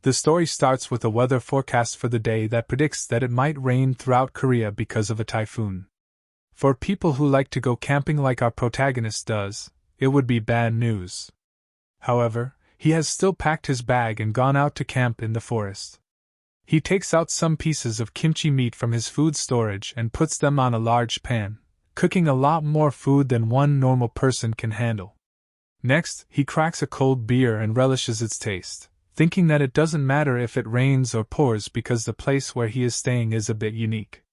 The story starts with a weather forecast for the day that predicts that it might rain throughout Korea because of a typhoon. For people who like to go camping like our protagonist does, it would be bad news. However, he has still packed his bag and gone out to camp in the forest. He takes out some pieces of kimchi meat from his food storage and puts them on a large pan, cooking a lot more food than one normal person can handle. Next, he cracks a cold beer and relishes its taste, thinking that it doesn't matter if it rains or pours because the place where he is staying is a bit unique.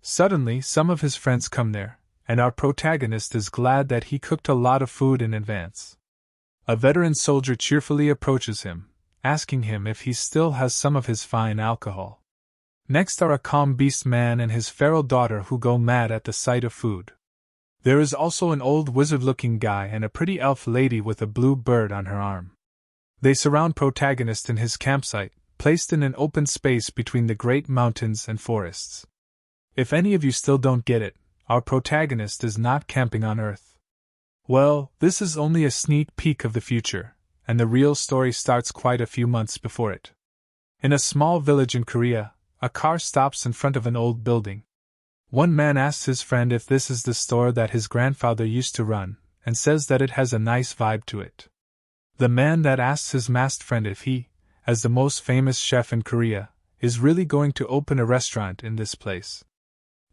Suddenly, some of his friends come there, and our protagonist is glad that he cooked a lot of food in advance. A veteran soldier cheerfully approaches him, asking him if he still has some of his fine alcohol. Next are a calm beast man and his feral daughter who go mad at the sight of food. There is also an old wizard-looking guy and a pretty elf lady with a blue bird on her arm. They surround protagonist in his campsite, placed in an open space between the great mountains and forests. If any of you still don't get it, our protagonist is not camping on Earth. Well, this is only a sneak peek of the future, and the real story starts quite a few months before it. In a small village in Korea, a car stops in front of an old building. One man asks his friend if this is the store that his grandfather used to run, and says that it has a nice vibe to it. The man that asks his masked friend if he, as the most famous chef in Korea, is really going to open a restaurant in this place.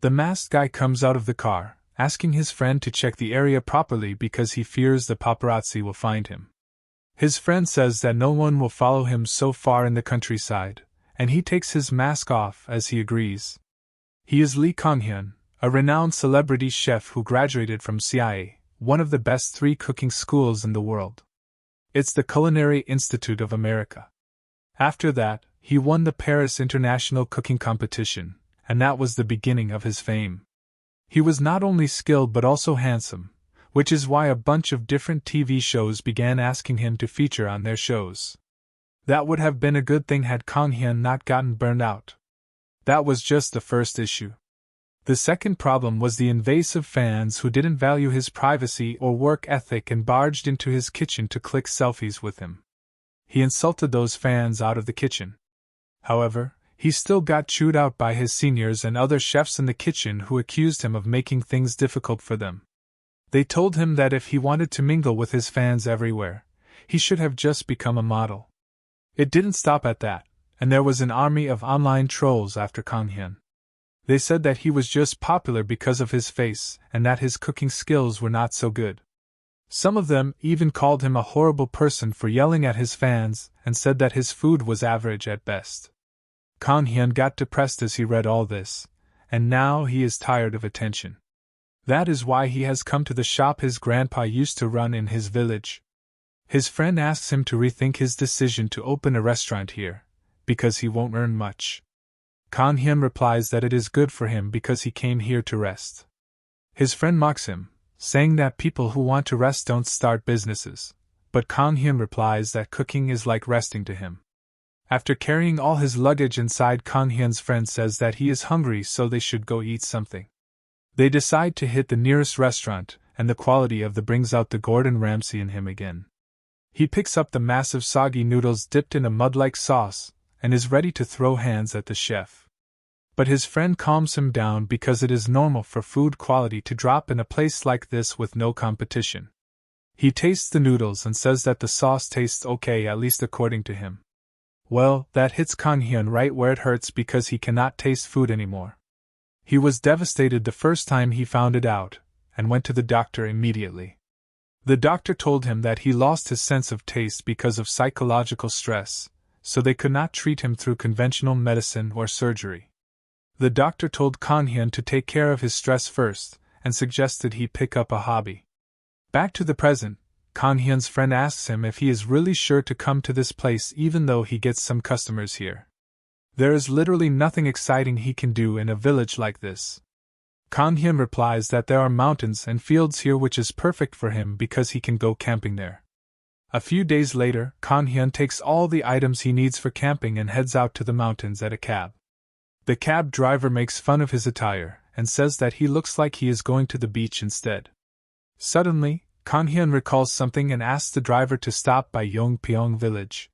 The masked guy comes out of the car, asking his friend to check the area properly because he fears the paparazzi will find him. His friend says that no one will follow him so far in the countryside, and he takes his mask off as he agrees. He is Lee Kang-hyun, a renowned celebrity chef who graduated from CIA, one of the best 3 cooking schools in the world. It's the Culinary Institute of America. After that, he won the Paris International Cooking Competition, and that was the beginning of his fame. He was not only skilled but also handsome, which is why a bunch of different TV shows began asking him to feature on their shows. That would have been a good thing had Kang-hyun not gotten burned out. That was just the first issue. The second problem was the invasive fans who didn't value his privacy or work ethic and barged into his kitchen to click selfies with him. He insulted those fans out of the kitchen. However, he still got chewed out by his seniors and other chefs in the kitchen who accused him of making things difficult for them. They told him that if he wanted to mingle with his fans everywhere, he should have just become a model. It didn't stop at that, and there was an army of online trolls after Kang-hyun. They said that he was just popular because of his face and that his cooking skills were not so good. Some of them even called him a horrible person for yelling at his fans and said that his food was average at best. Kang-hyun got depressed as he read all this, and now he is tired of attention. That is why he has come to the shop his grandpa used to run in his village. His friend asks him to rethink his decision to open a restaurant here, because he won't earn much. Kang-hyun replies that it is good for him because he came here to rest. His friend mocks him, saying that people who want to rest don't start businesses, but Kang-hyun replies that cooking is like resting to him. After carrying all his luggage inside, Kang-hyun's friend says that he is hungry so they should go eat something. They decide to hit the nearest restaurant, and the quality of the brings out the Gordon Ramsay in him again. He picks up the massive soggy noodles dipped in a mud-like sauce, and is ready to throw hands at the chef. But his friend calms him down because it is normal for food quality to drop in a place like this with no competition. He tastes the noodles and says that the sauce tastes okay, at least according to him. Well, that hits Kang-hyun right where it hurts because he cannot taste food anymore. He was devastated the first time he found it out, and went to the doctor immediately. The doctor told him that he lost his sense of taste because of psychological stress, so they could not treat him through conventional medicine or surgery. The doctor told Kang-hyun to take care of his stress first, and suggested he pick up a hobby. Back to the present, Kang-hyun's friend asks him if he is really sure to come to this place even though he gets some customers here. There is literally nothing exciting he can do in a village like this. Kang-hyun replies that there are mountains and fields here which is perfect for him because he can go camping there. A few days later, Kang-hyun takes all the items he needs for camping and heads out to the mountains at a cab. The cab driver makes fun of his attire and says that he looks like he is going to the beach instead. Suddenly, Kang-hyun recalls something and asks the driver to stop by Yongpyeong village.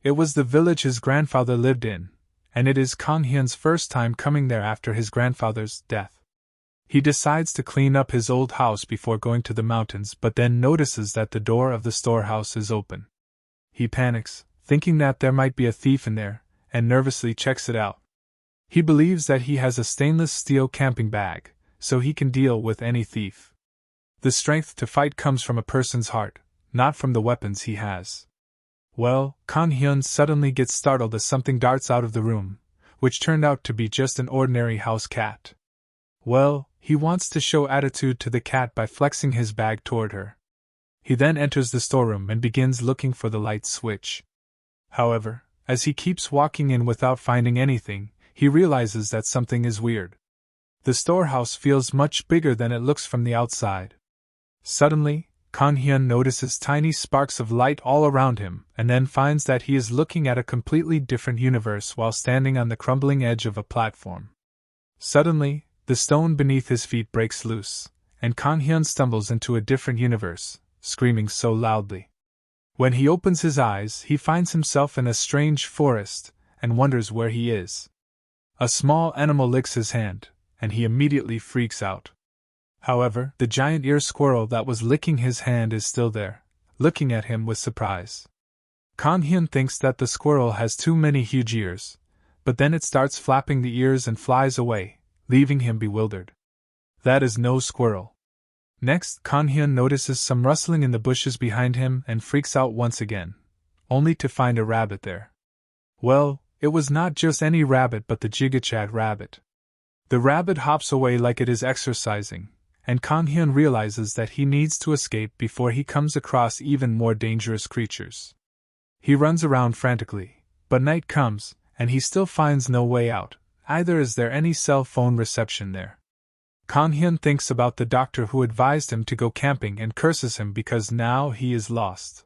It was the village his grandfather lived in, and it is Kang Hyun's first time coming there after his grandfather's death. He decides to clean up his old house before going to the mountains, but then notices that the door of the storehouse is open. He panics, thinking that there might be a thief in there, and nervously checks it out. He believes that he has a stainless steel camping bag, so he can deal with any thief. The strength to fight comes from a person's heart, not from the weapons he has. Well, Kang Hyun suddenly gets startled as something darts out of the room, which turned out to be just an ordinary house cat. Well, he wants to show attitude to the cat by flexing his bag toward her. He then enters the storeroom and begins looking for the light switch. However, as he keeps walking in without finding anything, he realizes that something is weird. The storehouse feels much bigger than it looks from the outside. Suddenly, Kang Hyun notices tiny sparks of light all around him and then finds that he is looking at a completely different universe while standing on the crumbling edge of a platform. Suddenly, the stone beneath his feet breaks loose, and Kang Hyun stumbles into a different universe, screaming so loudly. When he opens his eyes, he finds himself in a strange forest and wonders where he is. A small animal licks his hand, and he immediately freaks out. However, the giant ear squirrel that was licking his hand is still there, looking at him with surprise. Kang Hyun thinks that the squirrel has too many huge ears, but then it starts flapping the ears and flies away, leaving him bewildered. That is no squirrel. Next, Kang Hyun notices some rustling in the bushes behind him and freaks out once again, only to find a rabbit there. Well, it was not just any rabbit but the Gigachat rabbit. The rabbit hops away like it is exercising, and Kang Hyun realizes that he needs to escape before he comes across even more dangerous creatures. He runs around frantically, but night comes, and he still finds no way out, either is there any cell phone reception there. Kang Hyun thinks about the doctor who advised him to go camping and curses him because now he is lost.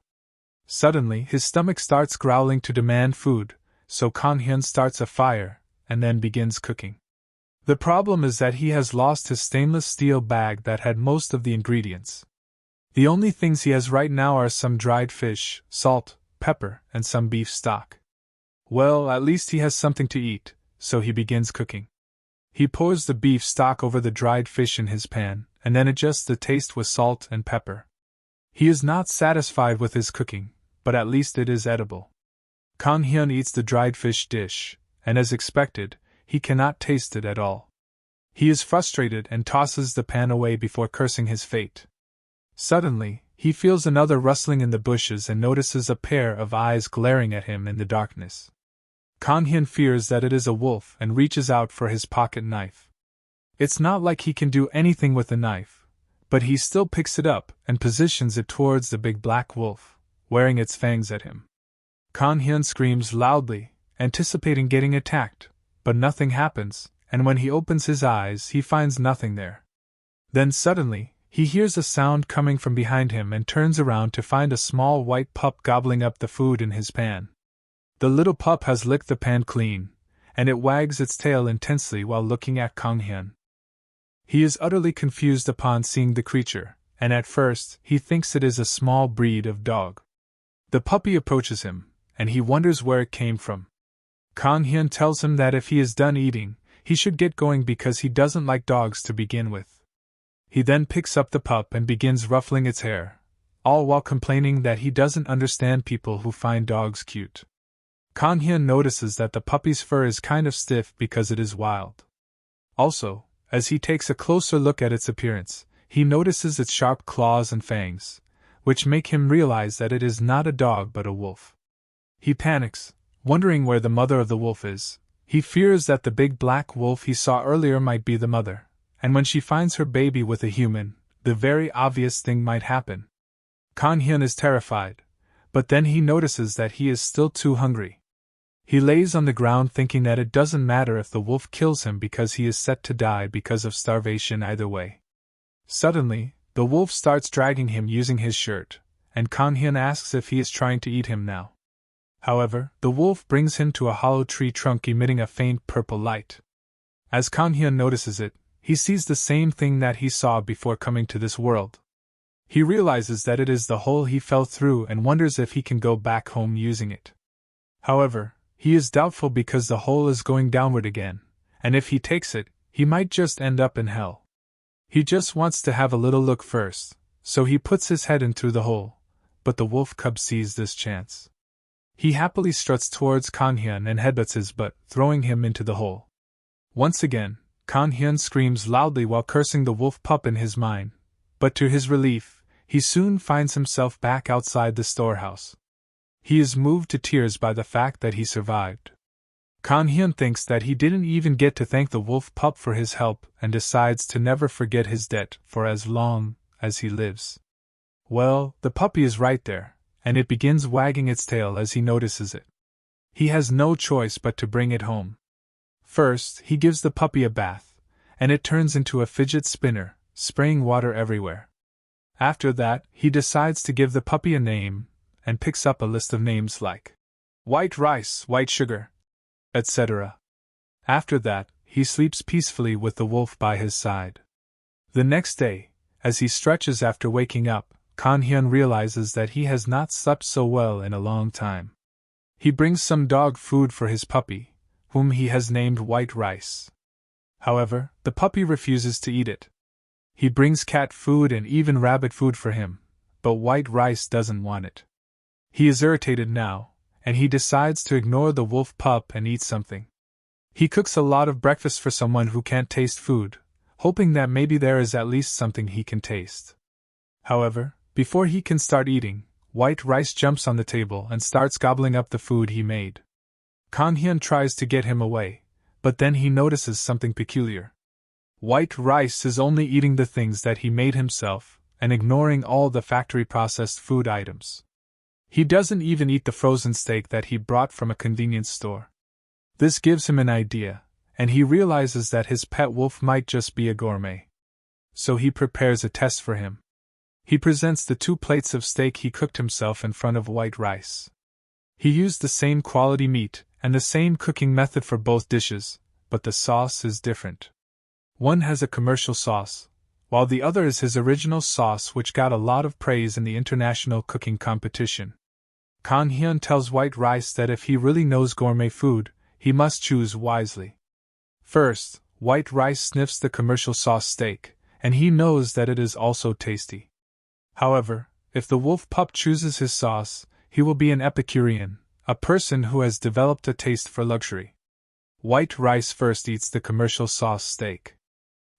Suddenly, his stomach starts growling to demand food, so Kang Hyun starts a fire, and then begins cooking. The problem is that he has lost his stainless steel bag that had most of the ingredients. The only things he has right now are some dried fish, salt, pepper, and some beef stock. Well, at least he has something to eat, so he begins cooking. He pours the beef stock over the dried fish in his pan, and then adjusts the taste with salt and pepper. He is not satisfied with his cooking, but at least it is edible. Kang Hyun eats the dried fish dish, and as expected, he cannot taste it at all. He is frustrated and tosses the pan away before cursing his fate. Suddenly, he feels another rustling in the bushes and notices a pair of eyes glaring at him in the darkness. Kang Hyun fears that it is a wolf and reaches out for his pocket knife. It's not like he can do anything with the knife, but he still picks it up and positions it towards the big black wolf, wearing its fangs at him. Kang Hyun screams loudly, anticipating getting attacked, but nothing happens, and when he opens his eyes he finds nothing there. Then suddenly, he hears a sound coming from behind him and turns around to find a small white pup gobbling up the food in his pan. The little pup has licked the pan clean, and it wags its tail intensely while looking at Kang Hyun. He is utterly confused upon seeing the creature, and at first he thinks it is a small breed of dog. The puppy approaches him, and he wonders where it came from. Kang Hyun tells him that if he is done eating, he should get going because he doesn't like dogs to begin with. He then picks up the pup and begins ruffling its hair, all while complaining that he doesn't understand people who find dogs cute. Kang Hyun notices that the puppy's fur is kind of stiff because it is wild. Also, as he takes a closer look at its appearance, he notices its sharp claws and fangs, which make him realize that it is not a dog but a wolf. He panics, wondering where the mother of the wolf is. He fears that the big black wolf he saw earlier might be the mother, and when she finds her baby with a human, the very obvious thing might happen. Kang Hyun is terrified, but then he notices that he is still too hungry. He lays on the ground thinking that it doesn't matter if the wolf kills him because he is set to die because of starvation either way. Suddenly, the wolf starts dragging him using his shirt, and Kang Hyun asks if he is trying to eat him now. However, the wolf brings him to a hollow tree trunk emitting a faint purple light. As Kang Hyun notices it, he sees the same thing that he saw before coming to this world. He realizes that it is the hole he fell through and wonders if he can go back home using it. However, he is doubtful because the hole is going downward again, and if he takes it, he might just end up in hell. He just wants to have a little look first, so he puts his head in through the hole, but the wolf cub sees this chance. He happily struts towards Kanhyun and headbutts his butt, throwing him into the hole. Once again, Kanhyun screams loudly while cursing the wolf pup in his mind, but to his relief, he soon finds himself back outside the storehouse. He is moved to tears by the fact that he survived. Kanhyun thinks that he didn't even get to thank the wolf pup for his help and decides to never forget his debt for as long as he lives. Well, the puppy is right there, and it begins wagging its tail as he notices it. He has no choice but to bring it home. First, he gives the puppy a bath, and it turns into a fidget spinner, spraying water everywhere. After that, he decides to give the puppy a name, and picks up a list of names like white rice, white sugar, etc. After that, he sleeps peacefully with the wolf by his side. The next day, as he stretches after waking up, Kanhyun realizes that he has not slept so well in a long time. He brings some dog food for his puppy, whom he has named White Rice. However, the puppy refuses to eat it. He brings cat food and even rabbit food for him, but White Rice doesn't want it. He is irritated now, and he decides to ignore the wolf pup and eat something. He cooks a lot of breakfast for someone who can't taste food, hoping that maybe there is at least something he can taste. However, before he can start eating, White Rice jumps on the table and starts gobbling up the food he made. Kanhyun tries to get him away, but then he notices something peculiar. White Rice is only eating the things that he made himself and ignoring all the factory-processed food items. He doesn't even eat the frozen steak that he brought from a convenience store. This gives him an idea, and he realizes that his pet wolf might just be a gourmet. So he prepares a test for him. He presents the 2 plates of steak he cooked himself in front of White Rice. He used the same quality meat and the same cooking method for both dishes, but the sauce is different. One has a commercial sauce, while the other is his original sauce, which got a lot of praise in the international cooking competition. Kanhyun tells White Rice that if he really knows gourmet food, he must choose wisely. First, White Rice sniffs the commercial sauce steak, and he knows that it is also tasty. However, if the wolf pup chooses his sauce, he will be an Epicurean, a person who has developed a taste for luxury. White Rice first eats the commercial sauce steak.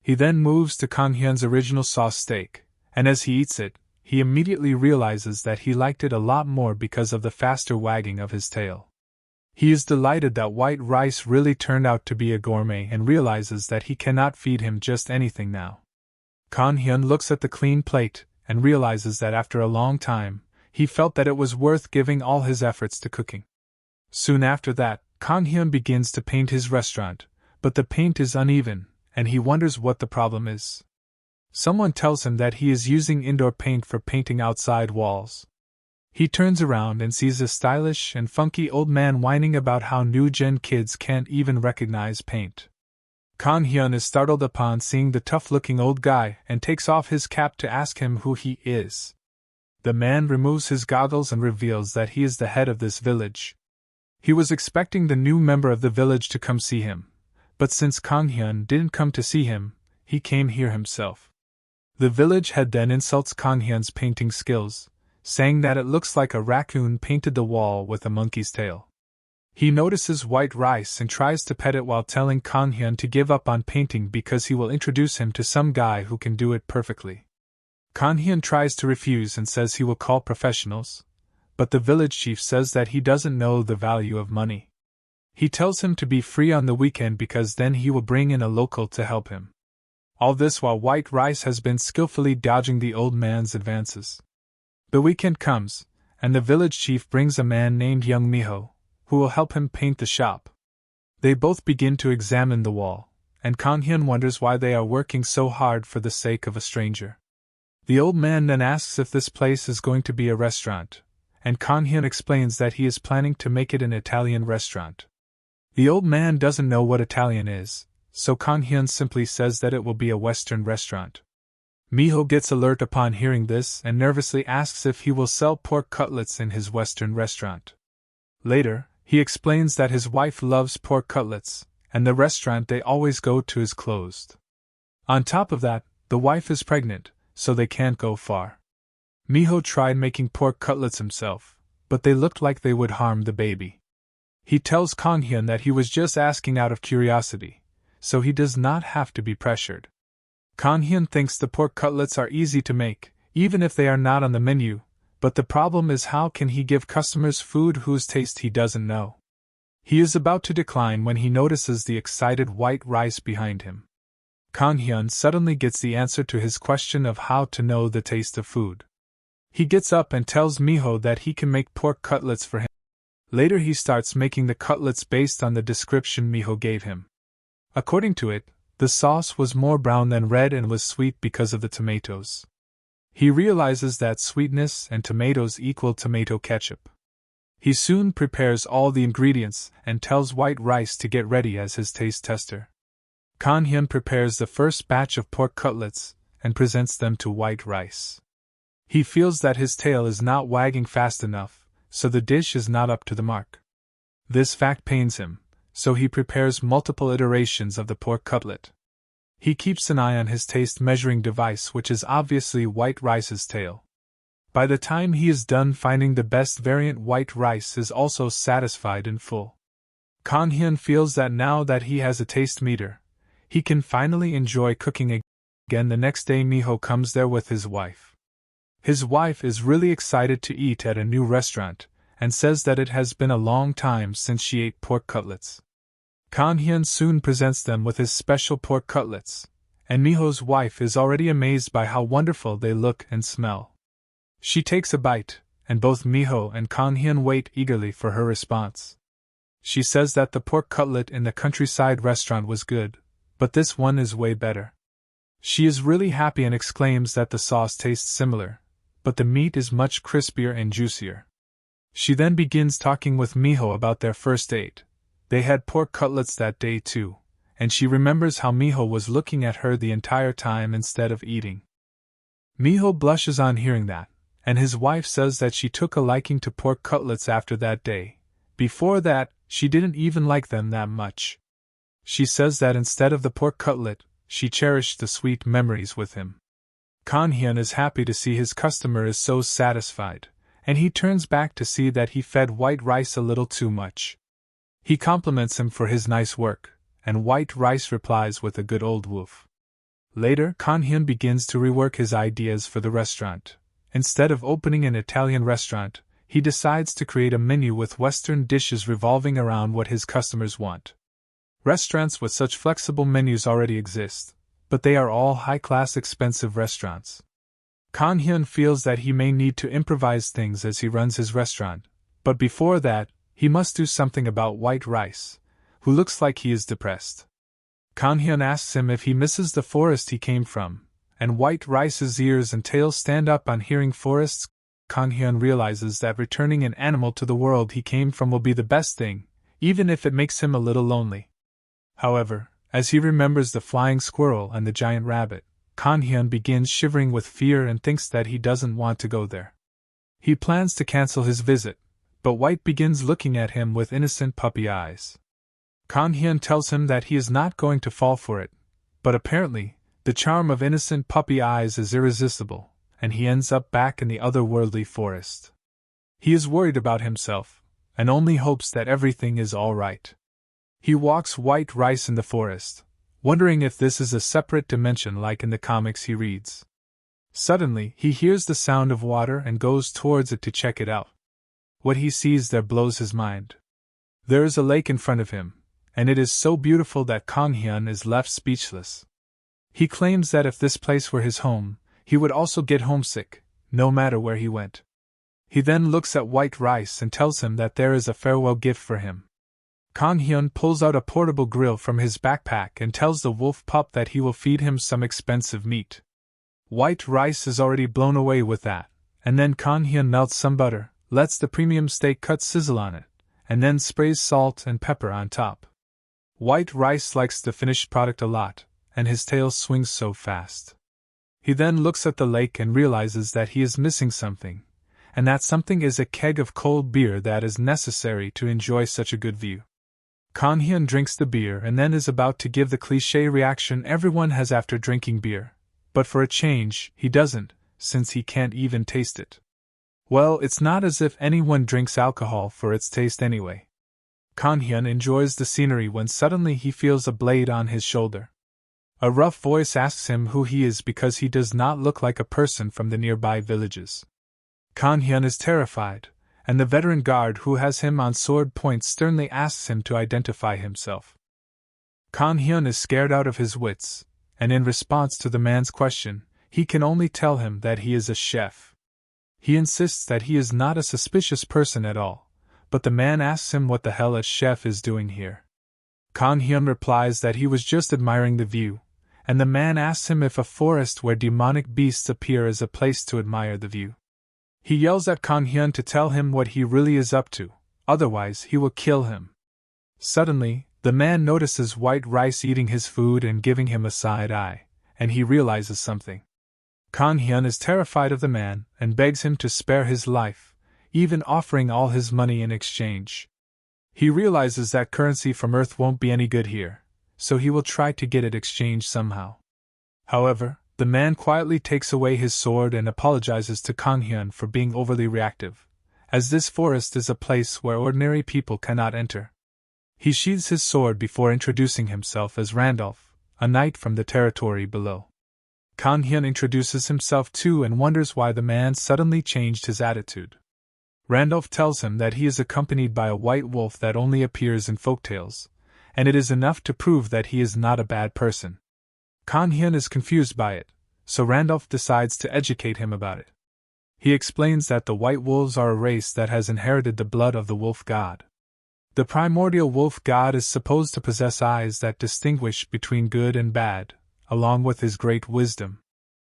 He then moves to Kanhyun's original sauce steak, and as he eats it, he immediately realizes that he liked it a lot more because of the faster wagging of his tail. He is delighted that White Rice really turned out to be a gourmet and realizes that he cannot feed him just anything now. Kanhyun looks at the clean plate and realizes that after a long time, he felt that it was worth giving all his efforts to cooking. Soon after that, Kanhyun begins to paint his restaurant, but the paint is uneven, and he wonders what the problem is. Someone tells him that he is using indoor paint for painting outside walls. He turns around and sees a stylish and funky old man whining about how new-gen kids can't even recognize paint. Kanhyun is startled upon seeing the tough-looking old guy and takes off his cap to ask him who he is. The man removes his goggles and reveals that he is the head of this village. He was expecting the new member of the village to come see him, but since Kanhyun didn't come to see him, he came here himself. The village head then insults Kanhyun's painting skills, saying that it looks like a raccoon painted the wall with a monkey's tail. He notices White Rice and tries to pet it while telling Kanhyun to give up on painting because he will introduce him to some guy who can do it perfectly. Kanhyun tries to refuse and says he will call professionals, but the village chief says that he doesn't know the value of money. He tells him to be free on the weekend because then he will bring in a local to help him. All this while White Rice has been skillfully dodging the old man's advances. The weekend comes, and the village chief brings a man named Young Miho, who will help him paint the shop. They both begin to examine the wall, and Kanhyun wonders why they are working so hard for the sake of a stranger. The old man then asks if this place is going to be a restaurant, and Kanhyun explains that he is planning to make it an Italian restaurant. The old man doesn't know what Italian is, so Kanhyun simply says that it will be a Western restaurant. Miho gets alert upon hearing this and nervously asks if he will sell pork cutlets in his Western restaurant. Later, He explains that his wife loves pork cutlets, and the restaurant they always go to is closed. On top of that, the wife is pregnant, so they can't go far. Miho tried making pork cutlets himself, but they looked like they would harm the baby. He tells Kanghyun that he was just asking out of curiosity, so he does not have to be pressured. Kanghyun thinks the pork cutlets are easy to make, even if they are not on the menu, but the problem is how can he give customers food whose taste he doesn't know. He is about to decline when he notices the excited white rice behind him. Kanghyun suddenly gets the answer to his question of how to know the taste of food. He gets up and tells Miho that he can make pork cutlets for him. Later he starts making the cutlets based on the description Miho gave him. According to it, the sauce was more brown than red and was sweet because of the tomatoes. He realizes that sweetness and tomatoes equal tomato ketchup. He soon prepares all the ingredients and tells white rice to get ready as his taste tester. Kanghyun prepares the first batch of pork cutlets and presents them to white rice. He feels that his tail is not wagging fast enough, so the dish is not up to the mark. This fact pains him, so he prepares multiple iterations of the pork cutlet. He keeps an eye on his taste measuring device, which is obviously white rice's tail. By the time he is done finding the best variant, white rice is also satisfied and full. Kanghyun feels that now that he has a taste meter, he can finally enjoy cooking again. The next day Miho comes there with his wife. His wife is really excited to eat at a new restaurant, and says that it has been a long time since she ate pork cutlets. Kanghyun soon presents them with his special pork cutlets, and Miho's wife is already amazed by how wonderful they look and smell. She takes a bite, and both Miho and Kanghyun wait eagerly for her response. She says that the pork cutlet in the countryside restaurant was good, but this one is way better. She is really happy and exclaims that the sauce tastes similar, but the meat is much crispier and juicier. She then begins talking with Miho about their first date. They had pork cutlets that day too, and she remembers how Miho was looking at her the entire time instead of eating. Miho blushes on hearing that, and his wife says that she took a liking to pork cutlets after that day. Before that, she didn't even like them that much. She says that instead of the pork cutlet, she cherished the sweet memories with him. Kanghyun is happy to see his customer is so satisfied, and he turns back to see that he fed white rice a little too much. He compliments him for his nice work, and white rice replies with a good old woof. Later, Kanghyun begins to rework his ideas for the restaurant. Instead of opening an Italian restaurant, he decides to create a menu with Western dishes revolving around what his customers want. Restaurants with such flexible menus already exist, but they are all high-class expensive restaurants. Kanghyun feels that he may need to improvise things as he runs his restaurant, but before that, he must do something about white rice, who looks like he is depressed. Kanghyun asks him if he misses the forest he came from, and white rice's ears and tail stand up on hearing forests. Kanghyun realizes that returning an animal to the world he came from will be the best thing, even if it makes him a little lonely. However, as he remembers the flying squirrel and the giant rabbit, Kanghyun begins shivering with fear and thinks that he doesn't want to go there. He plans to cancel his visit, but White begins looking at him with innocent puppy eyes. Kanghyun tells him that he is not going to fall for it, but apparently, the charm of innocent puppy eyes is irresistible, and he ends up back in the otherworldly forest. He is worried about himself, and only hopes that everything is all right. He walks white rice in the forest, wondering if this is a separate dimension like in the comics he reads. Suddenly, he hears the sound of water and goes towards it to check it out. What he sees there blows his mind. There is a lake in front of him, and it is so beautiful that Kanghyun is left speechless. He claims that if this place were his home, he would also get homesick, no matter where he went. He then looks at white rice and tells him that there is a farewell gift for him. Kanghyun pulls out a portable grill from his backpack and tells the wolf pup that he will feed him some expensive meat. White rice is already blown away with that, and then Kanghyun melts some butter, lets the premium steak cut sizzle on it, and then sprays salt and pepper on top. White rice likes the finished product a lot, and his tail swings so fast. He then looks at the lake and realizes that he is missing something, and that something is a keg of cold beer that is necessary to enjoy such a good view. Kan Hyun drinks the beer and then is about to give the cliché reaction everyone has after drinking beer, but for a change, he doesn't, since he can't even taste it. Well, it's not as if anyone drinks alcohol for its taste anyway. Kan Hyun enjoys the scenery when suddenly he feels a blade on his shoulder. A rough voice asks him who he is because he does not look like a person from the nearby villages. Kan Hyun is terrified, and the veteran guard who has him on sword point sternly asks him to identify himself. Kan Hyun is scared out of his wits, and in response to the man's question, he can only tell him that he is a chef. He insists that he is not a suspicious person at all, but the man asks him what the hell a chef is doing here. Kan Hyun replies that he was just admiring the view, and the man asks him if a forest where demonic beasts appear is a place to admire the view. He yells at Kan Hyun to tell him what he really is up to, otherwise he will kill him. Suddenly, the man notices White Rice eating his food and giving him a side eye, and he realizes something. Kan Hyun is terrified of the man and begs him to spare his life, even offering all his money in exchange. He realizes that currency from Earth won't be any good here, so he will try to get it exchanged somehow. However, the man quietly takes away his sword and apologizes to Kan Hyun for being overly reactive, as this forest is a place where ordinary people cannot enter. He sheathes his sword before introducing himself as Randolph, a knight from the territory below. Kan Hyun introduces himself too and wonders why the man suddenly changed his attitude. Randolph tells him that he is accompanied by a white wolf that only appears in folktales, and it is enough to prove that he is not a bad person. Kan Hyun is confused by it, so Randolph decides to educate him about it. He explains that the white wolves are a race that has inherited the blood of the wolf god. The primordial wolf god is supposed to possess eyes that distinguish between good and bad, along with his great wisdom.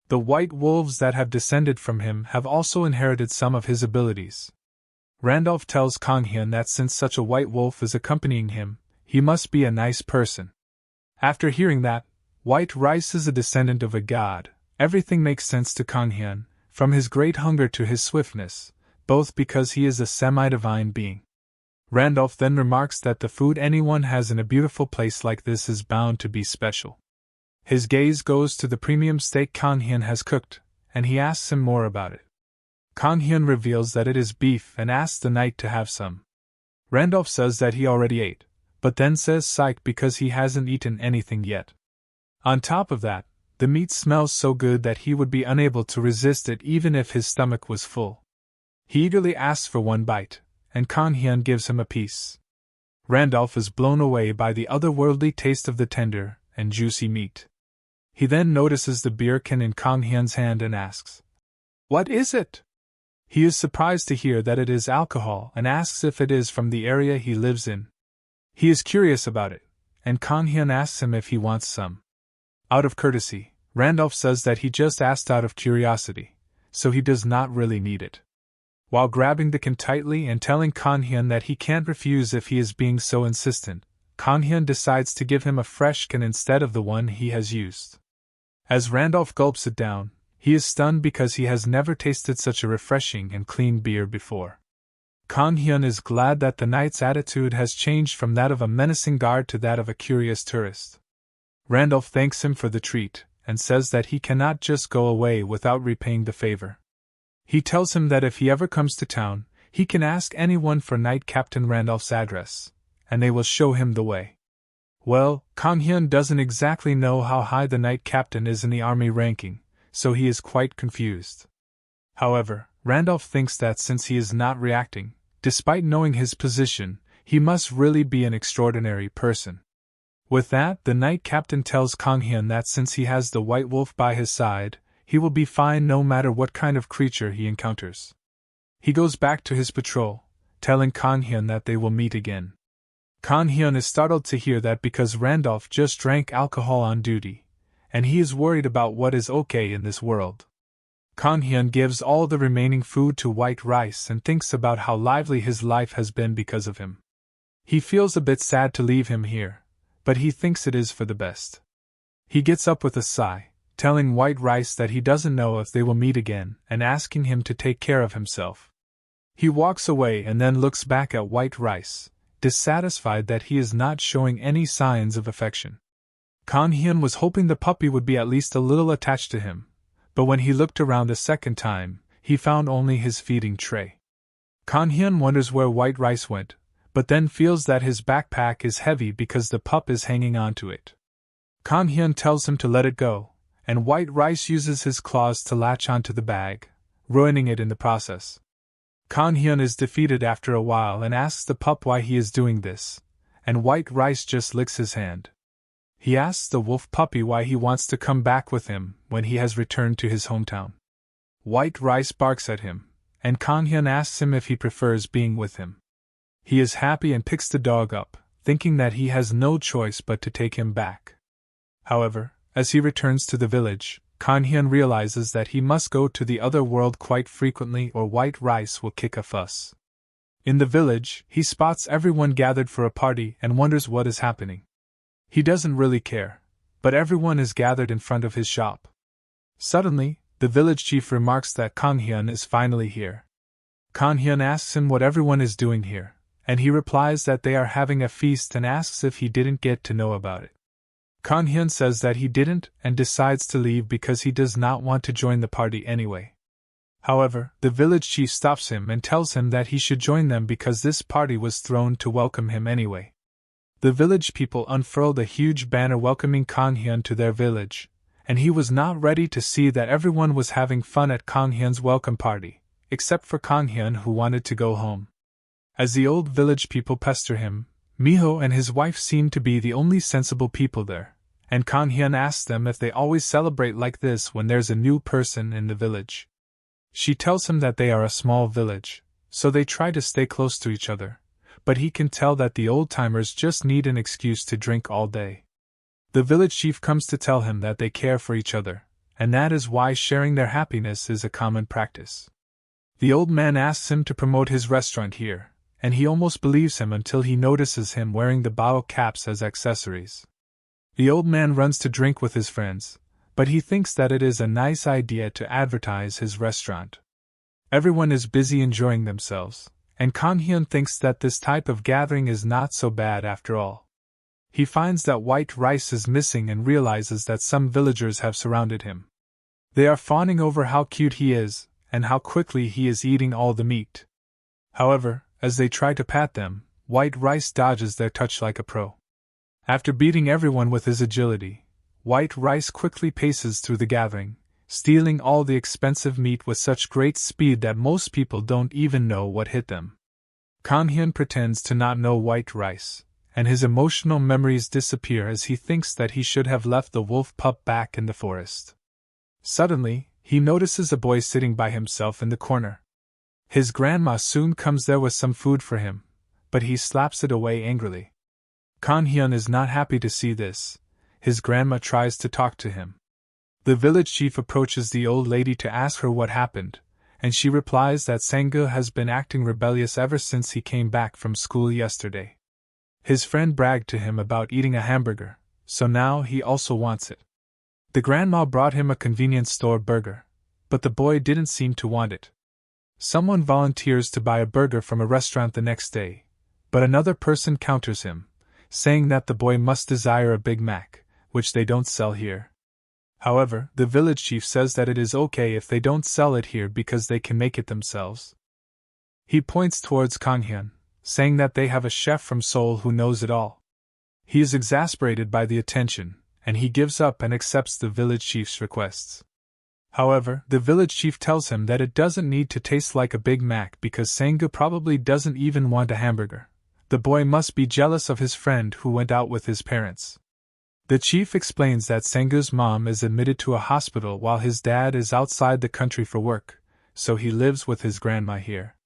The white wolves that have descended from him have also inherited some of his abilities. Randolph tells Kan Hyun that since such a white wolf is accompanying him, he must be a nice person. After hearing that, White Rice is a descendant of a god, everything makes sense to Kan Hyun, from his great hunger to his swiftness, both because he is a semi-divine being. Randolph then remarks that the food anyone has in a beautiful place like this is bound to be special. His gaze goes to the premium steak Kan Hyun has cooked, and he asks him more about it. Kan Hyun reveals that it is beef and asks the knight to have some. Randolph says that he already ate, but then says psych because he hasn't eaten anything yet. On top of that, the meat smells so good that he would be unable to resist it even if his stomach was full. He eagerly asks for one bite, and Kan Hyun gives him a piece. Randolph is blown away by the otherworldly taste of the tender and juicy meat. He then notices the beer can in Kan Hyun's hand and asks, "What is it?" He is surprised to hear that it is alcohol and asks if it is from the area he lives in. He is curious about it, and Kan Hyun asks him if he wants some. Out of courtesy, Randolph says that he just asked out of curiosity, so he does not really need it. While grabbing the can tightly and telling Kan Hyun that he can't refuse if he is being so insistent, Kan Hyun decides to give him a fresh can instead of the one he has used. As Randolph gulps it down, he is stunned because he has never tasted such a refreshing and clean beer before. Kan Hyun is glad that the knight's attitude has changed from that of a menacing guard to that of a curious tourist. Randolph thanks him for the treat, and says that he cannot just go away without repaying the favor. He tells him that if he ever comes to town, he can ask anyone for Knight Captain Randolph's address, and they will show him the way. Well, Kan Hyun doesn't exactly know how high the Knight Captain is in the army ranking, so he is quite confused. However, Randolph thinks that since he is not reacting, despite knowing his position, he must really be an extraordinary person. With that, the Knight Captain tells Kan Hyun that since he has the White Wolf by his side, he will be fine no matter what kind of creature he encounters. He goes back to his patrol, telling Kan Hyun that they will meet again. Kan Hyun is startled to hear that because Randolph just drank alcohol on duty, and he is worried about what is okay in this world. Kan Hyun gives all the remaining food to White Rice and thinks about how lively his life has been because of him. He feels a bit sad to leave him here, but he thinks it is for the best. He gets up with a sigh, telling White Rice that he doesn't know if they will meet again and asking him to take care of himself. He walks away and then looks back at White Rice, dissatisfied that he is not showing any signs of affection. Kan-hyun was hoping the puppy would be at least a little attached to him, but when he looked around a second time, he found only his feeding tray. Kan-hyun wonders where White Rice went, but then feels that his backpack is heavy because the pup is hanging onto it. Kan-hyun tells him to let it go, and White Rice uses his claws to latch onto the bag, ruining it in the process. Kan-hyun is defeated after a while and asks the pup why he is doing this, and White Rice just licks his hand. He asks the wolf puppy why he wants to come back with him when he has returned to his hometown. White Rice barks at him, and Kan-hyun asks him if he prefers being with him. He is happy and picks the dog up, thinking that he has no choice but to take him back. However, as he returns to the village, Kan-hyun realizes that he must go to the other world quite frequently or White Rice will kick a fuss. In the village, he spots everyone gathered for a party and wonders what is happening. He doesn't really care, but everyone is gathered in front of his shop. Suddenly, the village chief remarks that Kan-hyun is finally here. Kan-hyun asks him what everyone is doing here, and he replies that they are having a feast and asks if he didn't get to know about it. Kan-hyun says that he didn't and decides to leave because he does not want to join the party anyway. However, the village chief stops him and tells him that he should join them because this party was thrown to welcome him anyway. The village people unfurled a huge banner welcoming Kan-hyun to their village, and he was not ready to see that everyone was having fun at Kan-hyun's welcome party, except for Kan-hyun who wanted to go home. As the old village people pester him, Miho and his wife seem to be the only sensible people there, and Kan-hyun asks them if they always celebrate like this when there's a new person in the village. She tells him that they are a small village, so they try to stay close to each other, but he can tell that the old-timers just need an excuse to drink all day. The village chief comes to tell him that they care for each other, and that is why sharing their happiness is a common practice. The old man asks him to promote his restaurant here, and he almost believes him until he notices him wearing the bottle caps as accessories. The old man runs to drink with his friends, but he thinks that it is a nice idea to advertise his restaurant. Everyone is busy enjoying themselves, and Kan-hyun thinks that this type of gathering is not so bad after all. He finds that White Rice is missing and realizes that some villagers have surrounded him. They are fawning over how cute he is, and how quickly he is eating all the meat. However, as they try to pat them, White Rice dodges their touch like a pro. After beating everyone with his agility, White Rice quickly paces through the gathering, stealing all the expensive meat with such great speed that most people don't even know what hit them. Kan-hyun pretends to not know White Rice, and his emotional memories disappear as he thinks that he should have left the wolf pup back in the forest. Suddenly, he notices a boy sitting by himself in the corner. His grandma soon comes there with some food for him, but he slaps it away angrily. Kan-hyun is not happy to see this. His grandma tries to talk to him. The village chief approaches the old lady to ask her what happened, and she replies that Sang-gu has been acting rebellious ever since he came back from school yesterday. His friend bragged to him about eating a hamburger, so now he also wants it. The grandma brought him a convenience store burger, but the boy didn't seem to want it. Someone volunteers to buy a burger from a restaurant the next day, but another person counters him, saying that the boy must desire a Big Mac, which they don't sell here. However, the village chief says that it is okay if they don't sell it here because they can make it themselves. He points towards Kan-hyun, saying that they have a chef from Seoul who knows it all. He is exasperated by the attention, and he gives up and accepts the village chief's requests. However, the village chief tells him that it doesn't need to taste like a Big Mac because Sang-gu probably doesn't even want a hamburger. The boy must be jealous of his friend who went out with his parents. The chief explains that Sang-gu's mom is admitted to a hospital while his dad is outside the country for work, so he lives with his grandma here.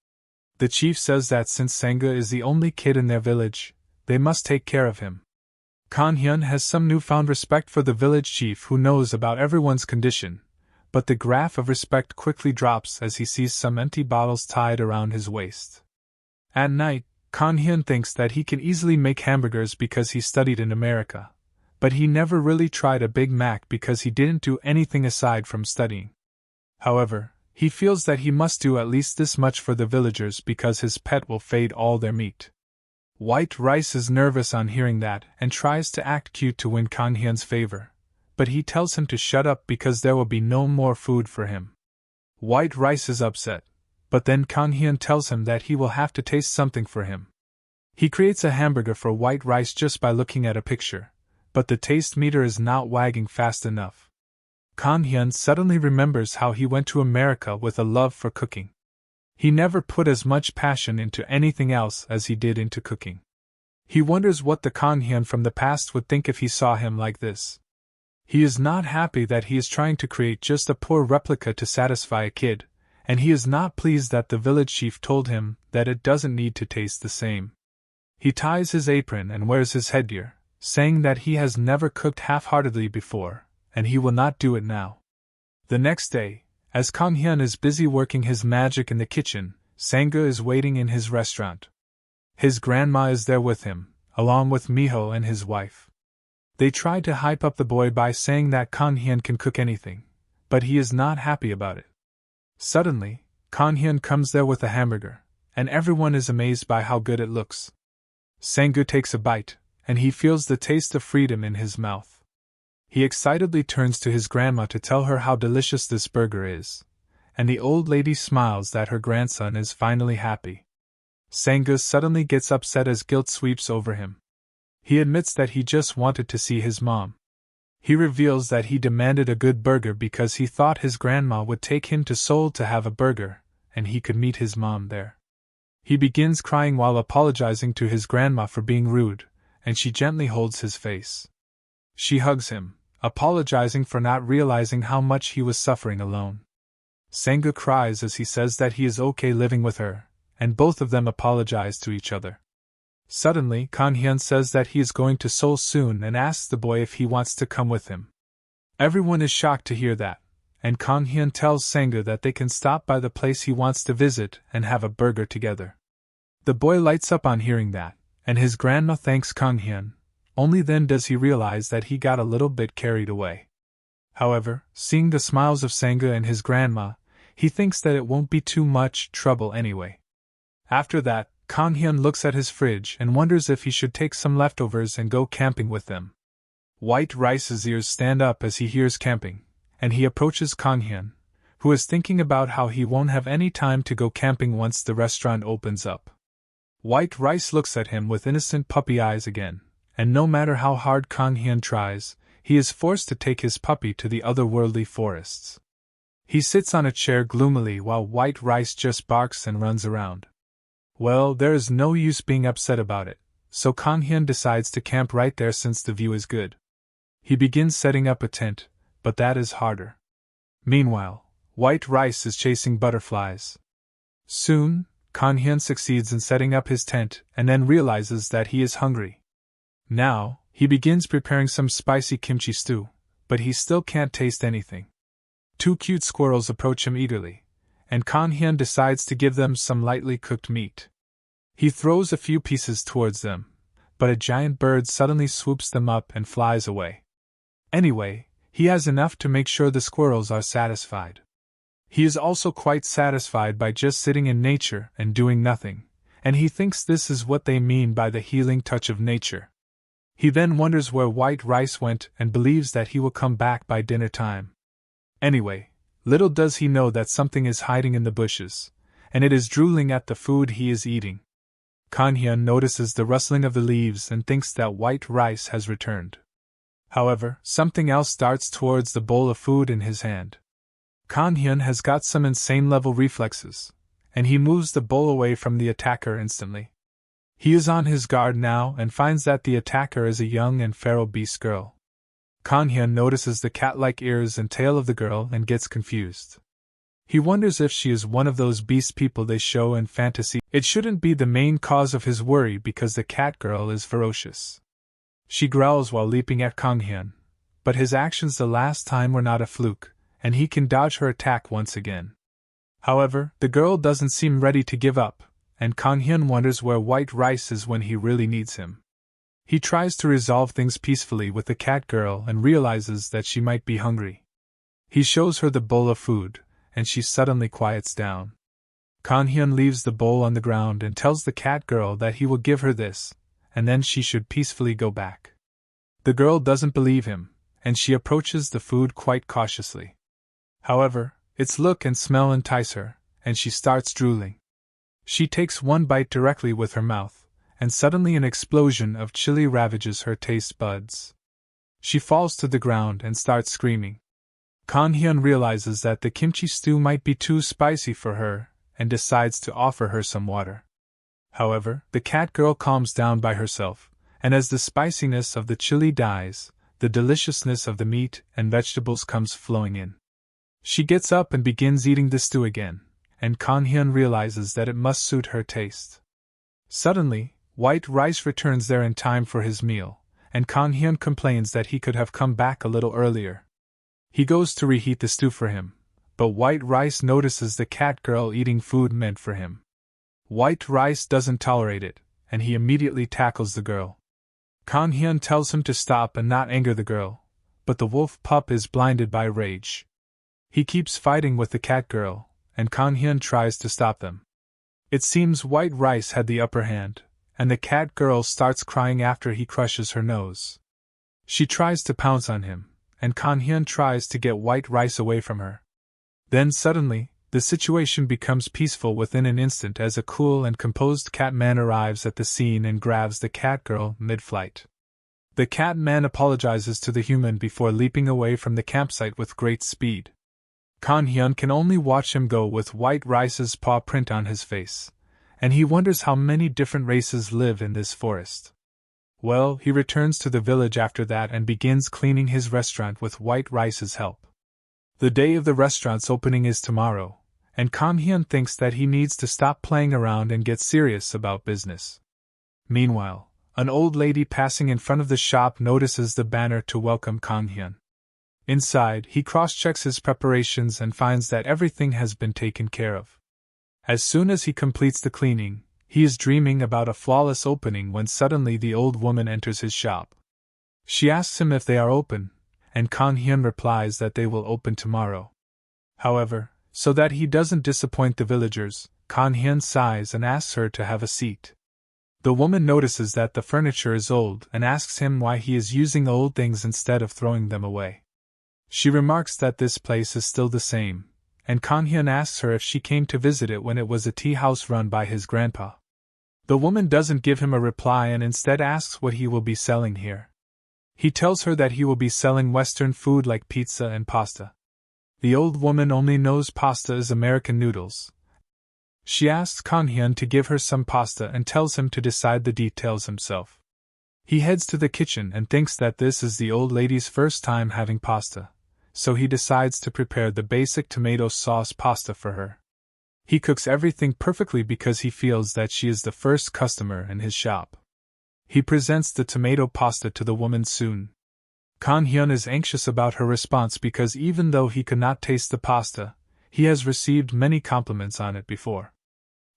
The chief says that since Sang-gu is the only kid in their village, they must take care of him. Kan-hyun has some newfound respect for the village chief who knows about everyone's condition, but the graph of respect quickly drops as he sees some empty bottles tied around his waist. At night, Kan-hyun thinks that he can easily make hamburgers because he studied in America, but he never really tried a Big Mac because he didn't do anything aside from studying. However, he feels that he must do at least this much for the villagers because his pet will fade all their meat. White Rice is nervous on hearing that and tries to act cute to win Kang Hyun's favor, but he tells him to shut up because there will be no more food for him. White Rice is upset, but then Kang Hyun tells him that he will have to taste something for him. He creates a hamburger for White Rice just by looking at a picture, but the taste meter is not wagging fast enough. Kang Hyun suddenly remembers how he went to America with a love for cooking. He never put as much passion into anything else as he did into cooking. He wonders what the Kang Hyun from the past would think if he saw him like this. He is not happy that he is trying to create just a poor replica to satisfy a kid, and he is not pleased that the village chief told him that it doesn't need to taste the same. He ties his apron and wears his headgear, saying that he has never cooked half-heartedly before, and he will not do it now. The next day, as Kang Hyun is busy working his magic in the kitchen, Sangha is waiting in his restaurant. His grandma is there with him, along with Miho and his wife. They try to hype up the boy by saying that Kang Hyun can cook anything, but he is not happy about it. Suddenly, Kang Hyun comes there with a hamburger, and everyone is amazed by how good it looks. Sangha takes a bite, and he feels the taste of freedom in his mouth. He excitedly turns to his grandma to tell her how delicious this burger is, and the old lady smiles that her grandson is finally happy. Sangha suddenly gets upset as guilt sweeps over him. He admits that he just wanted to see his mom. He reveals that he demanded a good burger because he thought his grandma would take him to Seoul to have a burger, and he could meet his mom there. He begins crying while apologizing to his grandma for being rude, and she gently holds his face. She hugs him, apologizing for not realizing how much he was suffering alone. Sangha cries as he says that he is okay living with her, and both of them apologize to each other. Suddenly, Kang Hyun says that he is going to Seoul soon and asks the boy if he wants to come with him. Everyone is shocked to hear that, and Kang Hyun tells Sangha that they can stop by the place he wants to visit and have a burger together. The boy lights up on hearing that, and his grandma thanks Kang Hyun. Only then does he realize that he got a little bit carried away. However, seeing the smiles of Sangha and his grandma, he thinks that it won't be too much trouble anyway. After that, Kang Hyun looks at his fridge and wonders if he should take some leftovers and go camping with them. White Rice's ears stand up as he hears camping, and he approaches Kang Hyun, who is thinking about how he won't have any time to go camping once the restaurant opens up. White Rice looks at him with innocent puppy eyes again, and no matter how hard Kang Hyun tries, he is forced to take his puppy to the otherworldly forests. He sits on a chair gloomily while White Rice just barks and runs around. Well, there is no use being upset about it, so Kang Hyun decides to camp right there since the view is good. He begins setting up a tent, but that is harder. Meanwhile, White Rice is chasing butterflies. Soon, Kang Hyun succeeds in setting up his tent and then realizes that he is hungry. Now, he begins preparing some spicy kimchi stew, but he still can't taste anything. Two cute squirrels approach him eagerly, and Kang Hyun decides to give them some lightly cooked meat. He throws a few pieces towards them, but a giant bird suddenly swoops them up and flies away. Anyway, he has enough to make sure the squirrels are satisfied. He is also quite satisfied by just sitting in nature and doing nothing, and he thinks this is what they mean by the healing touch of nature. He then wonders where White Rice went and believes that he will come back by dinner time. Anyway, little does he know that something is hiding in the bushes, and it is drooling at the food he is eating. Kang Hyun notices the rustling of the leaves and thinks that White Rice has returned. However, something else darts towards the bowl of food in his hand. Kang Hyun has got some insane level reflexes, and he moves the bowl away from the attacker instantly. He is on his guard now and finds that the attacker is a young and feral beast girl. Kang Hyun notices the cat-like ears and tail of the girl and gets confused. He wonders if she is one of those beast people they show in fantasy. It shouldn't be the main cause of his worry because the cat girl is ferocious. She growls while leaping at Kang Hyun, but his actions the last time were not a fluke, and he can dodge her attack once again. However, the girl doesn't seem ready to give up, and Kang Hyun wonders where White Rice is when he really needs him. He tries to resolve things peacefully with the cat girl and realizes that she might be hungry. He shows her the bowl of food, and she suddenly quiets down. Kan-hyun leaves the bowl on the ground and tells the cat girl that he will give her this, and then she should peacefully go back. The girl doesn't believe him, and she approaches the food quite cautiously. However, its look and smell entice her, and she starts drooling. She takes one bite directly with her mouth, and suddenly an explosion of chili ravages her taste buds. She falls to the ground and starts screaming. Kan-hyun realizes that the kimchi stew might be too spicy for her, and decides to offer her some water. However, the cat girl calms down by herself, and as the spiciness of the chili dies, the deliciousness of the meat and vegetables comes flowing in. She gets up and begins eating the stew again, and Kan-hyun realizes that it must suit her taste. Suddenly, white rice returns there in time for his meal, and Kan-hyun complains that he could have come back a little earlier. He goes to reheat the stew for him, but white rice notices the cat girl eating food meant for him. White rice doesn't tolerate it, and he immediately tackles the girl. Kan-hyun tells him to stop and not anger the girl, but the wolf pup is blinded by rage. He keeps fighting with the cat girl, and Kan-hyun tries to stop them. It seems white rice had the upper hand, and the cat girl starts crying after he crushes her nose. She tries to pounce on him, and Kan-hyun tries to get white rice away from her. Then suddenly, the situation becomes peaceful within an instant as a cool and composed cat man arrives at the scene and grabs the cat girl mid-flight. The cat man apologizes to the human before leaping away from the campsite with great speed. Kan-hyun can only watch him go with white rice's paw print on his face, and he wonders how many different races live in this forest. Well, he returns to the village after that and begins cleaning his restaurant with white rice's help. The day of the restaurant's opening is tomorrow, and Kan-hyun thinks that he needs to stop playing around and get serious about business. Meanwhile, an old lady passing in front of the shop notices the banner to welcome Kan-hyun. Inside, he cross-checks his preparations and finds that everything has been taken care of. As soon as he completes the cleaning, he is dreaming about a flawless opening when suddenly the old woman enters his shop. She asks him if they are open, and Kan-hyun replies that they will open tomorrow. However, so that he doesn't disappoint the villagers, Kan-hyun sighs and asks her to have a seat. The woman notices that the furniture is old and asks him why he is using old things instead of throwing them away. She remarks that this place is still the same, and Kan-hyun asks her if she came to visit it when it was a tea house run by his grandpa. The woman doesn't give him a reply and instead asks what he will be selling here. He tells her that he will be selling Western food like pizza and pasta. The old woman only knows pasta is American noodles. She asks Kan-hyun to give her some pasta and tells him to decide the details himself. He heads to the kitchen and thinks that this is the old lady's first time having pasta, so he decides to prepare the basic tomato sauce pasta for her. He cooks everything perfectly because he feels that she is the first customer in his shop. He presents the tomato pasta to the woman soon. Kan-hyun is anxious about her response because even though he could not taste the pasta, he has received many compliments on it before.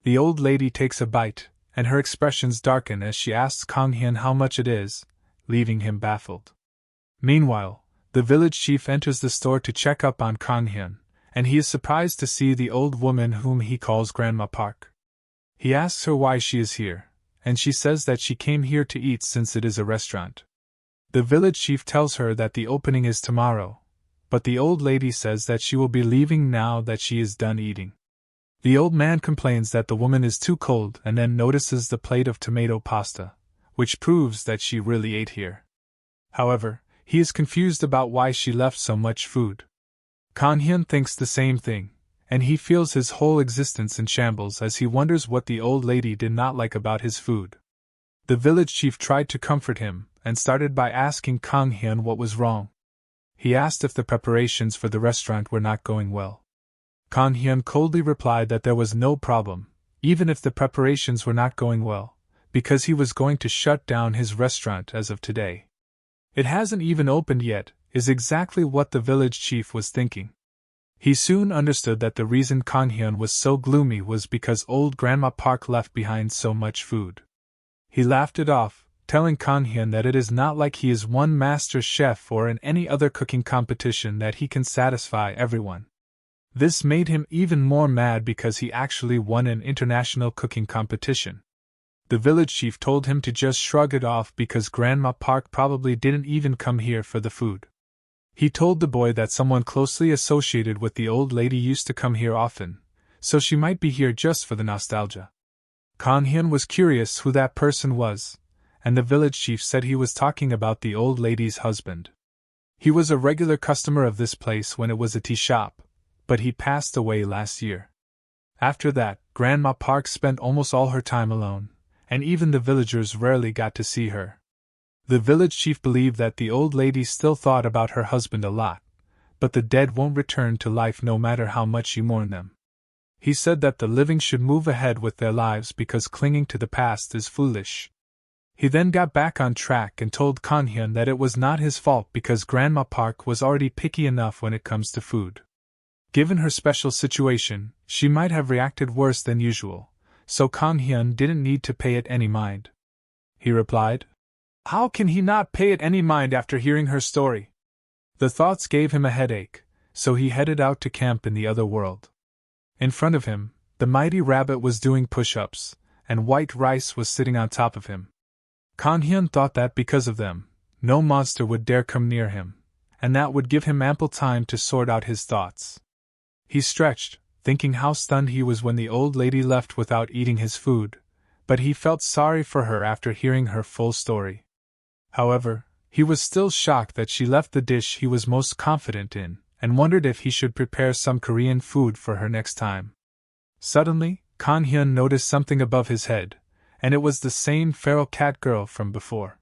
The old lady takes a bite, and her expressions darken as she asks Kan-hyun how much it is, leaving him baffled. Meanwhile, the village chief enters the store to check up on Kan-hyun, and he is surprised to see the old woman whom he calls Grandma Park. He asks her why she is here, and she says that she came here to eat since it is a restaurant. The village chief tells her that the opening is tomorrow, but the old lady says that she will be leaving now that she is done eating. The old man complains that the woman is too cold and then notices the plate of tomato pasta, which proves that she really ate here. However, he is confused about why she left so much food. Kan-hyun thinks the same thing, and he feels his whole existence in shambles as he wonders what the old lady did not like about his food. The village chief tried to comfort him and started by asking Kan-hyun what was wrong. He asked if the preparations for the restaurant were not going well. Kan-hyun coldly replied that there was no problem, even if the preparations were not going well, because he was going to shut down his restaurant as of today. It hasn't even opened yet, is exactly what the village chief was thinking. He soon understood that the reason Kan-hyun was so gloomy was because old Grandma Park left behind so much food. He laughed it off, telling Kang Hyun that it is not like he is one master chef or in any other cooking competition that he can satisfy everyone. This made him even more mad because he actually won an international cooking competition. The village chief told him to just shrug it off because Grandma Park probably didn't even come here for the food. He told the boy that someone closely associated with the old lady used to come here often, so she might be here just for the nostalgia. Kang Hyun was curious who that person was, and the village chief said he was talking about the old lady's husband. He was a regular customer of this place when it was a tea shop, but he passed away last year. After that, Grandma Park spent almost all her time alone, and even the villagers rarely got to see her. The village chief believed that the old lady still thought about her husband a lot, but the dead won't return to life no matter how much you mourn them. He said that the living should move ahead with their lives because clinging to the past is foolish. He then got back on track and told Kang Hyun that it was not his fault because Grandma Park was already picky enough when it comes to food. Given her special situation, she might have reacted worse than usual, so Kang Hyun didn't need to pay it any mind. He replied, "How can he not pay it any mind after hearing her story?" The thoughts gave him a headache, so he headed out to camp in the other world. In front of him, the mighty rabbit was doing push-ups, and white rice was sitting on top of him. Kang Hyun thought that because of them, no monster would dare come near him, and that would give him ample time to sort out his thoughts. He stretched, thinking how stunned he was when the old lady left without eating his food, but he felt sorry for her after hearing her full story. However, he was still shocked that she left the dish he was most confident in, and wondered if he should prepare some Korean food for her next time. Suddenly, Kang Hyun noticed something above his head, and it was the same feral cat girl from before.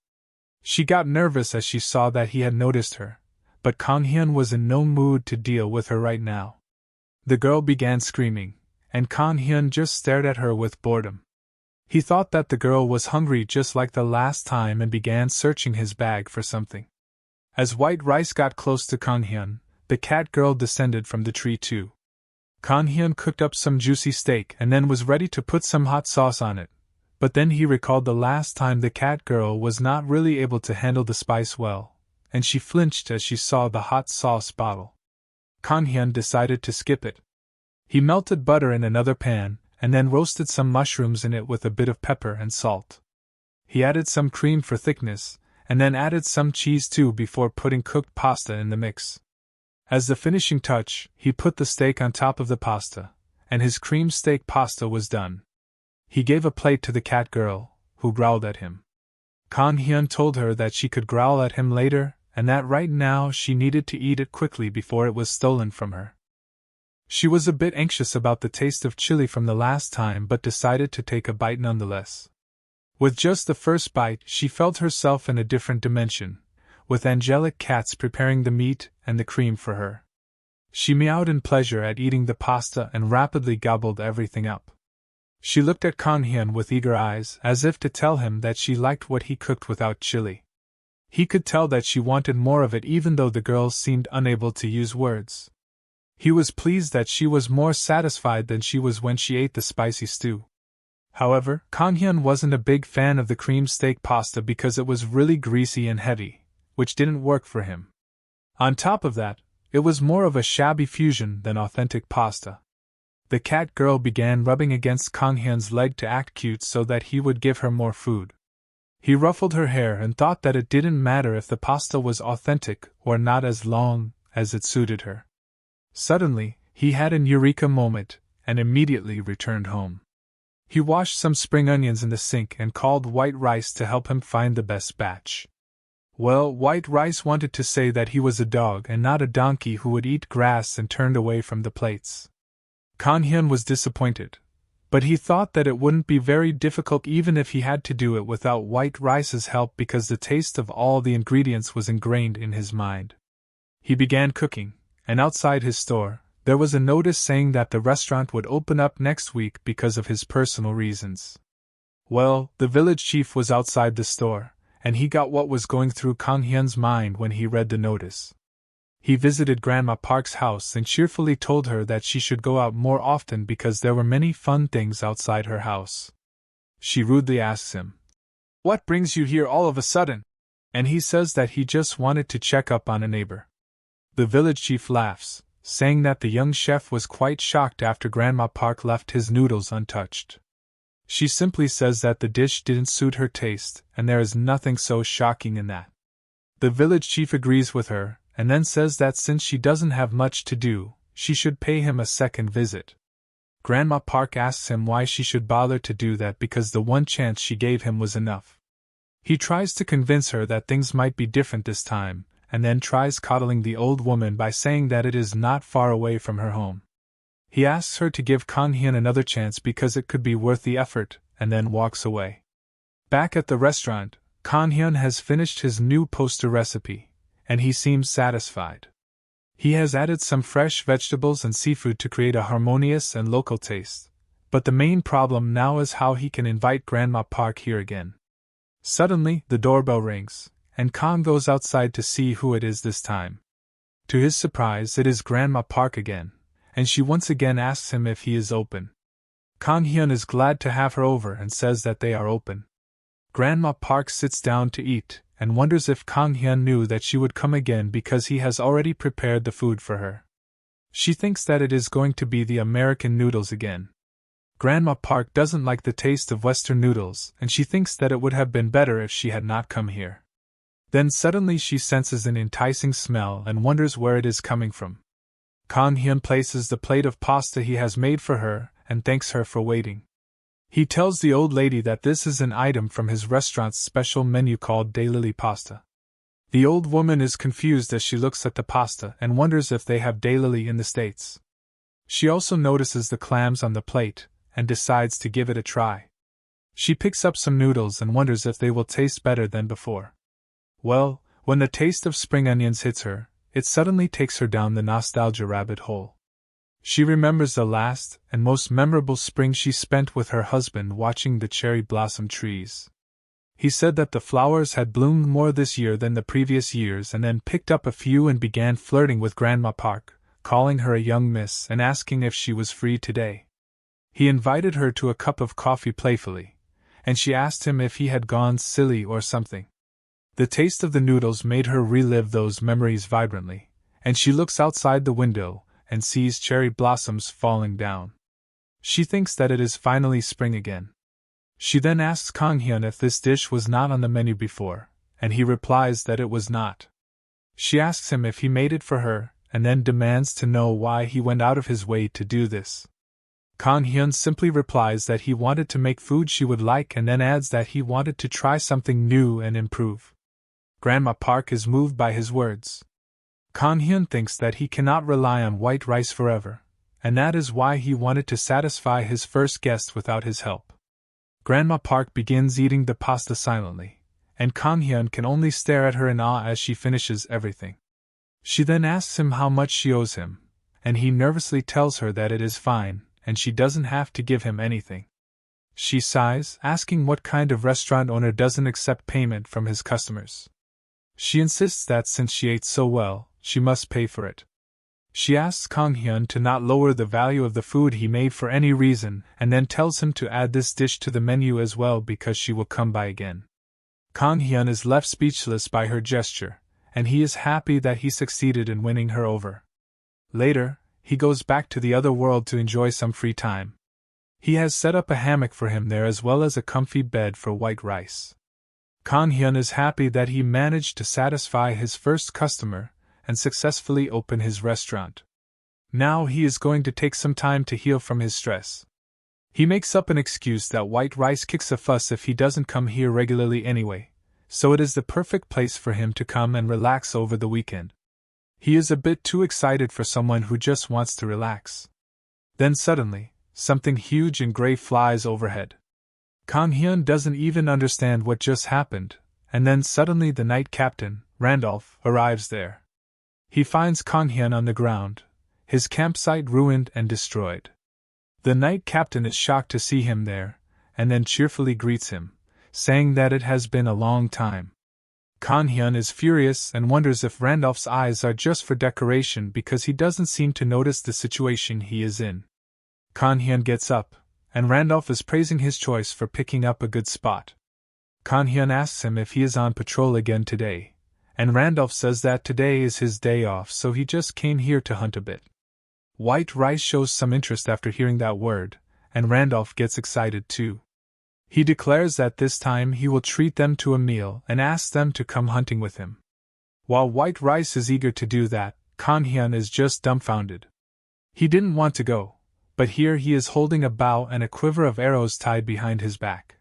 She got nervous as she saw that he had noticed her, but Kang Hyun was in no mood to deal with her right now. The girl began screaming, and Kang Hyun just stared at her with boredom. He thought that the girl was hungry just like the last time and began searching his bag for something. As white rice got close to Kang Hyun, the cat girl descended from the tree too. Kang Hyun cooked up some juicy steak and then was ready to put some hot sauce on it, but then he recalled the last time the cat girl was not really able to handle the spice well, and she flinched as she saw the hot sauce bottle. Kang Hyun decided to skip it. He melted butter in another pan, and then roasted some mushrooms in it with a bit of pepper and salt. He added some cream for thickness, and then added some cheese too before putting cooked pasta in the mix. As the finishing touch, he put the steak on top of the pasta, and his cream steak pasta was done. He gave a plate to the cat girl, who growled at him. Kang Hyun told her that she could growl at him later, and that right now she needed to eat it quickly before it was stolen from her. She was a bit anxious about the taste of chili from the last time but decided to take a bite nonetheless. With just the first bite, she felt herself in a different dimension, with angelic cats preparing the meat and the cream for her. She meowed in pleasure at eating the pasta and rapidly gobbled everything up. She looked at Kang Hyun with eager eyes, as if to tell him that she liked what he cooked without chili. He could tell that she wanted more of it even though the girl seemed unable to use words. He was pleased that she was more satisfied than she was when she ate the spicy stew. However, Kang Hyun wasn't a big fan of the cream steak pasta because it was really greasy and heavy, which didn't work for him. On top of that, it was more of a shabby fusion than authentic pasta. The cat girl began rubbing against Kang Hyun's leg to act cute so that he would give her more food. He ruffled her hair and thought that it didn't matter if the pasta was authentic or not as long as it suited her. Suddenly, he had an eureka moment and immediately returned home. He washed some spring onions in the sink and called White Rice to help him find the best batch. Well, White Rice wanted to say that he was a dog and not a donkey who would eat grass and turned away from the plates. Kang Hyun was disappointed, but he thought that it wouldn't be very difficult even if he had to do it without White Rice's help because the taste of all the ingredients was ingrained in his mind. He began cooking, and outside his store, there was a notice saying that the restaurant would open up next week because of his personal reasons. Well, the village chief was outside the store, and he got what was going through Kang Hyun's mind when he read the notice. He visited Grandma Park's house and cheerfully told her that she should go out more often because there were many fun things outside her house. She rudely asks him, What brings you here all of a sudden? And he says that he just wanted to check up on a neighbor. The village chief laughs, saying that the young chef was quite shocked after Grandma Park left his noodles untouched. She simply says that the dish didn't suit her taste, and there is nothing so shocking in that. The village chief agrees with her, and then says that since she doesn't have much to do, she should pay him a second visit. Grandma Park asks him why she should bother to do that because the one chance she gave him was enough. He tries to convince her that things might be different this time, and then tries coddling the old woman by saying that it is not far away from her home. He asks her to give Kang Hyun another chance because it could be worth the effort, and then walks away. Back at the restaurant, Kang Hyun has finished his new poster recipe, and he seems satisfied. He has added some fresh vegetables and seafood to create a harmonious and local taste, but the main problem now is how he can invite Grandma Park here again. Suddenly, the doorbell rings, and Kang goes outside to see who it is this time. To his surprise, it is Grandma Park again, and she once again asks him if he is open. Kang Hyun is glad to have her over and says that they are open. Grandma Park sits down to eat, and wonders if Kang Hyun knew that she would come again because he has already prepared the food for her. She thinks that it is going to be the American noodles again. Grandma Park doesn't like the taste of Western noodles, and she thinks that it would have been better if she had not come here. Then suddenly she senses an enticing smell and wonders where it is coming from. Kang Hyun places the plate of pasta he has made for her and thanks her for waiting. He tells the old lady that this is an item from his restaurant's special menu called daylily pasta. The old woman is confused as she looks at the pasta and wonders if they have daylily in the States. She also notices the clams on the plate and decides to give it a try. She picks up some noodles and wonders if they will taste better than before. Well, when the taste of spring onions hits her, it suddenly takes her down the nostalgia rabbit hole. She remembers the last and most memorable spring she spent with her husband watching the cherry blossom trees. He said that the flowers had bloomed more this year than the previous years and then picked up a few and began flirting with Grandma Park, calling her a young miss and asking if she was free today. He invited her to a cup of coffee playfully, and she asked him if he had gone silly or something. The taste of the noodles made her relive those memories vibrantly, and she looks outside the window and sees cherry blossoms falling down. She thinks that it is finally spring again. She then asks Kang Hyun if this dish was not on the menu before, and he replies that it was not. She asks him if he made it for her, and then demands to know why he went out of his way to do this. Kang Hyun simply replies that he wanted to make food she would like and then adds that he wanted to try something new and improve. Grandma Park is moved by his words. Kang Hyun thinks that he cannot rely on white rice forever, and that is why he wanted to satisfy his first guest without his help. Grandma Park begins eating the pasta silently, and Kang Hyun can only stare at her in awe as she finishes everything. She then asks him how much she owes him, and he nervously tells her that it is fine, and she doesn't have to give him anything. She sighs, asking what kind of restaurant owner doesn't accept payment from his customers. She insists that since she ate so well, she must pay for it. She asks Kang Hyun to not lower the value of the food he made for any reason and then tells him to add this dish to the menu as well because she will come by again. Kang Hyun is left speechless by her gesture, and he is happy that he succeeded in winning her over. Later, he goes back to the other world to enjoy some free time. He has set up a hammock for him there as well as a comfy bed for white rice. Kang Hyun is happy that he managed to satisfy his first customer and successfully open his restaurant. Now he is going to take some time to heal from his stress. He makes up an excuse that white rice kicks a fuss if he doesn't come here regularly anyway, so it is the perfect place for him to come and relax over the weekend. He is a bit too excited for someone who just wants to relax. Then suddenly, something huge and gray flies overhead. Kang Hyun doesn't even understand what just happened, and then suddenly the night captain, Randolph, arrives there. He finds Kang Hyun on the ground, his campsite ruined and destroyed. The night captain is shocked to see him there, and then cheerfully greets him, saying that it has been a long time. Kang Hyun is furious and wonders if Randolph's eyes are just for decoration because he doesn't seem to notice the situation he is in. Kang Hyun gets up, and Randolph is praising his choice for picking up a good spot. Kan Hyun asks him if he is on patrol again today, and Randolph says that today is his day off, so he just came here to hunt a bit. White Rice shows some interest after hearing that word, and Randolph gets excited too. He declares that this time he will treat them to a meal and asks them to come hunting with him. While White Rice is eager to do that, Kan Hyun is just dumbfounded. He didn't want to go, but here he is holding a bow and a quiver of arrows tied behind his back.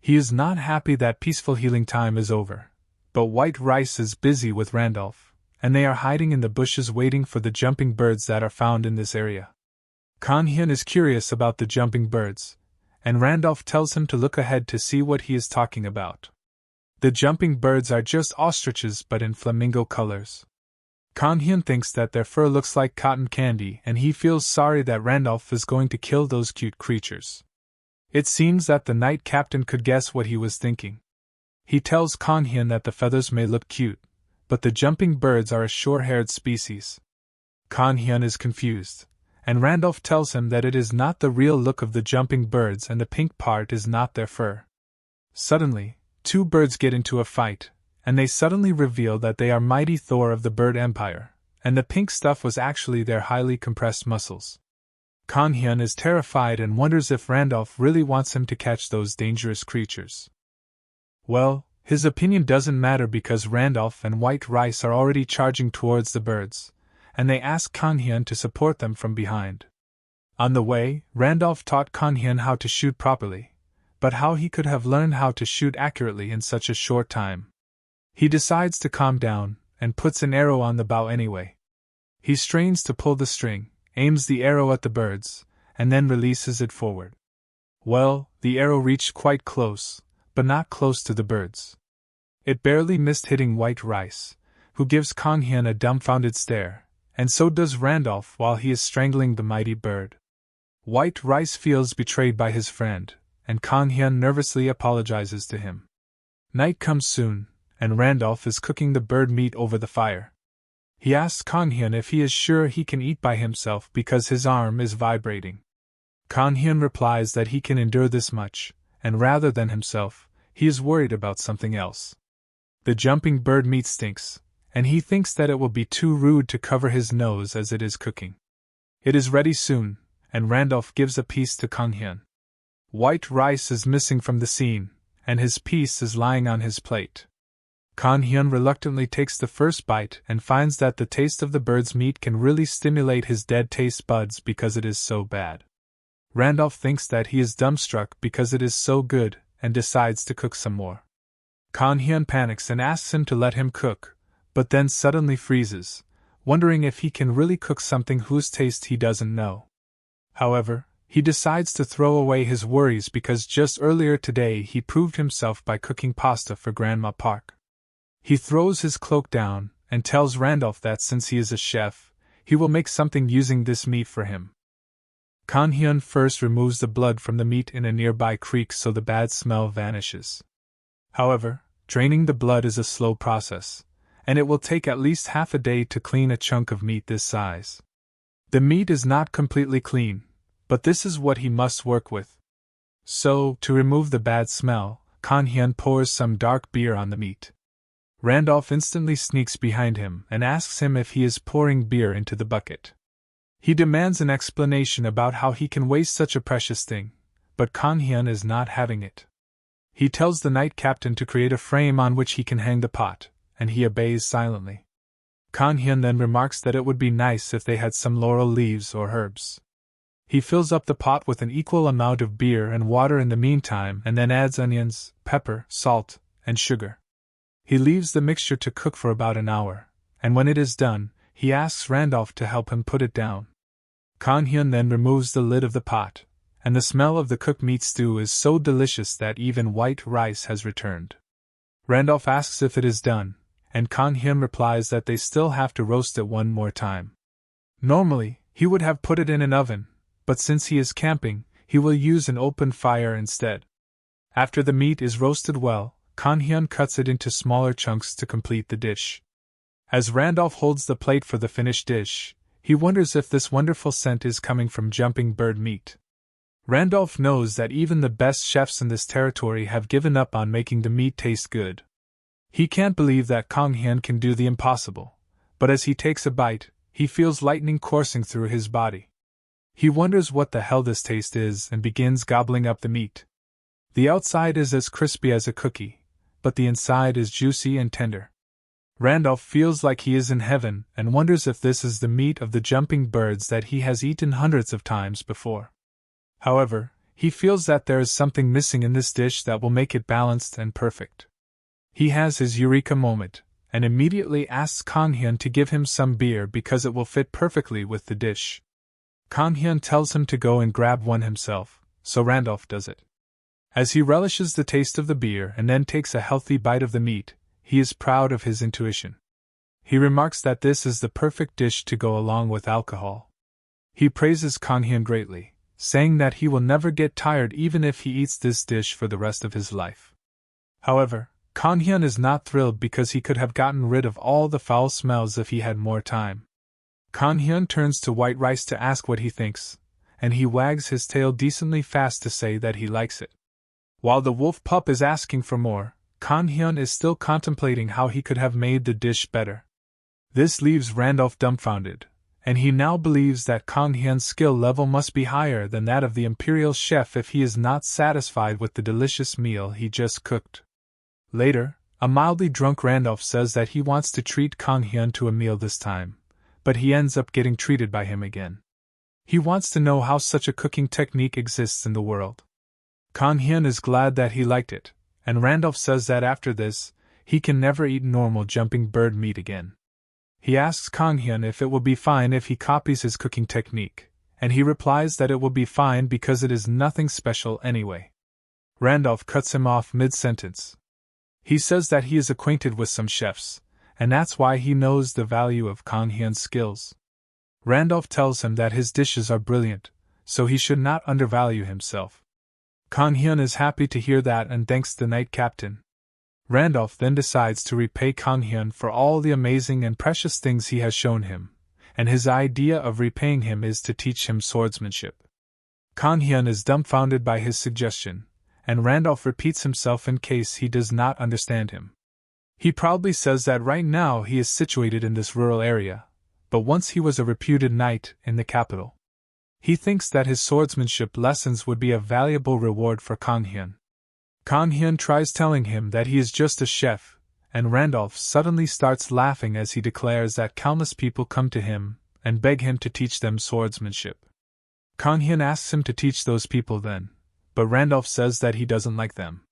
He is not happy that peaceful healing time is over, but White Rice is busy with Randolph, and they are hiding in the bushes waiting for the jumping birds that are found in this area. Kan Hyun is curious about the jumping birds, and Randolph tells him to look ahead to see what he is talking about. The jumping birds are just ostriches but in flamingo colors. Kan Hyun thinks that their fur looks like cotton candy, and he feels sorry that Randolph is going to kill those cute creatures. It seems that the night captain could guess what he was thinking. He tells Kan Hyun that the feathers may look cute, but the jumping birds are a short-haired species. Kan Hyun is confused, and Randolph tells him that it is not the real look of the jumping birds and the pink part is not their fur. Suddenly, two birds get into a fight, and they suddenly reveal that they are mighty Thor of the bird empire, and the pink stuff was actually their highly compressed muscles. Kan Hyun is terrified and wonders if Randolph really wants him to catch those dangerous creatures. Well, his opinion doesn't matter because Randolph and White Rice are already charging towards the birds, and they ask Kan Hyun to support them from behind. On the way, Randolph taught Kan Hyun how to shoot properly, but how he could have learned how to shoot accurately in such a short time. He decides to calm down, and puts an arrow on the bow anyway. He strains to pull the string, aims the arrow at the birds, and then releases it forward. Well, the arrow reached quite close, but not close to the birds. It barely missed hitting White Rice, who gives Kan Hyun a dumbfounded stare, and so does Randolph while he is strangling the mighty bird. White Rice feels betrayed by his friend, and Kan Hyun nervously apologizes to him. Night comes soon, and Randolph is cooking the bird meat over the fire. He asks Kan Hyun if he is sure he can eat by himself because his arm is vibrating. Kan Hyun replies that he can endure this much, and rather than himself, he is worried about something else. The jumping bird meat stinks, and he thinks that it will be too rude to cover his nose as it is cooking. It is ready soon, and Randolph gives a piece to Kan Hyun. White Rice is missing from the scene, and his piece is lying on his plate. Kan Hyun reluctantly takes the first bite and finds that the taste of the bird's meat can really stimulate his dead taste buds because it is so bad. Randolph thinks that he is dumbstruck because it is so good, and decides to cook some more. Kan Hyun panics and asks him to let him cook, but then suddenly freezes, wondering if he can really cook something whose taste he doesn't know. However, he decides to throw away his worries because just earlier today he proved himself by cooking pasta for Grandma Park. He throws his cloak down and tells Randolph that since he is a chef, he will make something using this meat for him. Kan Hyun first removes the blood from the meat in a nearby creek so the bad smell vanishes. However, draining the blood is a slow process, and it will take at least half a day to clean a chunk of meat this size. The meat is not completely clean, but this is what he must work with. So, to remove the bad smell, Kan Hyun pours some dark beer on the meat. Randolph instantly sneaks behind him and asks him if he is pouring beer into the bucket. He demands an explanation about how he can waste such a precious thing, but Kan Hyun is not having it. He tells the night captain to create a frame on which he can hang the pot, and he obeys silently. Kan Hyun then remarks that it would be nice if they had some laurel leaves or herbs. He fills up the pot with an equal amount of beer and water in the meantime and then adds onions, pepper, salt, and sugar. He leaves the mixture to cook for about an hour, and when it is done, he asks Randolph to help him put it down. Kan Hyun then removes the lid of the pot, and the smell of the cooked meat stew is so delicious that even White Rice has returned. Randolph asks if it is done, and Kan Hyun replies that they still have to roast it one more time. Normally, he would have put it in an oven, but since he is camping, he will use an open fire instead. After the meat is roasted well, Kan Hyun cuts it into smaller chunks to complete the dish. As Randolph holds the plate for the finished dish, he wonders if this wonderful scent is coming from jumping bird meat. Randolph knows that even the best chefs in this territory have given up on making the meat taste good. He can't believe that Kang Hyun can do the impossible, but as he takes a bite, he feels lightning coursing through his body. He wonders what the hell this taste is and begins gobbling up the meat. The outside is as crispy as a cookie, but the inside is juicy and tender. Randolph feels like he is in heaven and wonders if this is the meat of the jumping birds that he has eaten hundreds of times before. However, he feels that there is something missing in this dish that will make it balanced and perfect. He has his eureka moment, and immediately asks Kang Hyun to give him some beer because it will fit perfectly with the dish. Kang Hyun tells him to go and grab one himself, so Randolph does it. As he relishes the taste of the beer and then takes a healthy bite of the meat, he is proud of his intuition. He remarks that this is the perfect dish to go along with alcohol. He praises Kang Hyun greatly, saying that he will never get tired even if he eats this dish for the rest of his life. However, Kang Hyun is not thrilled because he could have gotten rid of all the foul smells if he had more time. Kang Hyun turns to White Rice to ask what he thinks, and he wags his tail decently fast to say that he likes it. While the wolf pup is asking for more, Kang Hyun is still contemplating how he could have made the dish better. This leaves Randolph dumbfounded, and he now believes that Kang Hyun's skill level must be higher than that of the imperial chef if he is not satisfied with the delicious meal he just cooked. Later, a mildly drunk Randolph says that he wants to treat Kang Hyun to a meal this time, but he ends up getting treated by him again. He wants to know how such a cooking technique exists in the world. Kang Hyun is glad that he liked it, and Randolph says that after this, he can never eat normal jumping bird meat again. He asks Kang Hyun if it will be fine if he copies his cooking technique, and he replies that it will be fine because it is nothing special anyway. Randolph cuts him off mid-sentence. He says that he is acquainted with some chefs, and that's why he knows the value of Kang Hyun's skills. Randolph tells him that his dishes are brilliant, so he should not undervalue himself. Kang Hyun is happy to hear that and thanks the night captain. Randolph then decides to repay Kang Hyun for all the amazing and precious things he has shown him, and his idea of repaying him is to teach him swordsmanship. Kang Hyun is dumbfounded by his suggestion, and Randolph repeats himself in case he does not understand him. He proudly says that right now he is situated in this rural area, but once he was a reputed knight in the capital. He thinks that his swordsmanship lessons would be a valuable reward for Kang Hyun. Kang Hyun tries telling him that he is just a chef, and Randolph suddenly starts laughing as he declares that countless people come to him and beg him to teach them swordsmanship. Kang Hyun asks him to teach those people then, but Randolph says that he doesn't like them.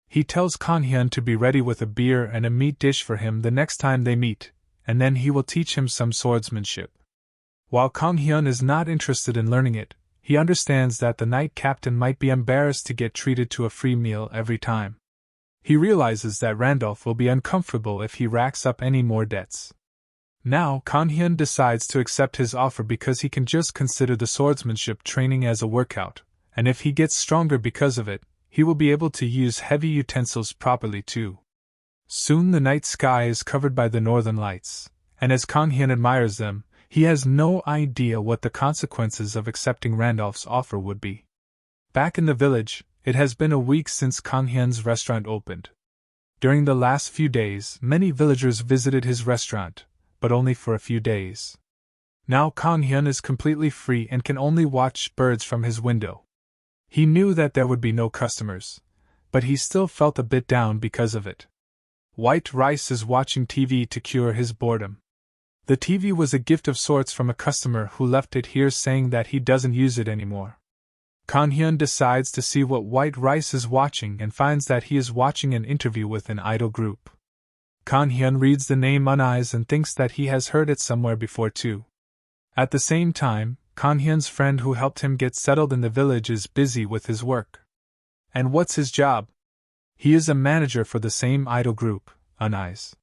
He tells Kang Hyun to be ready with a beer and a meat dish for him the next time they meet, and then he will teach him some swordsmanship. While Kang Hyun is not interested in learning it, he understands that the night captain might be embarrassed to get treated to a free meal every time. He realizes that Randolph will be uncomfortable if he racks up any more debts. Now Kang Hyun decides to accept his offer because he can just consider the swordsmanship training as a workout, and if he gets stronger because of it, he will be able to use heavy utensils properly too. Soon the night sky is covered by the northern lights, and as Kang Hyun admires them, he has no idea what the consequences of accepting Randolph's offer would be. Back in the village, it has been a week since Kang Hyun's restaurant opened. During the last few days, many villagers visited his restaurant, but only for a few days. Now Kang Hyun is completely free and can only watch birds from his window. He knew that there would be no customers, but he still felt a bit down because of it. White Rice is watching TV to cure his boredom. The TV was a gift of sorts from a customer who left it here saying that he doesn't use it anymore. Kang Hyun decides to see what White Rice is watching and finds that he is watching an interview with an idol group. Kang Hyun reads the name Uneyes and thinks that he has heard it somewhere before too. At the same time, Kang Hyun's friend who helped him get settled in the village is busy with his work. And what's his job? He is a manager for the same idol group, Uneyes.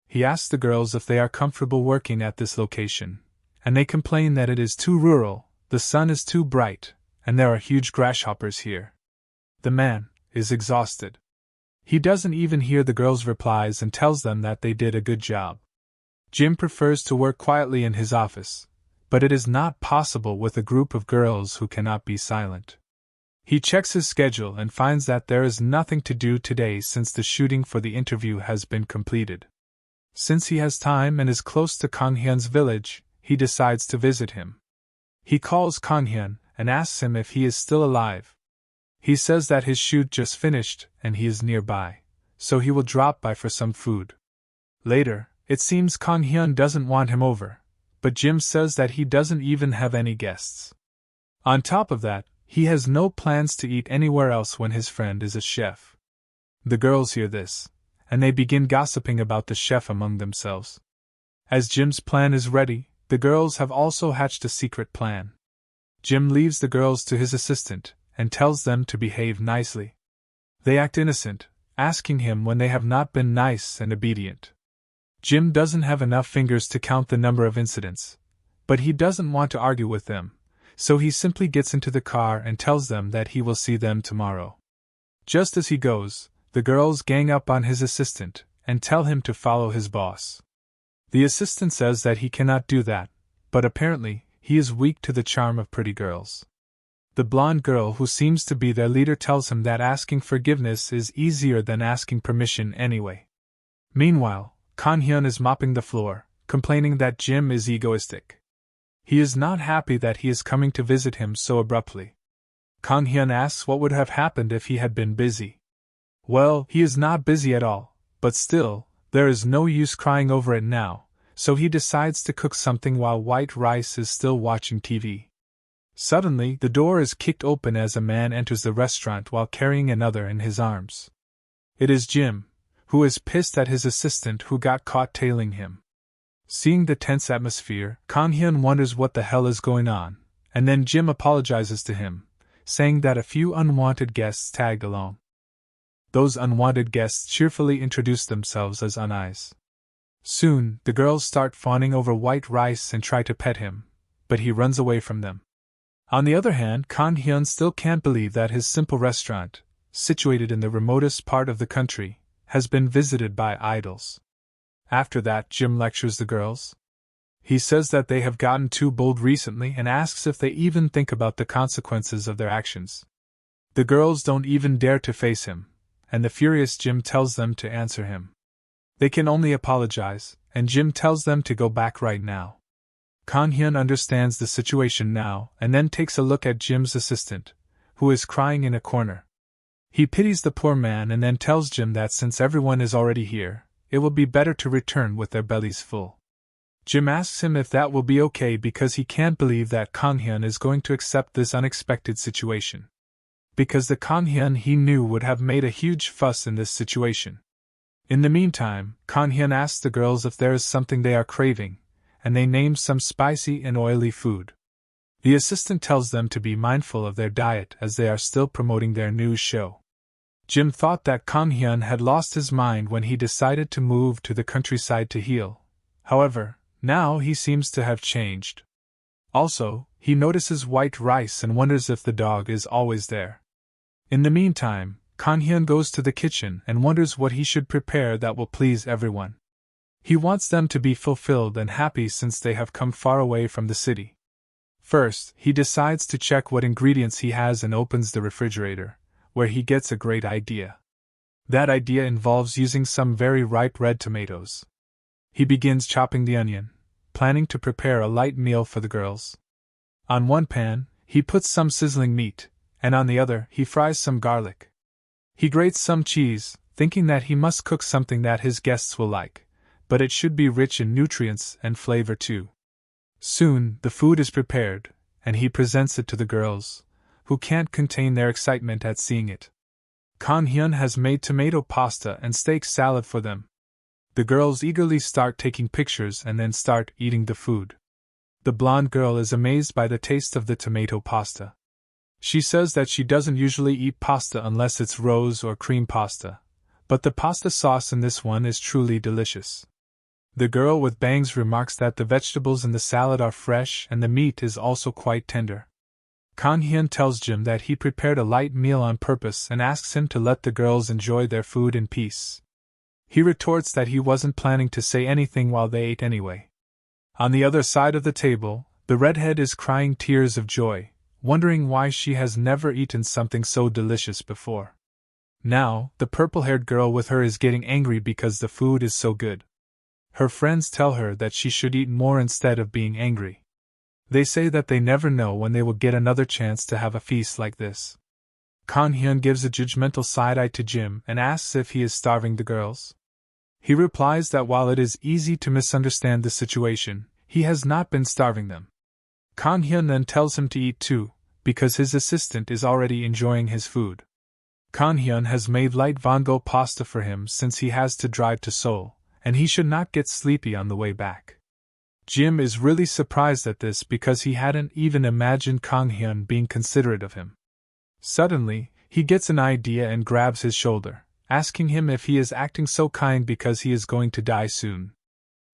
He asks the girls if they are comfortable working at this location, and they complain that it is too rural, the sun is too bright, and there are huge grasshoppers here. The man is exhausted. He doesn't even hear the girls' replies and tells them that they did a good job. Jim prefers to work quietly in his office, but it is not possible with a group of girls who cannot be silent. He checks his schedule and finds that there is nothing to do today since the shooting for the interview has been completed. Since he has time and is close to Kang Hyun's village, he decides to visit him. He calls Kang Hyun and asks him if he is still alive. He says that his shoot just finished and he is nearby, so he will drop by for some food. Later, it seems Kang Hyun doesn't want him over, but Jim says that he doesn't even have any guests. On top of that, he has no plans to eat anywhere else when his friend is a chef. The girls hear this, and they begin gossiping about the chef among themselves. As Jim's plan is ready, the girls have also hatched a secret plan. Jim leaves the girls to his assistant, and tells them to behave nicely. They act innocent, asking him when they have not been nice and obedient. Jim doesn't have enough fingers to count the number of incidents, but he doesn't want to argue with them, so he simply gets into the car and tells them that he will see them tomorrow. Just as he goes, the girls gang up on his assistant and tell him to follow his boss. The assistant says that he cannot do that, but apparently, he is weak to the charm of pretty girls. The blonde girl who seems to be their leader tells him that asking forgiveness is easier than asking permission anyway. Meanwhile, Kang Hyun is mopping the floor, complaining that Jim is egoistic. He is not happy that he is coming to visit him so abruptly. Kang Hyun asks what would have happened if he had been busy. Well, he is not busy at all, but still, there is no use crying over it now, so he decides to cook something while White Rice is still watching TV. Suddenly, the door is kicked open as a man enters the restaurant while carrying another in his arms. It is Jim, who is pissed at his assistant who got caught tailing him. Seeing the tense atmosphere, Kang Hyun wonders what the hell is going on, and then Jim apologizes to him, saying that a few unwanted guests tagged along. Those unwanted guests cheerfully introduce themselves as Uneyes. Soon, the girls start fawning over White Rice and try to pet him, but he runs away from them. On the other hand, Kang Hyun still can't believe that his simple restaurant, situated in the remotest part of the country, has been visited by idols. After that, Jim lectures the girls. He says that they have gotten too bold recently and asks if they even think about the consequences of their actions. The girls don't even dare to face him, and the furious Jim tells them to answer him. They can only apologize, and Jim tells them to go back right now. Kang Hyun understands the situation now and then takes a look at Jim's assistant, who is crying in a corner. He pities the poor man and then tells Jim that since everyone is already here, it will be better to return with their bellies full. Jim asks him if that will be okay because he can't believe that Kang Hyun is going to accept this unexpected situation. Because the Kang Hyun he knew would have made a huge fuss in this situation. In the meantime, Kang Hyun asks the girls if there is something they are craving, and they name some spicy and oily food. The assistant tells them to be mindful of their diet as they are still promoting their new show. Jim thought that Kang Hyun had lost his mind when he decided to move to the countryside to heal. However, now he seems to have changed. Also, he notices White Rice and wonders if the dog is always there. In the meantime, Kang Hyun goes to the kitchen and wonders what he should prepare that will please everyone. He wants them to be fulfilled and happy since they have come far away from the city. First, he decides to check what ingredients he has and opens the refrigerator, where he gets a great idea. That idea involves using some very ripe red tomatoes. He begins chopping the onion, planning to prepare a light meal for the girls. On one pan, he puts some sizzling meat, and on the other, he fries some garlic. He grates some cheese, thinking that he must cook something that his guests will like, but it should be rich in nutrients and flavor too. Soon, the food is prepared, and he presents it to the girls, who can't contain their excitement at seeing it. Kang Hyun has made tomato pasta and steak salad for them. The girls eagerly start taking pictures and then start eating the food. The blonde girl is amazed by the taste of the tomato pasta. She says that she doesn't usually eat pasta unless it's rose or cream pasta, but the pasta sauce in this one is truly delicious. The girl with bangs remarks that the vegetables in the salad are fresh and the meat is also quite tender. Kang Hyun tells Jim that he prepared a light meal on purpose and asks him to let the girls enjoy their food in peace. He retorts that he wasn't planning to say anything while they ate anyway. On the other side of the table, the redhead is crying tears of joy, wondering why she has never eaten something so delicious before. Now, the purple-haired girl with her is getting angry because the food is so good. Her friends tell her that she should eat more instead of being angry. They say that they never know when they will get another chance to have a feast like this. Kang-hyun gives a judgmental side-eye to Jim and asks if he is starving the girls. He replies that while it is easy to misunderstand the situation, he has not been starving them. Kang-hyun then tells him to eat too, because his assistant is already enjoying his food. Kang-hyun has made light vango pasta for him since he has to drive to Seoul, and he should not get sleepy on the way back. Jim is really surprised at this because he hadn't even imagined Kang-hyun being considerate of him. Suddenly, he gets an idea and grabs his shoulder, asking him if he is acting so kind because he is going to die soon.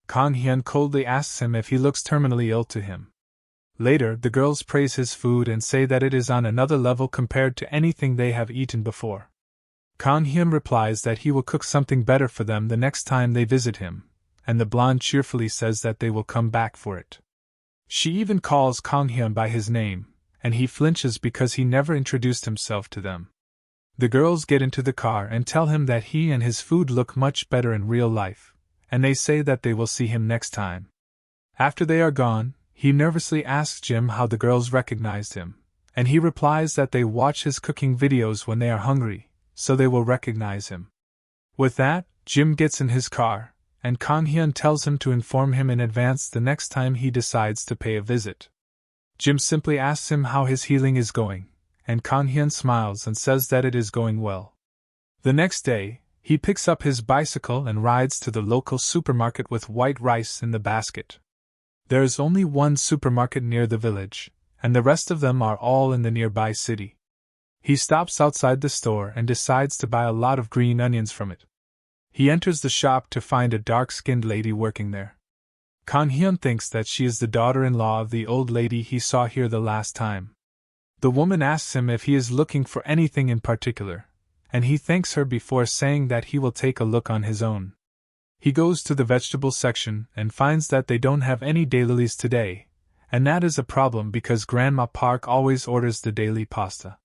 Kang-hyun coldly asks him if he looks terminally ill to him. Later, the girls praise his food and say that it is on another level compared to anything they have eaten before. Kang-hyun replies that he will cook something better for them the next time they visit him, and the blonde cheerfully says that they will come back for it. She even calls Kang-hyun by his name, and he flinches because he never introduced himself to them. The girls get into the car and tell him that he and his food look much better in real life, and they say that they will see him next time. After they are gone, he nervously asks Jim how the girls recognized him, and he replies that they watch his cooking videos when they are hungry, so they will recognize him. With that, Jim gets in his car, and Kang-hyun tells him to inform him in advance the next time he decides to pay a visit. Jim simply asks him how his healing is going, and Kang-hyun smiles and says that it is going well. The next day, he picks up his bicycle and rides to the local supermarket with white rice in the basket. There is only one supermarket near the village, and the rest of them are all in the nearby city. He stops outside the store and decides to buy a lot of green onions from it. He enters the shop to find a dark-skinned lady working there. Kang-hyun thinks that she is the daughter-in-law of the old lady he saw here the last time. The woman asks him if he is looking for anything in particular, and he thanks her before saying that he will take a look on his own. He goes to the vegetable section and finds that they don't have any daylilies today, and that is a problem because Grandma Park always orders the daily pasta.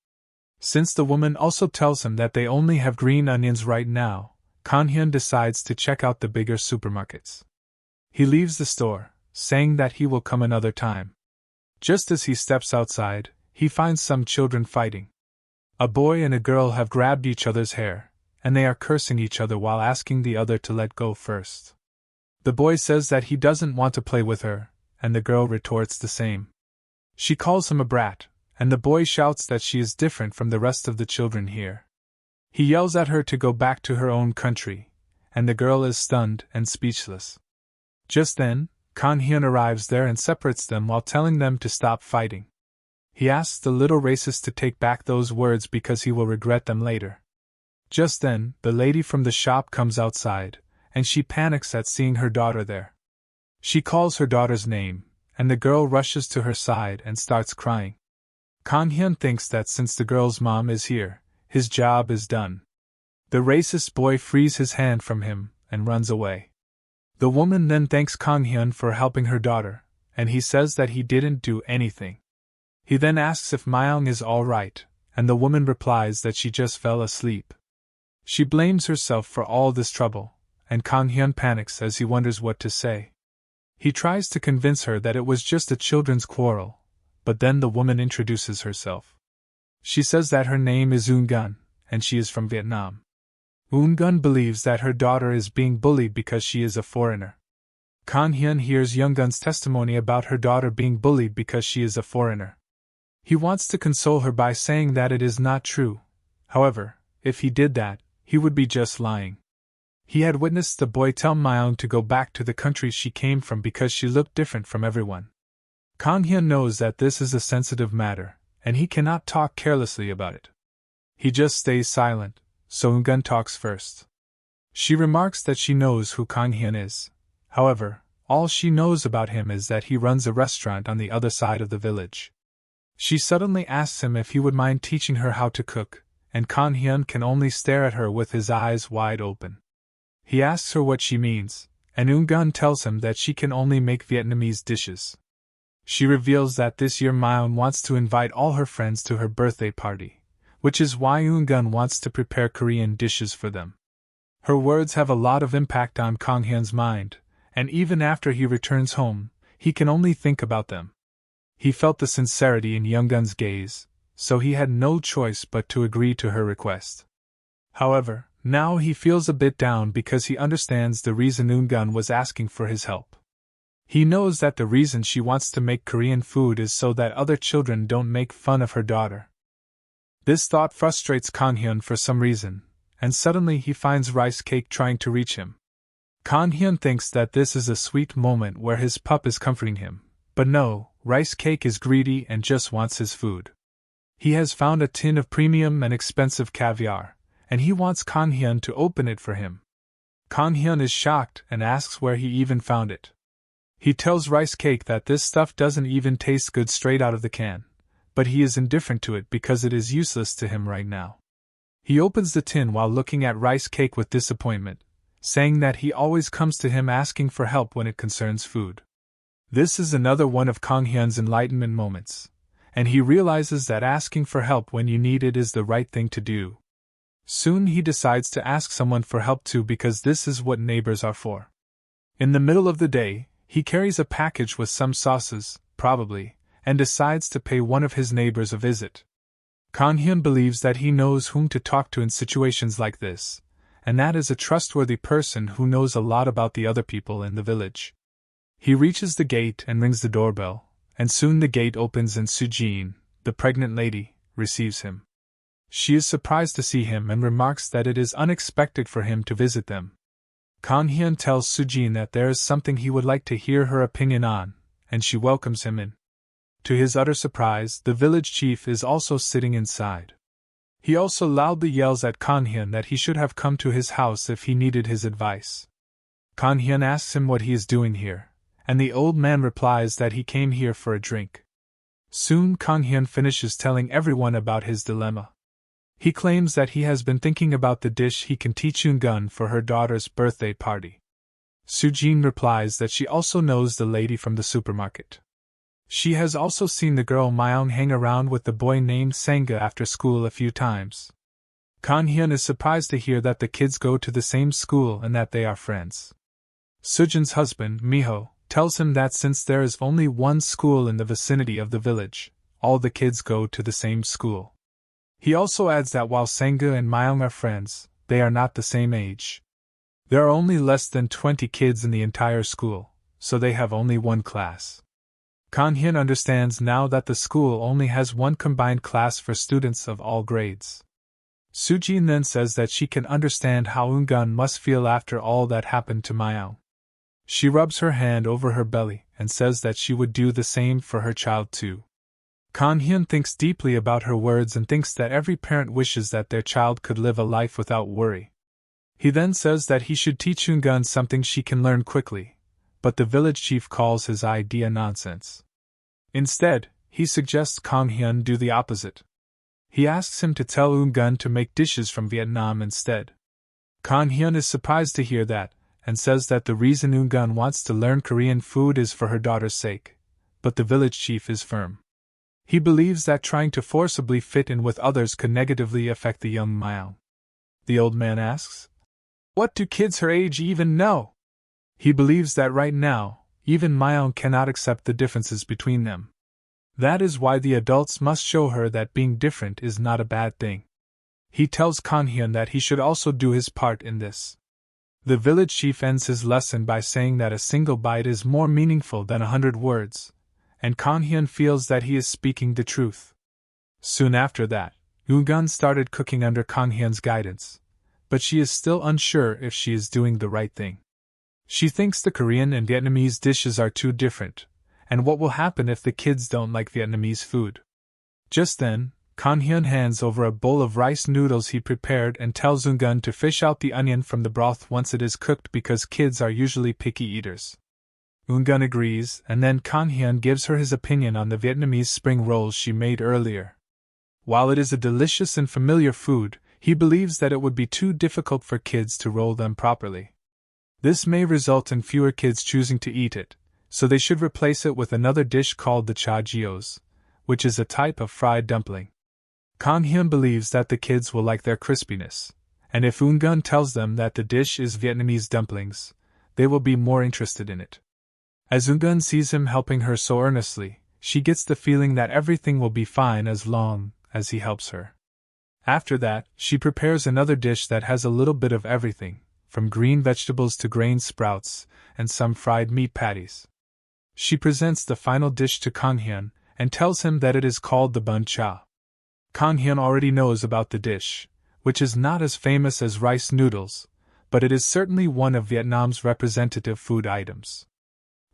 Since the woman also tells him that they only have green onions right now, Kang-hyun decides to check out the bigger supermarkets. He leaves the store, saying that he will come another time. Just as he steps outside, he finds some children fighting. A boy and a girl have grabbed each other's hair, and they are cursing each other while asking the other to let go first. The boy says that he doesn't want to play with her, and the girl retorts the same. She calls him a brat, and the boy shouts that she is different from the rest of the children here. He yells at her to go back to her own country, and the girl is stunned and speechless. Just then, Kang-hyun arrives there and separates them while telling them to stop fighting. He asks the little racist to take back those words because he will regret them later. Just then, the lady from the shop comes outside, and she panics at seeing her daughter there. She calls her daughter's name, and the girl rushes to her side and starts crying. Kang-hyun thinks that since the girl's mom is here, his job is done. The racist boy frees his hand from him and runs away. The woman then thanks Kang-hyun for helping her daughter, and he says that he didn't do anything. He then asks if Myung is all right, and the woman replies that she just fell asleep. She blames herself for all this trouble, and Kang-hyun panics as he wonders what to say. He tries to convince her that it was just a children's quarrel, but then the woman introduces herself. She says that her name is Eun-gun, and she is from Vietnam. Eun-gun believes that her daughter is being bullied because she is a foreigner. Kang-hyun hears Eun-gun's testimony about her daughter being bullied because she is a foreigner. He wants to console her by saying that it is not true. However, if he did that, he would be just lying. He had witnessed the boy tell Myung to go back to the country she came from because she looked different from everyone. Kang-hyun knows that this is a sensitive matter, and he cannot talk carelessly about it. He just stays silent, so Eun-gun talks first. She remarks that she knows who Kang-hyun is. However, all she knows about him is that he runs a restaurant on the other side of the village. She suddenly asks him if he would mind teaching her how to cook, and Kang-hyun can only stare at her with his eyes wide open. He asks her what she means, and Eun-gun tells him that she can only make Vietnamese dishes. She reveals that this year Myeon wants to invite all her friends to her birthday party, which is why Eungun wants to prepare Korean dishes for them. Her words have a lot of impact on Kanghyun's mind, and even after he returns home, he can only think about them. He felt the sincerity in Eungun's gaze, so he had no choice but to agree to her request. However, now he feels a bit down because he understands the reason Eungun was asking for his help. He knows that the reason she wants to make Korean food is so that other children don't make fun of her daughter. This thought frustrates Kanghyun for some reason, and suddenly he finds Rice Cake trying to reach him. Kanghyun thinks that this is a sweet moment where his pup is comforting him, but no, Rice Cake is greedy and just wants his food. He has found a tin of premium and expensive caviar, and he wants Kanghyun to open it for him. Kanghyun is shocked and asks where he even found it. He tells Rice Cake that this stuff doesn't even taste good straight out of the can, but he is indifferent to it because it is useless to him right now. He opens the tin while looking at Rice Cake with disappointment, saying that he always comes to him asking for help when it concerns food. This is another one of Kanghyun's enlightenment moments, and he realizes that asking for help when you need it is the right thing to do. Soon he decides to ask someone for help too because this is what neighbors are for. In the middle of the day, he carries a package with some sauces, probably, and decides to pay one of his neighbors a visit. Kanghyun believes that he knows whom to talk to in situations like this, and that is a trustworthy person who knows a lot about the other people in the village. He reaches the gate and rings the doorbell, and soon the gate opens and Sujin, the pregnant lady, receives him. She is surprised to see him and remarks that it is unexpected for him to visit them. Kanghyun tells Sujin that there is something he would like to hear her opinion on, and she welcomes him in. To his utter surprise, the village chief is also sitting inside. He also loudly yells at Kanghyun that he should have come to his house if he needed his advice. Kanghyun asks him what he is doing here, and the old man replies that he came here for a drink. Soon Kanghyun finishes telling everyone about his dilemma. He claims that he has been thinking about the dish he can teach Eungun for her daughter's birthday party. Sujin replies that she also knows the lady from the supermarket. She has also seen the girl Myeong hang around with the boy named Sangha after school a few times. Kanghyun is surprised to hear that the kids go to the same school and that they are friends. Sujin's husband, Miho, tells him that since there is only one school in the vicinity of the village, all the kids go to the same school. He also adds that while Sangha and Myeong are friends, they are not the same age. There are only less than 20 kids in the entire school, so they have only one class. Kanghyun understands now that the school only has one combined class for students of all grades. Sujin then says that she can understand how Eungun must feel after all that happened to Myeong. She rubs her hand over her belly and says that she would do the same for her child too. Kanghyun thinks deeply about her words and thinks that every parent wishes that their child could live a life without worry. He then says that he should teach Eungun something she can learn quickly, but the village chief calls his idea nonsense. Instead, he suggests Kanghyun do the opposite. He asks him to tell Eungun to make dishes from Vietnam instead. Kanghyun is surprised to hear that, and says that the reason Eungun wants to learn Korean food is for her daughter's sake, but the village chief is firm. He believes that trying to forcibly fit in with others could negatively affect the young Myeong. The old man asks, "What do kids her age even know?" He believes that right now, even Myeong cannot accept the differences between them. That is why the adults must show her that being different is not a bad thing. He tells Kanghyun that he should also do his part in this. The village chief ends his lesson by saying that a single bite is more meaningful than 100 words, and Kanghyun feels that he is speaking the truth. Soon after that, Eungun started cooking under Kanghyun's guidance, but she is still unsure if she is doing the right thing. She thinks the Korean and Vietnamese dishes are too different, and what will happen if the kids don't like Vietnamese food? Just then, Kanghyun hands over a bowl of rice noodles he prepared and tells Eungun to fish out the onion from the broth once it is cooked because kids are usually picky eaters. Eungun agrees, and then Kanghyun gives her his opinion on the Vietnamese spring rolls she made earlier. While it is a delicious and familiar food, he believes that it would be too difficult for kids to roll them properly. This may result in fewer kids choosing to eat it, so they should replace it with another dish called the cha gios, which is a type of fried dumpling. Kang Hyun believes that the kids will like their crispiness, and if Eun-gun tells them that the dish is Vietnamese dumplings, they will be more interested in it. As Eun-gun sees him helping her so earnestly, she gets the feeling that everything will be fine as long as he helps her. After that, she prepares another dish that has a little bit of everything, from green vegetables to grain sprouts, and some fried meat patties. She presents the final dish to Kang Hyun, and tells him that it is called the bun cha. Kang Hyun already knows about the dish, which is not as famous as rice noodles, but it is certainly one of Vietnam's representative food items.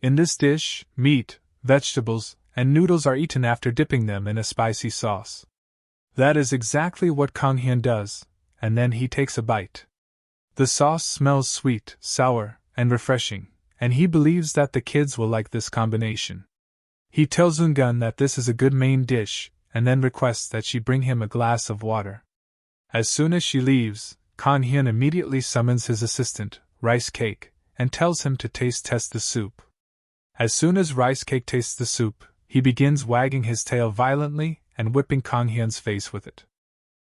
In this dish, meat, vegetables, and noodles are eaten after dipping them in a spicy sauce. That is exactly what Kang Hyun does, and then he takes a bite. The sauce smells sweet, sour, and refreshing, and he believes that the kids will like this combination. He tells Eun-gun that this is a good main dish, and then requests that she bring him a glass of water. As soon as she leaves, Kang Hyun immediately summons his assistant, Rice Cake, and tells him to test the soup. As soon as Rice Cake tastes the soup, he begins wagging his tail violently and whipping Kang Hyun's face with it.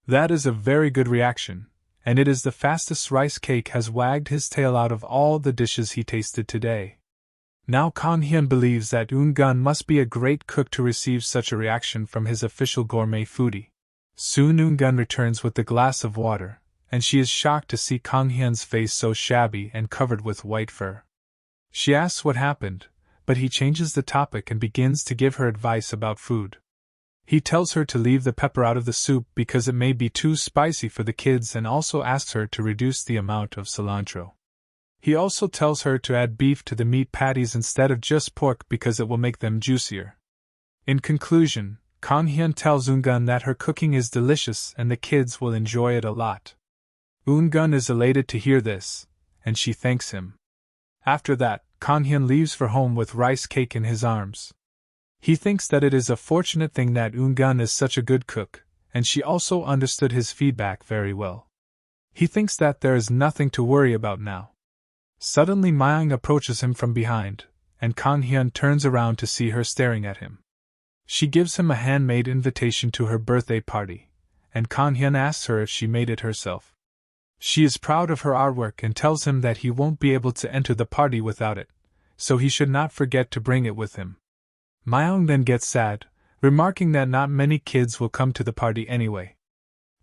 That is a very good reaction, and it is the fastest Rice Cake has wagged his tail out of all the dishes he tasted today. Now Kang Hyun believes that Eun-gun must be a great cook to receive such a reaction from his official gourmet foodie. Soon Eun-gun returns with the glass of water, and she is shocked to see Kang Hyun's face so shabby and covered with white fur. She asks what happened, but he changes the topic and begins to give her advice about food. He tells her to leave the pepper out of the soup because it may be too spicy for the kids, and also asks her to reduce the amount of cilantro. He also tells her to add beef to the meat patties instead of just pork because it will make them juicier. In conclusion, Kang Hyun tells Eun-gun that her cooking is delicious and the kids will enjoy it a lot. Eun-gun is elated to hear this, and she thanks him. After that, Kang Hyun leaves for home with Rice Cake in his arms. He thinks that it is a fortunate thing that Eun-gun is such a good cook, and she also understood his feedback very well. He thinks that there is nothing to worry about now. Suddenly Myung approaches him from behind, and Kang Hyun turns around to see her staring at him. She gives him a handmade invitation to her birthday party, and Kang Hyun asks her if she made it herself. She is proud of her artwork and tells him that he won't be able to enter the party without it, so he should not forget to bring it with him. Myung then gets sad, remarking that not many kids will come to the party anyway.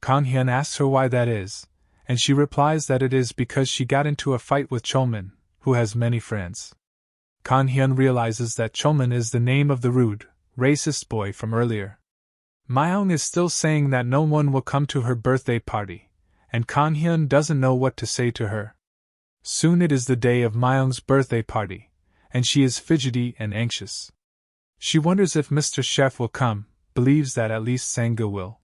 Kang Hyun asks her why that is, and she replies that it is because she got into a fight with Cholman, who has many friends. Kang Hyun realizes that Cholman is the name of the rude, racist boy from earlier. Myung is still saying that no one will come to her birthday party, and Kang Hyun doesn't know what to say to her. Soon it is the day of Myung's birthday party, and she is fidgety and anxious. She wonders if Mr. Chef will come, believes that at least Sangha will.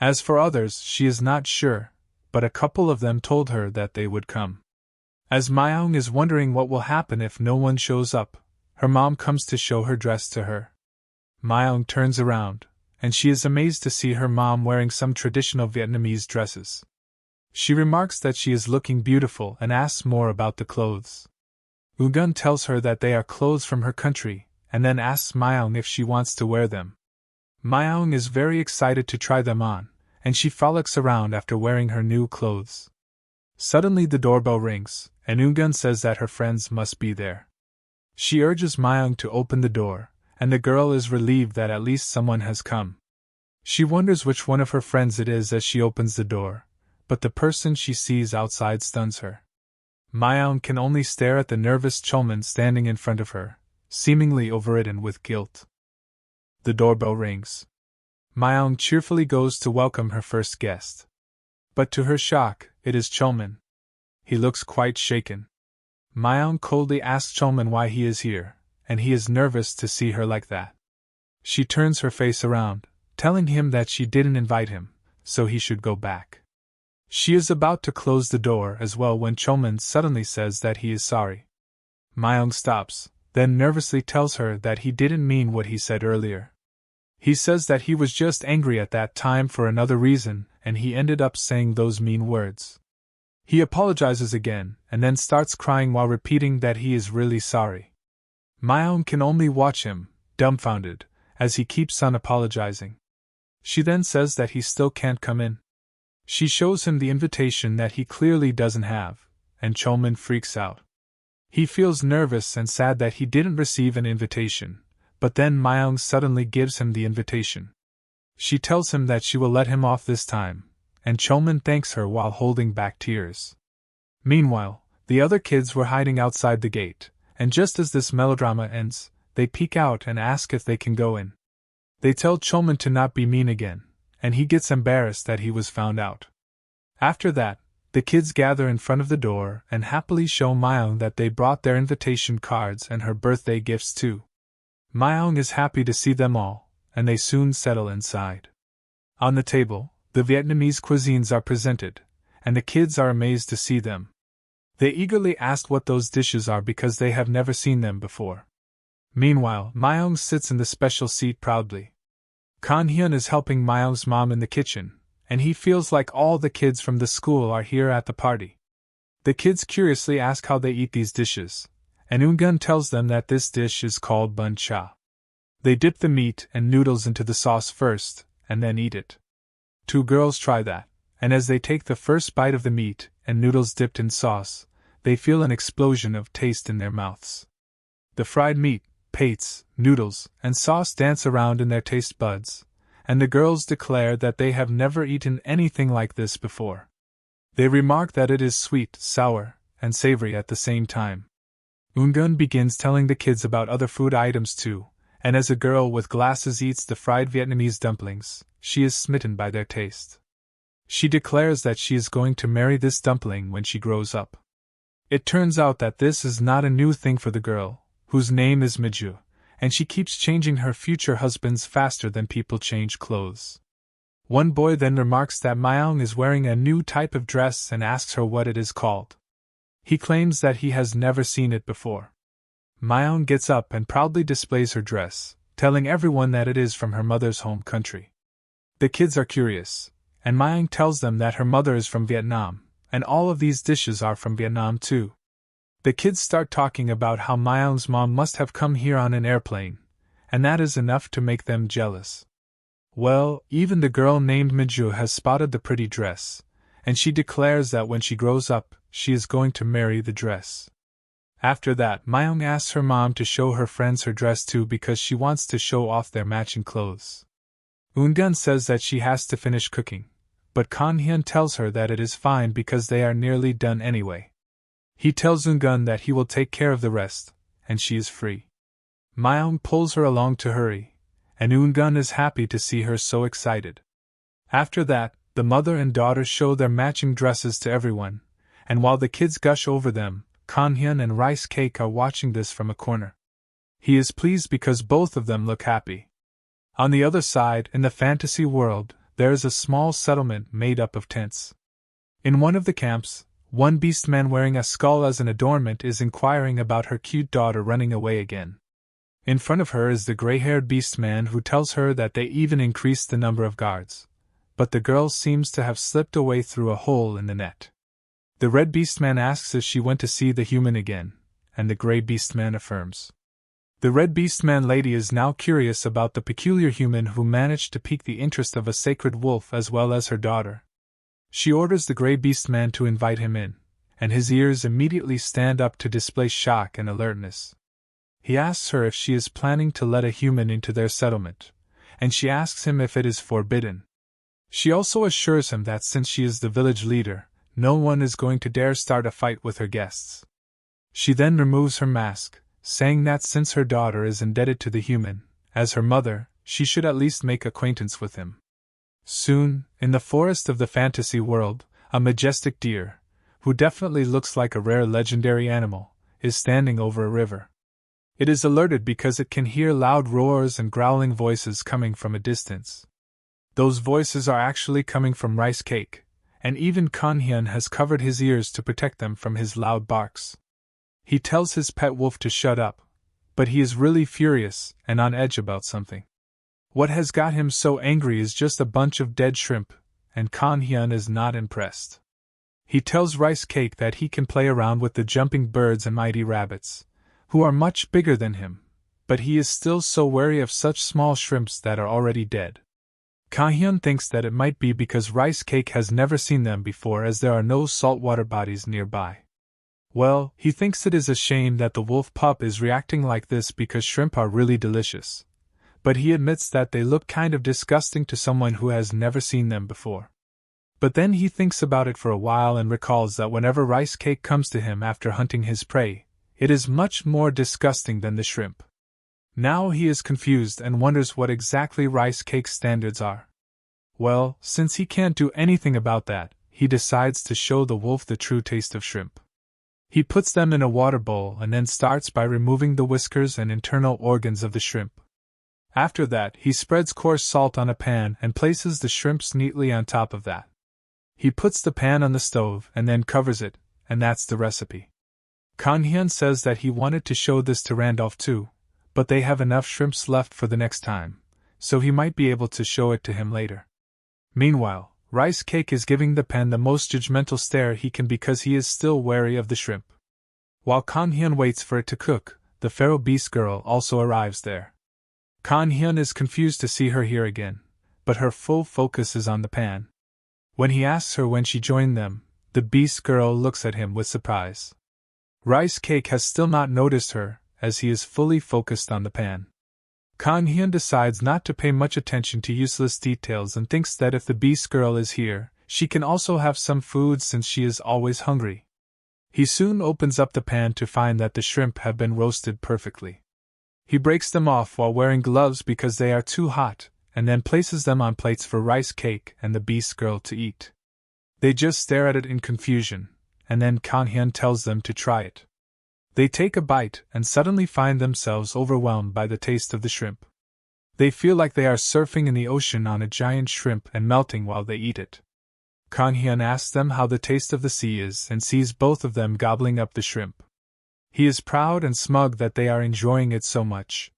As for others, she is not sure, but a couple of them told her that they would come. As Myung is wondering what will happen if no one shows up, her mom comes to show her dress to her. Myung turns around, and she is amazed to see her mom wearing some traditional Vietnamese dresses. She remarks that she is looking beautiful and asks more about the clothes. Eun-gun tells her that they are clothes from her country, and then asks Myung if she wants to wear them. Myung is very excited to try them on, and she frolics around after wearing her new clothes. Suddenly the doorbell rings, and Eun-gun says that her friends must be there. She urges Myung to open the door, and the girl is relieved that at least someone has come. She wonders which one of her friends it is as she opens the door, but the person she sees outside stuns her. Myung can only stare at the nervous Cholman standing in front of her, seemingly overridden with guilt. The doorbell rings. Myung cheerfully goes to welcome her first guest. But to her shock, it is Cholman. He looks quite shaken. Myung coldly asks Cholman why he is here, and he is nervous to see her like that. She turns her face around, telling him that she didn't invite him, so he should go back. She is about to close the door as well when Cholman suddenly says that he is sorry. Myung stops, then nervously tells her that he didn't mean what he said earlier. He says that he was just angry at that time for another reason, and he ended up saying those mean words. He apologizes again, and then starts crying while repeating that he is really sorry. Myeong can only watch him, dumbfounded, as he keeps on apologizing. She then says that he still can't come in. She shows him the invitation that he clearly doesn't have, and Cholman freaks out. He feels nervous and sad that he didn't receive an invitation, but then Myeong suddenly gives him the invitation. She tells him that she will let him off this time, and Cholman thanks her while holding back tears. Meanwhile, the other kids were hiding outside the gate, and just as this melodrama ends, they peek out and ask if they can go in. They tell Cholman to not be mean again, and he gets embarrassed that he was found out. After that, the kids gather in front of the door and happily show Myeong that they brought their invitation cards and her birthday gifts too. Myeong is happy to see them all, and they soon settle inside. On the table, the Vietnamese cuisines are presented, and the kids are amazed to see them. They eagerly ask what those dishes are because they have never seen them before. Meanwhile, Myeong sits in the special seat proudly. Kan-hyun is helping Myeong's mom in the kitchen, and he feels like all the kids from the school are here at the party. The kids curiously ask how they eat these dishes, and Eungun tells them that this dish is called bun cha. They dip the meat and noodles into the sauce first, and then eat it. Two girls try that, and as they take the first bite of the meat and noodles dipped in sauce, they feel an explosion of taste in their mouths. The fried meat, pates, noodles, and sauce dance around in their taste buds, and the girls declare that they have never eaten anything like this before. They remark that it is sweet, sour, and savory at the same time. Eungun begins telling the kids about other food items too, and as a girl with glasses eats the fried Vietnamese dumplings, she is smitten by their taste. She declares that she is going to marry this dumpling when she grows up. It turns out that this is not a new thing for the girl, whose name is Miju, and she keeps changing her future husbands faster than people change clothes. One boy then remarks that Myeong is wearing a new type of dress and asks her what it is called. He claims that he has never seen it before. Myeong gets up and proudly displays her dress, telling everyone that it is from her mother's home country. The kids are curious, and Myeong tells them that her mother is from Vietnam, and all of these dishes are from Vietnam too. The kids start talking about how Myeong's mom must have come here on an airplane, and that is enough to make them jealous. Well, even the girl named Miju has spotted the pretty dress, and she declares that when she grows up, she is going to marry the dress. After that, Myeong asks her mom to show her friends her dress too because she wants to show off their matching clothes. Eungun says that she has to finish cooking, but Kan-hyun tells her that it is fine because they are nearly done anyway. He tells Eungun that he will take care of the rest, and she is free. Myeong pulls her along to hurry, and Eungun is happy to see her so excited. After that, the mother and daughter show their matching dresses to everyone, and while the kids gush over them, Kan-hyun and Rice Cake are watching this from a corner. He is pleased because both of them look happy. On the other side, in the fantasy world, there is a small settlement made up of tents. In one of the camps, one beastman wearing a skull as an adornment is inquiring about her cute daughter running away again. In front of her is the gray-haired beastman who tells her that they even increased the number of guards, but the girl seems to have slipped away through a hole in the net. The red beastman asks if she went to see the human again, and the gray beastman affirms. The red beastman lady is now curious about the peculiar human who managed to pique the interest of a sacred wolf as well as her daughter. She orders the gray beastman to invite him in, and his ears immediately stand up to display shock and alertness. He asks her if she is planning to let a human into their settlement, and she asks him if it is forbidden. She also assures him that since she is the village leader, no one is going to dare start a fight with her guests. She then removes her mask, saying that since her daughter is indebted to the human, as her mother, she should at least make acquaintance with him. Soon, in the forest of the fantasy world, a majestic deer, who definitely looks like a rare legendary animal, is standing over a river. It is alerted because it can hear loud roars and growling voices coming from a distance. Those voices are actually coming from Rice Cake, and even Kan-hyun has covered his ears to protect them from his loud barks. He tells his pet wolf to shut up, but he is really furious and on edge about something. What has got him so angry is just a bunch of dead shrimp, and Kan-hyun is not impressed. He tells Rice Cake that he can play around with the jumping birds and mighty rabbits, who are much bigger than him, but he is still so wary of such small shrimps that are already dead. Kang-hyun thinks that it might be because Rice Cake has never seen them before, as there are no saltwater bodies nearby. Well, he thinks it is a shame that the wolf pup is reacting like this because shrimp are really delicious, but he admits that they look kind of disgusting to someone who has never seen them before. But then he thinks about it for a while and recalls that whenever Rice Cake comes to him after hunting his prey, it is much more disgusting than the shrimp. Now he is confused and wonders what exactly Rice Cake's standards are. Well, since he can't do anything about that, he decides to show the wolf the true taste of shrimp. He puts them in a water bowl and then starts by removing the whiskers and internal organs of the shrimp. After that, he spreads coarse salt on a pan and places the shrimps neatly on top of that. He puts the pan on the stove and then covers it, and that's the recipe. Kang-hyun says that he wanted to show this to Randolph too, but they have enough shrimps left for the next time, so he might be able to show it to him later. Meanwhile, Rice Cake is giving the pan the most judgmental stare he can because he is still wary of the shrimp. While Kang-hyun waits for it to cook, the Pharaoh Beast girl also arrives there. Kang-hyun is confused to see her here again, but her full focus is on the pan. When he asks her when she joined them, the Beast girl looks at him with surprise. Rice Cake has still not noticed her, as he is fully focused on the pan. Kang-hyun decides not to pay much attention to useless details and thinks that if the Beast girl is here, she can also have some food since she is always hungry. He soon opens up the pan to find that the shrimp have been roasted perfectly. He breaks them off while wearing gloves because they are too hot, and then places them on plates for Rice Cake and the Beast girl to eat. They just stare at it in confusion, and then Kang-hyun tells them to try it. They take a bite and suddenly find themselves overwhelmed by the taste of the shrimp. They feel like they are surfing in the ocean on a giant shrimp and melting while they eat it. Kang-hyun asks them how the taste of the sea is and sees both of them gobbling up the shrimp. He is proud and smug that they are enjoying it so much.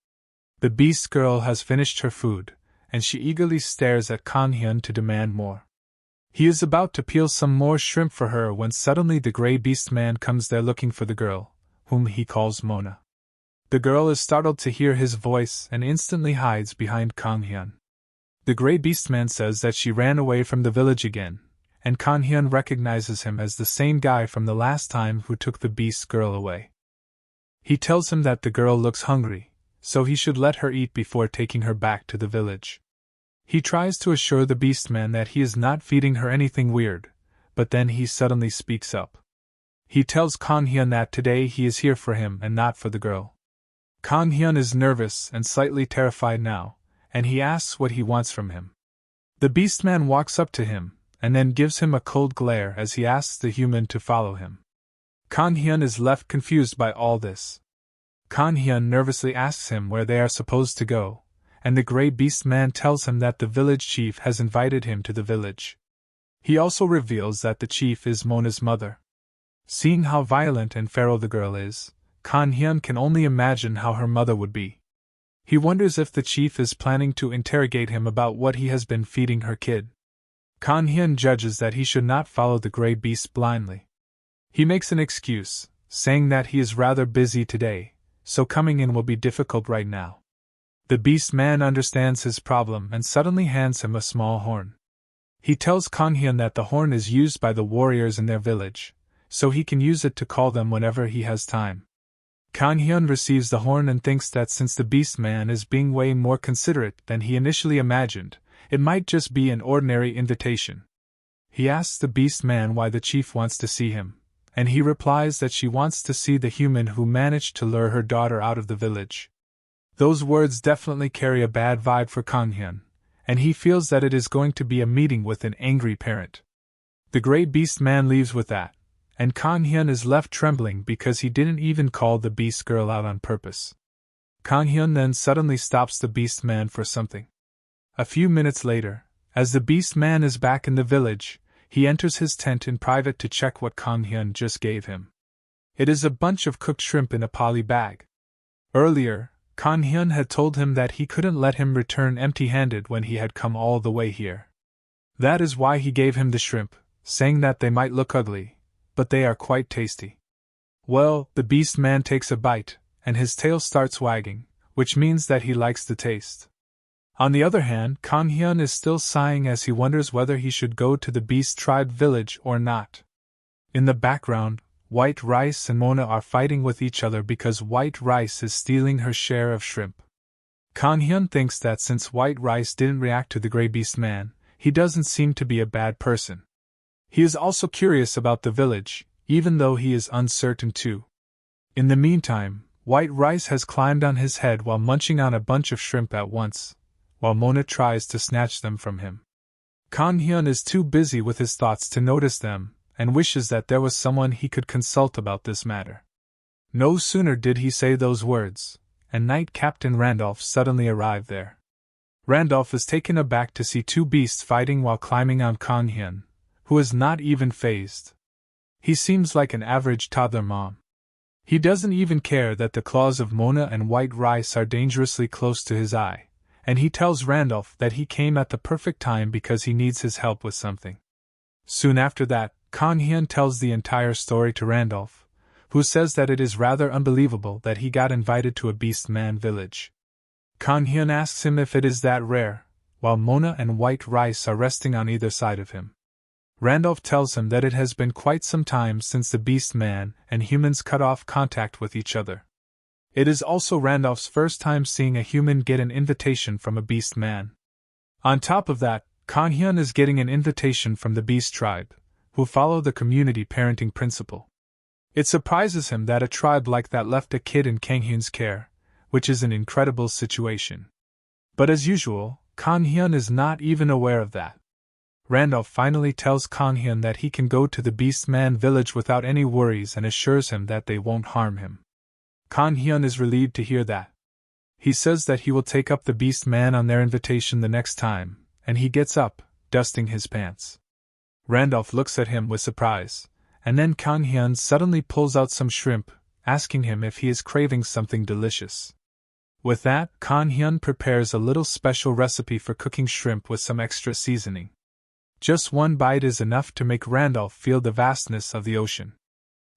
The Beast girl has finished her food, and she eagerly stares at Kang-hyun to demand more. He is about to peel some more shrimp for her when suddenly the Grey Beast man comes there looking for the girl, whom he calls Mona. The girl is startled to hear his voice and instantly hides behind Kang-hyun. The Grey Beast man says that she ran away from the village again, and Kang-hyun recognizes him as the same guy from the last time who took the Beast girl away. He tells him that the girl looks hungry, so he should let her eat before taking her back to the village. He tries to assure the Beast man that he is not feeding her anything weird, but then he suddenly speaks up. He tells Kang-hyun that today he is here for him and not for the girl. Kang-hyun is nervous and slightly terrified now, and he asks what he wants from him. The Beastman walks up to him, and then gives him a cold glare as he asks the human to follow him. Kang-hyun is left confused by all this. Kang-hyun nervously asks him where they are supposed to go, and the Grey Beast man tells him that the village chief has invited him to the village. He also reveals that the chief is Mona's mother. Seeing how violent and feral the girl is, Kang-hyun can only imagine how her mother would be. He wonders if the chief is planning to interrogate him about what he has been feeding her kid. Kang-hyun judges that he should not follow the Grey Beast blindly. He makes an excuse, saying that he is rather busy today, so coming in will be difficult right now. The Beast man understands his problem and suddenly hands him a small horn. He tells Kang-hyun that the horn is used by the warriors in their village, so he can use it to call them whenever he has time. Kang-hyun receives the horn and thinks that since the Beast man is being way more considerate than he initially imagined, it might just be an ordinary invitation. He asks the Beast man why the chief wants to see him, and he replies that she wants to see the human who managed to lure her daughter out of the village. Those words definitely carry a bad vibe for Kang-hyun, and he feels that it is going to be a meeting with an angry parent. The Grey Beast man leaves with that, and Kang-hyun is left trembling because he didn't even call the Beast girl out on purpose. Kang-hyun then suddenly stops the Beast man for something. A few minutes later, as the Beast man is back in the village, he enters his tent in private to check what Kang-hyun just gave him. It is a bunch of cooked shrimp in a poly bag. Earlier, Kang-hyun had told him that he couldn't let him return empty-handed when he had come all the way here. That is why he gave him the shrimp, saying that they might look ugly, but they are quite tasty. Well, the Beast man takes a bite, and his tail starts wagging, which means that he likes the taste. On the other hand, Kang-hyun is still sighing as he wonders whether he should go to the Beast Tribe village or not. In the background, White Rice and Mona are fighting with each other because White Rice is stealing her share of shrimp. Kang-hyun thinks that since White Rice didn't react to the Grey Beast Man, he doesn't seem to be a bad person. He is also curious about the village, even though he is uncertain too. In the meantime, White Rice has climbed on his head while munching on a bunch of shrimp at once, while Mona tries to snatch them from him. Kang-hyun is too busy with his thoughts to notice them, and wishes that there was someone he could consult about this matter. No sooner did he say those words, and Knight Captain Randolph suddenly arrived there. Randolph is taken aback to see two beasts fighting while climbing on Kang-hyun, who is not even fazed. He seems like an average toddler mom. He doesn't even care that the claws of Mona and White Rice are dangerously close to his eye, and he tells Randolph that he came at the perfect time because he needs his help with something. Soon after that, Kang-hyun tells the entire story to Randolph, who says that it is rather unbelievable that he got invited to a Beast Man village. Kang-hyun asks him if it is that rare, while Mona and White Rice are resting on either side of him. Randolph tells him that it has been quite some time since the Beast Man and humans cut off contact with each other. It is also Randolph's first time seeing a human get an invitation from a Beast Man. On top of that, Kang-hyun is getting an invitation from the Beast Tribe, who follow the community parenting principle. It surprises him that a tribe like that left a kid in Kang-hyun's care, which is an incredible situation. But as usual, Kang-hyun is not even aware of that. Randolph finally tells Kang-hyun that he can go to the Beast Man village without any worries and assures him that they won't harm him. Kang-hyun is relieved to hear that. He says that he will take up the Beast Man on their invitation the next time, and he gets up, dusting his pants. Randolph looks at him with surprise, and then Kang-hyun suddenly pulls out some shrimp, asking him if he is craving something delicious. With that, Kang-hyun prepares a little special recipe for cooking shrimp with some extra seasoning. Just one bite is enough to make Randolph feel the vastness of the ocean.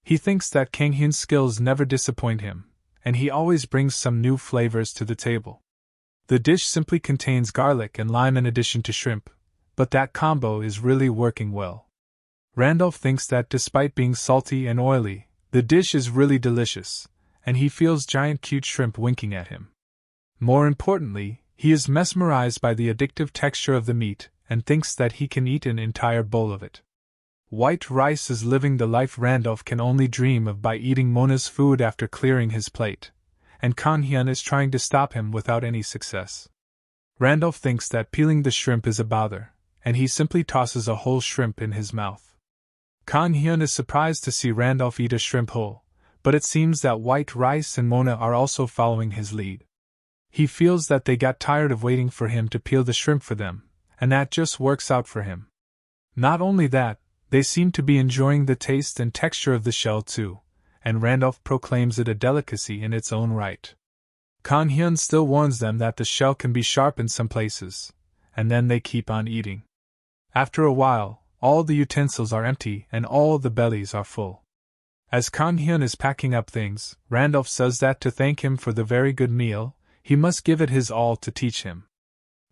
He thinks that Kang-hyun's skills never disappoint him, and he always brings some new flavors to the table. The dish simply contains garlic and lime in addition to shrimp, but that combo is really working well. Randolph thinks that despite being salty and oily, the dish is really delicious, and he feels giant cute shrimp winking at him. More importantly, he is mesmerized by the addictive texture of the meat and thinks that he can eat an entire bowl of it. White Rice is living the life Randolph can only dream of by eating Mona's food after clearing his plate, and Kang-hyun is trying to stop him without any success. Randolph thinks that peeling the shrimp is a bother, and he simply tosses a whole shrimp in his mouth. Kang-hyun is surprised to see Randolph eat a shrimp whole, but it seems that White Rice and Mona are also following his lead. He feels that they got tired of waiting for him to peel the shrimp for them, and that just works out for him. Not only that, they seem to be enjoying the taste and texture of the shell too, and Randolph proclaims it a delicacy in its own right. Kang-hyun still warns them that the shell can be sharp in some places, and then they keep on eating. After a while, all the utensils are empty and all the bellies are full. As Kang-hyun is packing up things, Randolph says that to thank him for the very good meal, he must give it his all to teach him.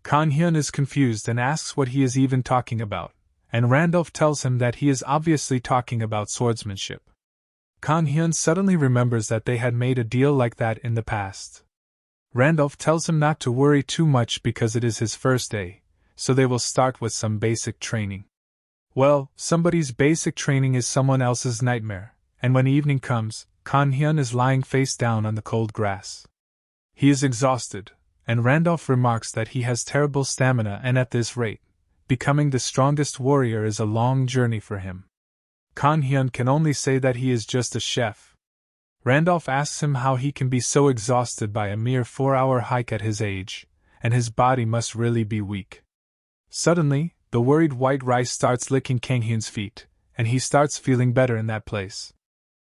Kang-hyun is confused and asks what he is even talking about, and Randolph tells him that he is obviously talking about swordsmanship. Kang-hyun suddenly remembers that they had made a deal like that in the past. Randolph tells him not to worry too much because it is his first day, so they will start with some basic training. Well, somebody's basic training is someone else's nightmare, and when evening comes, Kang-hyun is lying face down on the cold grass. He is exhausted, and Randolph remarks that he has terrible stamina and at this rate, becoming the strongest warrior is a long journey for him. Kang-hyun can only say that he is just a chef. Randolph asks him how he can be so exhausted by a mere 4-hour hike at his age, and his body must really be weak. Suddenly, the worried White Rice starts licking Kang-hyun's feet, and he starts feeling better in that place.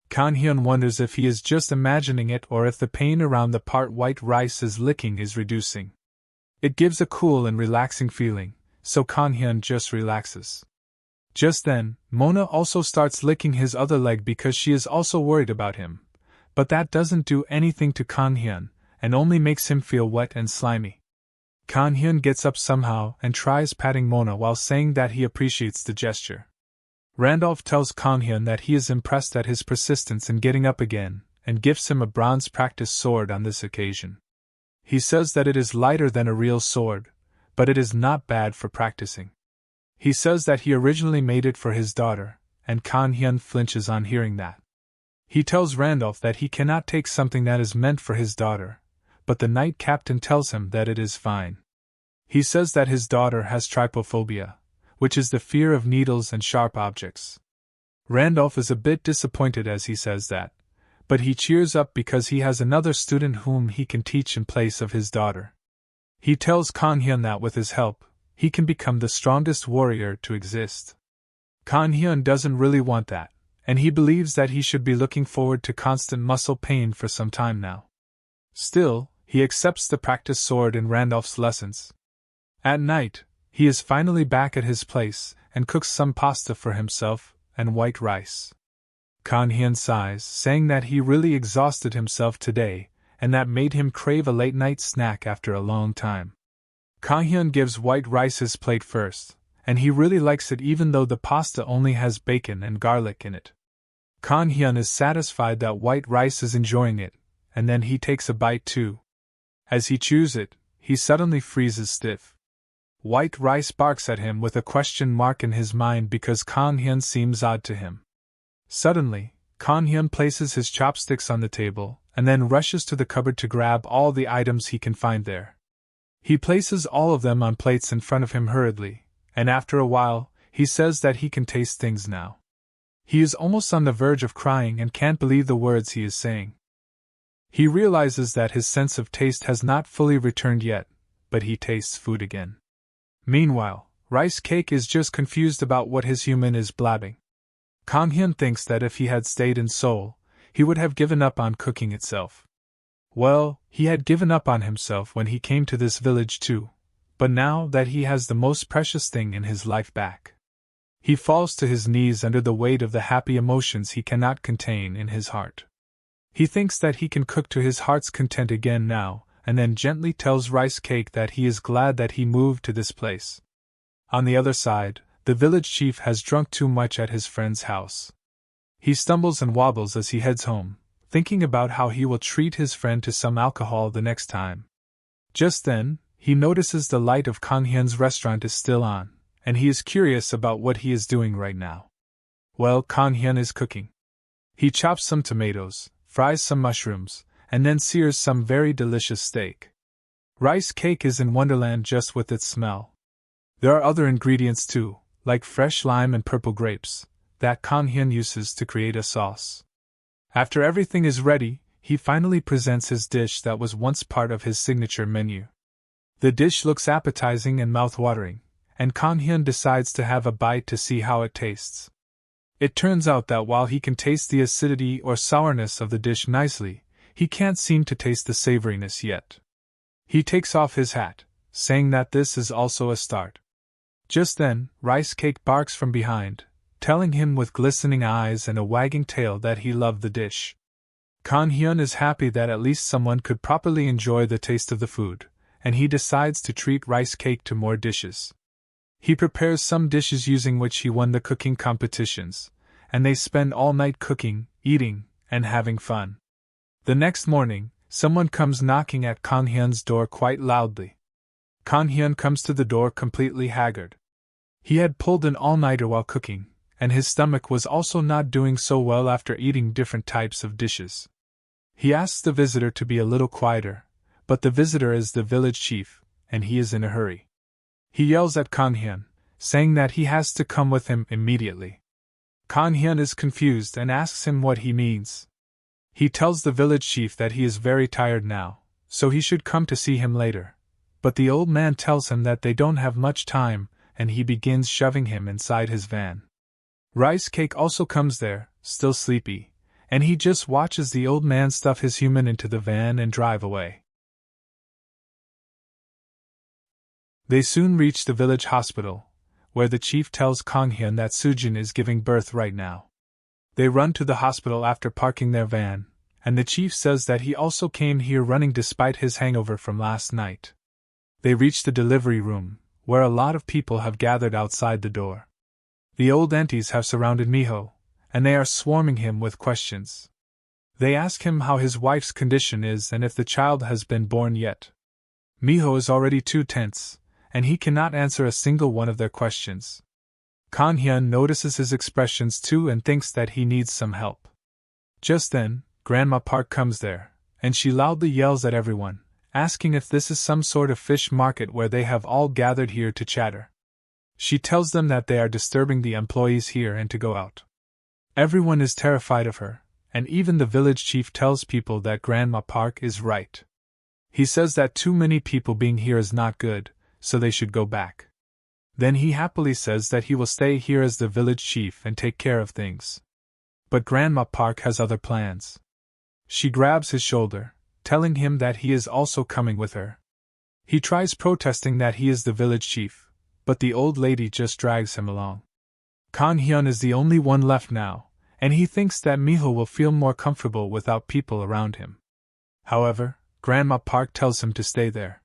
Kang-hyun wonders if he is just imagining it or if the pain around the part White Rice is licking is reducing. It gives a cool and relaxing feeling, so Kang-hyun just relaxes. Just then, Mona also starts licking his other leg because she is also worried about him, but that doesn't do anything to Kang-hyun, and only makes him feel wet and slimy. Kang-hyun gets up somehow and tries patting Mona while saying that he appreciates the gesture. Randolph tells Kang-hyun that he is impressed at his persistence in getting up again, and gives him a bronze practice sword on this occasion. He says that it is lighter than a real sword, but it is not bad for practicing. He says that he originally made it for his daughter, and Kang-hyun flinches on hearing that. He tells Randolph that he cannot take something that is meant for his daughter, but the knight captain tells him that it is fine. He says that his daughter has trypophobia, which is the fear of needles and sharp objects. Randolph is a bit disappointed as he says that, but he cheers up because he has another student whom he can teach in place of his daughter. He tells Kang-hyun that with his help, he can become the strongest warrior to exist. Kang-hyun doesn't really want that, and he believes that he should be looking forward to constant muscle pain for some time now. Still, he accepts the practice sword in Randolph's lessons. At night, he is finally back at his place and cooks some pasta for himself and white rice. Kang-hyun sighs, saying that he really exhausted himself today, and that made him crave a late-night snack after a long time. Kang-hyun gives white rice his plate first, and he really likes it even though the pasta only has bacon and garlic in it. Kang-hyun is satisfied that white rice is enjoying it, and then he takes a bite too. As he chews it, he suddenly freezes stiff. White rice barks at him with a question mark in his mind because Kang-hyun seems odd to him. Suddenly, Kang-hyun places his chopsticks on the table, and then rushes to the cupboard to grab all the items he can find there. He places all of them on plates in front of him hurriedly, and after a while, he says that he can taste things now. He is almost on the verge of crying and can't believe the words he is saying. He realizes that his sense of taste has not fully returned yet, but he tastes food again. Meanwhile, Rice Cake is just confused about what his human is blabbing. Kang-hyun thinks that if he had stayed in Seoul, he would have given up on cooking itself. Well, he had given up on himself when he came to this village too, but now that he has the most precious thing in his life back, he falls to his knees under the weight of the happy emotions he cannot contain in his heart. He thinks that he can cook to his heart's content again now, and then gently tells Rice Cake that he is glad that he moved to this place. On the other side, the village chief has drunk too much at his friend's house. He stumbles and wobbles as he heads home, thinking about how he will treat his friend to some alcohol the next time. Just then, he notices the light of Kang-hyun's restaurant is still on, and he is curious about what he is doing right now. Well, Kang-hyun is cooking. He chops some tomatoes, fries some mushrooms, and then sears some very delicious steak. Rice Cake is in wonderland just with its smell. There are other ingredients too, like fresh lime and purple grapes, that Kang-hyun uses to create a sauce. After everything is ready, he finally presents his dish that was once part of his signature menu. The dish looks appetizing and mouth-watering, and Kang-hyun decides to have a bite to see how it tastes. It turns out that while he can taste the acidity or sourness of the dish nicely, he can't seem to taste the savoriness yet. He takes off his hat, saying that this is also a start. Just then, Rice Cake barks from behind, telling him with glistening eyes and a wagging tail that he loved the dish. Kang-hyun is happy that at least someone could properly enjoy the taste of the food, and he decides to treat Rice Cake to more dishes. He prepares some dishes using which he won the cooking competitions, and they spend all night cooking, eating, and having fun. The next morning, someone comes knocking at Kang-hyun's door quite loudly. Kang-hyun comes to the door completely haggard. He had pulled an all-nighter while cooking, and his stomach was also not doing so well after eating different types of dishes. He asks the visitor to be a little quieter, but the visitor is the village chief, and he is in a hurry. He yells at Kang-hyun, saying that he has to come with him immediately. Kang-hyun is confused and asks him what he means. He tells the village chief that he is very tired now, so he should come to see him later, but the old man tells him that they don't have much time, and he begins shoving him inside his van. Rice Cake also comes there, still sleepy, and he just watches the old man stuff his human into the van and drive away. They soon reach the village hospital, where the chief tells Kang-hyun that Sujin is giving birth right now. They run to the hospital after parking their van, and the chief says that he also came here running despite his hangover from last night. They reach the delivery room, where a lot of people have gathered outside the door. The old aunties have surrounded Miho, and they are swarming him with questions. They ask him how his wife's condition is and if the child has been born yet. Miho is already too tense, and he cannot answer a single one of their questions. Kan-hyun notices his expressions too and thinks that he needs some help. Just then, Grandma Park comes there, and she loudly yells at everyone, asking if this is some sort of fish market where they have all gathered here to chatter. She tells them that they are disturbing the employees here and to go out. Everyone is terrified of her, and even the village chief tells people that Grandma Park is right. He says that too many people being here is not good, so they should go back. Then he happily says that he will stay here as the village chief and take care of things. But Grandma Park has other plans. She grabs his shoulder, telling him that he is also coming with her. He tries protesting that he is the village chief, but the old lady just drags him along. Kan-hyun is the only one left now, and he thinks that Miho will feel more comfortable without people around him. However, Grandma Park tells him to stay there.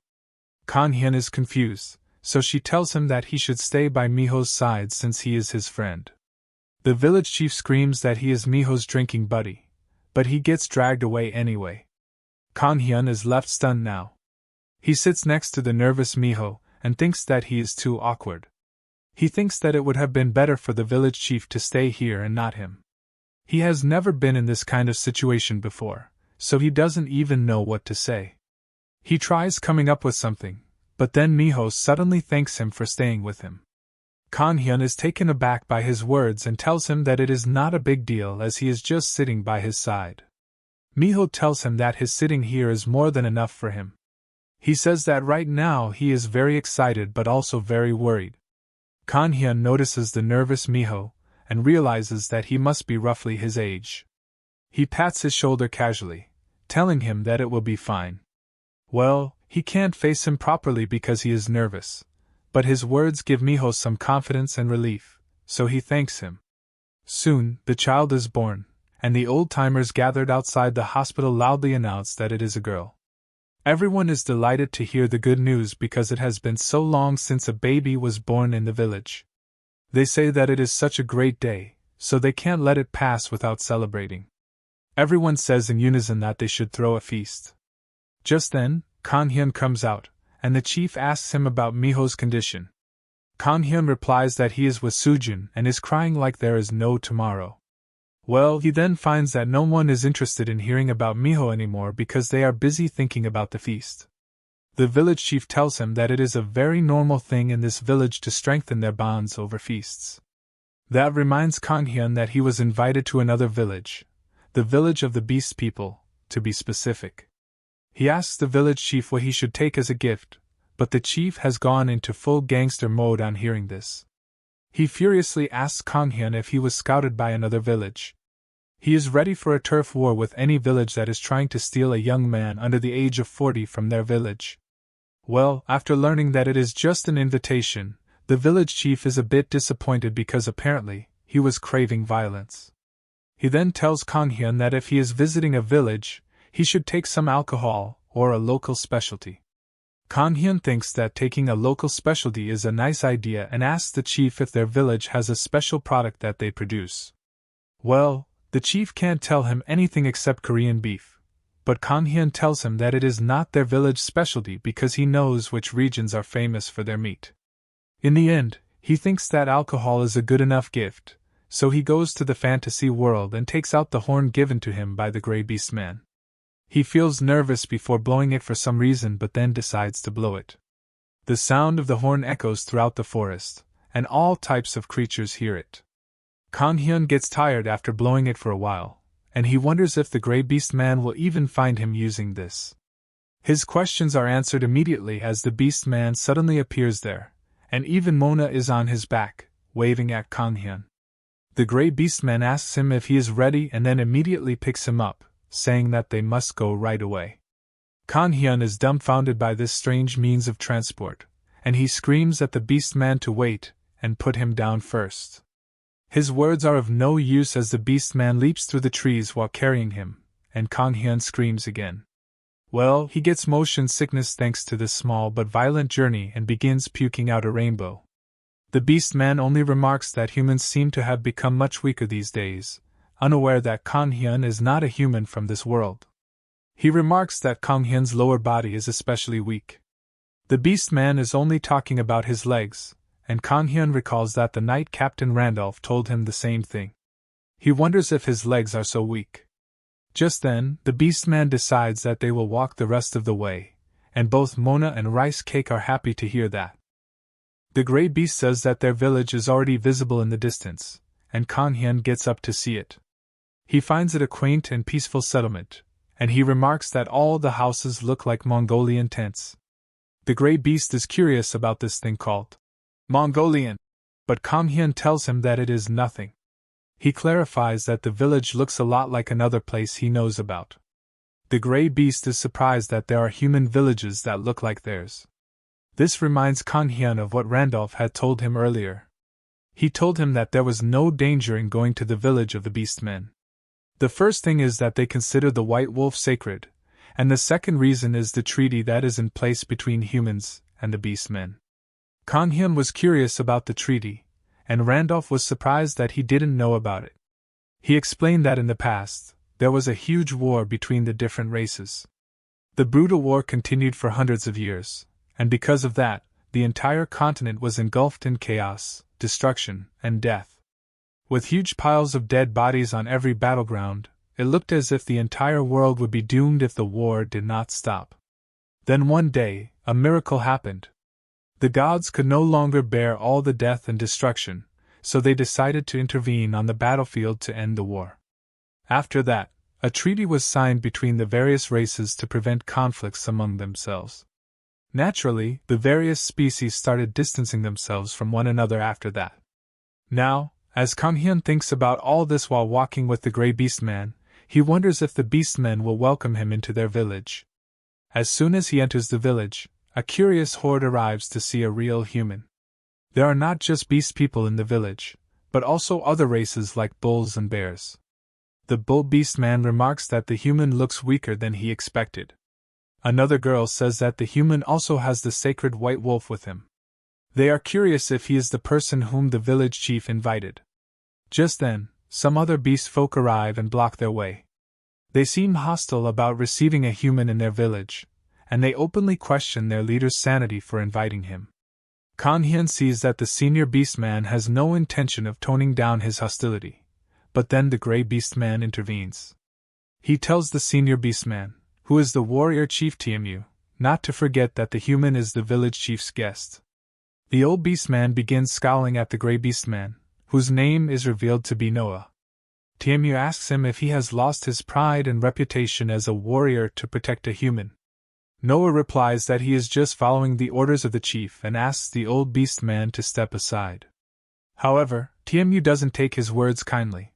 Kan-hyun is confused, so she tells him that he should stay by Miho's side since he is his friend. The village chief screams that he is Miho's drinking buddy, but he gets dragged away anyway. Kan-hyun is left stunned now. He sits next to the nervous Miho and thinks that he is too awkward. He thinks that it would have been better for the village chief to stay here and not him. He has never been in this kind of situation before, so he doesn't even know what to say. He tries coming up with something, but then Miho suddenly thanks him for staying with him. Kan-hyun is taken aback by his words and tells him that it is not a big deal as he is just sitting by his side. Miho tells him that his sitting here is more than enough for him. He says that right now he is very excited but also very worried. Kan-hyun notices the nervous Miho and realizes that he must be roughly his age. He pats his shoulder casually, telling him that it will be fine. Well, he can't face him properly because he is nervous, but his words give Miho some confidence and relief, so he thanks him. Soon, the child is born, and the old-timers gathered outside the hospital loudly announce that it is a girl. Everyone is delighted to hear the good news because it has been so long since a baby was born in the village. They say that it is such a great day, so they can't let it pass without celebrating. Everyone says in unison that they should throw a feast. Just then, Kan-hyun comes out, and the chief asks him about Miho's condition. Kan-hyun replies that he is with Sujin and is crying like there is no tomorrow. Well, he then finds that no one is interested in hearing about Miho anymore because they are busy thinking about the feast. The village chief tells him that it is a very normal thing in this village to strengthen their bonds over feasts. That reminds Kan-hyun that he was invited to another village, the village of the beast people, to be specific. He asks the village chief what he should take as a gift, but the chief has gone into full gangster mode on hearing this. He furiously asks Kan-hyun if he was scouted by another village. He is ready for a turf war with any village that is trying to steal a young man under the age of 40 from their village. Well, after learning that it is just an invitation, the village chief is a bit disappointed because apparently, he was craving violence. He then tells Kan-hyun that if he is visiting a village, he should take some alcohol, or a local specialty. Kan-hyun thinks that taking a local specialty is a nice idea and asks the chief if their village has a special product that they produce. Well, the chief can't tell him anything except Korean beef, but Kan-hyun tells him that it is not their village specialty because he knows which regions are famous for their meat. In the end, he thinks that alcohol is a good enough gift, so he goes to the fantasy world and takes out the horn given to him by the Grey Beast Man. He feels nervous before blowing it for some reason but then decides to blow it. The sound of the horn echoes throughout the forest, and all types of creatures hear it. Kan-hyun gets tired after blowing it for a while, and he wonders if the Grey Beast Man will even find him using this. His questions are answered immediately as the Beast Man suddenly appears there, and even Mona is on his back, waving at Kan-hyun. The Grey Beast Man asks him if he is ready and then immediately picks him up, saying that they must go right away. Kan-hyun is dumbfounded by this strange means of transport, and he screams at the Beast Man to wait and put him down first. His words are of no use as the Beast Man leaps through the trees while carrying him, and Kang Hyun screams again. Well, he gets motion sickness thanks to this small but violent journey and begins puking out a rainbow. The beast man only remarks that humans seem to have become much weaker these days, unaware that Kang Hyun is not a human from this world. He remarks that Kang Hyun's lower body is especially weak. The beast man is only talking about his legs, and Kang Hyun recalls that the night Captain Randolph told him the same thing. He wonders if his legs are so weak. Just then, the beast man decides that they will walk the rest of the way, and both Mona and Rice Cake are happy to hear that. The gray beast says that their village is already visible in the distance, and Kang Hyun gets up to see it. He finds it a quaint and peaceful settlement, and he remarks that all the houses look like Mongolian tents. The gray beast is curious about this thing called Mongolian, but Kang Hyun tells him that it is nothing. He clarifies that the village looks a lot like another place he knows about. The gray beast is surprised that there are human villages that look like theirs. This reminds Kang Hyun of what Randolph had told him earlier. He told him that there was no danger in going to the village of the beastmen. The first thing is that they consider the white wolf sacred, and the second reason is the treaty that is in place between humans and the beastmen. Kang Hyun was curious about the treaty, and Randolph was surprised that he didn't know about it. He explained that in the past, there was a huge war between the different races. The brutal war continued for hundreds of years, and because of that, the entire continent was engulfed in chaos, destruction, and death. With huge piles of dead bodies on every battleground, it looked as if the entire world would be doomed if the war did not stop. Then one day, a miracle happened. The gods could no longer bear all the death and destruction, so they decided to intervene on the battlefield to end the war. After that, a treaty was signed between the various races to prevent conflicts among themselves. Naturally, the various species started distancing themselves from one another after that. Now, as Kang Hyun thinks about all this while walking with the Grey Beastman, he wonders if the Beastmen will welcome him into their village. As soon as he enters the village, a curious horde arrives to see a real human. There are not just beast people in the village, but also other races like bulls and bears. The bull Beastman remarks that the human looks weaker than he expected. Another girl says that the human also has the sacred white wolf with him. They are curious if he is the person whom the village chief invited. Just then, some other beast folk arrive and block their way. They seem hostile about receiving a human in their village, and they openly question their leader's sanity for inviting him. Kang Hyun sees that the senior beastman has no intention of toning down his hostility, but then the Grey Beastman intervenes. He tells the senior beastman, who is the warrior chief Tmu, not to forget that the human is the village chief's guest. The old beastman begins scowling at the Grey Beastman, whose name is revealed to be Noah. Tmu asks him if he has lost his pride and reputation as a warrior to protect a human. Noah replies that he is just following the orders of the chief and asks the old beastman to step aside. However, Tmu doesn't take his words kindly.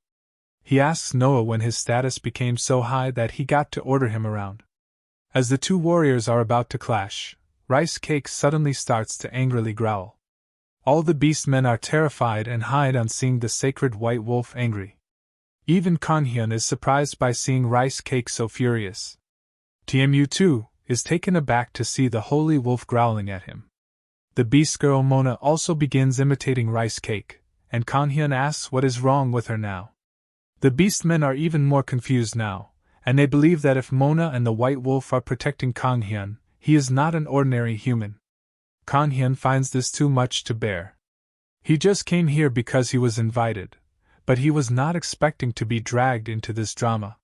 He asks Noah when his status became so high that he got to order him around. As the two warriors are about to clash, Rice Cake suddenly starts to angrily growl. All the beastmen are terrified and hide on seeing the sacred white wolf angry. Even Kang Hyun is surprised by seeing Rice Cake so furious. Tmu too is taken aback to see the holy wolf growling at him. The beast girl Mona also begins imitating Rice Cake, and Kang Hyun asks what is wrong with her now. The beastmen are even more confused now, and they believe that if Mona and the white wolf are protecting Kang Hyun, he is not an ordinary human. Kang Hyun finds this too much to bear. He just came here because he was invited, but he was not expecting to be dragged into this drama.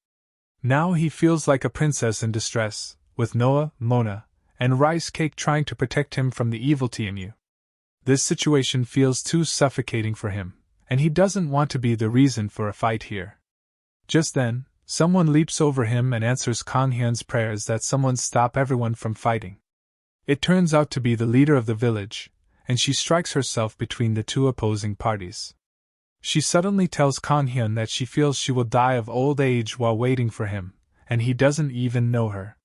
Now he feels like a princess in distress, with Noah, Mona, and Rice Cake trying to protect him from the evil Tmu. This situation feels too suffocating for him, and he doesn't want to be the reason for a fight here. Just then, someone leaps over him and answers Kang Hyun's prayers that someone stop everyone from fighting. It turns out to be the leader of the village, and she strikes herself between the two opposing parties. She suddenly tells Kang Hyun that she feels she will die of old age while waiting for him, and he doesn't even know her.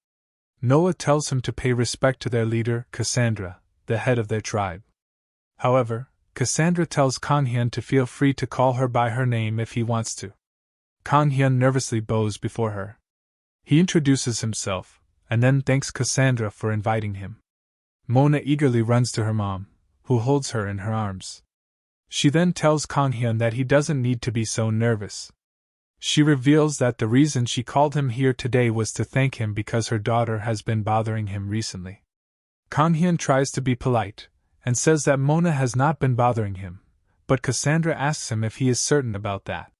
Noah tells him to pay respect to their leader, Cassandra, the head of their tribe. However, Cassandra tells Kang Hyun to feel free to call her by her name if he wants to. Kang Hyun nervously bows before her. He introduces himself, and then thanks Cassandra for inviting him. Mona eagerly runs to her mom, who holds her in her arms. She then tells Kanghyun that he doesn't need to be so nervous. She reveals that the reason she called him here today was to thank him because her daughter has been bothering him recently. Kanghyun tries to be polite, and says that Mona has not been bothering him, but Cassandra asks him if he is certain about that.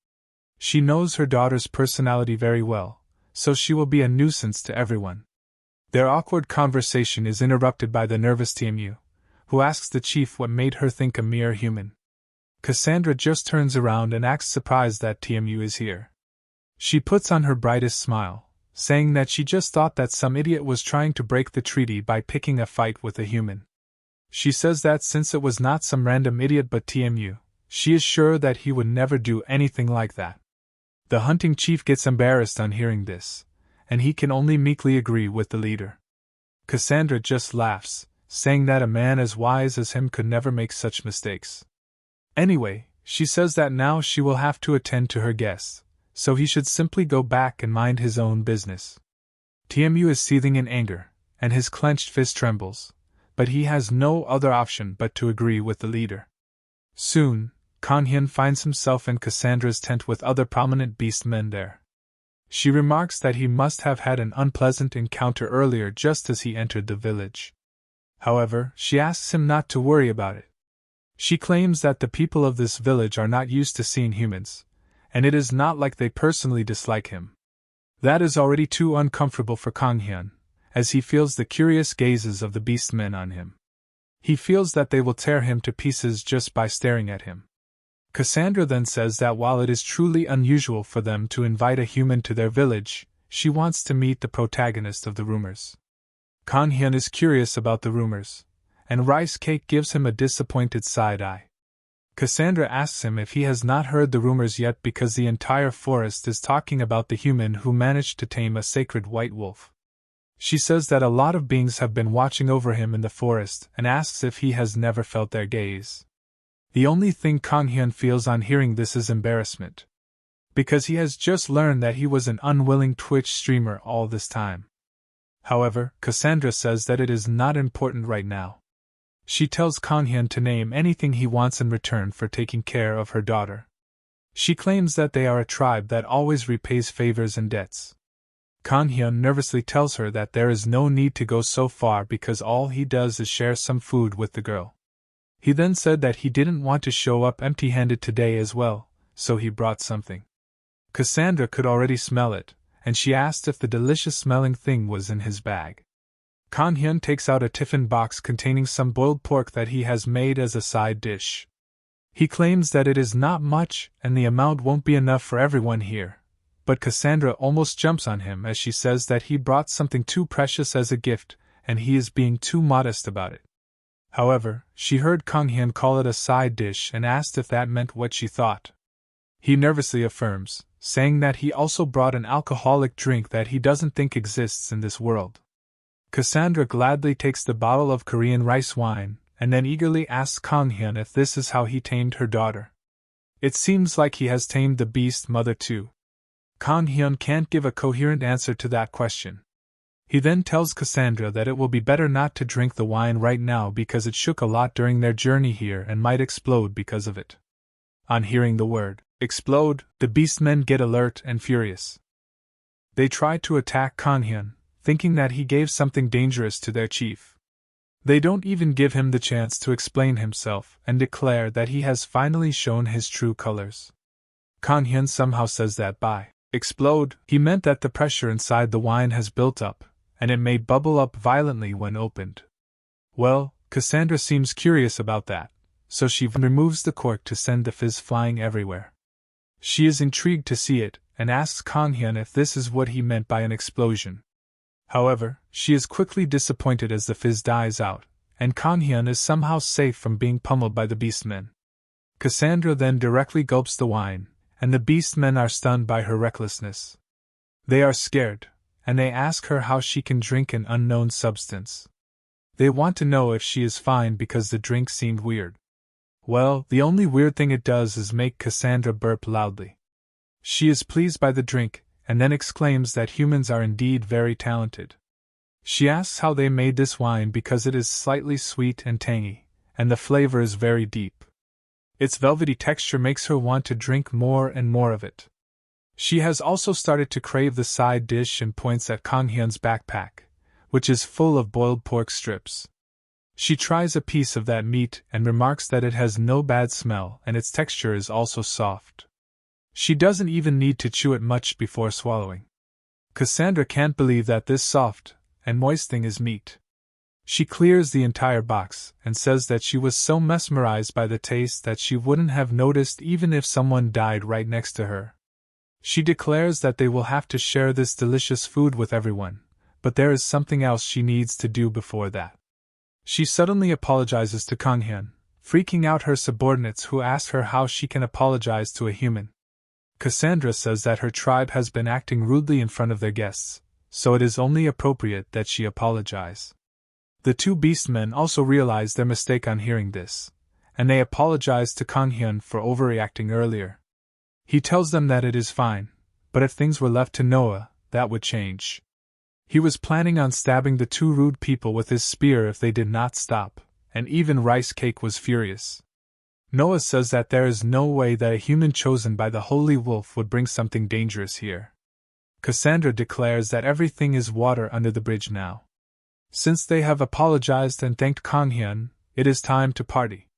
She knows her daughter's personality very well, so she will be a nuisance to everyone. Their awkward conversation is interrupted by the nervous Tmu, who asks the chief what made her think a mere human. Cassandra just turns around and acts surprised that Tmu is here. She puts on her brightest smile, saying that she just thought that some idiot was trying to break the treaty by picking a fight with a human. She says that since it was not some random idiot but Tmu, she is sure that he would never do anything like that. The hunting chief gets embarrassed on hearing this, and he can only meekly agree with the leader. Cassandra just laughs, saying that a man as wise as him could never make such mistakes. Anyway, she says that now she will have to attend to her guests, so he should simply go back and mind his own business. Tmu is seething in anger, and his clenched fist trembles, but he has no other option but to agree with the leader. Soon, Kanghyun finds himself in Cassandra's tent with other prominent beastmen there. She remarks that he must have had an unpleasant encounter earlier just as he entered the village. However, she asks him not to worry about it. She claims that the people of this village are not used to seeing humans, and it is not like they personally dislike him. That is already too uncomfortable for Kanghyun, as he feels the curious gazes of the beastmen on him. He feels that they will tear him to pieces just by staring at him. Cassandra then says that while it is truly unusual for them to invite a human to their village, she wants to meet the protagonist of the rumors. Kanghyun is curious about the rumors, and Rice Cake gives him a disappointed side-eye. Cassandra asks him if he has not heard the rumors yet because the entire forest is talking about the human who managed to tame a sacred white wolf. She says that a lot of beings have been watching over him in the forest and asks if he has never felt their gaze. The only thing Kanghyun feels on hearing this is embarrassment, because he has just learned that he was an unwilling Twitch streamer all this time. However, Cassandra says that it is not important right now. She tells Kanghyun to name anything he wants in return for taking care of her daughter. She claims that they are a tribe that always repays favors and debts. Kanghyun nervously tells her that there is no need to go so far because all he does is share some food with the girl. He then said that he didn't want to show up empty-handed today as well, so he brought something. Cassandra could already smell it, and she asked if the delicious-smelling thing was in his bag. Kanghyun takes out a tiffin box containing some boiled pork that he has made as a side dish. He claims that it is not much and the amount won't be enough for everyone here, but Cassandra almost jumps on him as she says that he brought something too precious as a gift and he is being too modest about it. However, she heard Kanghyun call it a side dish and asked if that meant what she thought. He nervously affirms, saying that he also brought an alcoholic drink that he doesn't think exists in this world. Cassandra gladly takes the bottle of Korean rice wine, and then eagerly asks Kanghyun if this is how he tamed her daughter. It seems like he has tamed the beast mother too. Kanghyun can't give a coherent answer to that question. He then tells Cassandra that it will be better not to drink the wine right now because it shook a lot during their journey here and might explode because of it. On hearing the word, explode, the beastmen get alert and furious. They try to attack Kanghyun, thinking that he gave something dangerous to their chief. They don't even give him the chance to explain himself and declare that he has finally shown his true colors. Kanghyun somehow says that by explode, he meant that the pressure inside the wine has built up, and it may bubble up violently when opened. Well, Cassandra seems curious about that, so she removes the cork to send the fizz flying everywhere. She is intrigued to see it, and asks Kanghyun if this is what he meant by an explosion. However, she is quickly disappointed as the fizz dies out, and Kanghyun is somehow safe from being pummeled by the beastmen. Cassandra then directly gulps the wine, and the beastmen are stunned by her recklessness. They are scared, and they ask her how she can drink an unknown substance. They want to know if she is fine because the drink seemed weird. Well, the only weird thing it does is make Cassandra burp loudly. She is pleased by the drink, and then exclaims that humans are indeed very talented. She asks how they made this wine because it is slightly sweet and tangy, and the flavor is very deep. Its velvety texture makes her want to drink more and more of it. She has also started to crave the side dish and points at Kanghyun's backpack, which is full of boiled pork strips. She tries a piece of that meat and remarks that it has no bad smell and its texture is also soft. She doesn't even need to chew it much before swallowing. Cassandra can't believe that this soft and moist thing is meat. She clears the entire box and says that she was so mesmerized by the taste that she wouldn't have noticed even if someone died right next to her. She declares that they will have to share this delicious food with everyone, but there is something else she needs to do before that. She suddenly apologizes to Kanghyun, freaking out her subordinates who ask her how she can apologize to a human. Cassandra says that her tribe has been acting rudely in front of their guests, so it is only appropriate that she apologize. The two beastmen also realize their mistake on hearing this, and they apologize to Kanghyun for overreacting earlier. He tells them that it is fine, but if things were left to Noah, that would change. He was planning on stabbing the two rude people with his spear if they did not stop, and even Rice Cake was furious. Noah says that there is no way that a human chosen by the Holy Wolf would bring something dangerous here. Cassandra declares that everything is water under the bridge now. Since they have apologized and thanked Kanghyun, it is time to party.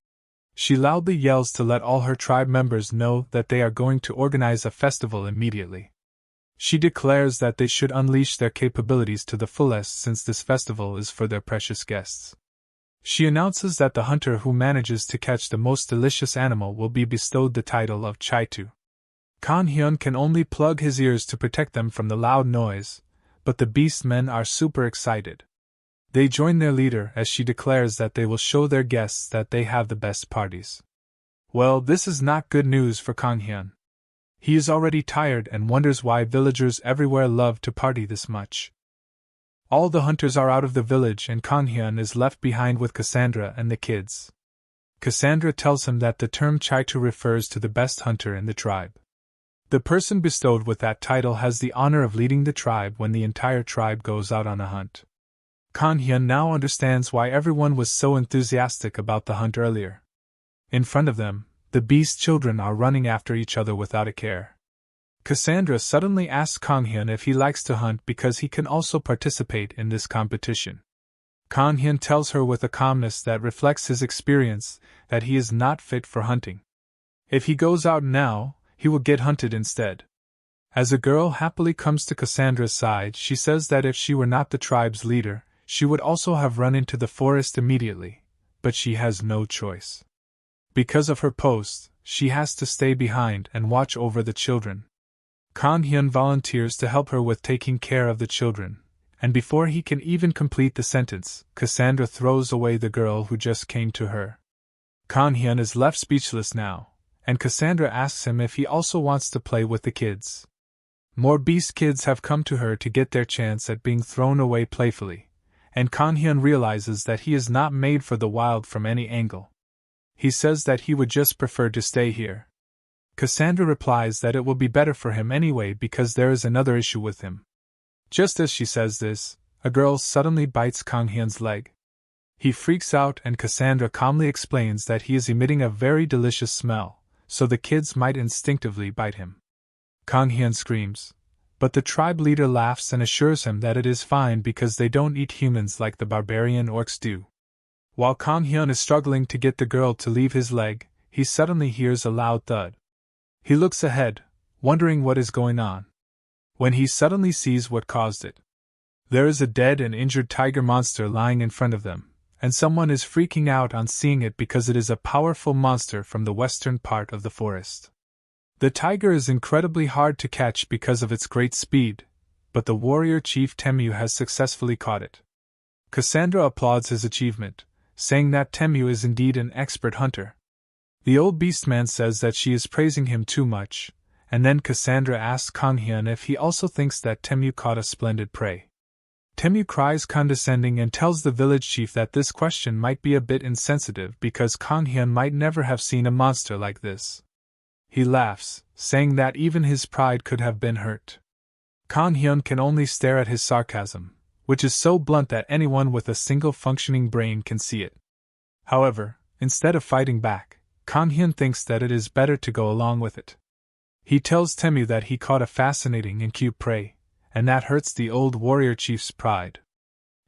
She loudly yells to let all her tribe members know that they are going to organize a festival immediately. She declares that they should unleash their capabilities to the fullest since this festival is for their precious guests. She announces that the hunter who manages to catch the most delicious animal will be bestowed the title of Chaitu. Kanghyun can only plug his ears to protect them from the loud noise, but the beastmen are super excited. They join their leader as she declares that they will show their guests that they have the best parties. Well, this is not good news for Kanghyun. He is already tired and wonders why villagers everywhere love to party this much. All the hunters are out of the village and Kanghyun is left behind with Cassandra and the kids. Cassandra tells him that the term Chaitu refers to the best hunter in the tribe. The person bestowed with that title has the honor of leading the tribe when the entire tribe goes out on a hunt. Kanghyun now understands why everyone was so enthusiastic about the hunt earlier. In front of them, the beast children are running after each other without a care. Cassandra suddenly asks Kanghyun if he likes to hunt because he can also participate in this competition. Kanghyun tells her with a calmness that reflects his experience that he is not fit for hunting. If he goes out now, he will get hunted instead. As a girl happily comes to Cassandra's side, she says that if she were not the tribe's leader, she would also have run into the forest immediately, but she has no choice. Because of her post, she has to stay behind and watch over the children. Kanghyun volunteers to help her with taking care of the children, and before he can even complete the sentence, Cassandra throws away the girl who just came to her. Kanghyun is left speechless now, and Cassandra asks him if he also wants to play with the kids. More beast kids have come to her to get their chance at being thrown away playfully, and Kanghyun realizes that he is not made for the wild from any angle. He says that he would just prefer to stay here. Cassandra replies that it will be better for him anyway because there is another issue with him. Just as she says this, a girl suddenly bites Kanghyun's leg. He freaks out and Cassandra calmly explains that he is emitting a very delicious smell, so the kids might instinctively bite him. Kanghyun screams, but the tribe leader laughs and assures him that it is fine because they don't eat humans like the barbarian orcs do. While Kanghyun is struggling to get the girl to leave his leg, he suddenly hears a loud thud. He looks ahead, wondering what is going on, when he suddenly sees what caused it. There is a dead and injured tiger monster lying in front of them, and someone is freaking out on seeing it because it is a powerful monster from the western part of the forest. The tiger is incredibly hard to catch because of its great speed, but the warrior chief Temu has successfully caught it. Cassandra applauds his achievement, saying that Temu is indeed an expert hunter. The old beastman says that she is praising him too much, and then Cassandra asks Kanghyun if he also thinks that Temu caught a splendid prey. Temu cries condescending and tells the village chief that this question might be a bit insensitive because Kanghyun might never have seen a monster like this. He laughs, saying that even his pride could have been hurt. Kang Hyun can only stare at his sarcasm, which is so blunt that anyone with a single functioning brain can see it. However, instead of fighting back, Kang Hyun thinks that it is better to go along with it. He tells Temu that he caught a fascinating and cute prey, and that hurts the old warrior chief's pride.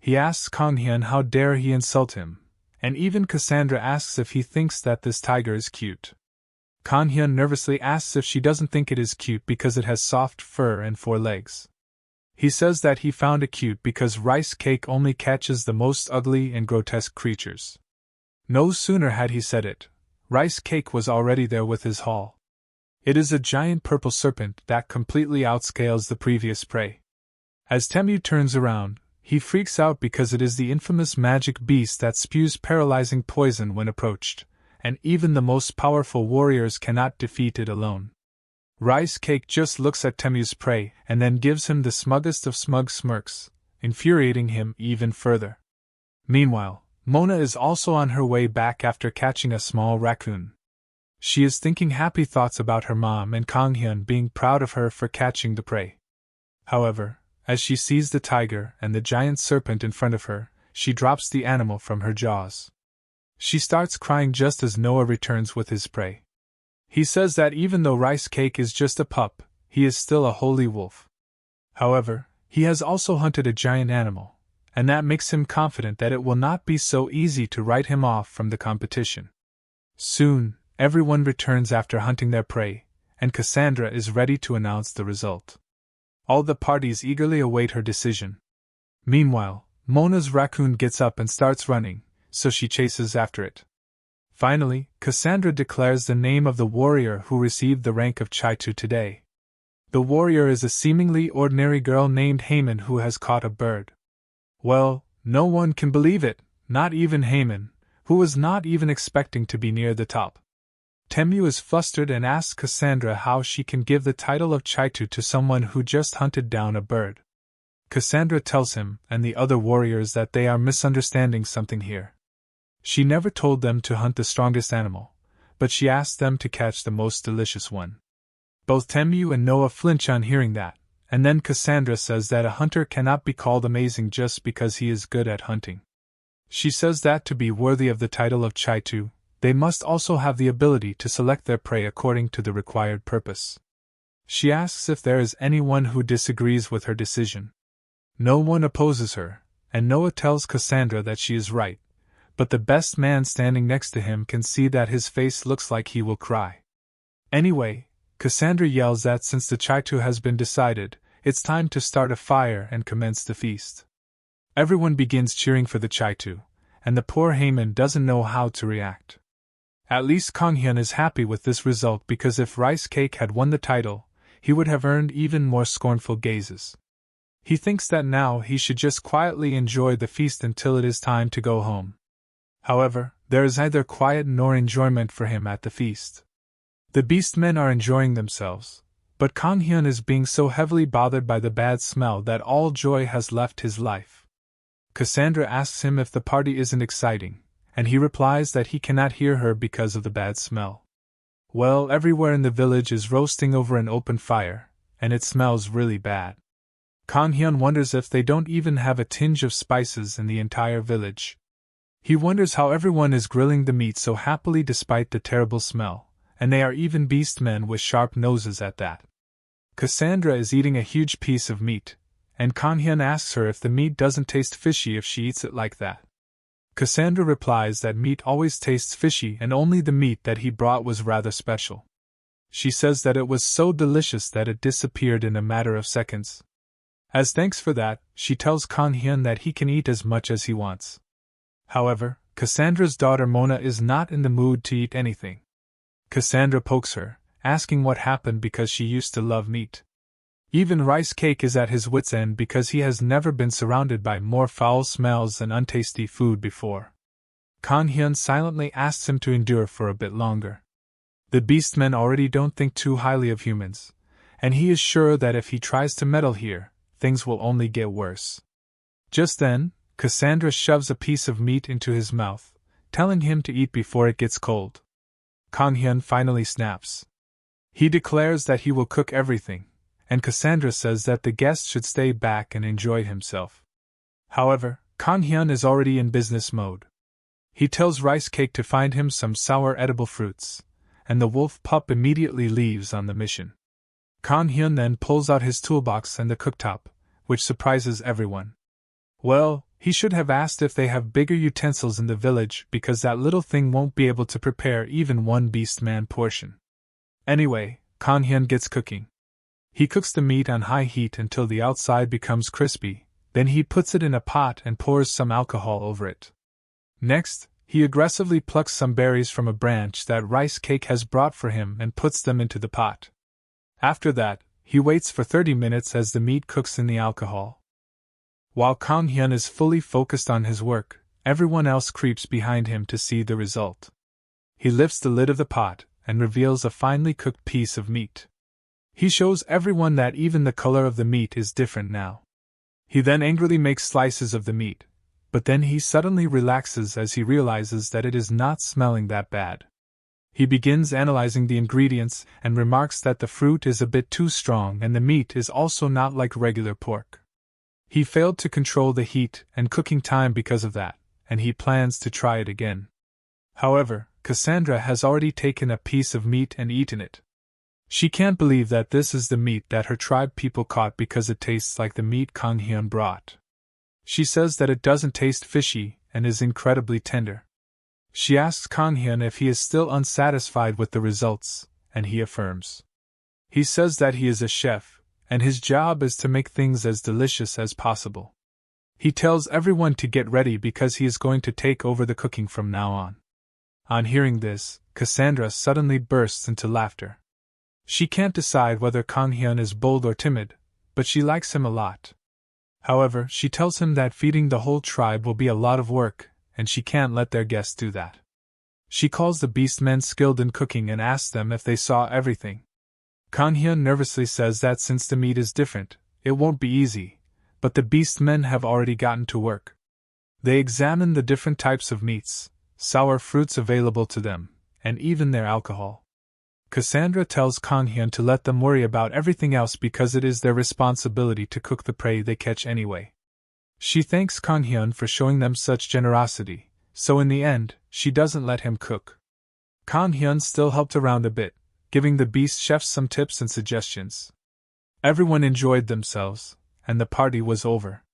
He asks Kang Hyun how dare he insult him, and even Cassandra asks if he thinks that this tiger is cute. Kang Hyun nervously asks if she doesn't think it is cute because it has soft fur and 4 legs. He says that he found it cute because rice cake only catches the most ugly and grotesque creatures. No sooner had he said it, rice cake was already there with his haul. It is a giant purple serpent that completely outscales the previous prey. As Temu turns around, he freaks out because it is the infamous magic beast that spews paralyzing poison when approached, and even the most powerful warriors cannot defeat it alone. Rice Cake just looks at Temu's prey and then gives him the smuggest of smug smirks, infuriating him even further. Meanwhile, Mona is also on her way back after catching a small raccoon. She is thinking happy thoughts about her mom and Kang Hyun being proud of her for catching the prey. However, as she sees the tiger and the giant serpent in front of her, she drops the animal from her jaws. She starts crying just as Noah returns with his prey. He says that even though Rice Cake is just a pup, he is still a holy wolf. However, he has also hunted a giant animal, and that makes him confident that it will not be so easy to write him off from the competition. Soon, everyone returns after hunting their prey, and Cassandra is ready to announce the result. All the parties eagerly await her decision. Meanwhile, Mona's raccoon gets up and starts running, so she chases after it. Finally, Cassandra declares the name of the warrior who received the rank of Chaitu today. The warrior is a seemingly ordinary girl named Haemin who has caught a bird. Well, no one can believe it, not even Haemin, who was not even expecting to be near the top. Temu is flustered and asks Cassandra how she can give the title of Chaitu to someone who just hunted down a bird. Cassandra tells him and the other warriors that they are misunderstanding something here. She never told them to hunt the strongest animal, but she asked them to catch the most delicious one. Both Temu and Noah flinch on hearing that, and then Cassandra says that a hunter cannot be called amazing just because he is good at hunting. She says that to be worthy of the title of Chaitu, they must also have the ability to select their prey according to the required purpose. She asks if there is anyone who disagrees with her decision. No one opposes her, and Noah tells Cassandra that she is right, but the best man standing next to him can see that his face looks like he will cry. Anyway, Cassandra yells that since the Chaitu has been decided, it's time to start a fire and commence the feast. Everyone begins cheering for the Chaitu, and the poor Haemin doesn't know how to react. At least Kang Hyun is happy with this result because if Rice Cake had won the title, he would have earned even more scornful gazes. He thinks that now he should just quietly enjoy the feast until it is time to go home. However, there is neither quiet nor enjoyment for him at the feast. The beastmen are enjoying themselves, but Kang Hyun is being so heavily bothered by the bad smell that all joy has left his life. Cassandra asks him if the party isn't exciting, and he replies that he cannot hear her because of the bad smell. Well, everywhere in the village is roasting over an open fire, and it smells really bad. Kang Hyun wonders if they don't even have a tinge of spices in the entire village. He wonders how everyone is grilling the meat so happily despite the terrible smell, and they are even beastmen with sharp noses at that. Cassandra is eating a huge piece of meat, and Kang Hyun asks her if the meat doesn't taste fishy if she eats it like that. Cassandra replies that meat always tastes fishy and only the meat that he brought was rather special. She says that it was so delicious that it disappeared in a matter of seconds. As thanks for that, she tells Kang Hyun that he can eat as much as he wants. However, Cassandra's daughter Mona is not in the mood to eat anything. Cassandra pokes her, asking what happened because she used to love meat. Even Rice Cake is at his wit's end because he has never been surrounded by more foul smells and untasty food before. Kang Hyun silently asks him to endure for a bit longer. The beastmen already don't think too highly of humans, and he is sure that if he tries to meddle here, things will only get worse. Just then, Cassandra shoves a piece of meat into his mouth, telling him to eat before it gets cold. Kang Hyun finally snaps. He declares that he will cook everything, and Cassandra says that the guest should stay back and enjoy himself. However, Kang Hyun is already in business mode. He tells Rice Cake to find him some sour edible fruits, and the wolf pup immediately leaves on the mission. Kang Hyun then pulls out his toolbox and the cooktop, which surprises everyone. Well, he should have asked if they have bigger utensils in the village because that little thing won't be able to prepare even one beastman portion. Anyway, Kang Hyun gets cooking. He cooks the meat on high heat until the outside becomes crispy, then he puts it in a pot and pours some alcohol over it. Next, he aggressively plucks some berries from a branch that Rice Cake has brought for him and puts them into the pot. After that, he waits for 30 minutes as the meat cooks in the alcohol. While Kang Hyun is fully focused on his work, everyone else creeps behind him to see the result. He lifts the lid of the pot and reveals a finely cooked piece of meat. He shows everyone that even the color of the meat is different now. He then angrily makes slices of the meat, but then he suddenly relaxes as he realizes that it is not smelling that bad. He begins analyzing the ingredients and remarks that the fruit is a bit too strong and the meat is also not like regular pork. He failed to control the heat and cooking time because of that, and he plans to try it again. However, Cassandra has already taken a piece of meat and eaten it. She can't believe that this is the meat that her tribe people caught because it tastes like the meat Kang Hyun brought. She says that it doesn't taste fishy and is incredibly tender. She asks Kang Hyun if he is still unsatisfied with the results, and he affirms. He says that he is a chef, and his job is to make things as delicious as possible. He tells everyone to get ready because he is going to take over the cooking from now on. On hearing this, Cassandra suddenly bursts into laughter. She can't decide whether Kang Hyun is bold or timid, but she likes him a lot. However, she tells him that feeding the whole tribe will be a lot of work, and she can't let their guests do that. She calls the beastmen skilled in cooking and asks them if they saw everything. Kang Hyun nervously says that since the meat is different, it won't be easy, but the beastmen have already gotten to work. They examine the different types of meats, sour fruits available to them, and even their alcohol. Cassandra tells Kang Hyun to let them worry about everything else because it is their responsibility to cook the prey they catch anyway. She thanks Kang Hyun for showing them such generosity, so in the end, she doesn't let him cook. Kang Hyun still helped around a bit, giving the beast chefs some tips and suggestions. Everyone enjoyed themselves, and the party was over.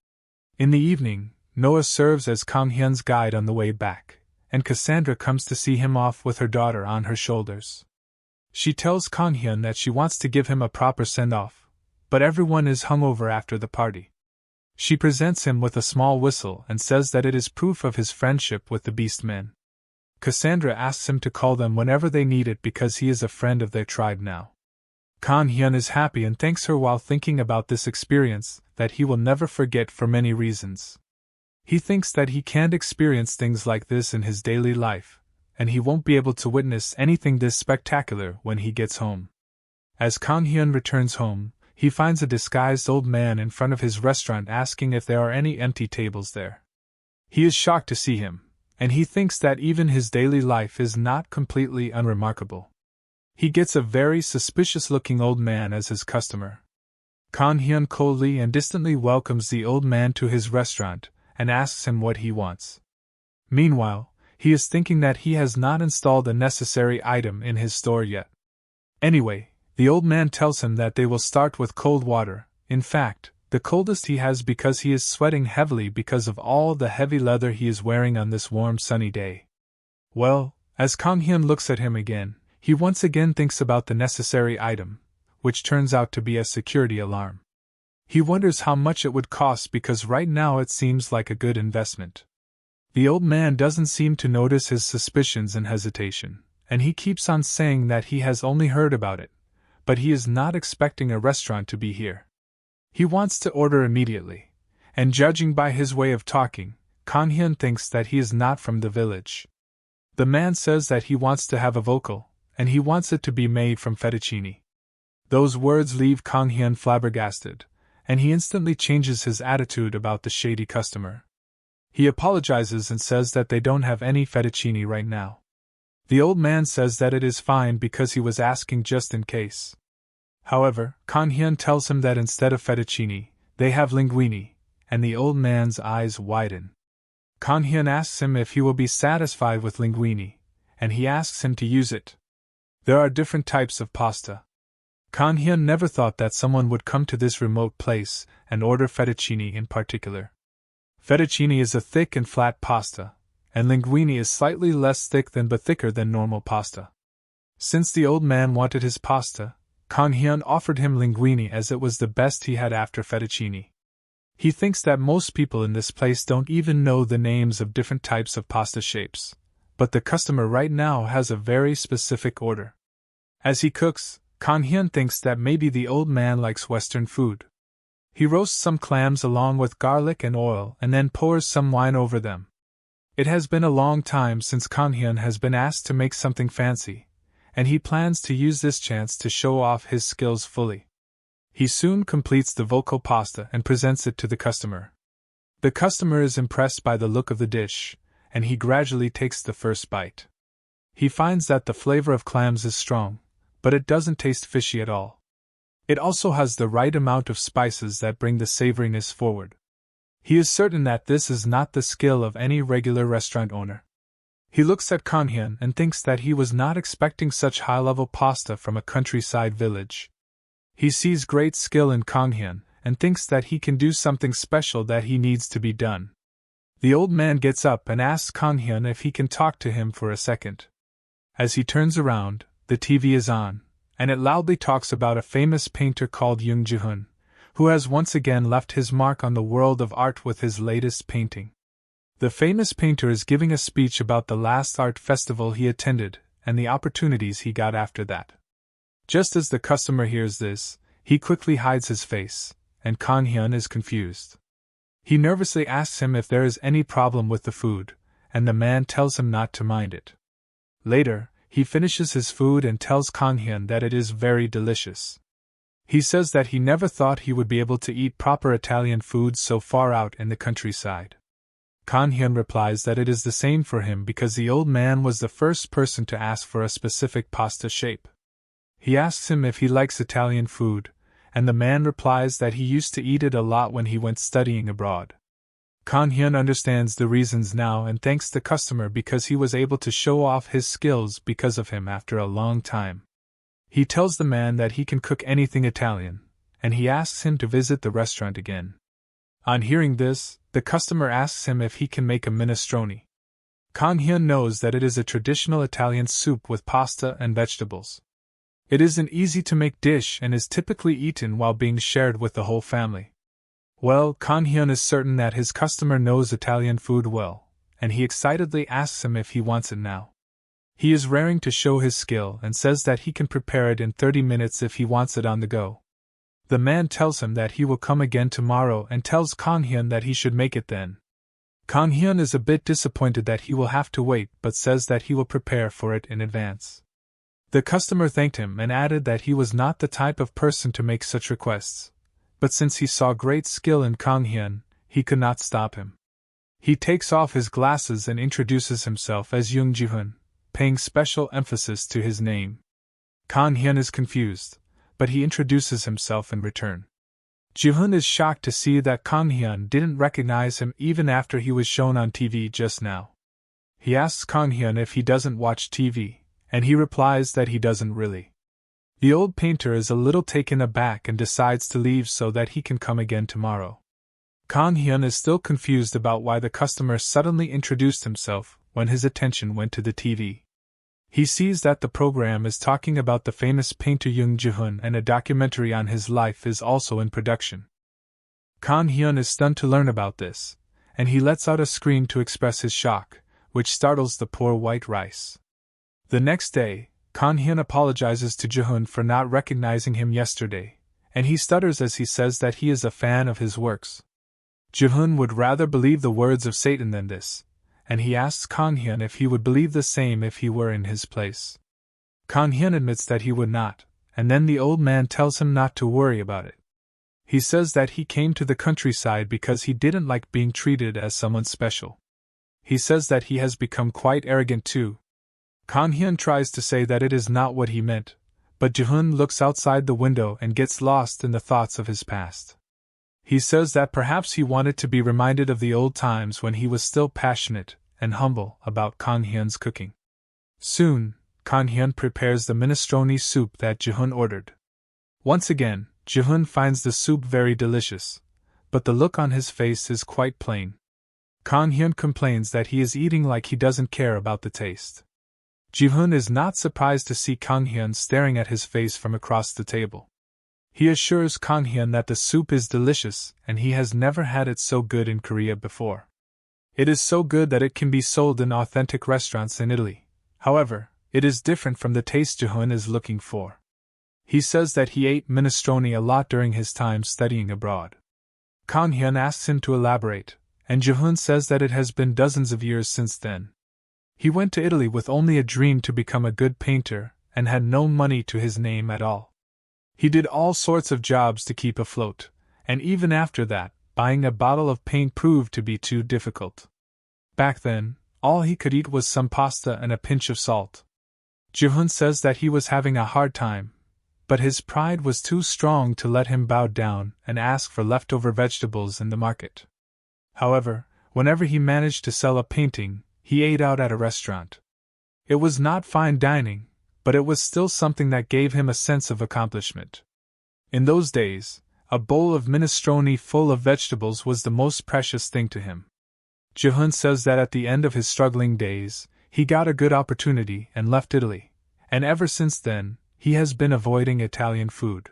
In the evening, Noah serves as Kang Hyun's guide on the way back, and Cassandra comes to see him off with her daughter on her shoulders. She tells Kang Hyun that she wants to give him a proper send-off, but everyone is hungover after the party. She presents him with a small whistle and says that it is proof of his friendship with the beastmen. Cassandra asks him to call them whenever they need it because he is a friend of their tribe now. Kang Hyun is happy and thanks her while thinking about this experience that he will never forget for many reasons. He thinks that he can't experience things like this in his daily life, and he won't be able to witness anything this spectacular when he gets home. As Kang Hyun returns home, he finds a disguised old man in front of his restaurant asking if there are any empty tables there. He is shocked to see him, and he thinks that even his daily life is not completely unremarkable. He gets a very suspicious-looking old man as his customer. Kang Hyun coldly and distantly welcomes the old man to his restaurant and asks him what he wants. Meanwhile, he is thinking that he has not installed a necessary item in his store yet. Anyway, the old man tells him that they will start with cold water, in fact, the coldest he has because he is sweating heavily because of all the heavy leather he is wearing on this warm sunny day. Well, as Kang Hyun looks at him again, he once again thinks about the necessary item, which turns out to be a security alarm. He wonders how much it would cost because right now it seems like a good investment. The old man doesn't seem to notice his suspicions and hesitation, and he keeps on saying that he has only heard about it, but he is not expecting a restaurant to be here. He wants to order immediately, and judging by his way of talking, Kang Hyun thinks that he is not from the village. The man says that he wants to have a vocal, and he wants it to be made from fettuccine. Those words leave Kang Hyun flabbergasted, and he instantly changes his attitude about the shady customer. He apologizes and says that they don't have any fettuccine right now. The old man says that it is fine because he was asking just in case. However, Kanhyun tells him that instead of fettuccine, they have linguine, and the old man's eyes widen. Kanhyun asks him if he will be satisfied with linguine, and he asks him to use it. There are different types of pasta. Kanhyun never thought that someone would come to this remote place and order fettuccine in particular. Fettuccine is a thick and flat pasta, and linguine is slightly less thick but thicker than normal pasta. Since the old man wanted his pasta, Kanhyun offered him linguine as it was the best he had after fettuccine. He thinks that most people in this place don't even know the names of different types of pasta shapes, but the customer right now has a very specific order. As he cooks, Kanhyun thinks that maybe the old man likes Western food. He roasts some clams along with garlic and oil and then pours some wine over them. It has been a long time since Kanhyun has been asked to make something fancy, and he plans to use this chance to show off his skills fully. He soon completes the vocal pasta and presents it to the customer. The customer is impressed by the look of the dish, and he gradually takes the first bite. He finds that the flavor of clams is strong, but it doesn't taste fishy at all. It also has the right amount of spices that bring the savoriness forward. He is certain that this is not the skill of any regular restaurant owner. He looks at Kanhyun and thinks that he was not expecting such high-level pasta from a countryside village. He sees great skill in Kanhyun and thinks that he can do something special that he needs to be done. The old man gets up and asks Kanhyun if he can talk to him for a second. As he turns around, the TV is on, and it loudly talks about a famous painter called Jung Ji-hoon, who has once again left his mark on the world of art with his latest painting. The famous painter is giving a speech about the last art festival he attended and the opportunities he got after that. Just as the customer hears this, he quickly hides his face, and Kanhyun is confused. He nervously asks him if there is any problem with the food, and the man tells him not to mind it. Later, he finishes his food and tells Kanhyun that it is very delicious. He says that he never thought he would be able to eat proper Italian food so far out in the countryside. Kanhyun replies that it is the same for him because the old man was the first person to ask for a specific pasta shape. He asks him if he likes Italian food, and the man replies that he used to eat it a lot when he went studying abroad. Kanhyun understands the reasons now and thanks the customer because he was able to show off his skills because of him after a long time. He tells the man that he can cook anything Italian, and he asks him to visit the restaurant again. On hearing this, the customer asks him if he can make a minestrone. Kanhyun knows that it is a traditional Italian soup with pasta and vegetables. It is an easy-to-make dish and is typically eaten while being shared with the whole family. Well, Kanhyun is certain that his customer knows Italian food well, and he excitedly asks him if he wants it now. He is raring to show his skill and says that he can prepare it in 30 minutes if he wants it on the go. The man tells him that he will come again tomorrow and tells Kanhyun that he should make it then. Kanhyun is a bit disappointed that he will have to wait but says that he will prepare for it in advance. The customer thanked him and added that he was not the type of person to make such requests, but since he saw great skill in Kanhyun, he could not stop him. He takes off his glasses and introduces himself as Jung Ji-hoon, paying special emphasis to his name. Kanhyun is confused, but he introduces himself in return. Ji-hoon is shocked to see that Kanhyun didn't recognize him even after he was shown on TV just now. He asks Kanhyun if he doesn't watch TV, and he replies that he doesn't really. The old painter is a little taken aback and decides to leave so that he can come again tomorrow. Kanhyun is still confused about why the customer suddenly introduced himself when his attention went to the TV. He sees that the program is talking about the famous painter Jung Ji-hoon and a documentary on his life is also in production. Kanhyun is stunned to learn about this, and he lets out a scream to express his shock, which startles the poor white rice. The next day, Kanhyun apologizes to Ji-hoon for not recognizing him yesterday, and he stutters as he says that he is a fan of his works. Ji-hoon would rather believe the words of Satan than this, and he asks Kanhyun if he would believe the same if he were in his place. Kanhyun admits that he would not, and then the old man tells him not to worry about it. He says that he came to the countryside because he didn't like being treated as someone special. He says that he has become quite arrogant too. Kanhyun tries to say that it is not what he meant, but Jihun looks outside the window and gets lost in the thoughts of his past. He says that perhaps he wanted to be reminded of the old times when he was still passionate and humble about Kang Hyun's cooking. Soon, Kang Hyun prepares the minestrone soup that Jihun ordered. Once again, Jihun finds the soup very delicious, but the look on his face is quite plain. Kang Hyun complains that he is eating like he doesn't care about the taste. Jihun is not surprised to see Kang Hyun staring at his face from across the table. He assures Kang Hyun that the soup is delicious and he has never had it so good in Korea before. It is so good that it can be sold in authentic restaurants in Italy. However, it is different from the taste Jihun is looking for. He says that he ate minestrone a lot during his time studying abroad. Kang Hyun asks him to elaborate, and Jihun says that it has been dozens of years since then. He went to Italy with only a dream to become a good painter and had no money to his name at all. He did all sorts of jobs to keep afloat, and even after that, buying a bottle of paint proved to be too difficult. Back then, all he could eat was some pasta and a pinch of salt. Jihun says that he was having a hard time, but his pride was too strong to let him bow down and ask for leftover vegetables in the market. However, whenever he managed to sell a painting, he ate out at a restaurant. It was not fine dining, but it was still something that gave him a sense of accomplishment. In those days, a bowl of minestrone full of vegetables was the most precious thing to him. Jihun says that at the end of his struggling days, he got a good opportunity and left Italy, and ever since then, he has been avoiding Italian food.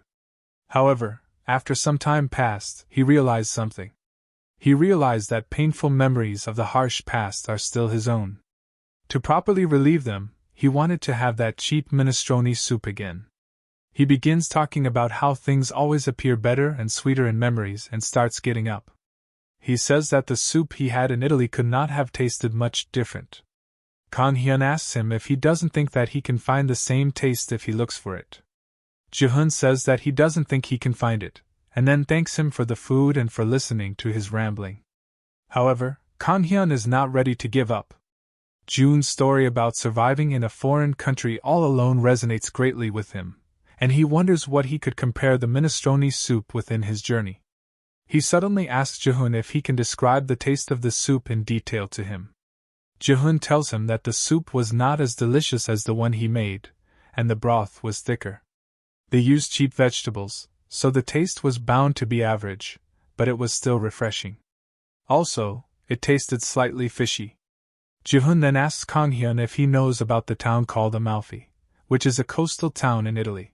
However, after some time passed, he realized something. He realized that painful memories of the harsh past are still his own. To properly relieve them, he wanted to have that cheap minestrone soup again. He begins talking about how things always appear better and sweeter in memories and starts getting up. He says that the soup he had in Italy could not have tasted much different. Kang Hyun asks him if he doesn't think that he can find the same taste if he looks for it. Jihun says that he doesn't think he can find it, and then thanks him for the food and for listening to his rambling. However, Kang Hyun is not ready to give up. June's story about surviving in a foreign country all alone resonates greatly with him, and he wonders what he could compare the minestrone soup with in his journey. He suddenly asks Jihun if he can describe the taste of the soup in detail to him. Jihun tells him that the soup was not as delicious as the one he made, and the broth was thicker. They used cheap vegetables, so the taste was bound to be average, but it was still refreshing. Also, it tasted slightly fishy. Jihun then asks Kang Hyun if he knows about the town called Amalfi, which is a coastal town in Italy.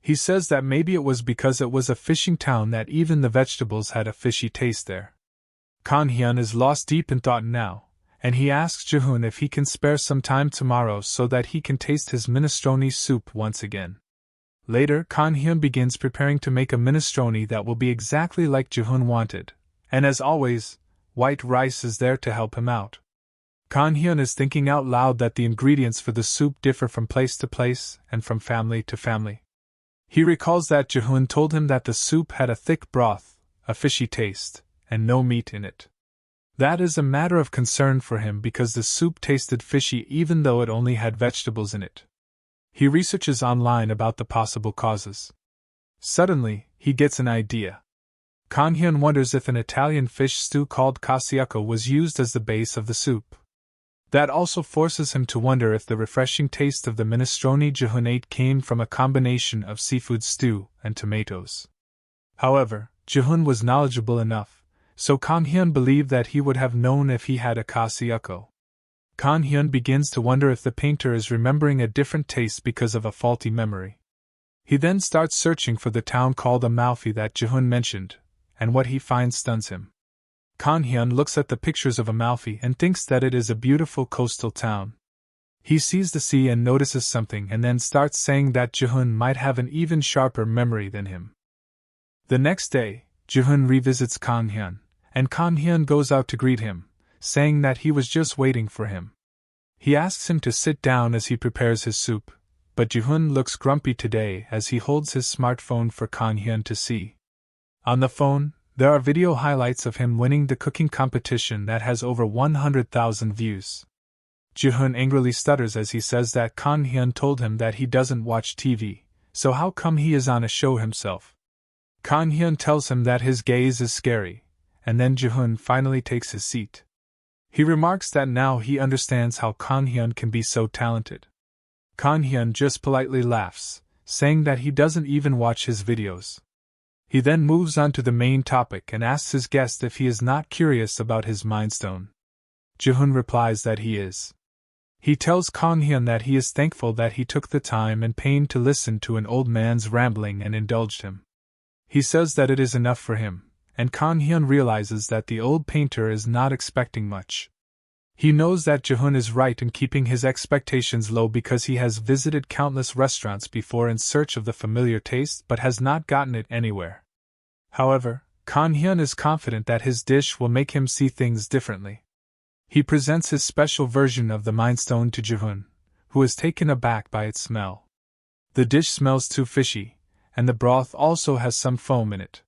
He says that maybe it was because it was a fishing town that even the vegetables had a fishy taste there. Kang Hyun is lost deep in thought now, and he asks Jihun if he can spare some time tomorrow so that he can taste his minestrone soup once again. Later, Kang Hyun begins preparing to make a minestrone that will be exactly like Jihun wanted, and as always, white rice is there to help him out. Kang Hyun is thinking out loud that the ingredients for the soup differ from place to place and from family to family. He recalls that Jihun told him that the soup had a thick broth, a fishy taste, and no meat in it. That is a matter of concern for him because the soup tasted fishy even though it only had vegetables in it. He researches online about the possible causes. Suddenly, he gets an idea. Kang Hyun wonders if an Italian fish stew called caciucco was used as the base of the soup. That also forces him to wonder if the refreshing taste of the minestrone Jihun ate came from a combination of seafood stew and tomatoes. However, Jihun was knowledgeable enough, so Kang Hyun believed that he would have known if he had a caciucco. Kang Hyun begins to wonder if the painter is remembering a different taste because of a faulty memory. He then starts searching for the town called Amalfi that Jihun mentioned, and what he finds stuns him. Kang Hyun looks at the pictures of Amalfi and thinks that it is a beautiful coastal town. He sees the sea and notices something and then starts saying that Jihun might have an even sharper memory than him. The next day, Jihun revisits Kang Hyun, and Kang Hyun goes out to greet him, saying that he was just waiting for him. He asks him to sit down as he prepares his soup, but Jihun looks grumpy today as he holds his smartphone for Kang Hyun to see. On the phone, there are video highlights of him winning the cooking competition that has over 100,000 views. Jihun angrily stutters as he says that Kang Hyun told him that he doesn't watch TV, so how come he is on a show himself? Kang Hyun tells him that his gaze is scary, and then Ji-hoon finally takes his seat. He remarks that now he understands how Kang Hyun can be so talented. Kang Hyun just politely laughs, saying that he doesn't even watch his videos. He then moves on to the main topic and asks his guest if he is not curious about his Mind Stone. Ji-hoon replies that he is. He tells Kang Hyun that he is thankful that he took the time and pain to listen to an old man's rambling and indulged him. He says that it is enough for him, and Kang Hyun realizes that the old painter is not expecting much. He knows that Ji-hoon is right in keeping his expectations low because he has visited countless restaurants before in search of the familiar taste but has not gotten it anywhere. However, Kang Hyun is confident that his dish will make him see things differently. He presents his special version of the Mind Stone to Ji-hoon, who is taken aback by its smell. The dish smells too fishy, and the broth also has some foam in it.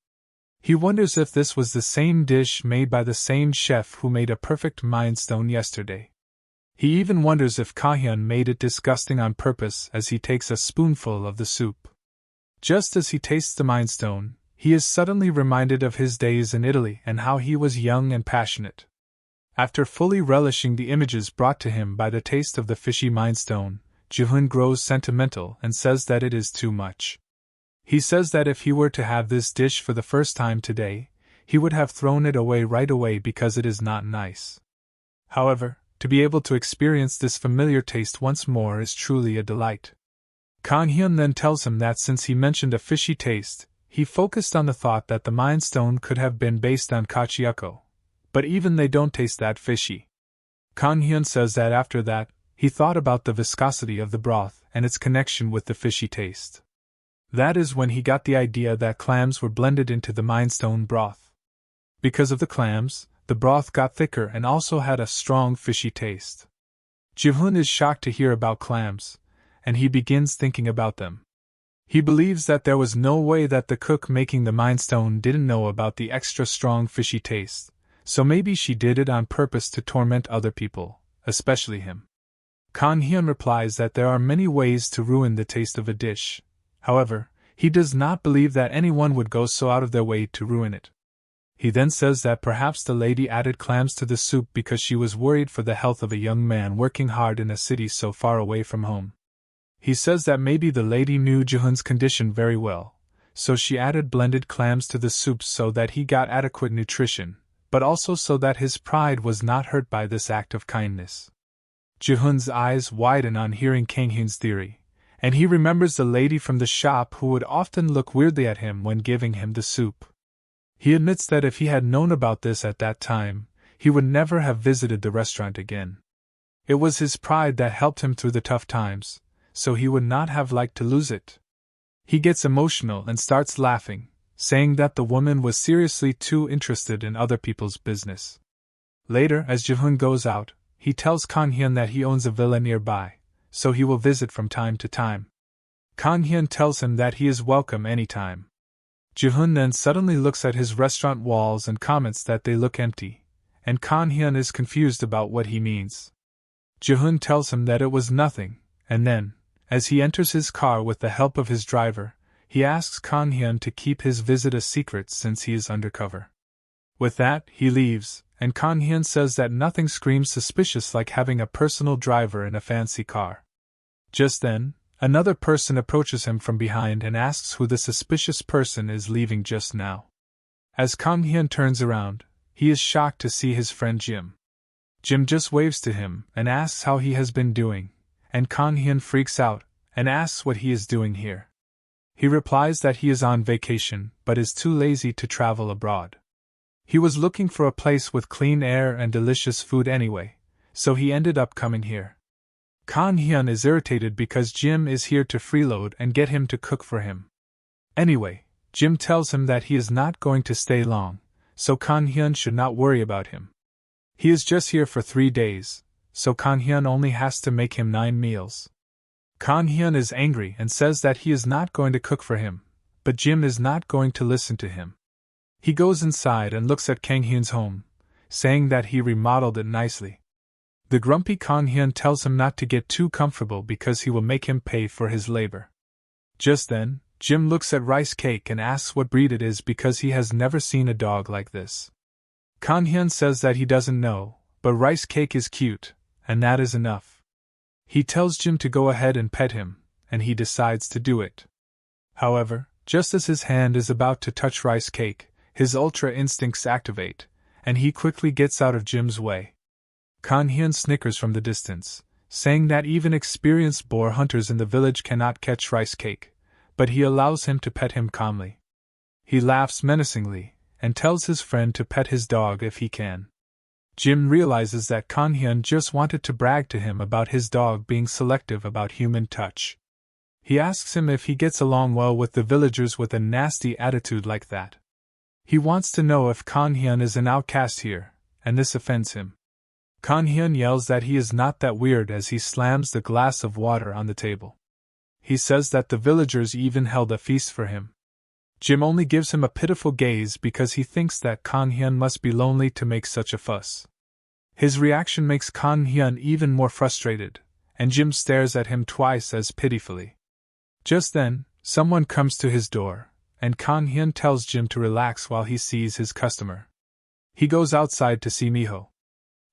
He wonders if this was the same dish made by the same chef who made a perfect Mind Stone yesterday. He even wonders if Kang Hyun made it disgusting on purpose as he takes a spoonful of the soup. Just as he tastes the Mind Stone, he is suddenly reminded of his days in Italy and how he was young and passionate. After fully relishing the images brought to him by the taste of the fishy Mind Stone, Ji-hoon grows sentimental and says that it is too much. He says that if he were to have this dish for the first time today, he would have thrown it away right away because it is not nice. However, to be able to experience this familiar taste once more is truly a delight. Kang Hyun then tells him that since he mentioned a fishy taste, he focused on the thought that the Mind Stone could have been based on kachiyuko, but even they don't taste that fishy. Kang Hyun says that after that, he thought about the viscosity of the broth and its connection with the fishy taste. That is when he got the idea that clams were blended into the Mind Stone broth. Because of the clams, the broth got thicker and also had a strong fishy taste. Ji-hoon is shocked to hear about clams, and he begins thinking about them. He believes that there was no way that the cook making the Mind Stone didn't know about the extra strong fishy taste, so maybe she did it on purpose to torment other people, especially him. Kang Hyun replies that there are many ways to ruin the taste of a dish. However, he does not believe that anyone would go so out of their way to ruin it. He then says that perhaps the lady added clams to the soup because she was worried for the health of a young man working hard in a city so far away from home. He says that maybe the lady knew Ji-hoon's condition very well, so she added blended clams to the soup so that he got adequate nutrition, but also so that his pride was not hurt by this act of kindness. Ji-hoon's eyes widen on hearing Kang Hyun's theory, and he remembers the lady from the shop who would often look weirdly at him when giving him the soup. He admits that if he had known about this at that time, he would never have visited the restaurant again. It was his pride that helped him through the tough times, so he would not have liked to lose it. He gets emotional and starts laughing, saying that the woman was seriously too interested in other people's business. Later, as Ji-hoon goes out, he tells Kang Hyun that he owns a villa nearby, so he will visit from time to time. Kang Hyun tells him that he is welcome anytime. Ji-hoon then suddenly looks at his restaurant walls and comments that they look empty, and Kang Hyun is confused about what he means. Ji-hoon tells him that it was nothing, and then, as he enters his car with the help of his driver, he asks Kang Hyun to keep his visit a secret since he is undercover. With that, he leaves, and Kang Hyun says that nothing screams suspicious like having a personal driver in a fancy car. Just then, another person approaches him from behind and asks who the suspicious person is leaving just now. As Kang Hyun turns around, he is shocked to see his friend Jim. Jim just waves to him and asks how he has been doing, and Kang Hyun freaks out and asks what he is doing here. He replies that he is on vacation but is too lazy to travel abroad. He was looking for a place with clean air and delicious food anyway, so he ended up coming here. Kang Hyun is irritated because Jim is here to freeload and get him to cook for him. Anyway, Jim tells him that he is not going to stay long, so Kang Hyun should not worry about him. He is just here for 3 days, so Kang Hyun only has to make him 9 meals. Kang Hyun is angry and says that he is not going to cook for him, but Jim is not going to listen to him. He goes inside and looks at Kang Hyun's home, saying that he remodeled it nicely. The grumpy Kang Hyun tells him not to get too comfortable because he will make him pay for his labor. Just then, Jim looks at Rice Cake and asks what breed it is because he has never seen a dog like this. Kan-hyun says that he doesn't know, but Rice Cake is cute, and that is enough. He tells Jim to go ahead and pet him, and he decides to do it. However, just as his hand is about to touch Rice Cake, his ultra instincts activate, and he quickly gets out of Jim's way. Kan-hyun snickers from the distance, saying that even experienced boar hunters in the village cannot catch Rice Cake, but he allows him to pet him calmly. He laughs menacingly, and tells his friend to pet his dog if he can. Jim realizes that Kan-hyun just wanted to brag to him about his dog being selective about human touch. He asks him if he gets along well with the villagers with a nasty attitude like that. He wants to know if Kan-hyun is an outcast here, and this offends him. Kan-hyun yells that he is not that weird as he slams the glass of water on the table. He says that the villagers even held a feast for him. Jim only gives him a pitiful gaze because he thinks that Kan-hyun must be lonely to make such a fuss. His reaction makes Kan-hyun even more frustrated, and Jim stares at him twice as pitifully. Just then, someone comes to his door, and Kan-hyun tells Jim to relax while he sees his customer. He goes outside to see Miho.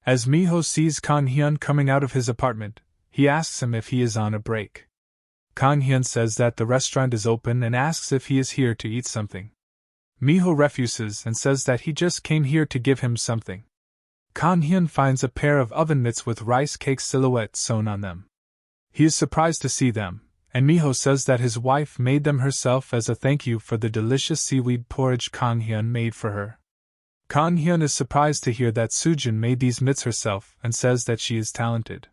As Miho sees Kan-hyun coming out of his apartment, he asks him if he is on a break. Kan-hyun says that the restaurant is open and asks if he is here to eat something. Miho refuses and says that he just came here to give him something. Kan-hyun finds a pair of oven mitts with Rice Cake silhouettes sewn on them. He is surprised to see them, and Miho says that his wife made them herself as a thank you for the delicious seaweed porridge Kan-hyun made for her. Kan-hyun is surprised to hear that Sujin made these mitts herself and says that she is talented.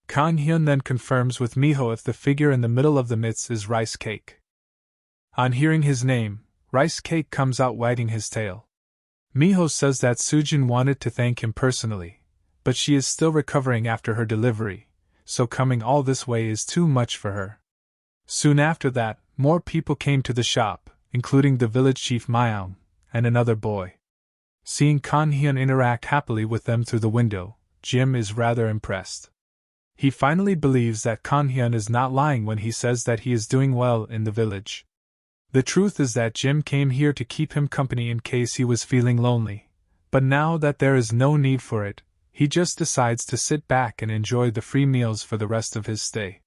Kan-hyun then confirms with Miho if the figure in the middle of the mitts is Rice Cake. On hearing his name, Rice Cake comes out wagging his tail. Miho says that Sujin wanted to thank him personally, but she is still recovering after her delivery, so coming all this way is too much for her. Soon after that, more people came to the shop, including the village chief Myung, and another boy. Seeing Kan-hyun interact happily with them through the window, Jim is rather impressed. He finally believes that Kan-hyun is not lying when he says that he is doing well in the village. The truth is that Jim came here to keep him company in case he was feeling lonely, but now that there is no need for it, he just decides to sit back and enjoy the free meals for the rest of his stay.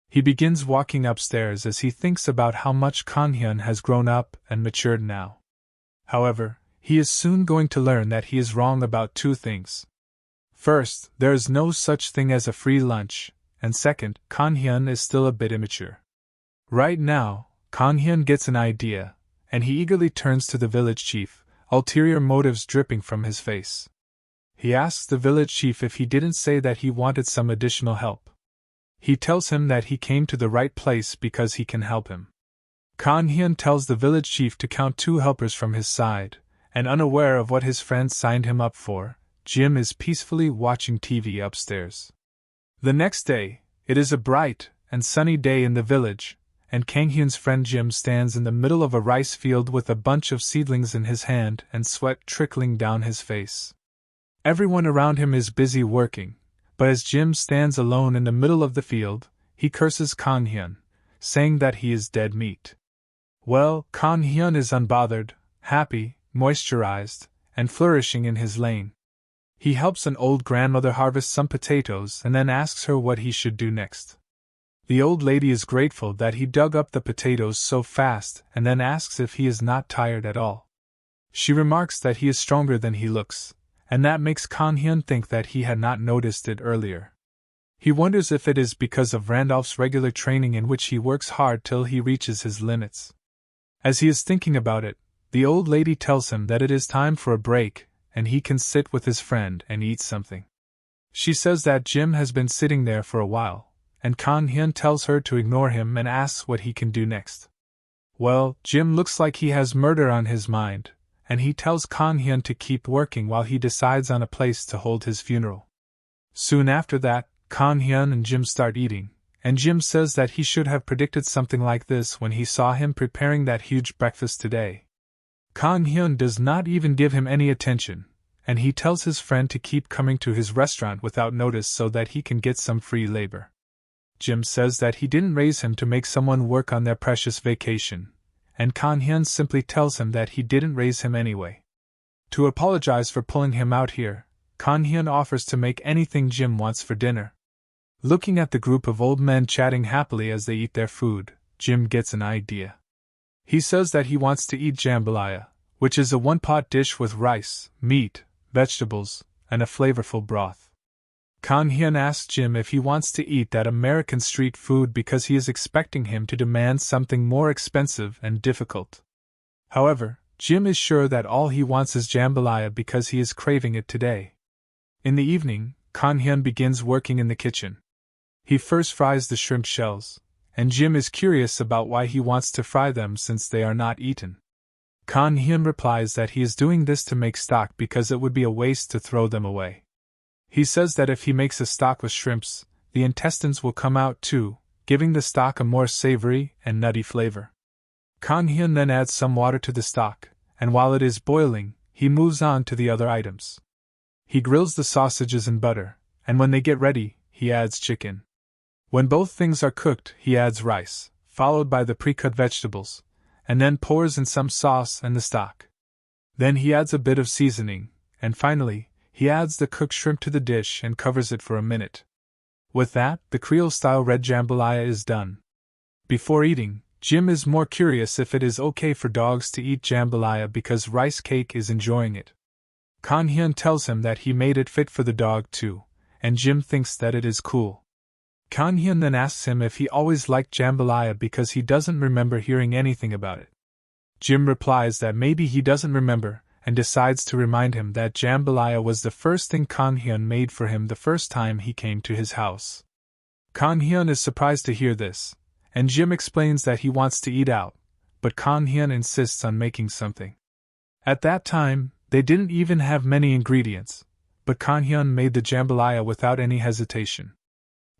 He begins walking upstairs as he thinks about how much Kan-hyun has grown up and matured now. However, he is soon going to learn that he is wrong about two things. First, there is no such thing as a free lunch, and second, Kan-hyun is still a bit immature. Right now, Kan-hyun gets an idea, and he eagerly turns to the village chief, ulterior motives dripping from his face. He asks the village chief if he didn't say that he wanted some additional help. He tells him that he came to the right place because he can help him. Kan-hyun tells the village chief to count 2 helpers from his side, and unaware of what his friend signed him up for, Jim is peacefully watching TV upstairs. The next day, it is a bright and sunny day in the village, and Kang-hyun's friend Jim stands in the middle of a rice field with a bunch of seedlings in his hand and sweat trickling down his face. Everyone around him is busy working, but as Jim stands alone in the middle of the field, he curses Kang-hyun, saying that he is dead meat. Well, Kang-hyun is unbothered, happy, moisturized, and flourishing in his lane. He helps an old grandmother harvest some potatoes and then asks her what he should do next. The old lady is grateful that he dug up the potatoes so fast and then asks if he is not tired at all. She remarks that he is stronger than he looks, and that makes Kang-hyun think that he had not noticed it earlier. He wonders if it is because of Randolph's regular training in which he works hard till he reaches his limits. As he is thinking about it, the old lady tells him that it is time for a break, and he can sit with his friend and eat something. She says that Jim has been sitting there for a while, and Kang-hyun tells her to ignore him and asks what he can do next. Well, Jim looks like he has murder on his mind, and he tells Kang-hyun to keep working while he decides on a place to hold his funeral. Soon after that, Kang-hyun and Jim start eating, and Jim says that he should have predicted something like this when he saw him preparing that huge breakfast today. Kang-hyun does not even give him any attention, and he tells his friend to keep coming to his restaurant without notice so that he can get some free labor. Jim says that he didn't raise him to make someone work on their precious vacation, and Kan-hyun simply tells him that he didn't raise him anyway. To apologize for pulling him out here, Kan-hyun offers to make anything Jim wants for dinner. Looking at the group of old men chatting happily as they eat their food, Jim gets an idea. He says that he wants to eat jambalaya, which is a one-pot dish with rice, meat, vegetables, and a flavorful broth. Kan-hyun asks Jim if he wants to eat that American street food because he is expecting him to demand something more expensive and difficult. However, Jim is sure that all he wants is jambalaya because he is craving it today. In the evening, Kan-hyun begins working in the kitchen. He first fries the shrimp shells, and Jim is curious about why he wants to fry them since they are not eaten. Kan-hyun replies that he is doing this to make stock because it would be a waste to throw them away. He says that if he makes a stock with shrimps, the intestines will come out too, giving the stock a more savory and nutty flavor. Kan-hyun then adds some water to the stock, and while it is boiling, he moves on to the other items. He grills the sausages in butter, and when they get ready, he adds chicken. When both things are cooked, he adds rice, followed by the pre-cut vegetables, and then pours in some sauce and the stock. Then he adds a bit of seasoning, and finally, he adds the cooked shrimp to the dish and covers it for a minute. With that, the Creole-style red jambalaya is done. Before eating, Jim is more curious if it is okay for dogs to eat jambalaya because Rice Cake is enjoying it. Kan-hyun tells him that he made it fit for the dog too, and Jim thinks that it is cool. Kan-hyun then asks him if he always liked jambalaya because he doesn't remember hearing anything about it. Jim replies that maybe he doesn't remember, and decides to remind him that jambalaya was the first thing Kan-hyun made for him the first time he came to his house. Kan-hyun is surprised to hear this, and Jim explains that he wants to eat out, but Kan-hyun insists on making something. At that time, they didn't even have many ingredients, but Kan-hyun made the jambalaya without any hesitation.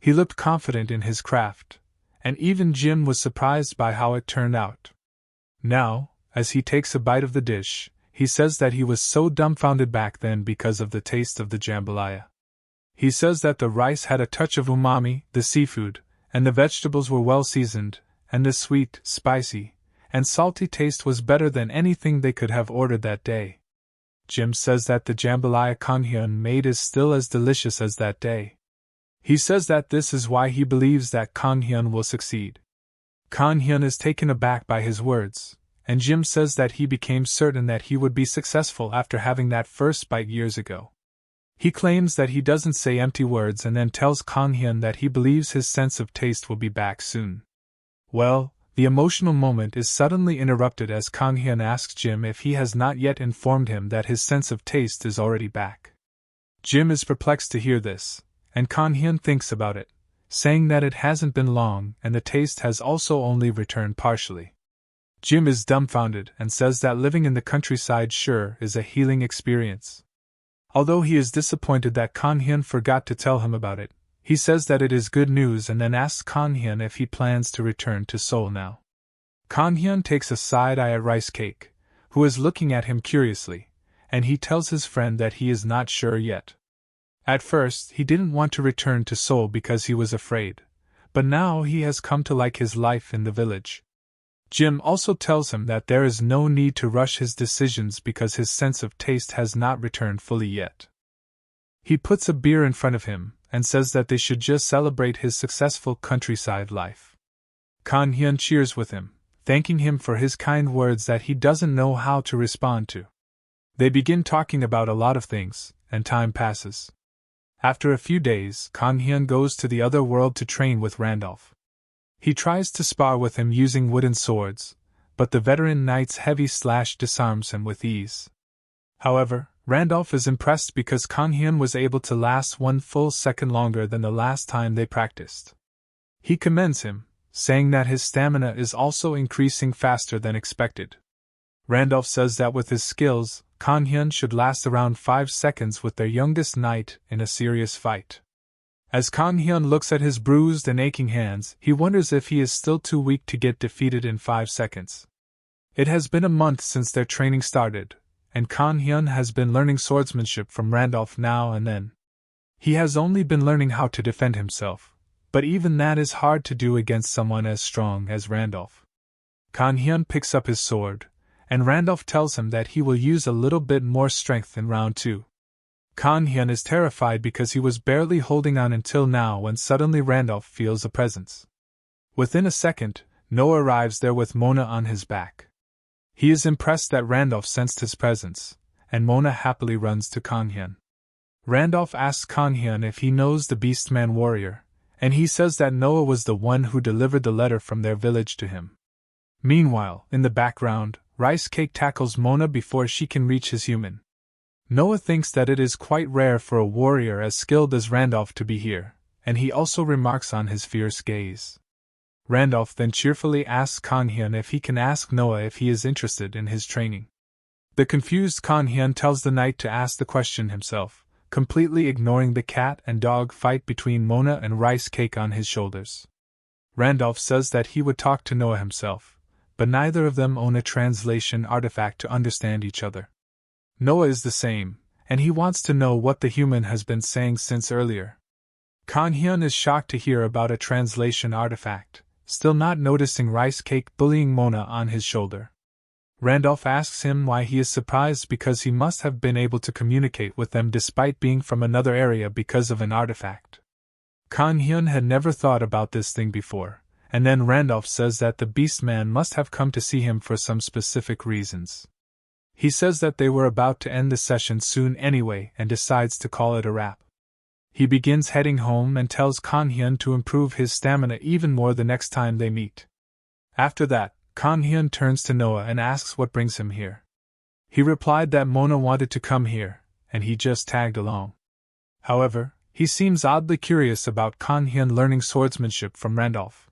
He looked confident in his craft, and even Jim was surprised by how it turned out. Now, as he takes a bite of the dish, he says that he was so dumbfounded back then because of the taste of the jambalaya. He says that the rice had a touch of umami, the seafood, and the vegetables were well seasoned, and the sweet, spicy, and salty taste was better than anything they could have ordered that day. Jim says that the jambalaya Kan-hyun made is still as delicious as that day. He says that this is why he believes that Kan-hyun will succeed. Kan-hyun is taken aback by his words, and Jim says that he became certain that he would be successful after having that first bite years ago. He claims that he doesn't say empty words and then tells Kan-hyun that he believes his sense of taste will be back soon. Well, the emotional moment is suddenly interrupted as Kan-hyun asks Jim if he has not yet informed him that his sense of taste is already back. Jim is perplexed to hear this, and Kan-hyun thinks about it, saying that it hasn't been long and the taste has also only returned partially. Jim is dumbfounded and says that living in the countryside sure is a healing experience. Although he is disappointed that Kan-hyun forgot to tell him about it, he says that it is good news and then asks Kan-hyun if he plans to return to Seoul now. Kan-hyun takes a side eye at Rice Cake, who is looking at him curiously, and he tells his friend that he is not sure yet. At first, he didn't want to return to Seoul because he was afraid, but now he has come to like his life in the village. Jim also tells him that there is no need to rush his decisions because his sense of taste has not returned fully yet. He puts a beer in front of him and says that they should just celebrate his successful countryside life. Kan-hyun cheers with him, thanking him for his kind words that he doesn't know how to respond to. They begin talking about a lot of things, and time passes. After a few days, Kan-hyun goes to the other world to train with Randolph. He tries to spar with him using wooden swords, but the veteran knight's heavy slash disarms him with ease. However, Randolph is impressed because Kan-hyun was able to last 1 full second longer than the last time they practiced. He commends him, saying that his stamina is also increasing faster than expected. Randolph says that with his skills, Kan-hyun should last around 5 seconds with their youngest knight in a serious fight. As Kan-hyun looks at his bruised and aching hands, he wonders if he is still too weak to get defeated in 5 seconds. It has been a month since their training started, and Kan-hyun has been learning swordsmanship from Randolph now and then. He has only been learning how to defend himself, but even that is hard to do against someone as strong as Randolph. Kan Hyun picks up his sword, and Randolph tells him that he will use a little bit more strength in round 2. Kan Hyun is terrified because he was barely holding on until now when suddenly Randolph feels a presence. Within a second, Noah arrives there with Mona on his back. He is impressed that Randolph sensed his presence, and Mona happily runs to Kan Hyun. Randolph asks Kan Hyun if he knows the Beastman warrior, and he says that Noah was the one who delivered the letter from their village to him. Meanwhile, in the background, Rice Cake tackles Mona before she can reach his human. Noah thinks that it is quite rare for a warrior as skilled as Randolph to be here, and he also remarks on his fierce gaze. Randolph then cheerfully asks Kan Hyun if he can ask Noah if he is interested in his training. The confused Kan Hyun tells the knight to ask the question himself, completely ignoring the cat and dog fight between Mona and Rice Cake on his shoulders. Randolph says that he would talk to Noah himself, but neither of them own a translation artifact to understand each other. Noah is the same, and he wants to know what the human has been saying since earlier. Kan Hyun is shocked to hear about a translation artifact, still not noticing Rice Cake bullying Mona on his shoulder. Randolph asks him why he is surprised because he must have been able to communicate with them despite being from another area because of an artifact. Kan Hyun had never thought about this thing before, and then Randolph says that the Beastman must have come to see him for some specific reasons. He says that they were about to end the session soon anyway and decides to call it a wrap. He begins heading home and tells Kan Hyun to improve his stamina even more the next time they meet. After that, Kan Hyun turns to Noah and asks what brings him here. He replied that Mona wanted to come here, and he just tagged along. However, he seems oddly curious about Kan Hyun learning swordsmanship from Randolph.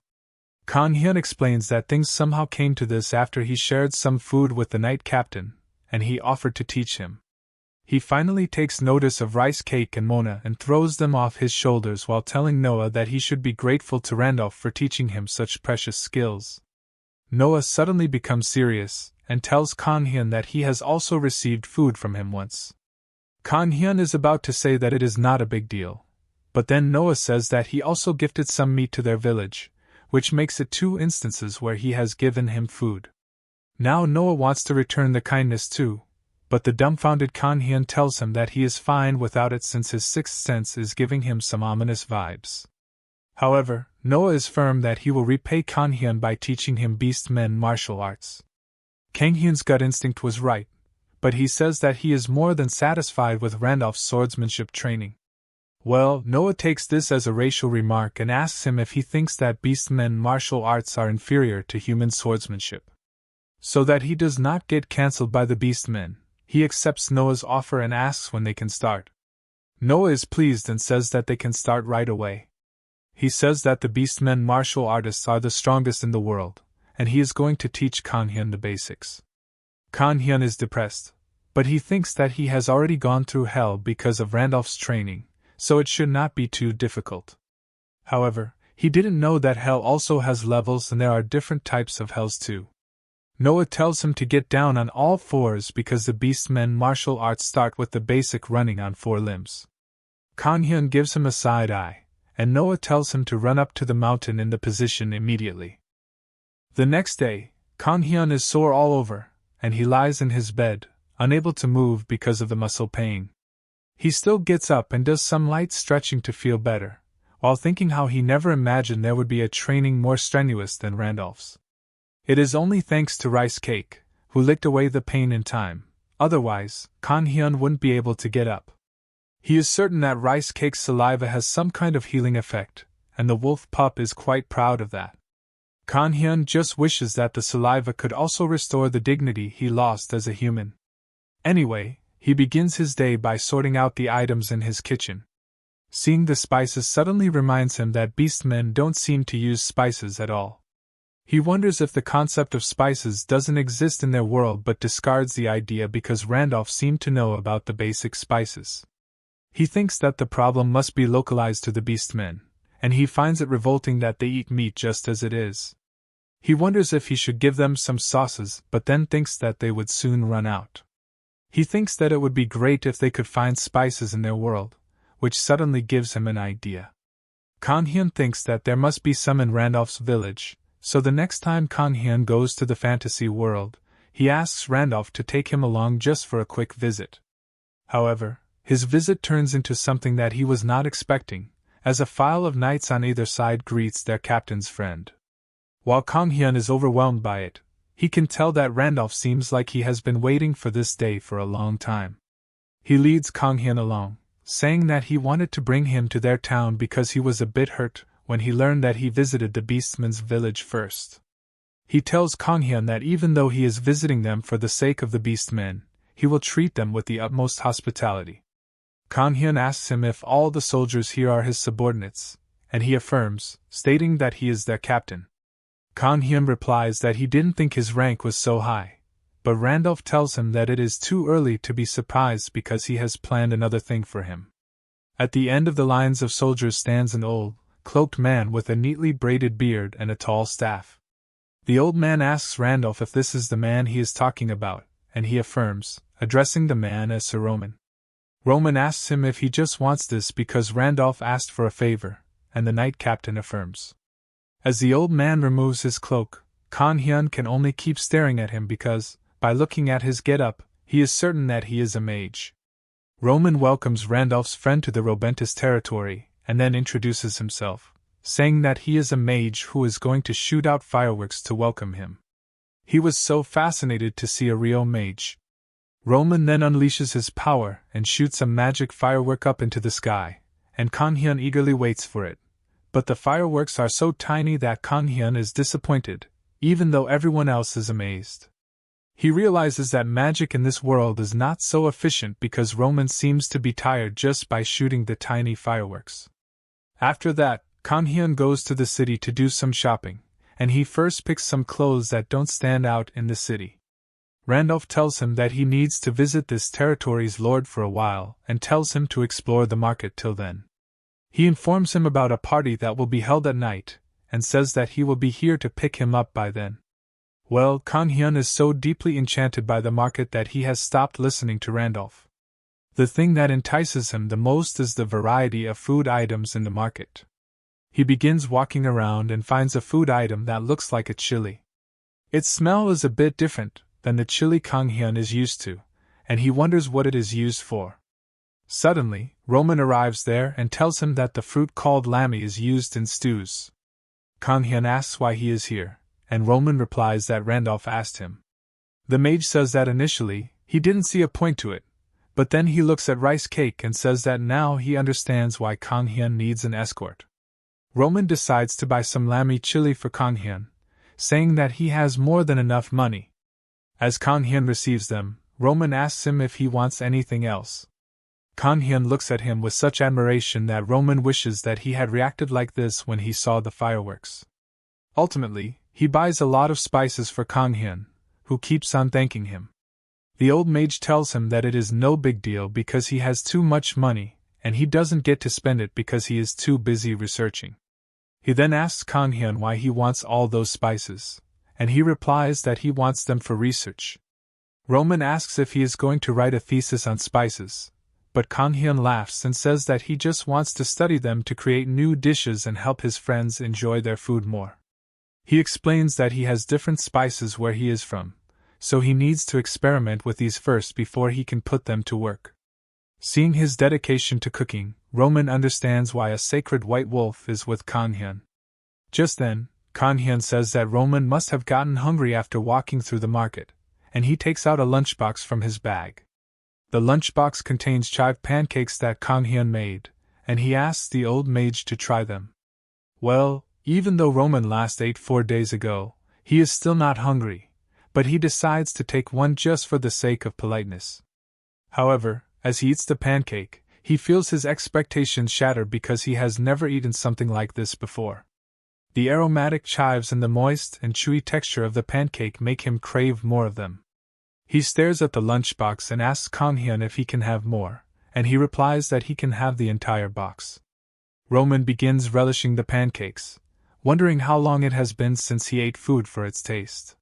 Kan Hyun explains that things somehow came to this after he shared some food with the knight captain, and he offered to teach him. He finally takes notice of Rice Cake and Mona and throws them off his shoulders while telling Noah that he should be grateful to Randolph for teaching him such precious skills. Noah suddenly becomes serious, and tells Kan Hyun that he has also received food from him once. Kan Hyun is about to say that it is not a big deal, but then Noah says that he also gifted some meat to their village, which makes it 2 instances where he has given him food. Now Noah wants to return the kindness too, but the dumbfounded Kan Hyun tells him that he is fine without it since his sixth sense is giving him some ominous vibes. However, Noah is firm that he will repay Kan Hyun by teaching him beastmen martial arts. Kang Hyun's gut instinct was right, but he says that he is more than satisfied with Randolph's swordsmanship training. Well, Noah takes this as a racial remark and asks him if he thinks that beastmen martial arts are inferior to human swordsmanship. So that he does not get cancelled by the beastmen, he accepts Noah's offer and asks when they can start. Noah is pleased and says that they can start right away. He says that the beastmen martial artists are the strongest in the world, and he is going to teach Kan Hyun the basics. Kan Hyun is depressed, but he thinks that he has already gone through hell because of Randolph's training, so it should not be too difficult. However, he didn't know that hell also has levels and there are different types of hells too. Noah tells him to get down on all fours because the beastmen martial arts start with the basic running on 4 limbs. Kan Hyun gives him a side eye, and Noah tells him to run up to the mountain in the position immediately. The next day, Kan Hyun is sore all over, and he lies in his bed, unable to move because of the muscle pain. He still gets up and does some light stretching to feel better, while thinking how he never imagined there would be a training more strenuous than Randolph's. It is only thanks to Rice Cake, who licked away the pain in time, otherwise, Kan Hyun wouldn't be able to get up. He is certain that Rice Cake's saliva has some kind of healing effect, and the wolf pup is quite proud of that. Kan Hyun just wishes that the saliva could also restore the dignity he lost as a human. Anyway, he begins his day by sorting out the items in his kitchen. Seeing the spices suddenly reminds him that beastmen don't seem to use spices at all. He wonders if the concept of spices doesn't exist in their world but discards the idea because Randolph seemed to know about the basic spices. He thinks that the problem must be localized to the beastmen, and he finds it revolting that they eat meat just as it is. He wonders if he should give them some sauces but then thinks that they would soon run out. He thinks that it would be great if they could find spices in their world, which suddenly gives him an idea. Kang Hyun thinks that there must be some in Randolph's village, so the next time Kang Hyun goes to the fantasy world, he asks Randolph to take him along just for a quick visit. However, his visit turns into something that he was not expecting, as a file of knights on either side greets their captain's friend. While Kang Hyun is overwhelmed by it, he can tell that Randolph seems like he has been waiting for this day for a long time. He leads Kang Hyun along, saying that he wanted to bring him to their town because he was a bit hurt when he learned that he visited the Beastman's village first. He tells Kang Hyun that even though he is visiting them for the sake of the Beastmen, he will treat them with the utmost hospitality. Kang Hyun asks him if all the soldiers here are his subordinates, and he affirms, stating that he is their captain. Kang Hyun replies that he didn't think his rank was so high, but Randolph tells him that it is too early to be surprised because he has planned another thing for him. At the end of the lines of soldiers stands an old, cloaked man with a neatly braided beard and a tall staff. The old man asks Randolph if this is the man he is talking about, and he affirms, addressing the man as Sir Roman. Roman asks him if he just wants this because Randolph asked for a favor, and the knight captain affirms. As the old man removes his cloak, Kang Hyun can only keep staring at him because, by looking at his get-up, he is certain that he is a mage. Roman welcomes Randolph's friend to the Robentis territory, and then introduces himself, saying that he is a mage who is going to shoot out fireworks to welcome him. He was so fascinated to see a real mage. Roman then unleashes his power and shoots a magic firework up into the sky, and Kang Hyun eagerly waits for it. But the fireworks are so tiny that Kang Hyun is disappointed, even though everyone else is amazed. He realizes that magic in this world is not so efficient because Roman seems to be tired just by shooting the tiny fireworks. After that, Kang Hyun goes to the city to do some shopping, and he first picks some clothes that don't stand out in the city. Randolph tells him that he needs to visit this territory's lord for a while and tells him to explore the market till then. He informs him about a party that will be held at night, and says that he will be here to pick him up by then. Well, Kang Hyun is so deeply enchanted by the market that he has stopped listening to Randolph. The thing that entices him the most is the variety of food items in the market. He begins walking around and finds a food item that looks like a chili. Its smell is a bit different than the chili Kang Hyun is used to, and he wonders what it is used for. Suddenly, Roman arrives there and tells him that the fruit called lammy is used in stews. Kang Hyun asks why he is here, and Roman replies that Randolph asked him. The mage says that initially, he didn't see a point to it, but then he looks at rice cake and says that now he understands why Kang Hyun needs an escort. Roman decides to buy some lammy chili for Kang Hyun, saying that he has more than enough money. As Kang Hyun receives them, Roman asks him if he wants anything else. Kang Hyun looks at him with such admiration that Roman wishes that he had reacted like this when he saw the fireworks. Ultimately, he buys a lot of spices for Kang Hyun, who keeps on thanking him. The old mage tells him that it is no big deal because he has too much money, and he doesn't get to spend it because he is too busy researching. He then asks Kang Hyun why he wants all those spices, and he replies that he wants them for research. Roman asks if he is going to write a thesis on spices, but Kang Hyun laughs and says that he just wants to study them to create new dishes and help his friends enjoy their food more. He explains that he has different spices where he is from, so he needs to experiment with these first before he can put them to work. Seeing his dedication to cooking, Roman understands why a sacred white wolf is with Kang Hyun. Just then, Kang Hyun says that Roman must have gotten hungry after walking through the market, and he takes out a lunchbox from his bag. The lunchbox contains chive pancakes that Kang Hyun made, and he asks the old mage to try them. Well, even though Roman last ate 4 days ago, he is still not hungry, but he decides to take one just for the sake of politeness. However, as he eats the pancake, he feels his expectations shatter because he has never eaten something like this before. The aromatic chives and the moist and chewy texture of the pancake make him crave more of them. He stares at the lunchbox and asks Kang Hyun if he can have more, and he replies that he can have the entire box. Roman begins relishing the pancakes, wondering how long it has been since he ate food for its taste.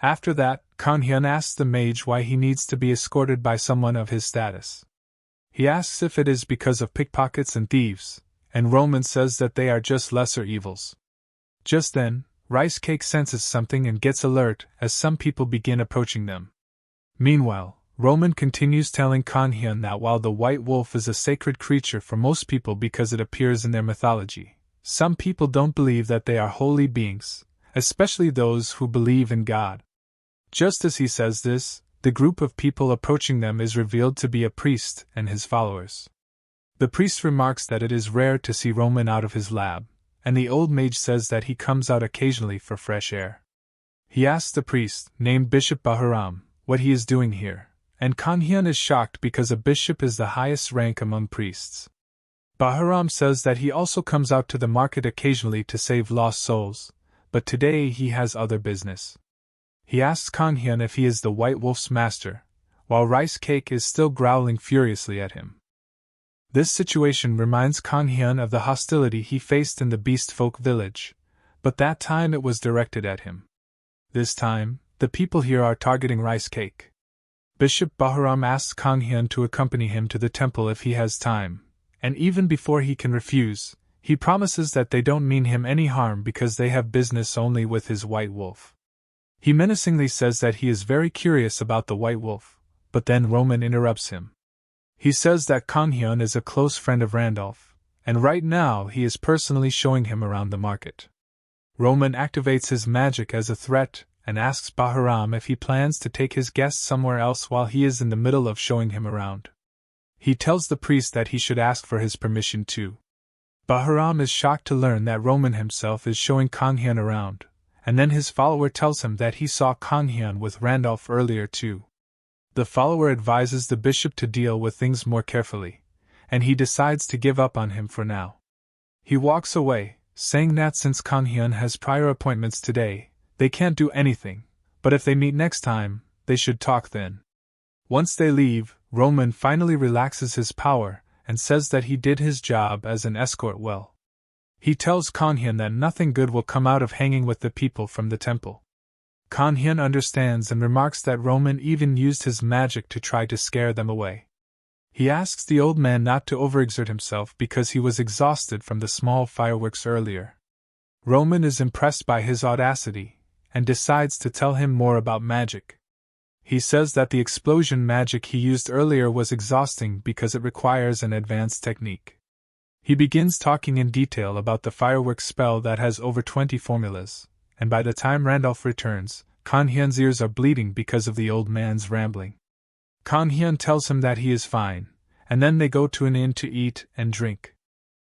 After that, Kang Hyun asks the mage why he needs to be escorted by someone of his status. He asks if it is because of pickpockets and thieves, enrollment says that they are just lesser evils. Just then, Rice Cake senses something and gets alert as some people begin approaching them. Meanwhile, Roman continues telling Kanhyun that while the white wolf is a sacred creature for most people because it appears in their mythology, some people don't believe that they are holy beings, especially those who believe in God. Just as he says this, the group of people approaching them is revealed to be a priest and his followers. The priest remarks that it is rare to see Roman out of his lab, and the old mage says that he comes out occasionally for fresh air. He asks the priest, named Bishop Bahram, what he is doing here, and Kanhyun is shocked because a bishop is the highest rank among priests. Bahram says that he also comes out to the market occasionally to save lost souls, but today he has other business. He asks Kanhyun if he is the White Wolf's master, while Rice Cake is still growling furiously at him. This situation reminds Kanhyun of the hostility he faced in the Beast Folk village, but that time it was directed at him. This time, the people here are targeting Rice Cake. Bishop Bahram asks Kanhyun to accompany him to the temple if he has time, and even before he can refuse, he promises that they don't mean him any harm because they have business only with his white wolf. He menacingly says that he is very curious about the white wolf, but then Roman interrupts him. He says that Kanhyun is a close friend of Randolph, and right now he is personally showing him around the market. Roman activates his magic as a threat and asks Bahram if he plans to take his guest somewhere else while he is in the middle of showing him around. He tells the priest that he should ask for his permission too. Bahram is shocked to learn that Roman himself is showing Kanhyun around, and then his follower tells him that he saw Kanhyun with Randolph earlier too. The follower advises the bishop to deal with things more carefully, and he decides to give up on him for now. He walks away, saying that since Kanhyun has prior appointments today, they can't do anything, but if they meet next time, they should talk then. Once they leave, Roman finally relaxes his power and says that he did his job as an escort well. He tells Kanhyun that nothing good will come out of hanging with the people from the temple. Kanhyun understands and remarks that Roman even used his magic to try to scare them away. He asks the old man not to overexert himself because he was exhausted from the small fireworks earlier. Roman is impressed by his audacity and decides to tell him more about magic. He says that the explosion magic he used earlier was exhausting because it requires an advanced technique. He begins talking in detail about the fireworks spell that has over 20 formulas, and by the time Randolph returns, Kanhyun's ears are bleeding because of the old man's rambling. Kanhyun tells him that he is fine, and then they go to an inn to eat and drink.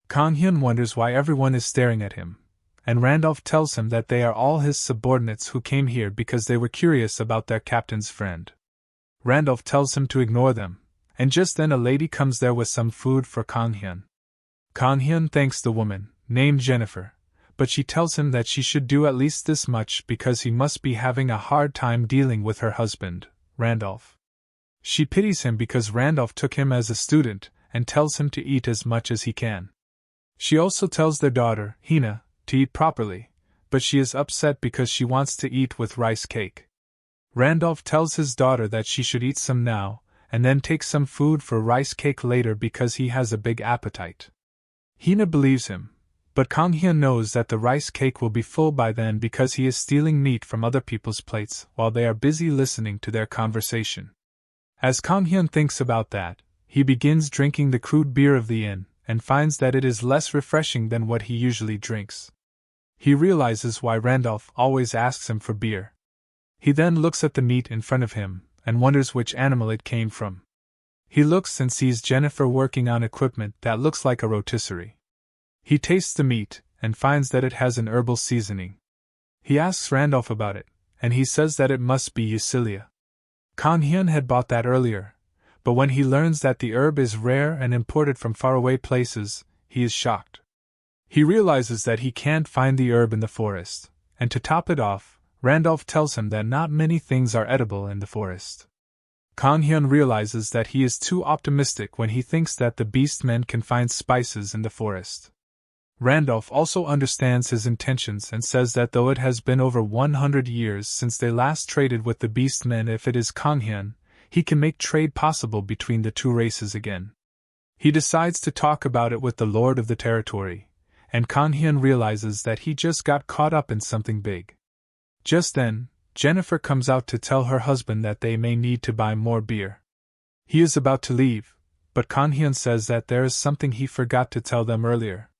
Kanhyun wonders why everyone is staring at him, and Randolph tells him that they are all his subordinates who came here because they were curious about their captain's friend. Randolph tells him to ignore them, and just then a lady comes there with some food for Kanhyun. Kanhyun thanks the woman, named Jennifer, but she tells him that she should do at least this much because he must be having a hard time dealing with her husband, Randolph. She pities him because Randolph took him as a student and tells him to eat as much as he can. She also tells their daughter, Hina, to eat properly, but she is upset because she wants to eat with Rice Cake. Randolph tells his daughter that she should eat some now, and then take some food for Rice Cake later because he has a big appetite. Hina believes him, but Kanhyun knows that the Rice Cake will be full by then because he is stealing meat from other people's plates while they are busy listening to their conversation. As Kanhyun thinks about that, he begins drinking the crude beer of the inn, and finds that it is less refreshing than what he usually drinks. He realizes why Randolph always asks him for beer. He then looks at the meat in front of him, and wonders which animal it came from. He looks and sees Jennifer working on equipment that looks like a rotisserie. He tastes the meat, and finds that it has an herbal seasoning. He asks Randolph about it, and he says that it must be Eucelia. Kanhyun had bought that earlier, but when he learns that the herb is rare and imported from faraway places, he is shocked. He realizes that he can't find the herb in the forest, and to top it off, Randolph tells him that not many things are edible in the forest. Kanhyun realizes that he is too optimistic when he thinks that the beastmen can find spices in the forest. Randolph also understands his intentions and says that though it has been over 100 years since they last traded with the beastmen, if it is Kanhyun, he can make trade possible between the two races again. He decides to talk about it with the lord of the territory, and Kanhyun realizes that he just got caught up in something big. Just then, Jennifer comes out to tell her husband that they may need to buy more beer. He is about to leave, but Kanhyun says that there is something he forgot to tell them earlier.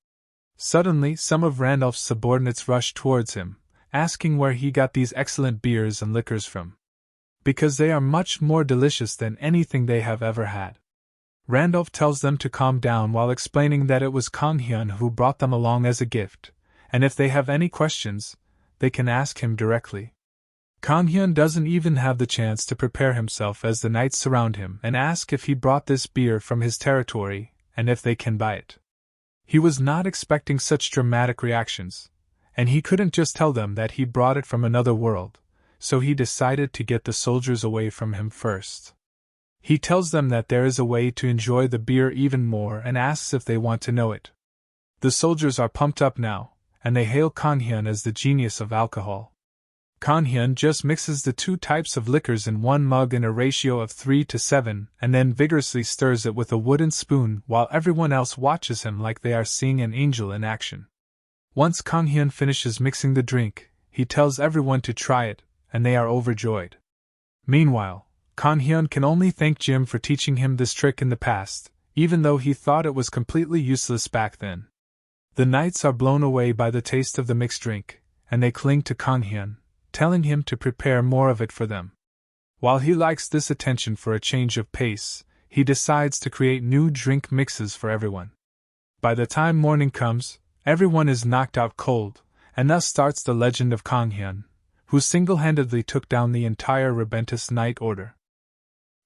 Suddenly, some of Randolph's subordinates rush towards him, asking where he got these excellent beers and liquors from. Because they are much more delicious than anything they have ever had. Randolph tells them to calm down while explaining that it was Kanhyun who brought them along as a gift, and if they have any questions, they can ask him directly. Kanhyun doesn't even have the chance to prepare himself as the knights surround him and ask if he brought this beer from his territory and if they can buy it. He was not expecting such dramatic reactions, and he couldn't just tell them that he brought it from another world, so he decided to get the soldiers away from him first. He tells them that there is a way to enjoy the beer even more and asks if they want to know it. The soldiers are pumped up now, and they hail Kanhyun as the genius of alcohol. Kanhyun just mixes the two types of liquors in one mug in a ratio of 3:7 and then vigorously stirs it with a wooden spoon while everyone else watches him like they are seeing an angel in action. Once Kanhyun finishes mixing the drink, he tells everyone to try it, and they are overjoyed. Meanwhile, Kanhyun can only thank Jim for teaching him this trick in the past, even though he thought it was completely useless back then. The knights are blown away by the taste of the mixed drink, and they cling to Kanhyun, telling him to prepare more of it for them. While he likes this attention for a change of pace, he decides to create new drink mixes for everyone. By the time morning comes, everyone is knocked out cold, and thus starts the legend of Kanhyun, who single-handedly took down the entire Rebentus Knight Order.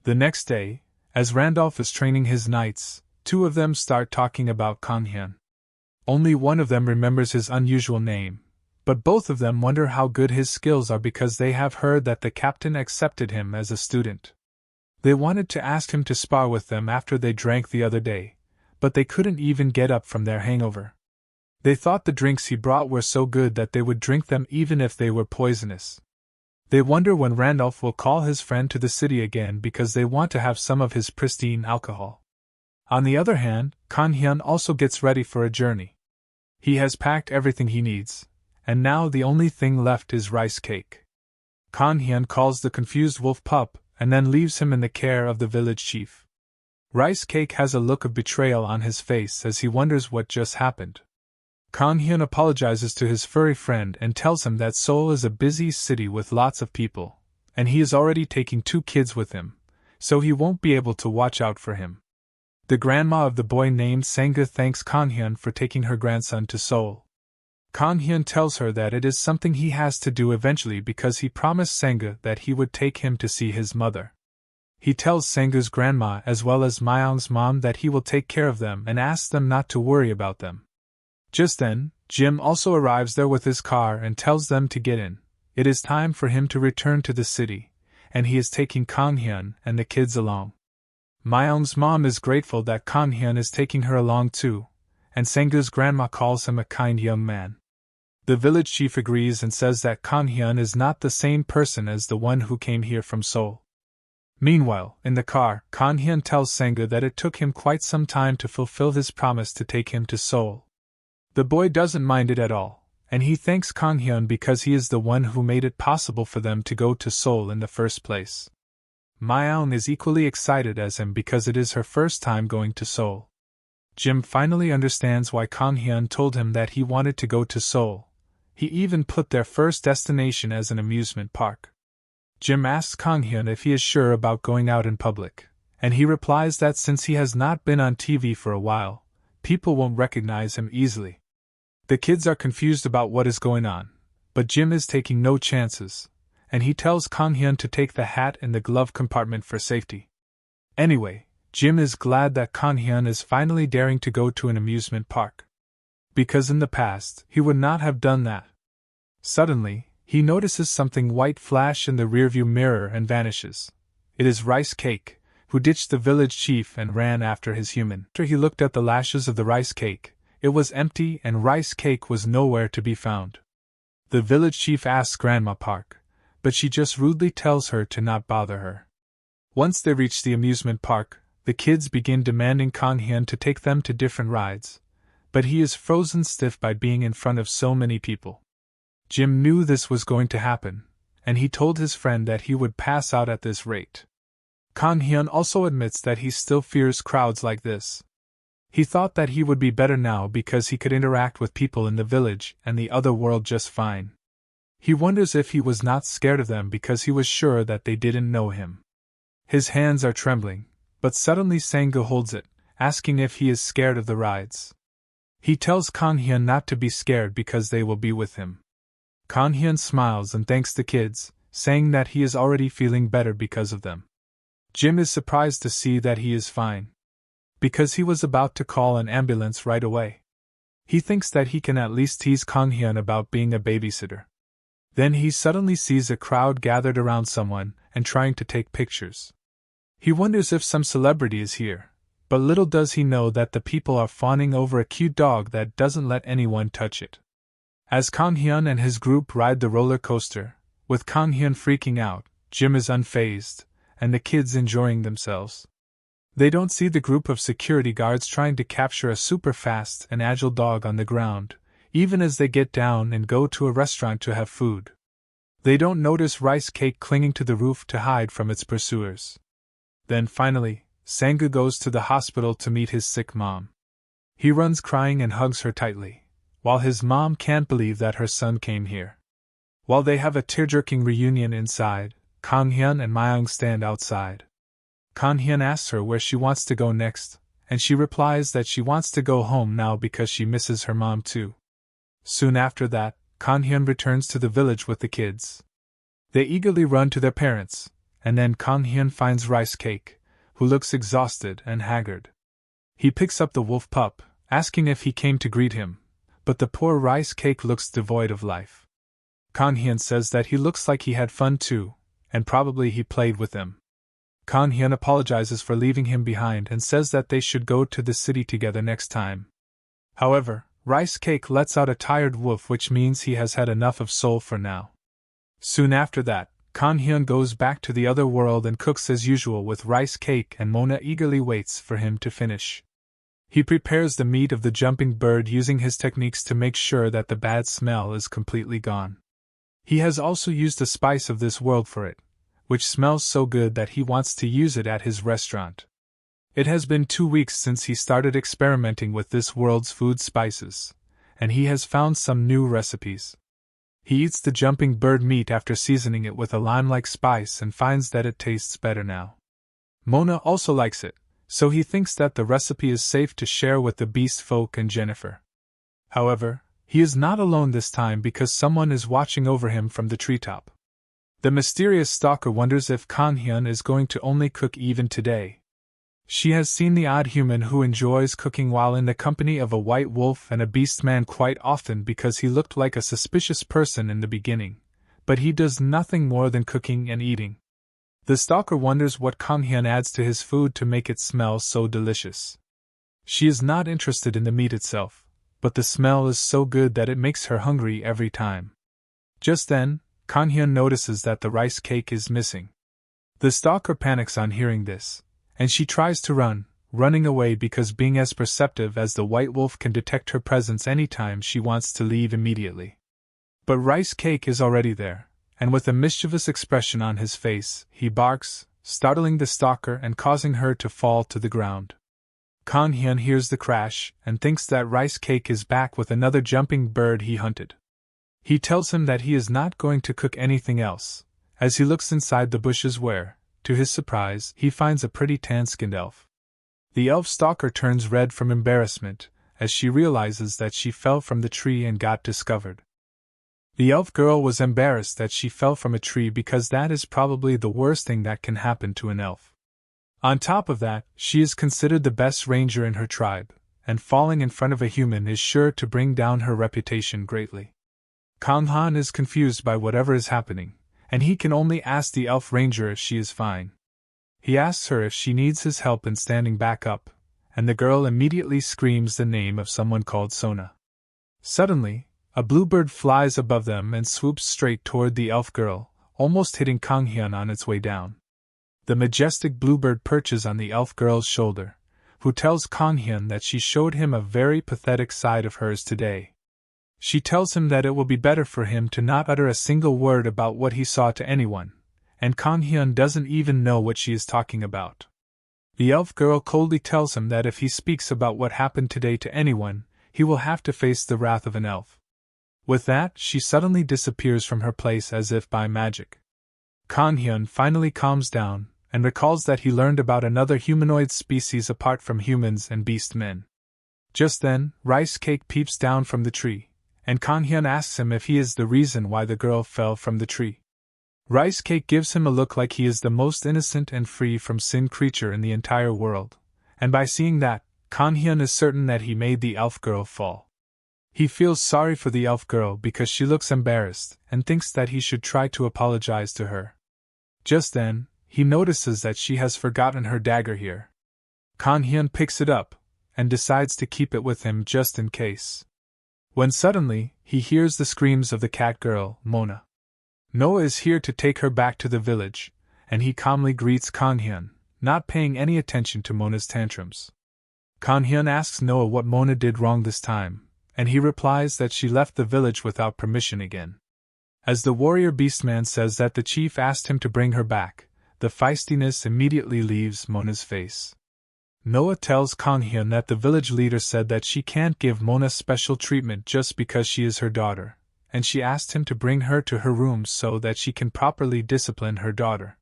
The next day, as Randolph is training his knights, two of them start talking about Kanhyun. Only one of them remembers his unusual name, but both of them wonder how good his skills are because they have heard that the captain accepted him as a student. They wanted to ask him to spar with them after they drank the other day, but they couldn't even get up from their hangover. They thought the drinks he brought were so good that they would drink them even if they were poisonous. They wonder when Randolph will call his friend to the city again because they want to have some of his pristine alcohol. On the other hand, Kanhyun also gets ready for a journey. He has packed everything he needs, and now the only thing left is rice cake. Kanhyun calls the confused wolf pup and then leaves him in the care of the village chief. Rice Cake has a look of betrayal on his face as he wonders what just happened. Kanhyun apologizes to his furry friend and tells him that Seoul is a busy city with lots of people, and he is already taking 2 kids with him, so he won't be able to watch out for him. The grandma of the boy named Sangha thanks Kanhyun for taking her grandson to Seoul. Kanhyun tells her that it is something he has to do eventually because he promised Sangha that he would take him to see his mother. He tells Sangha's grandma as well as Myong's mom that he will take care of them and asks them not to worry about them. Just then, Jim also arrives there with his car and tells them to get in. It is time for him to return to the city, and he is taking Kanhyun and the kids along. Myong's mom is grateful that Kanhyun is taking her along too, and Sangha's grandma calls him a kind young man. The village chief agrees and says that Kanhyun is not the same person as the one who came here from Seoul. Meanwhile, in the car, Kanhyun tells Sangha that it took him quite some time to fulfill his promise to take him to Seoul. The boy doesn't mind it at all, and he thanks Kanhyun because he is the one who made it possible for them to go to Seoul in the first place. Myong is equally excited as him because it is her first time going to Seoul. Jim finally understands why Kanhyun told him that he wanted to go to Seoul. He even put their first destination as an amusement park. Jim asks Kanhyun if he is sure about going out in public, and he replies that since he has not been on TV for a while, people won't recognize him easily. The kids are confused about what is going on, but Jim is taking no chances, and he tells Kanhyun to take the hat in the glove compartment for safety. Anyway, Jim is glad that Kanhyun is finally daring to go to an amusement park. Because in the past, he would not have done that. Suddenly, he notices something white flash in the rearview mirror and vanishes. It is Rice Cake, who ditched the village chief and ran after his human. After he looked at the lashes of the rice cake, it was empty and Rice Cake was nowhere to be found. The village chief asks Grandma Park, but she just rudely tells her to not bother her. Once they reach the amusement park, the kids begin demanding Kang Hyun to take them to different rides, but he is frozen stiff by being in front of so many people. Jim knew this was going to happen, and he told his friend that he would pass out at this rate. Kang Hyun also admits that he still fears crowds like this. He thought that he would be better now because he could interact with people in the village and the other world just fine. He wonders if he was not scared of them because he was sure that they didn't know him. His hands are trembling, but suddenly Sanggu holds it, asking if he is scared of the rides. He tells Kang Hyun not to be scared because they will be with him. Kang Hyun smiles and thanks the kids, saying that he is already feeling better because of them. Jim is surprised to see that he is fine, because he was about to call an ambulance right away. He thinks that he can at least tease Kang Hyun about being a babysitter. Then he suddenly sees a crowd gathered around someone and trying to take pictures. He wonders if some celebrity is here, but little does he know that the people are fawning over a cute dog that doesn't let anyone touch it. As Kang Hyun and his group ride the roller coaster, with Kang Hyun freaking out, Jim is unfazed, and the kids enjoying themselves. They don't see the group of security guards trying to capture a super fast and agile dog on the ground, even as they get down and go to a restaurant to have food. They don't notice Rice Cake clinging to the roof to hide from its pursuers. Then finally, Sanggu goes to the hospital to meet his sick mom. He runs crying and hugs her tightly, while his mom can't believe that her son came here. While they have a tear-jerking reunion inside, Kang Hyun and Myung stand outside. Kang Hyun asks her where she wants to go next, and she replies that she wants to go home now because she misses her mom too. Soon after that, Kang Hyun returns to the village with the kids. They eagerly run to their parents, and then Kang Hyun finds Rice Cake, who looks exhausted and haggard. He picks up the wolf pup, asking if he came to greet him, but the poor Rice Cake looks devoid of life. Kang Hyun says that he looks like he had fun too, and probably he played with them. Kang Hyun apologizes for leaving him behind and says that they should go to the city together next time. However, Rice Cake lets out a tired woof, which means he has had enough of Seoul for now. Soon after that, Kang Hyun goes back to the other world and cooks as usual with Rice Cake, and Mona eagerly waits for him to finish. He prepares the meat of the jumping bird using his techniques to make sure that the bad smell is completely gone. He has also used a spice of this world for it, which smells so good that he wants to use it at his restaurant. It has been 2 weeks since he started experimenting with this world's food spices, and he has found some new recipes. He eats the jumping bird meat after seasoning it with a lime-like spice and finds that it tastes better now. Mona also likes it, so he thinks that the recipe is safe to share with the beast folk and Jennifer. However, he is not alone this time because someone is watching over him from the treetop. The mysterious stalker wonders if Kang Hyun is going to only cook even today. She has seen the odd human who enjoys cooking while in the company of a white wolf and a beast man quite often because he looked like a suspicious person in the beginning, but he does nothing more than cooking and eating. The stalker wonders what Kang Hyun adds to his food to make it smell so delicious. She is not interested in the meat itself, but the smell is so good that it makes her hungry every time. Just then, Kang Hyun notices that the rice cake is missing. The stalker panics on hearing this, and she tries to run, running away because being as perceptive as the white wolf can detect her presence anytime she wants to leave immediately. But Rice Cake is already there, and with a mischievous expression on his face, he barks, startling the stalker and causing her to fall to the ground. Kang Hyun hears the crash and thinks that Rice Cake is back with another jumping bird he hunted. He tells him that he is not going to cook anything else, as he looks inside the bushes where, to his surprise, he finds a pretty tan-skinned elf. The elf stalker turns red from embarrassment, as she realizes that she fell from the tree and got discovered. The elf girl was embarrassed that she fell from a tree because that is probably the worst thing that can happen to an elf. On top of that, she is considered the best ranger in her tribe, and falling in front of a human is sure to bring down her reputation greatly. Kang Han is confused by whatever is happening, and he can only ask the elf ranger if she is fine. He asks her if she needs his help in standing back up, and the girl immediately screams the name of someone called Sona. Suddenly, a bluebird flies above them and swoops straight toward the elf girl, almost hitting Kang Hyun on its way down. The majestic bluebird perches on the elf girl's shoulder, who tells Kanghyun that she showed him a very pathetic side of hers today. She tells him that it will be better for him to not utter a single word about what he saw to anyone, and Kanghyun doesn't even know what she is talking about. The elf girl coldly tells him that if he speaks about what happened today to anyone, he will have to face the wrath of an elf. With that, she suddenly disappears from her place as if by magic. Kanghyun finally calms down, and recalls that he learned about another humanoid species apart from humans and beast men. Just then, Rice Cake peeps down from the tree, and Kanghyun asks him if he is the reason why the girl fell from the tree. Rice Cake gives him a look like he is the most innocent and free from sin creature in the entire world, and by seeing that, Kanghyun is certain that he made the elf girl fall. He feels sorry for the elf girl because she looks embarrassed and thinks that he should try to apologize to her. Just then, he notices that she has forgotten her dagger here. Kanghyun picks it up and decides to keep it with him just in case. When suddenly, he hears the screams of the cat girl, Mona. Noah is here to take her back to the village, and he calmly greets Kanghyun, not paying any attention to Mona's tantrums. Kanghyun asks Noah what Mona did wrong this time, and he replies that she left the village without permission again. As the warrior beastman says that the chief asked him to bring her back, the feistiness immediately leaves Mona's face. Noah tells Kanghyun that the village leader said that she can't give Mona special treatment just because she is her daughter, and she asked him to bring her to her room so that she can properly discipline her daughter.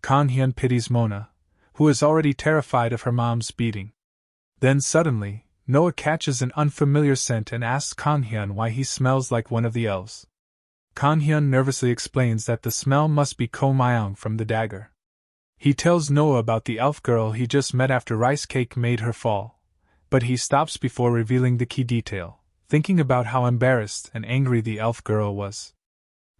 Kanghyun pities Mona, who is already terrified of her mom's beating. Then suddenly, Noah catches an unfamiliar scent and asks Kanghyun why he smells like one of the elves. Kanghyun nervously explains that the smell must be Ko Myung from the dagger. He tells Noah about the elf girl he just met after Rice Cake made her fall, but he stops before revealing the key detail, thinking about how embarrassed and angry the elf girl was.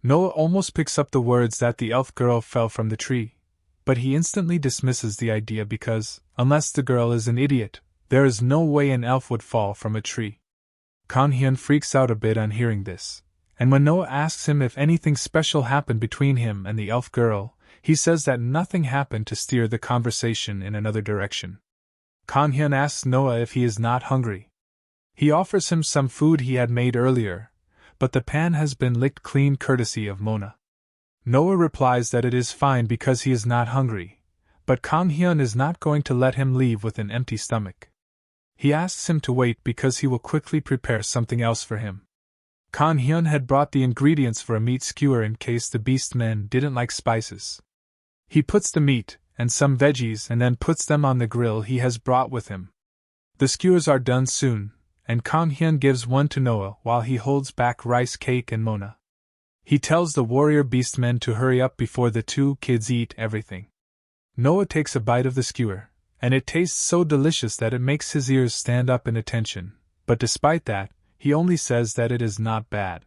Noah almost picks up the words that the elf girl fell from the tree, but he instantly dismisses the idea because, unless the girl is an idiot, there is no way an elf would fall from a tree. Kanghyun freaks out a bit on hearing this, and when Noah asks him if anything special happened between him and the elf girl, he says that nothing happened to steer the conversation in another direction. Kanghyun asks Noah if he is not hungry. He offers him some food he had made earlier, but the pan has been licked clean courtesy of Mona. Noah replies that it is fine because he is not hungry, but Kanghyun is not going to let him leave with an empty stomach. He asks him to wait because he will quickly prepare something else for him. Kanghyun had brought the ingredients for a meat skewer in case the beastmen didn't like spices. He puts the meat and some veggies and then puts them on the grill he has brought with him. The skewers are done soon, and Kanghyun gives one to Noah while he holds back Rice Cake and Mona. He tells the warrior beastmen to hurry up before the two kids eat everything. Noah takes a bite of the skewer, and it tastes so delicious that it makes his ears stand up in attention, but despite that, he only says that it is not bad.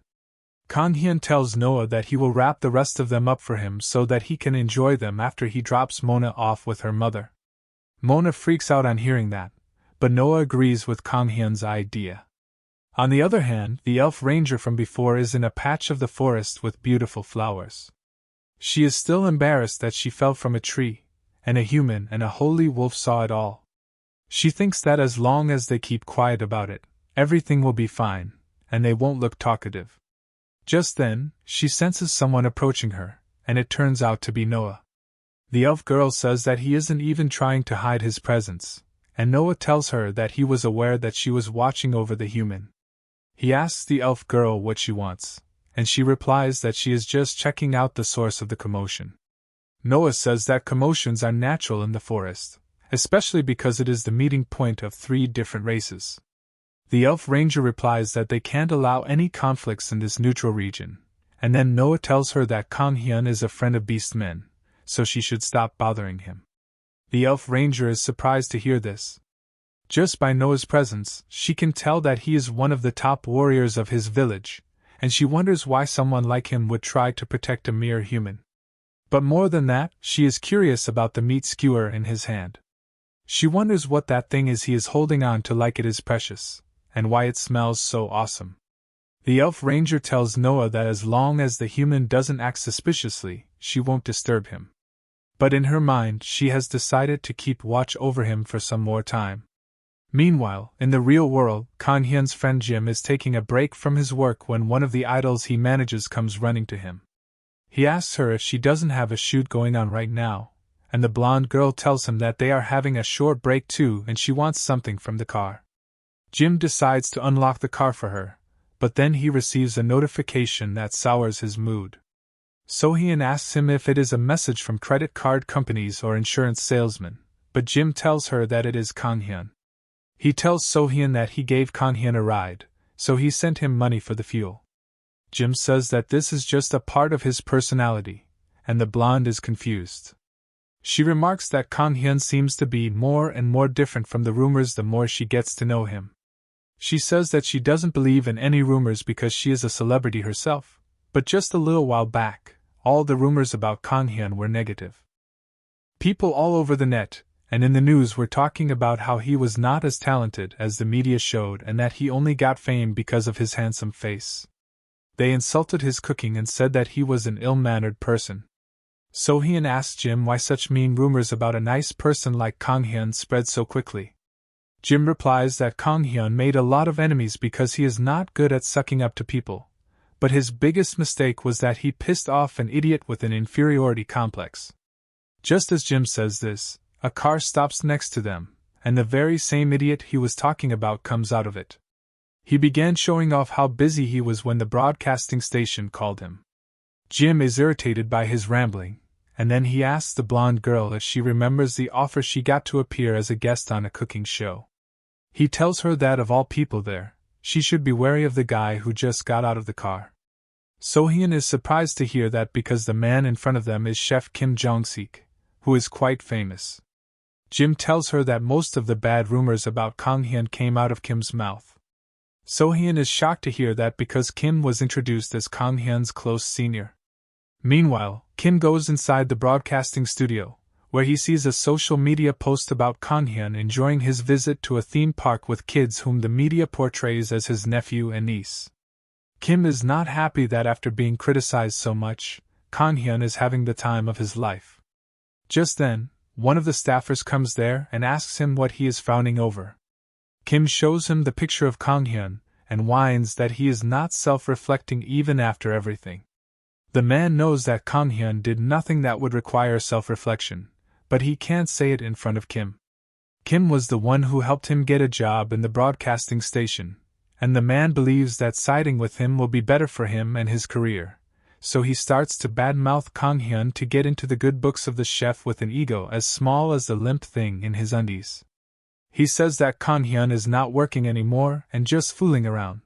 Kanghyun tells Noah that he will wrap the rest of them up for him so that he can enjoy them after he drops Mona off with her mother. Mona freaks out on hearing that, but Noah agrees with Kanghyun's idea. On the other hand, the elf ranger from before is in a patch of the forest with beautiful flowers. She is still embarrassed that she fell from a tree, and a human and a holy wolf saw it all. She thinks that as long as they keep quiet about it, everything will be fine, and they won't look talkative. Just then, she senses someone approaching her, and it turns out to be Noah. The elf girl says that he isn't even trying to hide his presence, and Noah tells her that he was aware that she was watching over the human. He asks the elf girl what she wants, and she replies that she is just checking out the source of the commotion. Noah says that commotions are natural in the forest, especially because it is the meeting point of 3 different races. The elf ranger replies that they can't allow any conflicts in this neutral region, and then Noah tells her that Kanghyun is a friend of beastmen, so she should stop bothering him. The elf ranger is surprised to hear this. Just by Noah's presence, she can tell that he is one of the top warriors of his village, and she wonders why someone like him would try to protect a mere human. But more than that, she is curious about the meat skewer in his hand. She wonders what that thing is he is holding on to like it is precious, and why it smells so awesome. The elf ranger tells Noah that as long as the human doesn't act suspiciously, she won't disturb him. But in her mind, she has decided to keep watch over him for some more time. Meanwhile, in the real world, Kang Hyun's friend Jim is taking a break from his work when one of the idols he manages comes running to him. He asks her if she doesn't have a shoot going on right now, and the blonde girl tells him that they are having a short break too and she wants something from the car. Jim decides to unlock the car for her, but then he receives a notification that sours his mood. So-hyun asks him if it is a message from credit card companies or insurance salesmen, but Jim tells her that it is Kang Hyun. He tells So-hyun that he gave Kang Hyun a ride, so he sent him money for the fuel. Jim says that this is just a part of his personality, and the blonde is confused. She remarks that Kang Hyun seems to be more and more different from the rumors the more she gets to know him. She says that she doesn't believe in any rumors because she is a celebrity herself, but just a little while back, all the rumors about Kang Hyun were negative. People all over the net and in the news were talking about how he was not as talented as the media showed and that he only got fame because of his handsome face. They insulted his cooking and said that he was an ill-mannered person. So-hyun asked Jim why such mean rumors about a nice person like Kang Hyun spread so quickly. Jim replies that Kang Hyun made a lot of enemies because he is not good at sucking up to people, but his biggest mistake was that he pissed off an idiot with an inferiority complex. Just as Jim says this, a car stops next to them, and the very same idiot he was talking about comes out of it. He began showing off how busy he was when the broadcasting station called him. Jim is irritated by his rambling, and then he asks the blonde girl if she remembers the offer she got to appear as a guest on a cooking show. He tells her that of all people there, she should be wary of the guy who just got out of the car. So-hyun is surprised to hear that because the man in front of them is Chef Kim Jong-sik, who is quite famous. Jim tells her that most of the bad rumors about Kang Hyun came out of Kim's mouth. So-hyun is shocked to hear that because Kim was introduced as Kang Hyun's close senior. Meanwhile, Kim goes inside the broadcasting studio, where he sees a social media post about Kang Hyun enjoying his visit to a theme park with kids whom the media portrays as his nephew and niece. Kim is not happy that after being criticized so much, Kang Hyun is having the time of his life. Just then, one of the staffers comes there and asks him what he is frowning over. Kim shows him the picture of Kang Hyun, and whines that he is not self-reflecting even after everything. The man knows that Kang Hyun did nothing that would require self-reflection, but he can't say it in front of Kim. Kim was the one who helped him get a job in the broadcasting station, and the man believes that siding with him will be better for him and his career. So he starts to badmouth Kang Hyun to get into the good books of the chef with an ego as small as the limp thing in his undies. He says that Kang Hyun is not working anymore and just fooling around.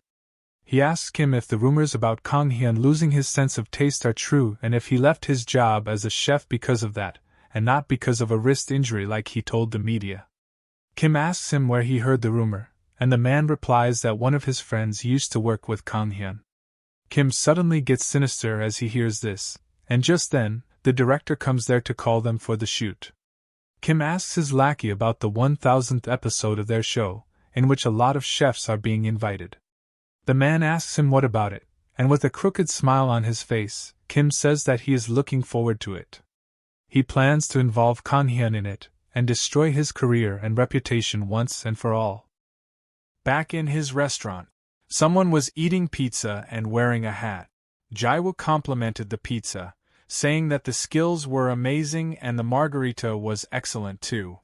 He asks Kim if the rumors about Kang Hyun losing his sense of taste are true and if he left his job as a chef because of that, and not because of a wrist injury like he told the media. Kim asks him where he heard the rumor, and the man replies that one of his friends used to work with Kang Hyun. Kim suddenly gets sinister as he hears this, and just then, the director comes there to call them for the shoot. Kim asks his lackey about the 1000th episode of their show, in which a lot of chefs are being invited. The man asks him what about it, and with a crooked smile on his face, Kim says that he is looking forward to it. He plans to involve Kang Hyun in it, and destroy his career and reputation once and for all. Back in his restaurant, someone was eating pizza and wearing a hat. Jaewoo complimented the pizza, saying that the skills were amazing and the margarita was excellent too.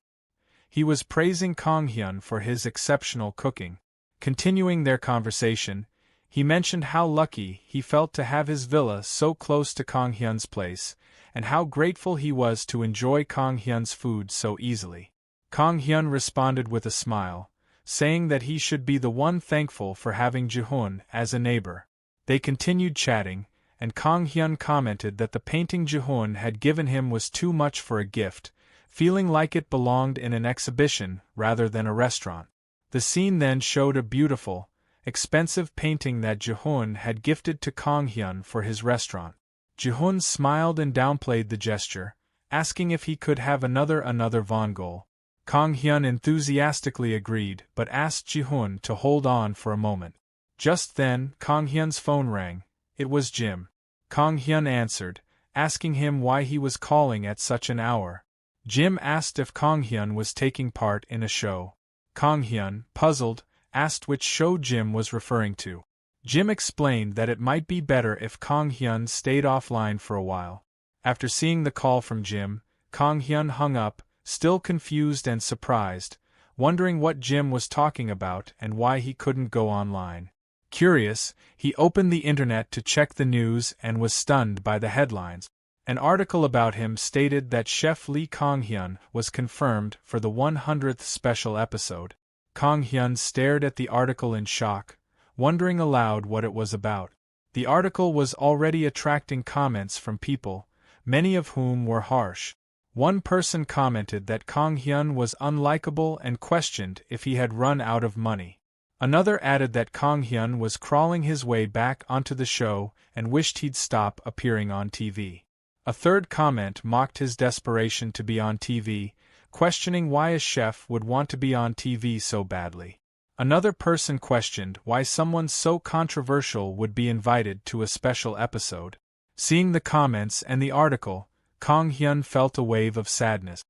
He was praising Kang Hyun for his exceptional cooking. Continuing their conversation, he mentioned how lucky he felt to have his villa so close to Kang Hyun's place, and how grateful he was to enjoy Kang Hyun's food so easily. Kang Hyun responded with a smile, saying that he should be the one thankful for having Ji-hoon as a neighbor. They continued chatting, and Kang Hyun commented that the painting Ji-hoon had given him was too much for a gift, feeling like it belonged in an exhibition rather than a restaurant. The scene then showed a beautiful, expensive painting that Ji-hoon had gifted to Kang Hyun for his restaurant. Ji-hoon smiled and downplayed the gesture, asking if he could have another Van Gogh. Kang Hyun enthusiastically agreed but asked Ji-hoon to hold on for a moment. Just then, Kang Hyun's phone rang. It was Jim. Kang Hyun answered, asking him why he was calling at such an hour. Jim asked if Kang-hyun was taking part in a show. Kang-hyun, puzzled, asked which show Jim was referring to. Jim explained that it might be better if Kang-hyun stayed offline for a while. After seeing the call from Jim, Kang-hyun hung up, still confused and surprised, wondering what Jim was talking about and why he couldn't go online. Curious, he opened the internet to check the news and was stunned by the headlines. An article about him stated that Chef Lee Kang-hyun was confirmed for the 100th special episode. Kang-hyun stared at the article in shock, wondering aloud what it was about. The article was already attracting comments from people, many of whom were harsh. One person commented that Kang-hyun was unlikable and questioned if he had run out of money. Another added that Kang-hyun was crawling his way back onto the show and wished he'd stop appearing on TV. A third comment mocked his desperation to be on TV, questioning why a chef would want to be on TV so badly. Another person questioned why someone so controversial would be invited to a special episode. Seeing the comments and the article, Kang-hyun felt a wave of sadness.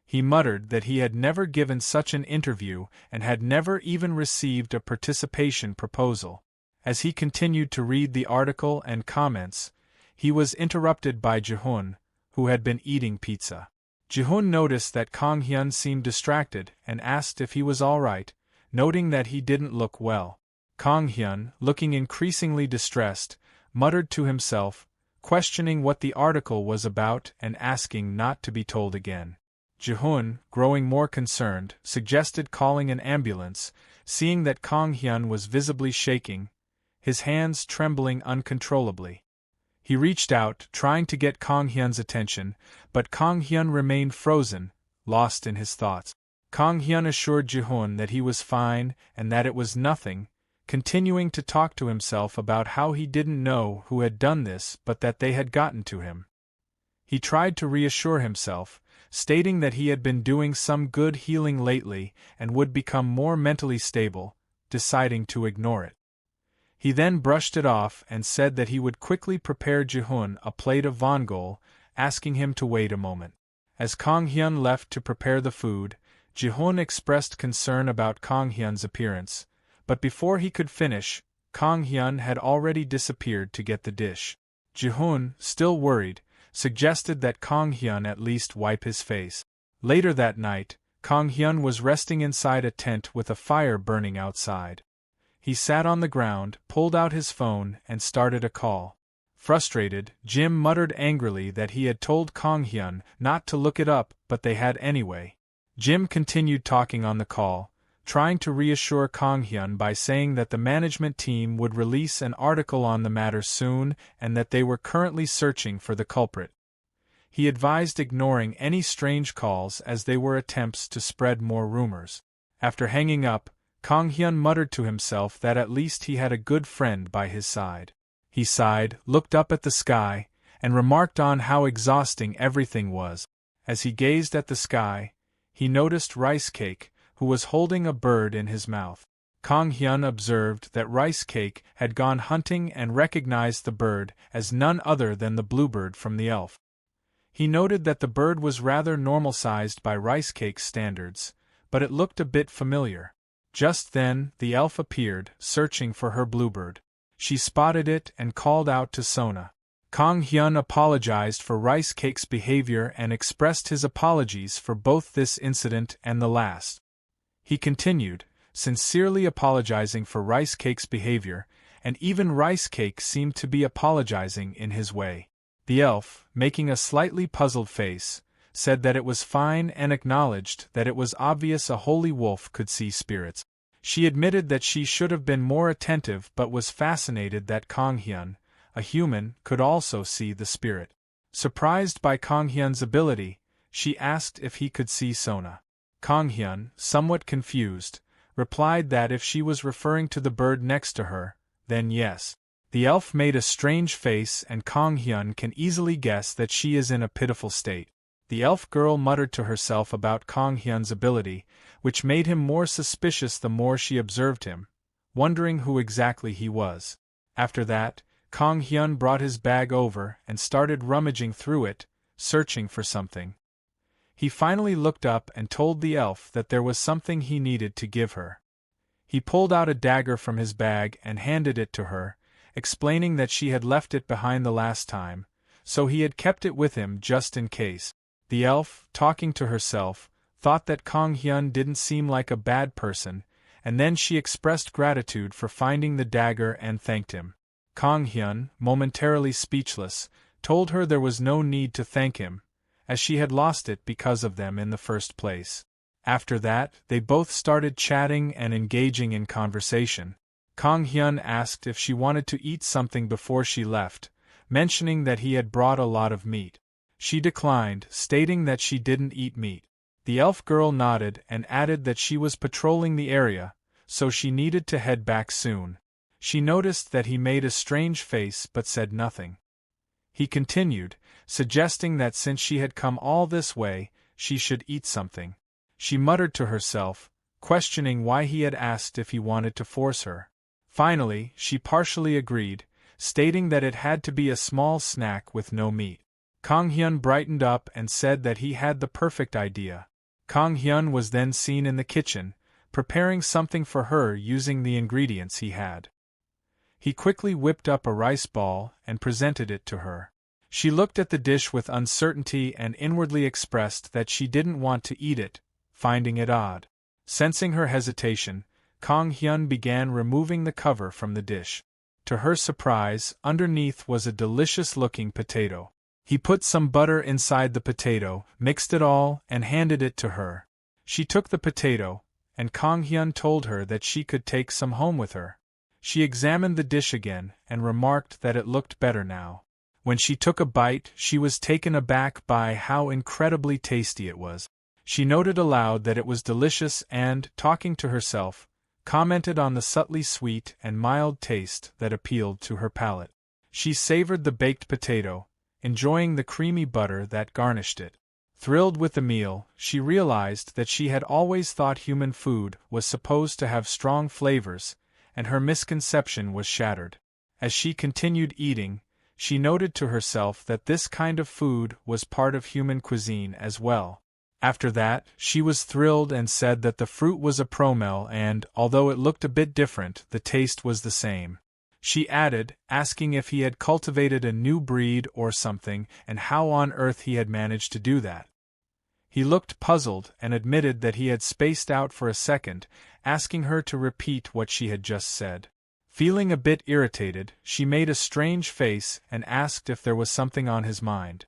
He muttered that he had never given such an interview and had never even received a participation proposal. As he continued to read the article and comments, he was interrupted by Ji-hoon, who had been eating pizza. Ji-hoon noticed that Kang-hyun seemed distracted and asked if he was all right, noting that he didn't look well. Kang-hyun, looking increasingly distressed, muttered to himself, questioning what the article was about and asking not to be told again. Ji-hoon, growing more concerned, suggested calling an ambulance, seeing that Kang-hyun was visibly shaking, his hands trembling uncontrollably. He reached out, trying to get Kang-hyun's attention, but Kang-hyun remained frozen, lost in his thoughts. Kang-hyun assured Ji-hoon that he was fine and that it was nothing, continuing to talk to himself about how he didn't know who had done this but that they had gotten to him. He tried to reassure himself, stating that he had been doing some good healing lately and would become more mentally stable, deciding to ignore it. He then brushed it off and said that he would quickly prepare Ji-hoon a plate of vongol, asking him to wait a moment. As Kang-hyun left to prepare the food, Ji-hoon expressed concern about Kang-hyun's appearance, but before he could finish, Kang-hyun had already disappeared to get the dish. Ji-hoon, still worried, suggested that Kang-hyun at least wipe his face. Later that night, Kang-hyun was resting inside a tent with a fire burning outside. He sat on the ground, pulled out his phone, and started a call. Frustrated, Jim muttered angrily that he had told Kang-hyun not to look it up, but they had anyway. Jim continued talking on the call, trying to reassure Kang-hyun by saying that the management team would release an article on the matter soon and that they were currently searching for the culprit. He advised ignoring any strange calls as they were attempts to spread more rumors. After hanging up, Kang-hyun muttered to himself that at least he had a good friend by his side. He sighed, looked up at the sky, and remarked on how exhausting everything was. As he gazed at the sky, he noticed Rice Cake, who was holding a bird in his mouth. Kang-hyun observed that Rice Cake had gone hunting and recognized the bird as none other than the bluebird from the elf. He noted that the bird was rather normal-sized by Rice Cake's standards, but it looked a bit familiar. Just then, the elf appeared, searching for her bluebird. She spotted it and called out to Sona. Kang-hyun apologized for Rice Cake's behavior and expressed his apologies for both this incident and the last. He continued, sincerely apologizing for Rice Cake's behavior, and even Rice Cake seemed to be apologizing in his way. The elf, making a slightly puzzled face, said that it was fine and acknowledged that it was obvious a holy wolf could see spirits. She admitted that she should have been more attentive but was fascinated that Kang-hyun, a human, could also see the spirit. Surprised by Kang-hyun's ability, she asked if he could see Sona. Kang-hyun, somewhat confused, replied that if she was referring to the bird next to her, then yes. The elf made a strange face and Kang-hyun can easily guess that she is in a pitiful state. The elf girl muttered to herself about Kang-hyun's ability, which made him more suspicious the more she observed him, wondering who exactly he was. After that, Kong Hyun brought his bag over and started rummaging through it, searching for something. He finally looked up and told the elf that there was something he needed to give her. He pulled out a dagger from his bag and handed it to her, explaining that she had left it behind the last time, so he had kept it with him just in case. The elf, talking to herself, thought that Kong Hyun didn't seem like a bad person, and then she expressed gratitude for finding the dagger and thanked him. Kong Hyun, momentarily speechless, told her there was no need to thank him, as she had lost it because of them in the first place. After that, they both started chatting and engaging in conversation. Kong Hyun asked if she wanted to eat something before she left, mentioning that he had brought a lot of meat. She declined, stating that she didn't eat meat. The elf girl nodded and added that she was patrolling the area, so she needed to head back soon. She noticed that he made a strange face but said nothing. He continued, suggesting that since she had come all this way, she should eat something. She muttered to herself, questioning why he had asked if he wanted to force her. Finally, she partially agreed, stating that it had to be a small snack with no meat. Kong Hyun brightened up and said that he had the perfect idea. Kong Hyun was then seen in the kitchen, preparing something for her using the ingredients he had. He quickly whipped up a rice ball and presented it to her. She looked at the dish with uncertainty and inwardly expressed that she didn't want to eat it, finding it odd. Sensing her hesitation, Kong Hyun began removing the cover from the dish. To her surprise, underneath was a delicious-looking potato. He put some butter inside the potato, mixed it all, and handed it to her. She took the potato, and Kong Hyun told her that she could take some home with her. She examined the dish again and remarked that it looked better now. When she took a bite, she was taken aback by how incredibly tasty it was. She noted aloud that it was delicious and, talking to herself, commented on the subtly sweet and mild taste that appealed to her palate. She savored the baked potato, enjoying the creamy butter that garnished it. Thrilled with the meal, she realized that she had always thought human food was supposed to have strong flavors, and her misconception was shattered. As she continued eating, she noted to herself that this kind of food was part of human cuisine as well. After that, she was thrilled and said that the fruit was a promel and, although it looked a bit different, the taste was the same. She added, asking if he had cultivated a new breed or something and how on earth he had managed to do that. He looked puzzled and admitted that he had spaced out for a second, asking her to repeat what she had just said. Feeling a bit irritated, she made a strange face and asked if there was something on his mind.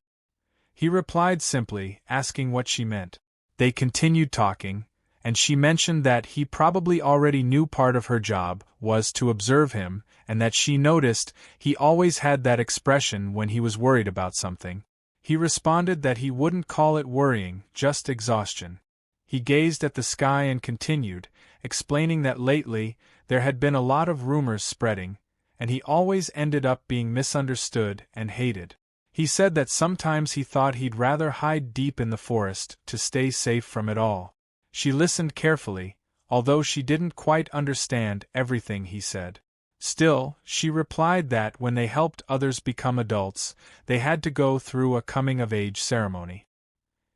He replied simply, asking what she meant. They continued talking, and she mentioned that he probably already knew part of her job was to observe him, and that she noticed he always had that expression when he was worried about something. He responded that he wouldn't call it worrying, just exhaustion. He gazed at the sky and continued, explaining that lately there had been a lot of rumors spreading, and he always ended up being misunderstood and hated. He said that sometimes he thought he'd rather hide deep in the forest to stay safe from it all. She listened carefully, although she didn't quite understand everything he said. Still, she replied that when they helped others become adults, they had to go through a coming-of-age ceremony.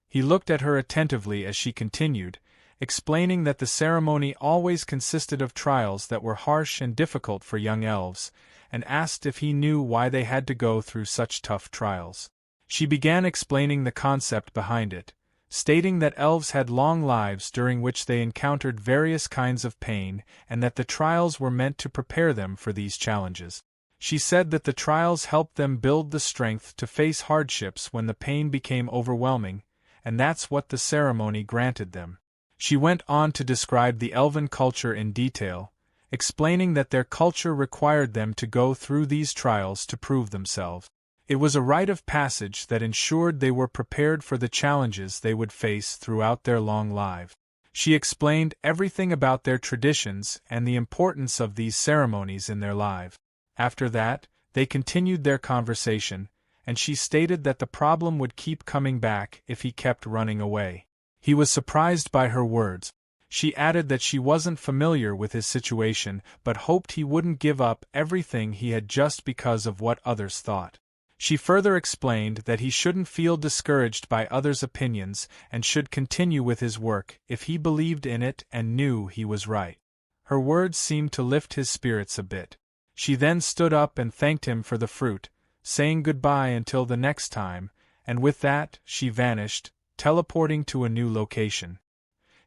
He looked at her attentively as she continued, explaining that the ceremony always consisted of trials that were harsh and difficult for young elves, and asked if he knew why they had to go through such tough trials. She began explaining the concept behind it, stating that elves had long lives during which they encountered various kinds of pain and that the trials were meant to prepare them for these challenges. She said that the trials helped them build the strength to face hardships when the pain became overwhelming, and that's what the ceremony granted them. She went on to describe the elven culture in detail, explaining that their culture required them to go through these trials to prove themselves. It was a rite of passage that ensured they were prepared for the challenges they would face throughout their long lives. She explained everything about their traditions and the importance of these ceremonies in their lives. After that, they continued their conversation, and she stated that the problem would keep coming back if he kept running away. He was surprised by her words. She added that she wasn't familiar with his situation but hoped he wouldn't give up everything he had just because of what others thought. She further explained that he shouldn't feel discouraged by others' opinions and should continue with his work if he believed in it and knew he was right. Her words seemed to lift his spirits a bit. She then stood up and thanked him for the fruit, saying goodbye until the next time, and with that, she vanished, teleporting to a new location.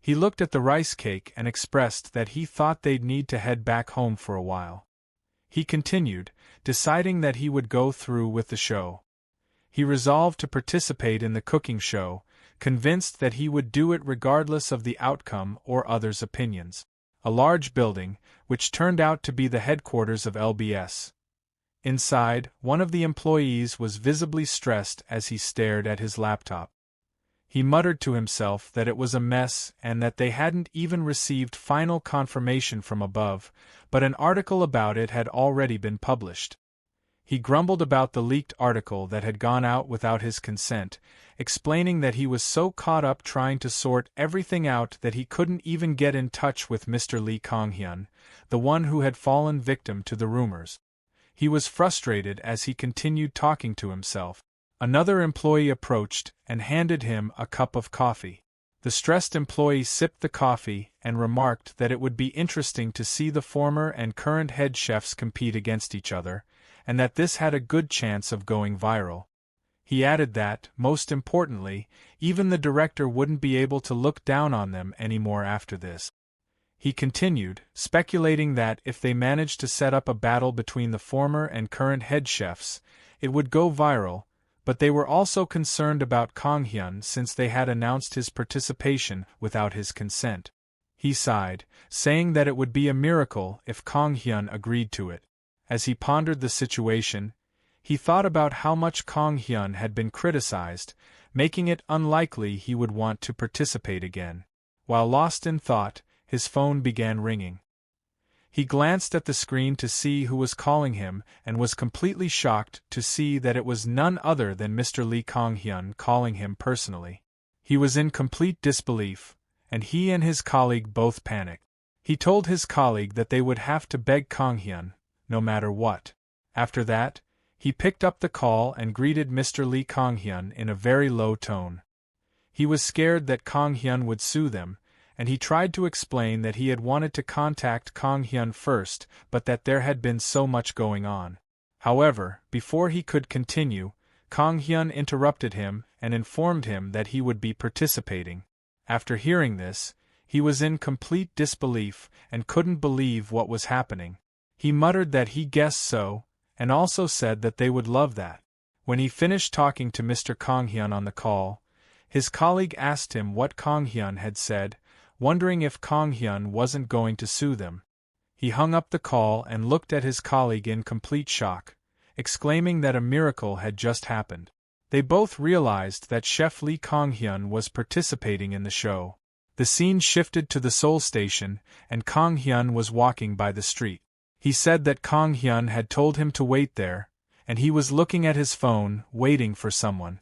He looked at the rice cake and expressed that he thought they'd need to head back home for a while. He continued, deciding that he would go through with the show. He resolved to participate in the cooking show, convinced that he would do it regardless of the outcome or others' opinions. A large building, which turned out to be the headquarters of LBS. Inside, one of the employees was visibly stressed as he stared at his laptop. He muttered to himself that it was a mess and that they hadn't even received final confirmation from above, but an article about it had already been published. He grumbled about the leaked article that had gone out without his consent, explaining that he was so caught up trying to sort everything out that he couldn't even get in touch with Mr. Lee Kong-hyun, the one who had fallen victim to the rumors. He was frustrated as he continued talking to himself. Another employee approached and handed him a cup of coffee. The stressed employee sipped the coffee and remarked that it would be interesting to see the former and current head chefs compete against each other, and that this had a good chance of going viral. He added that, most importantly, even the director wouldn't be able to look down on them anymore after this. He continued, speculating that if they managed to set up a battle between the former and current head chefs, it would go viral, but they were also concerned about Kong-hyun since they had announced his participation without his consent. He sighed, saying that it would be a miracle if Kong-hyun agreed to it. As he pondered the situation, he thought about how much Kong-hyun had been criticized, making it unlikely he would want to participate again. While lost in thought, his phone began ringing. He glanced at the screen to see who was calling him and was completely shocked to see that it was none other than Mr. Lee Kong-hyun calling him personally. He was in complete disbelief, and he and his colleague both panicked. He told his colleague that they would have to beg Kong-hyun, no matter what. After that, he picked up the call and greeted Mr. Lee Kong-hyun in a very low tone. He was scared that Kong-hyun would sue them, and he tried to explain that he had wanted to contact Kong-hyun first but that there had been so much going on. However, before he could continue, Kong-hyun interrupted him and informed him that he would be participating. After hearing this, he was in complete disbelief and couldn't believe what was happening. He muttered that he guessed so, and also said that they would love that. When he finished talking to Mr. Kong-hyun on the call, his colleague asked him what Kong-hyun had said, wondering if Kong-hyun wasn't going to sue them. He hung up the call and looked at his colleague in complete shock, exclaiming that a miracle had just happened. They both realized that Chef Lee Kong-hyun was participating in the show. The scene shifted to the Seoul station, and Kong-hyun was walking by the street. He said that Kong-hyun had told him to wait there, and he was looking at his phone, waiting for someone.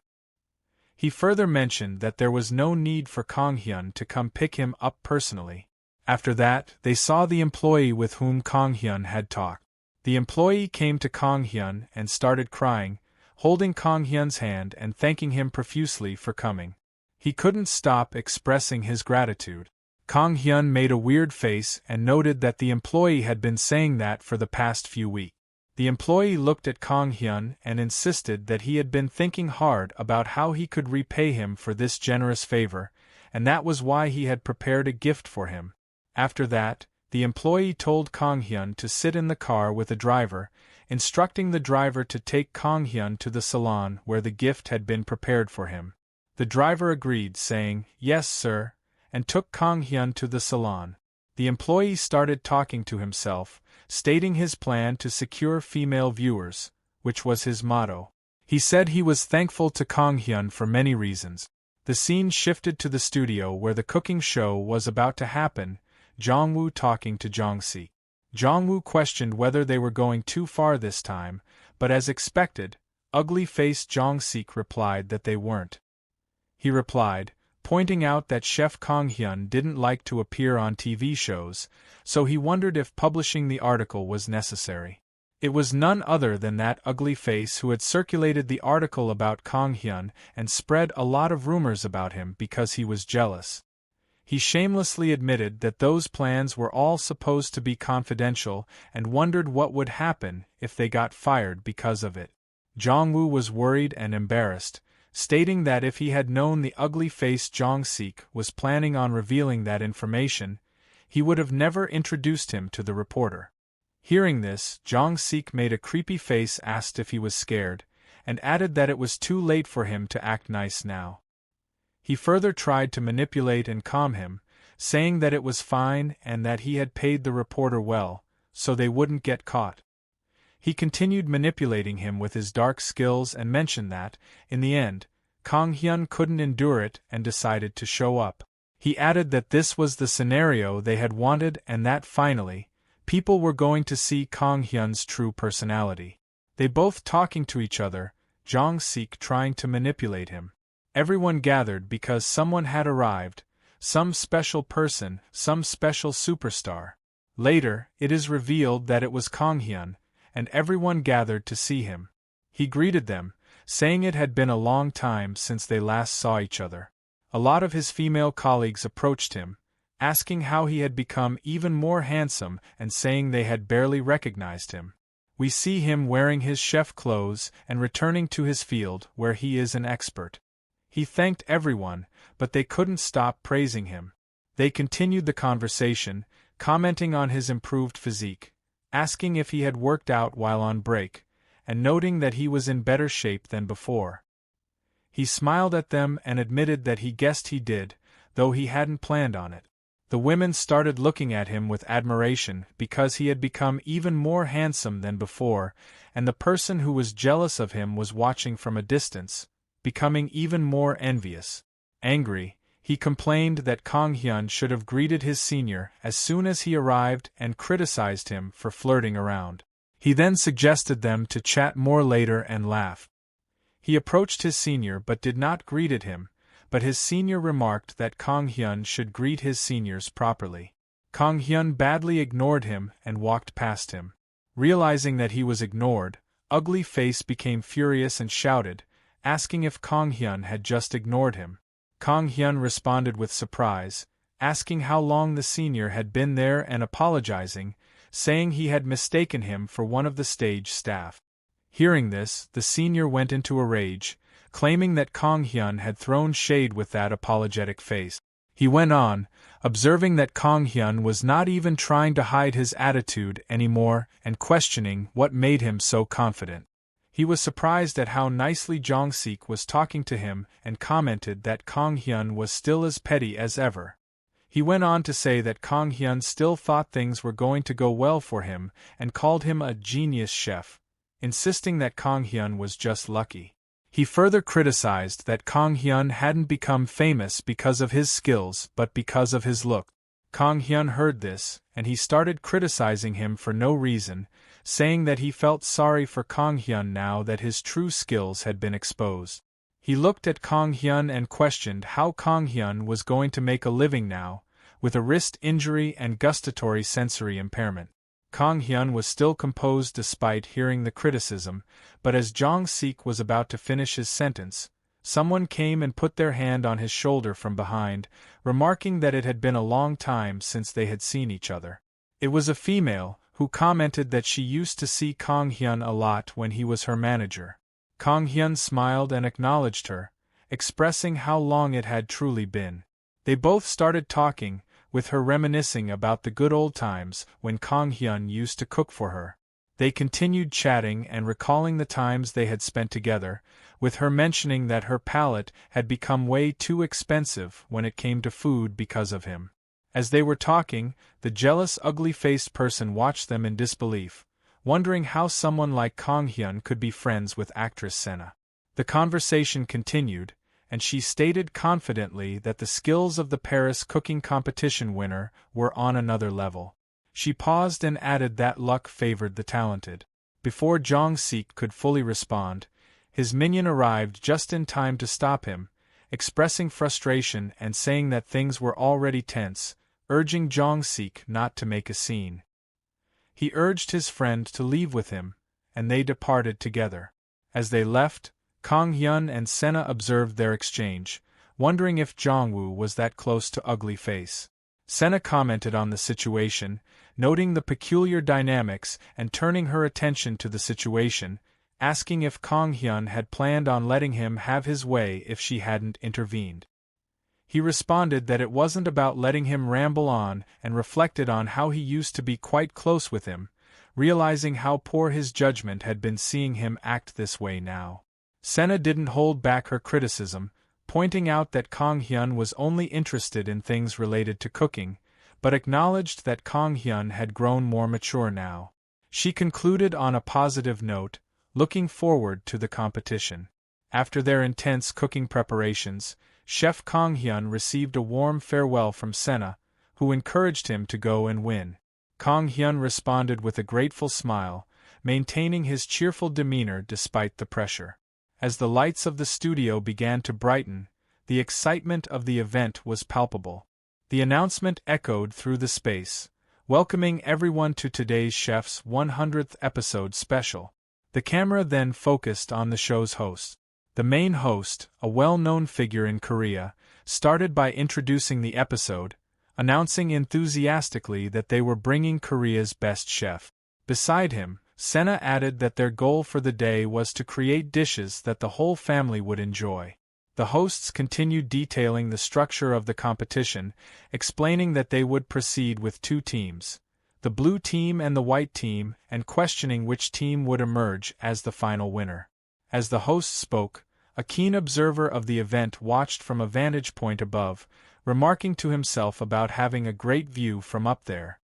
He further mentioned that there was no need for Kong-hyun to come pick him up personally. After that, they saw the employee with whom Kong-hyun had talked. The employee came to Kong-hyun and started crying, holding Kong-hyun's hand and thanking him profusely for coming. He couldn't stop expressing his gratitude. Kong-hyun made a weird face and noted that the employee had been saying that for the past few weeks. The employee looked at Kong-hyun and insisted that he had been thinking hard about how he could repay him for this generous favor, and that was why he had prepared a gift for him. After that, the employee told Kong-hyun to sit in the car with a driver, instructing the driver to take Kong-hyun to the salon where the gift had been prepared for him. The driver agreed, saying, "Yes, sir," and took Kong-hyun to the salon. The employee started talking to himself, stating his plan to secure female viewers, which was his motto. He said he was thankful to Kong-hyun for many reasons. The scene shifted to the studio where the cooking show was about to happen, Jong-woo talking to Jong-sik. Jong-woo questioned whether they were going too far this time, but as expected, ugly-faced Jong-sik replied that they weren't. He replied, pointing out that Chef Kang Hyun didn't like to appear on TV shows, so he wondered if publishing the article was necessary. It was none other than that ugly face who had circulated the article about Kang Hyun and spread a lot of rumors about him because he was jealous. He shamelessly admitted that those plans were all supposed to be confidential and wondered what would happen if they got fired because of it. Jong-woo was worried and embarrassed, stating that if he had known the ugly-faced Jong-sik was planning on revealing that information, he would have never introduced him to the reporter. Hearing this, Jong-sik made a creepy face, asked if he was scared, and added that it was too late for him to act nice now. He further tried to manipulate and calm him, saying that it was fine and that he had paid the reporter well, so they wouldn't get caught. He continued manipulating him with his dark skills and mentioned that, in the end, Kang Hyun couldn't endure it and decided to show up. He added that this was the scenario they had wanted and that finally, people were going to see Kang Hyun's true personality. They both talking to each other, Jong-sik trying to manipulate him. Everyone gathered because someone had arrived, some special person, some special superstar. Later, it is revealed that it was Kang Hyun, and everyone gathered to see him. He greeted them, saying it had been a long time since they last saw each other. A lot of his female colleagues approached him, asking how he had become even more handsome and saying they had barely recognized him. We see him wearing his chef clothes and returning to his field where he is an expert. He thanked everyone, but they couldn't stop praising him. They continued the conversation, commenting on his improved physique, asking if he had worked out while on break, and noting that he was in better shape than before. He smiled at them and admitted that he guessed he did, though he hadn't planned on it. The women started looking at him with admiration because he had become even more handsome than before, and the person who was jealous of him was watching from a distance, becoming even more envious. Angry, he complained that Kang Hyun should have greeted his senior as soon as he arrived and criticized him for flirting around. He then suggested them to chat more later and laugh. He approached his senior but did not greet him, but his senior remarked that Kang Hyun should greet his seniors properly. Kang Hyun badly ignored him and walked past him. Realizing that he was ignored, Ugly Face became furious and shouted, asking if Kang Hyun had just ignored him. Kang Hyun responded with surprise, asking how long the senior had been there and apologizing, saying he had mistaken him for one of the stage staff. Hearing this, the senior went into a rage, claiming that Kang Hyun had thrown shade with that apologetic face. He went on, observing that Kang Hyun was not even trying to hide his attitude anymore and questioning what made him so confident. He was surprised at how nicely Jong-sik was talking to him and commented that Kang Hyun was still as petty as ever. He went on to say that Kang Hyun still thought things were going to go well for him and called him a genius chef, insisting that Kang Hyun was just lucky. He further criticized that Kang Hyun hadn't become famous because of his skills but because of his look. Kang Hyun heard this, and he started criticizing him for no reason, saying that he felt sorry for Kang Hyun now that his true skills had been exposed. He looked at Kang Hyun and questioned how Kang Hyun was going to make a living now, with a wrist injury and gustatory sensory impairment. Kang Hyun was still composed despite hearing the criticism, but as Jong-sik was about to finish his sentence, someone came and put their hand on his shoulder from behind, remarking that it had been a long time since they had seen each other. It was a female, who commented that she used to see Kang Hyun a lot when he was her manager. Kang Hyun smiled and acknowledged her, expressing how long it had truly been. They both started talking, with her reminiscing about the good old times when Kang Hyun used to cook for her. They continued chatting and recalling the times they had spent together, with her mentioning that her palate had become way too expensive when it came to food because of him. As they were talking, the jealous ugly-faced person watched them in disbelief, wondering how someone like Kang Hyun could be friends with actress Sena. The conversation continued, and she stated confidently that the skills of the Paris cooking competition winner were on another level. She paused and added that luck favored the talented. Before Jong-sik could fully respond, his minion arrived just in time to stop him, expressing frustration and saying that things were already tense, urging Jong-sik not to make a scene. He urged his friend to leave with him, and they departed together. As they left, Kang-hyun and Sena observed their exchange, wondering if Jong-woo was that close to ugly face. Sena commented on the situation, noting the peculiar dynamics and turning her attention to the situation, asking if Kang-hyun had planned on letting him have his way if she hadn't intervened. He responded that it wasn't about letting him ramble on and reflected on how he used to be quite close with him, realizing how poor his judgment had been seeing him act this way now. Sena didn't hold back her criticism, pointing out that Kang-hyun was only interested in things related to cooking, but acknowledged that Kang-hyun had grown more mature now. She concluded on a positive note, looking forward to the competition. After their intense cooking preparations, Chef Kang-hyun received a warm farewell from Sena, who encouraged him to go and win. Kang-hyun responded with a grateful smile, maintaining his cheerful demeanor despite the pressure. As the lights of the studio began to brighten, the excitement of the event was palpable. The announcement echoed through the space, welcoming everyone to today's chef's 100th episode special. The camera then focused on the show's host. The main host, a well-known figure in Korea, started by introducing the episode, announcing enthusiastically that they were bringing Korea's best chef. Beside him, Sena added that their goal for the day was to create dishes that the whole family would enjoy. The hosts continued detailing the structure of the competition, explaining that they would proceed with two teams, the blue team and the white team, and questioning which team would emerge as the final winner. As the host spoke, a keen observer of the event watched from a vantage point above, remarking to himself about having a great view from up there.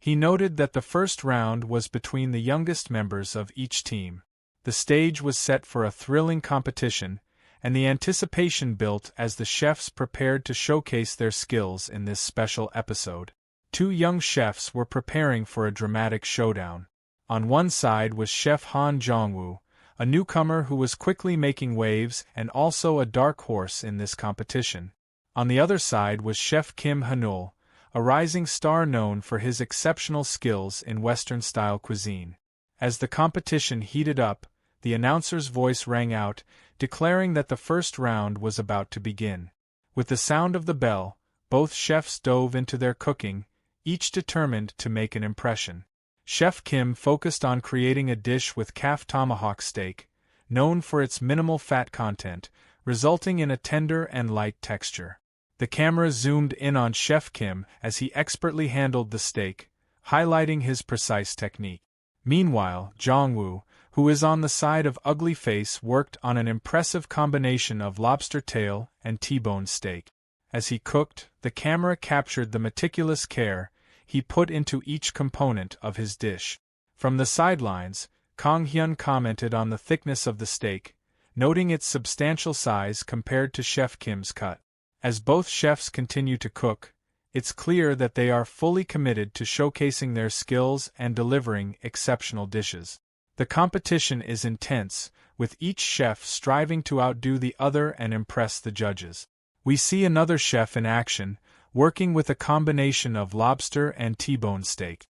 He noted that the first round was between the youngest members of each team. The stage was set for a thrilling competition, and the anticipation built as the chefs prepared to showcase their skills in this special episode. Two young chefs were preparing for a dramatic showdown. On one side was Chef Han Jong-woo, a newcomer who was quickly making waves and also a dark horse in this competition. On the other side was Chef Kim Hanul, a rising star known for his exceptional skills in Western-style cuisine. As the competition heated up, the announcer's voice rang out, declaring that the first round was about to begin. With the sound of the bell, both chefs dove into their cooking, each determined to make an impression. Chef Kim focused on creating a dish with calf tomahawk steak, known for its minimal fat content, resulting in a tender and light texture. The camera zoomed in on Chef Kim as he expertly handled the steak, highlighting his precise technique. Meanwhile, Jong-woo, who is on the side of ugly face, worked on an impressive combination of lobster tail and T-bone steak. As he cooked, the camera captured the meticulous care he put into each component of his dish. From the sidelines, Kang-hyun commented on the thickness of the steak, noting its substantial size compared to Chef Kim's cut. As both chefs continue to cook, it's clear that they are fully committed to showcasing their skills and delivering exceptional dishes. The competition is intense, with each chef striving to outdo the other and impress the judges. We see another chef in action, working with a combination of lobster and T-bone steak.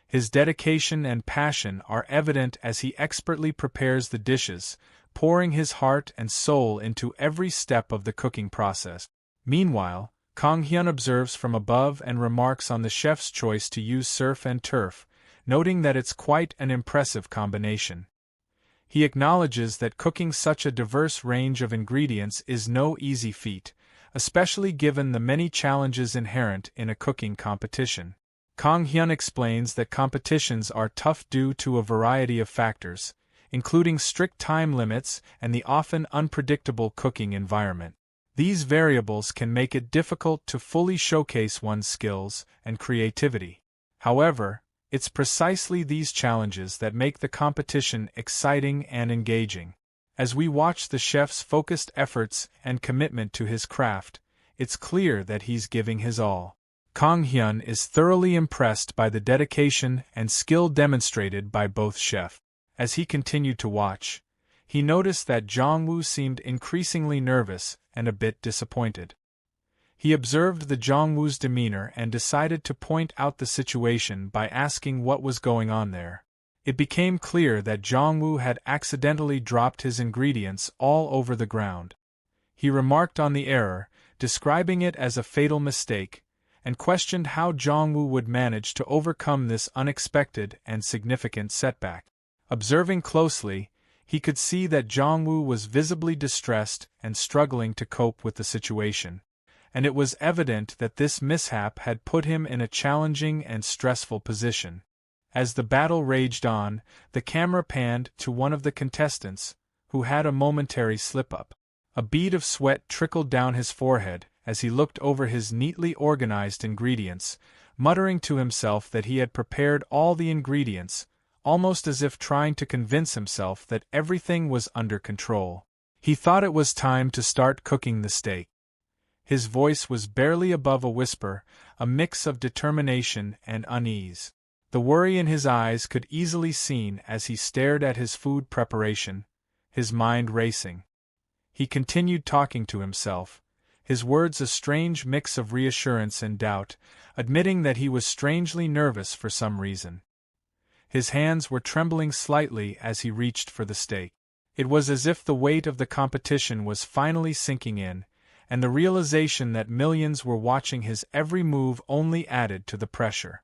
His dedication and passion are evident as he expertly prepares the dishes, pouring his heart and soul into every step of the cooking process. Meanwhile, Kang-hyun observes from above and remarks on the chef's choice to use surf and turf, noting that it's quite an impressive combination. He acknowledges that cooking such a diverse range of ingredients is no easy feat, especially given the many challenges inherent in a cooking competition. Kang-hyun explains that competitions are tough due to a variety of factors, including strict time limits and the often unpredictable cooking environment. These variables can make it difficult to fully showcase one's skills and creativity. However, it's precisely these challenges that make the competition exciting and engaging. As we watch the chef's focused efforts and commitment to his craft, it's clear that he's giving his all. Kang-hyun is thoroughly impressed by the dedication and skill demonstrated by both chefs. As he continued to watch, he noticed that Jong-woo seemed increasingly nervous and a bit disappointed. He observed the Jong-woo's demeanor and decided to point out the situation by asking what was going on there. It became clear that Jong-woo had accidentally dropped his ingredients all over the ground. He remarked on the error, describing it as a fatal mistake, and questioned how Jong-woo would manage to overcome this unexpected and significant setback. Observing closely, he could see that Jong-woo was visibly distressed and struggling to cope with the situation, and it was evident that this mishap had put him in a challenging and stressful position. As the battle raged on, the camera panned to one of the contestants, who had a momentary slip-up. A bead of sweat trickled down his forehead as he looked over his neatly organized ingredients, muttering to himself that he had prepared all the ingredients, almost as if trying to convince himself that everything was under control. He thought it was time to start cooking the steak. His voice was barely above a whisper, a mix of determination and unease. The worry in his eyes could easily be seen as he stared at his food preparation, his mind racing. He continued talking to himself, his words a strange mix of reassurance and doubt, admitting that he was strangely nervous for some reason. His hands were trembling slightly as he reached for the steak. It was as if the weight of the competition was finally sinking in, and the realization that millions were watching his every move only added to the pressure.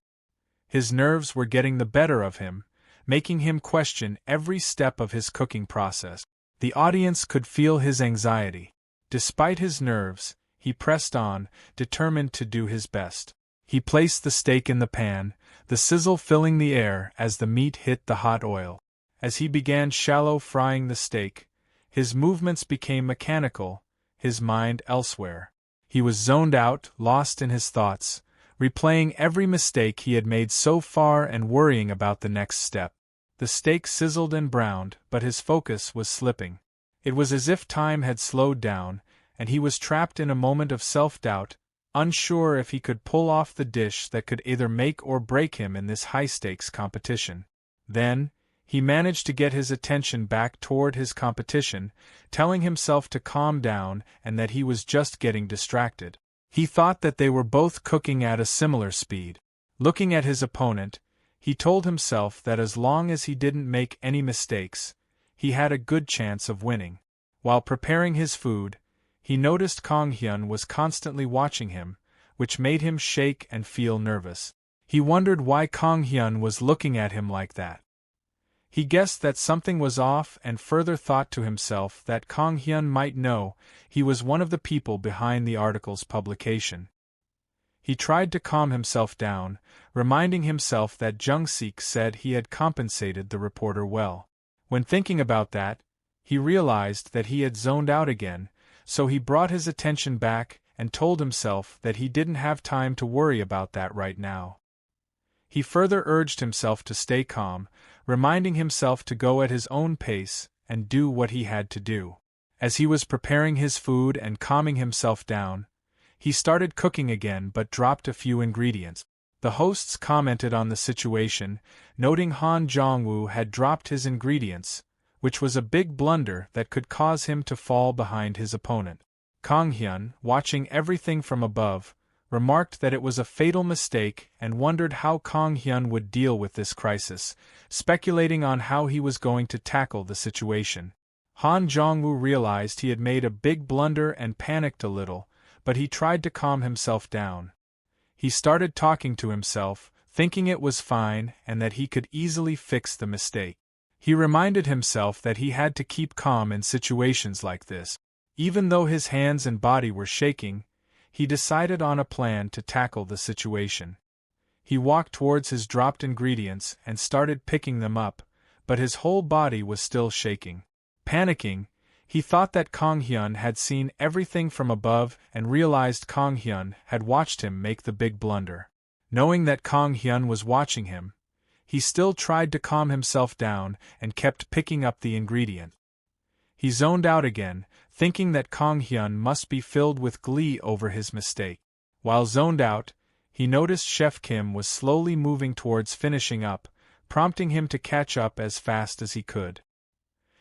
His nerves were getting the better of him, making him question every step of his cooking process. The audience could feel his anxiety. Despite his nerves, he pressed on, determined to do his best. He placed the steak in the pan, the sizzle filling the air as the meat hit the hot oil. As he began shallow frying the steak, his movements became mechanical, his mind elsewhere. He was zoned out, lost in his thoughts, replaying every mistake he had made so far and worrying about the next step. The steak sizzled and browned, but his focus was slipping. It was as if time had slowed down, and he was trapped in a moment of self-doubt, unsure if he could pull off the dish that could either make or break him in this high-stakes competition. Then, he managed to get his attention back toward his competition, telling himself to calm down and that he was just getting distracted. He thought that they were both cooking at a similar speed. Looking at his opponent, he told himself that as long as he didn't make any mistakes, he had a good chance of winning. While preparing his food, he noticed Kang Hyun was constantly watching him, which made him shake and feel nervous. He wondered why Kang Hyun was looking at him like that. He guessed that something was off and further thought to himself that Kang Hyun might know he was one of the people behind the article's publication. He tried to calm himself down, reminding himself that Jung-sik said he had compensated the reporter well. When thinking about that, he realized that he had zoned out again, so he brought his attention back and told himself that he didn't have time to worry about that right now. He further urged himself to stay calm, reminding himself to go at his own pace and do what he had to do. As he was preparing his food and calming himself down, he started cooking again but dropped a few ingredients. The hosts commented on the situation, noting Han Jong-woo had dropped his ingredients, which was a big blunder that could cause him to fall behind his opponent. Kang Hyun, watching everything from above, remarked that it was a fatal mistake and wondered how Kang Hyun would deal with this crisis, speculating on how he was going to tackle the situation. Han Jong-woo realized he had made a big blunder and panicked a little, but he tried to calm himself down. He started talking to himself, thinking it was fine and that he could easily fix the mistake. He reminded himself that he had to keep calm in situations like this. Even though his hands and body were shaking, he decided on a plan to tackle the situation. He walked towards his dropped ingredients and started picking them up, but his whole body was still shaking. Panicking, he thought that Kang Hyun had seen everything from above and realized Kang Hyun had watched him make the big blunder. Knowing that Kang Hyun was watching him, he still tried to calm himself down and kept picking up the ingredient. He zoned out again, thinking that Kang Hyun must be filled with glee over his mistake. While zoned out, he noticed Chef Kim was slowly moving towards finishing up, prompting him to catch up as fast as he could.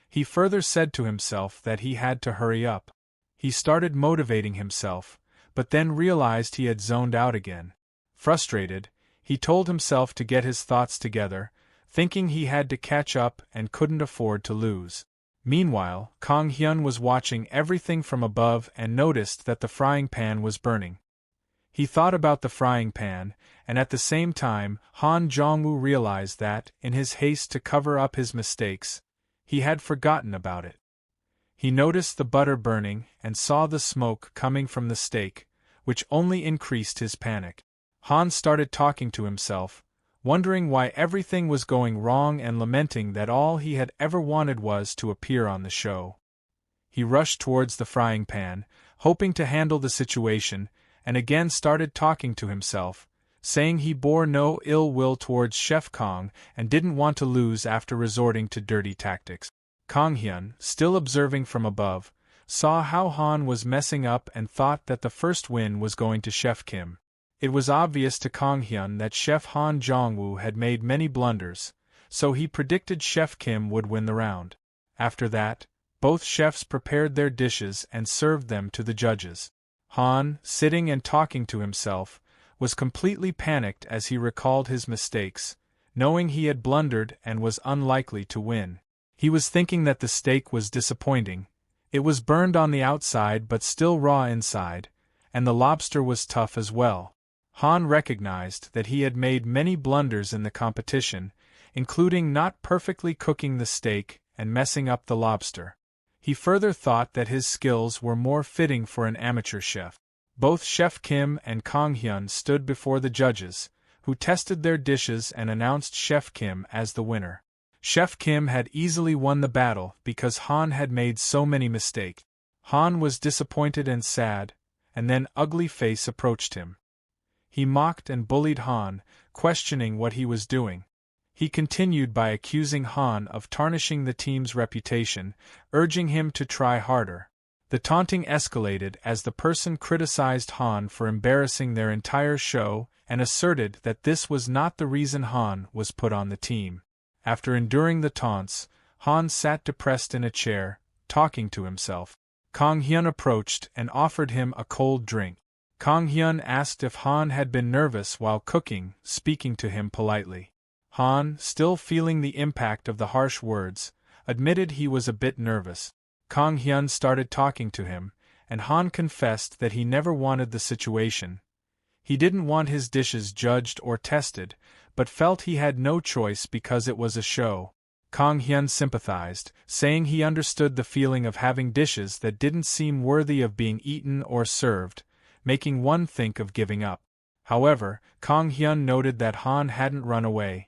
He further said to himself that he had to hurry up. He started motivating himself, but then realized he had zoned out again. Frustrated, he told himself to get his thoughts together, thinking he had to catch up and couldn't afford to lose. Meanwhile, Kang Hyun was watching everything from above and noticed that the frying pan was burning. He thought about the frying pan, and at the same time, Han Jong-woo realized that, in his haste to cover up his mistakes, he had forgotten about it. He noticed the butter burning and saw the smoke coming from the steak, which only increased his panic. Han started talking to himself, wondering why everything was going wrong and lamenting that all he had ever wanted was to appear on the show. He rushed towards the frying pan, hoping to handle the situation, and again started talking to himself, saying he bore no ill will towards Chef Kong and didn't want to lose after resorting to dirty tactics. Kang Hyun, still observing from above, saw how Han was messing up and thought that the first win was going to Chef Kim. It was obvious to Kang Hyun that Chef Han Jong-woo had made many blunders, so he predicted Chef Kim would win the round. After that, both chefs prepared their dishes and served them to the judges. Han, sitting and talking to himself, was completely panicked as he recalled his mistakes, knowing he had blundered and was unlikely to win. He was thinking that the steak was disappointing. It was burned on the outside but still raw inside, and the lobster was tough as well. Han recognized that he had made many blunders in the competition, including not perfectly cooking the steak and messing up the lobster. He further thought that his skills were more fitting for an amateur chef. Both Chef Kim and Kang Hyun stood before the judges, who tested their dishes and announced Chef Kim as the winner. Chef Kim had easily won the battle because Han had made so many mistakes. Han was disappointed and sad, and then Ugly Face approached him. He mocked and bullied Han, questioning what he was doing. He continued by accusing Han of tarnishing the team's reputation, urging him to try harder. The taunting escalated as the person criticized Han for embarrassing their entire show and asserted that this was not the reason Han was put on the team. After enduring the taunts, Han sat depressed in a chair, talking to himself. Kang Hyun approached and offered him a cold drink. Kang Hyun asked if Han had been nervous while cooking, speaking to him politely. Han, still feeling the impact of the harsh words, admitted he was a bit nervous. Kang Hyun started talking to him, and Han confessed that he never wanted the situation. He didn't want his dishes judged or tested, but felt he had no choice because it was a show. Kang Hyun sympathized, saying he understood the feeling of having dishes that didn't seem worthy of being eaten or served, making one think of giving up. However, Kang Hyun noted that Han hadn't run away.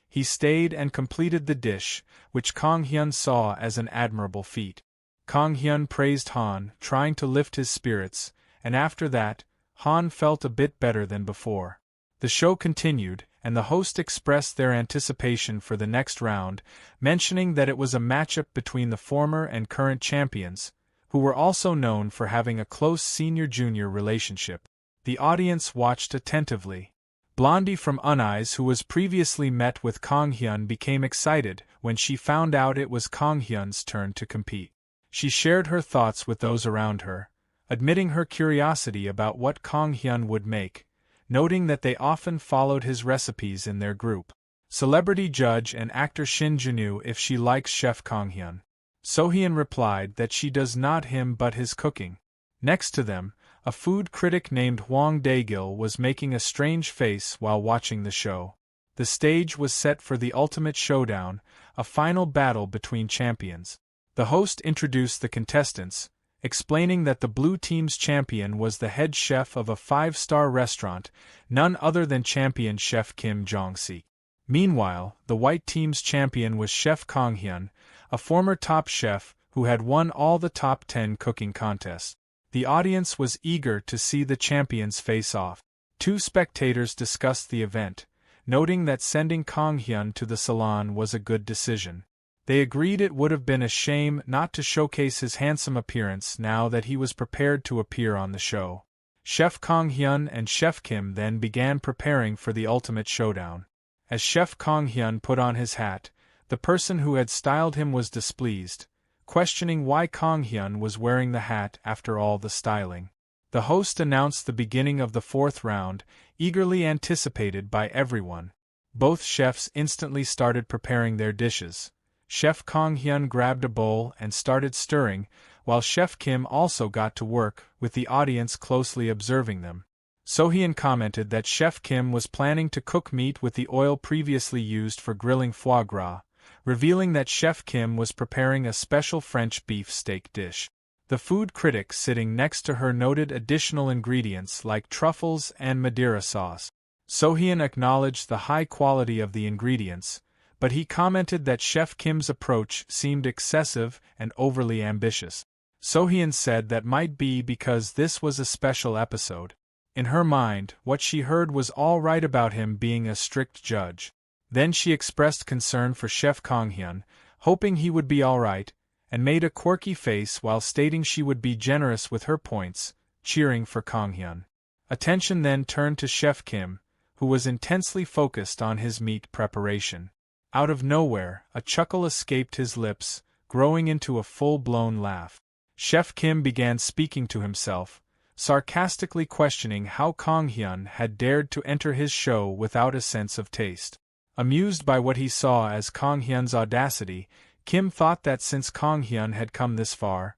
He stayed and completed the dish, which Kang Hyun saw as an admirable feat. Kang Hyun praised Han, trying to lift his spirits, and after that, Han felt a bit better than before. The show continued, and the host expressed their anticipation for the next round, mentioning that it was a matchup between the former and current champions, who were also known for having a close senior-junior relationship. The audience watched attentively. Blondie from Uneyes, who was previously met with Kang Hyun, became excited when she found out it was Kang Hyun's turn to compete. She shared her thoughts with those around her, admitting her curiosity about what Kang Hyun would make, noting that they often followed his recipes in their group. Celebrity judge and actor Shin Junwoo if she likes Chef Kang Hyun. Sohyun replied that she does not him but his cooking. Next to them, a food critic named Hwang Dae-gil was making a strange face while watching the show. The stage was set for the ultimate showdown, a final battle between champions. The host introduced the contestants, explaining that the blue team's champion was the head chef of a 5-star restaurant, none other than champion Chef Kim Jong-sik. Meanwhile, the white team's champion was Chef Kang Hyun, a former top chef who had won all the top 10 cooking contests. The audience was eager to see the champions face off. 2 spectators discussed the event, noting that sending Kang Hyun to the salon was a good decision. They agreed it would have been a shame not to showcase his handsome appearance now that he was prepared to appear on the show. Chef Kang Hyun and Chef Kim then began preparing for the ultimate showdown. As Chef Kang Hyun put on his hat, the The person who had styled him was displeased, questioning why Kang Hyun was wearing the hat after all the styling. The host announced the beginning of the 4th round, eagerly anticipated by everyone. Both chefs instantly started preparing their dishes. Chef Kang Hyun grabbed a bowl and started stirring, while Chef Kim also got to work, with the audience closely observing them. So-hyun commented that Chef Kim was planning to cook meat with the oil previously used for grilling foie gras, revealing that Chef Kim was preparing a special French beef steak dish. The food critic sitting next to her noted additional ingredients like truffles and Madeira sauce. So-hyun acknowledged the high quality of the ingredients, but he commented that Chef Kim's approach seemed excessive and overly ambitious. So-hyun said that might be because this was a special episode. In her mind, what she heard was all right about him being a strict judge. Then she expressed concern for Chef Kang Hyun, hoping he would be all right, and made a quirky face while stating she would be generous with her points, cheering for Kang Hyun. Attention then turned to Chef Kim, who was intensely focused on his meat preparation. Out of nowhere, a chuckle escaped his lips, growing into a full-blown laugh. Chef Kim began speaking to himself, sarcastically questioning how Kang Hyun had dared to enter his show without a sense of taste. Amused by what he saw as Kang Hyun's audacity, Kim thought that since Kang Hyun had come this far,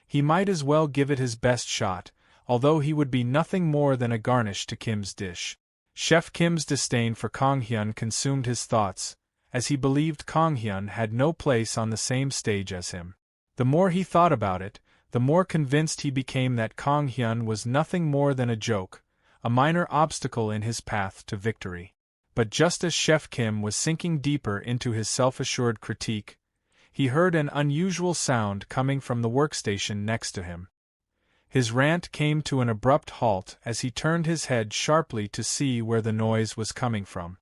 he might as well give it his best shot, although he would be nothing more than a garnish to Kim's dish. Chef Kim's disdain for Kang Hyun consumed his thoughts, as he believed Kang Hyun had no place on the same stage as him. The more he thought about it, the more convinced he became that Kang Hyun was nothing more than a joke, a minor obstacle in his path to victory. But just as Chef Kim was sinking deeper into his self-assured critique, he heard an unusual sound coming from the workstation next to him. His rant came to an abrupt halt as he turned his head sharply to see where the noise was coming from.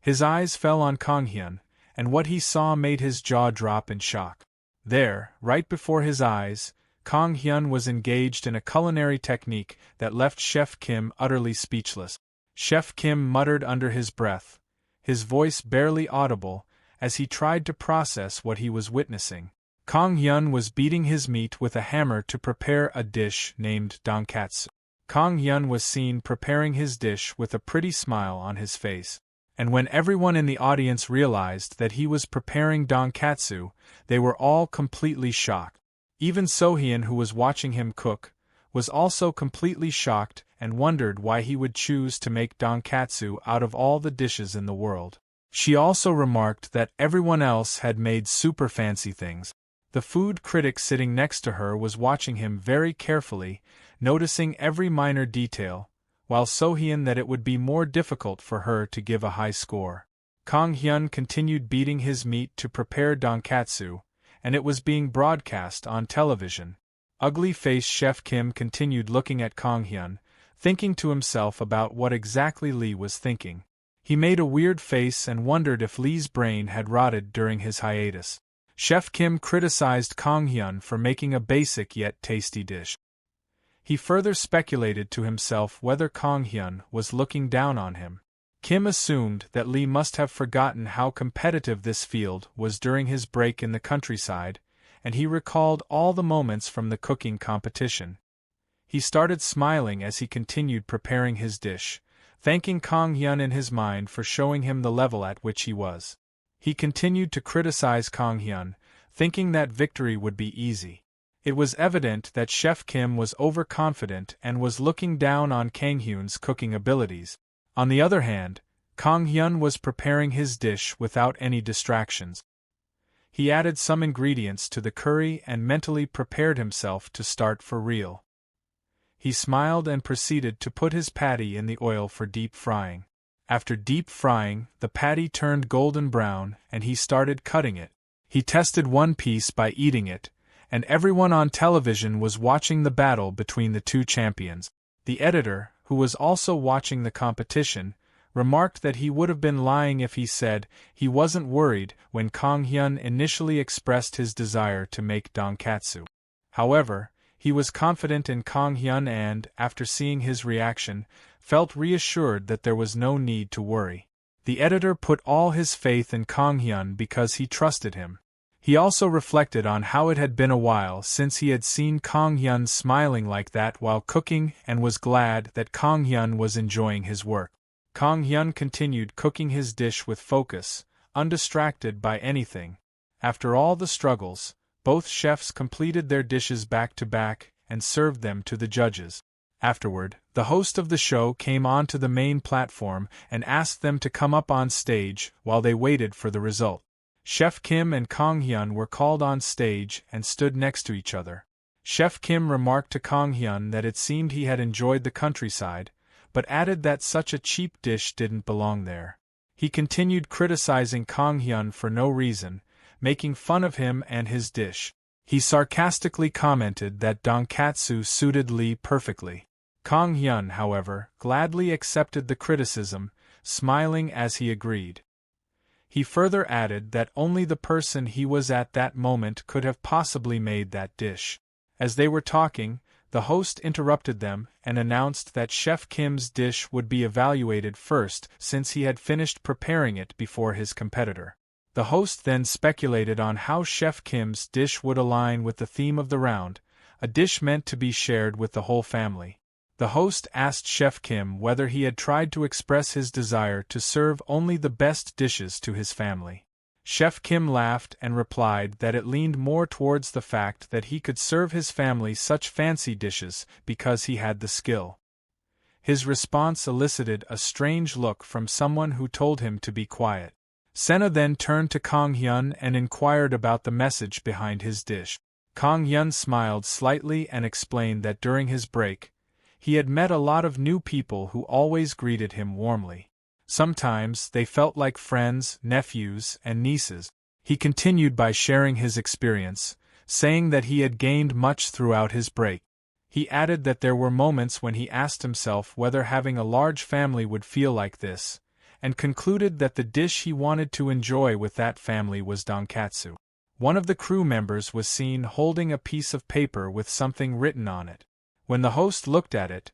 His eyes fell on Kang Hyun, and what he saw made his jaw drop in shock. There, right before his eyes, Kang Hyun was engaged in a culinary technique that left Chef Kim utterly speechless. Chef Kim muttered under his breath, his voice barely audible, as he tried to process what he was witnessing. Kang Hyun was beating his meat with a hammer to prepare a dish named donkatsu. Kang Hyun was seen preparing his dish with a pretty smile on his face. And when everyone in the audience realized that he was preparing donkatsu, they were all completely shocked. Even So-hyun, who was watching him cook, was also completely shocked and wondered why he would choose to make donkatsu out of all the dishes in the world. She also remarked that everyone else had made super fancy things. The food critic sitting next to her was watching him very carefully, noticing every minor detail, while So-hyun that it would be more difficult for her to give a high score. Kang Hyun continued beating his meat to prepare donkatsu, and it was being broadcast on television. Ugly-faced Chef Kim continued looking at Kang Hyun, thinking to himself about what exactly Lee was thinking. He made a weird face and wondered if Lee's brain had rotted during his hiatus. Chef Kim criticized Kang Hyun for making a basic yet tasty dish. He further speculated to himself whether Kang Hyun was looking down on him. Kim assumed that Lee must have forgotten how competitive this field was during his break in the countryside, and he recalled all the moments from the cooking competition. He started smiling as he continued preparing his dish, thanking Kang Hyun in his mind for showing him the level at which he was. He continued to criticize Kang Hyun, thinking that victory would be easy. It was evident that Chef Kim was overconfident and was looking down on Kang Hyun's cooking abilities. On the other hand, Kang Hyun was preparing his dish without any distractions. He added some ingredients to the curry and mentally prepared himself to start for real. He smiled and proceeded to put his patty in the oil for deep frying. After deep frying, the patty turned golden brown and he started cutting it. He tested one piece by eating it, and everyone on television was watching the battle between the two champions. The editor, who was also watching the competition, remarked that he would have been lying if he said he wasn't worried when Kang Hyun initially expressed his desire to make donkatsu. However, he was confident in Kang Hyun and, after seeing his reaction, felt reassured that there was no need to worry. The editor put all his faith in Kang Hyun because he trusted him. He also reflected on how it had been a while since he had seen Kang Hyun smiling like that while cooking and was glad that Kang Hyun was enjoying his work. Kang Hyun continued cooking his dish with focus, undistracted by anything. After all the struggles, both chefs completed their dishes back to back and served them to the judges. Afterward, the host of the show came onto the main platform and asked them to come up on stage while they waited for the result. Chef Kim and Kang Hyun were called on stage and stood next to each other. Chef Kim remarked to Kang Hyun that it seemed he had enjoyed the countryside, but added that such a cheap dish didn't belong there. He continued criticizing Kang Hyun for no reason, making fun of him and his dish. He sarcastically commented that donkatsu suited Lee perfectly. Kang Hyun, however, gladly accepted the criticism, smiling as he agreed. He further added that only the person he was at that moment could have possibly made that dish. As they were talking, the host interrupted them and announced that Chef Kim's dish would be evaluated first since he had finished preparing it before his competitor. The host then speculated on how Chef Kim's dish would align with the theme of the round, a dish meant to be shared with the whole family. The host asked Chef Kim whether he had tried to express his desire to serve only the best dishes to his family. Chef Kim laughed and replied that it leaned more towards the fact that he could serve his family such fancy dishes because he had the skill. His response elicited a strange look from someone who told him to be quiet. Sena then turned to Kang Hyun and inquired about the message behind his dish. Kang Hyun smiled slightly and explained that during his break, he had met a lot of new people who always greeted him warmly. Sometimes they felt like friends, nephews, and nieces. He continued by sharing his experience, saying that he had gained much throughout his break. He added that there were moments when he asked himself whether having a large family would feel like this, and concluded that the dish he wanted to enjoy with that family was donkatsu. One of the crew members was seen holding a piece of paper with something written on it. When the host looked at it,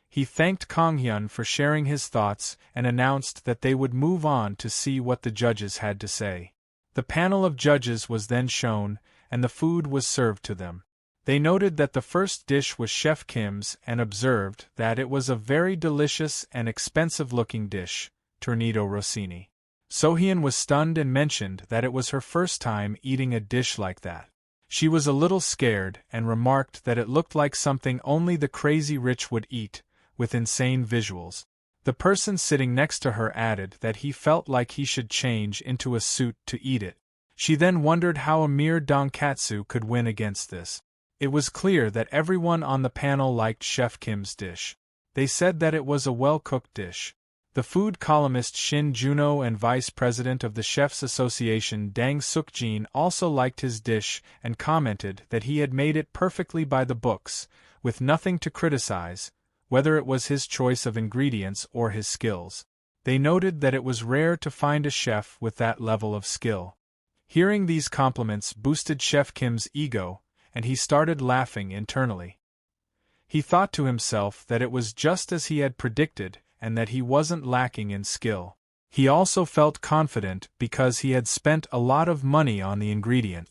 he thanked Kang Hyun for sharing his thoughts and announced that they would move on to see what the judges had to say. The panel of judges was then shown, and the food was served to them. They noted that the first dish was Chef Kim's and observed that it was a very delicious and expensive-looking dish, Tornado Rossini. Sohyun was stunned and mentioned that it was her first time eating a dish like that. She was a little scared and remarked that it looked like something only the crazy rich would eat, with insane visuals. The person sitting next to her added that he felt like he should change into a suit to eat it. She then wondered how a mere donkatsu could win against this. It was clear that everyone on the panel liked Chef Kim's dish. They said that it was a well-cooked dish. The food columnist Shin Juno and vice president of the Chefs Association Dang Suk-jin also liked his dish and commented that he had made it perfectly by the books, with nothing to criticize, whether it was his choice of ingredients or his skills. They noted that it was rare to find a chef with that level of skill. Hearing these compliments boosted Chef Kim's ego, and he started laughing internally. He thought to himself that it was just as he had predicted, and that he wasn't lacking in skill. He also felt confident because he had spent a lot of money on the ingredient.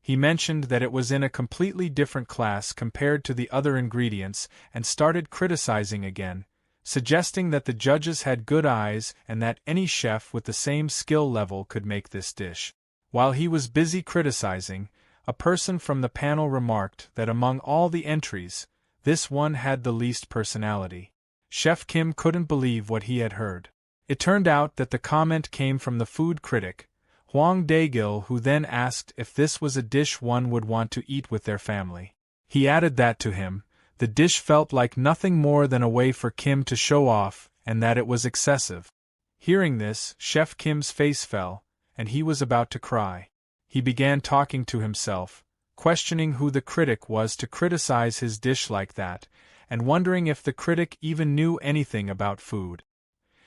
He mentioned that it was in a completely different class compared to the other ingredients and started criticizing again, suggesting that the judges had good eyes and that any chef with the same skill level could make this dish. While he was busy criticizing, a person from the panel remarked that among all the entries, this one had the least personality. Chef Kim couldn't believe what he had heard. It turned out that the comment came from the food critic, Hwang Dae-gil, who then asked if this was a dish one would want to eat with their family. He added that to him, the dish felt like nothing more than a way for Kim to show off, and that it was excessive. Hearing this, Chef Kim's face fell, and he was about to cry. He began talking to himself, questioning who the critic was to criticize his dish like that, and wondering if the critic even knew anything about food.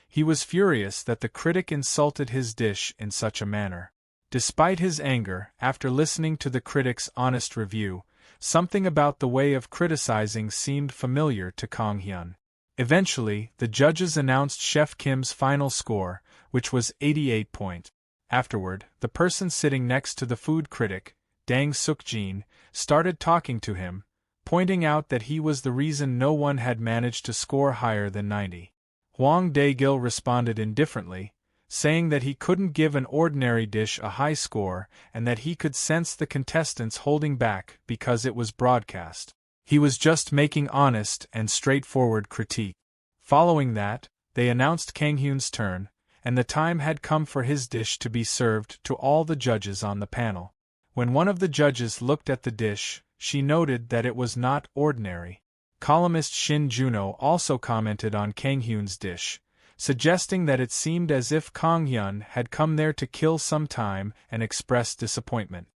He was furious that the critic insulted his dish in such a manner. Despite his anger, after listening to the critic's honest review, something about the way of criticizing seemed familiar to Kang Hyun. Eventually, the judges announced Chef Kim's final score, which was 88 points. Afterward, the person sitting next to the food critic, Dang Sukjin, started talking to him, pointing out that he was the reason no one had managed to score higher than 90. Hwang Dae-gil responded indifferently, saying that he couldn't give an ordinary dish a high score and that he could sense the contestants holding back because it was broadcast. He was just making honest and straightforward critique. Following that, they announced Kang Hyun's turn, and the time had come for his dish to be served to all the judges on the panel. When one of the judges looked at the dish, she noted that it was not ordinary. Columnist Shin Juno also commented on Kang Hyun's dish, suggesting that it seemed as if Kang Hyun had come there to kill some time and express disappointment.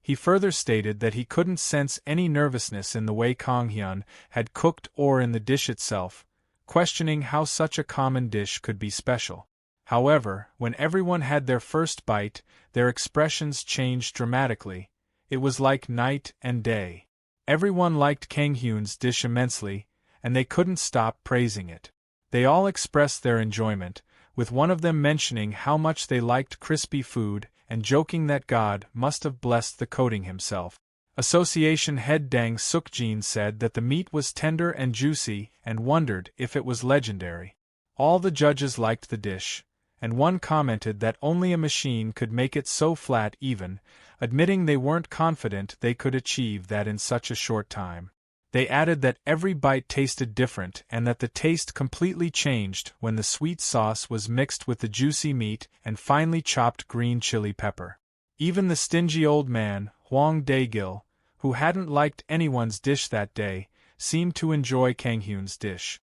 He further stated that he couldn't sense any nervousness in the way Kang Hyun had cooked or in the dish itself, questioning how such a common dish could be special. However, when everyone had their first bite, their expressions changed dramatically. It was like night and day. Everyone liked Kang Hyun's dish immensely, and they couldn't stop praising it. They all expressed their enjoyment, with one of them mentioning how much they liked crispy food and joking that God must have blessed the coating himself. Association head Dang Sukjin said that the meat was tender and juicy and wondered if it was legendary. All the judges liked the dish, and one commented that only a machine could make it so flat even, admitting they weren't confident they could achieve that in such a short time. They added that every bite tasted different and that the taste completely changed when the sweet sauce was mixed with the juicy meat and finely chopped green chili pepper. Even the stingy old man, Hwang Dae-gil, who hadn't liked anyone's dish that day, seemed to enjoy Kang Hyun's dish.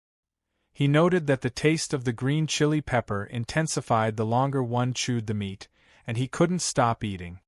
He noted that the taste of the green chili pepper intensified the longer one chewed the meat, and he couldn't stop eating.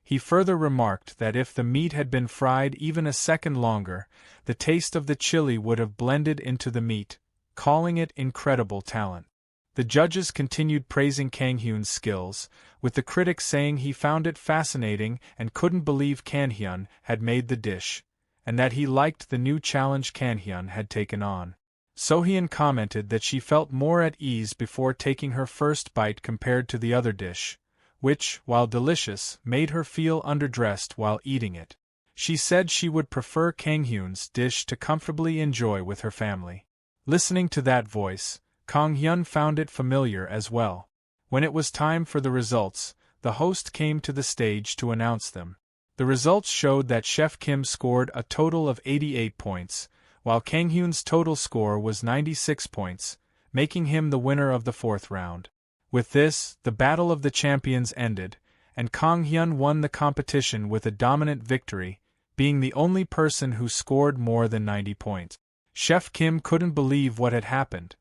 He further remarked that if the meat had been fried even a second longer, the taste of the chili would have blended into the meat, calling it incredible talent. The judges continued praising Kang Hyun's skills, with the critics saying he found it fascinating and couldn't believe Kang Hyun had made the dish, and that he liked the new challenge Kang Hyun had taken on. So-hyun commented that she felt more at ease before taking her first bite compared to the other dish, which, while delicious, made her feel underdressed while eating it. She said she would prefer Kang Hyun's dish to comfortably enjoy with her family. Listening to that voice, Kang Hyun found it familiar as well. When it was time for the results, the host came to the stage to announce them. The results showed that Chef Kim scored a total of 88 points, while Kang Hyun's total score was 96 points, making him the winner of the fourth round. With this, the Battle of the Champions ended, and Kang Hyun won the competition with a dominant victory, being the only person who scored more than 90 points. Chef Kim couldn't believe what had happened.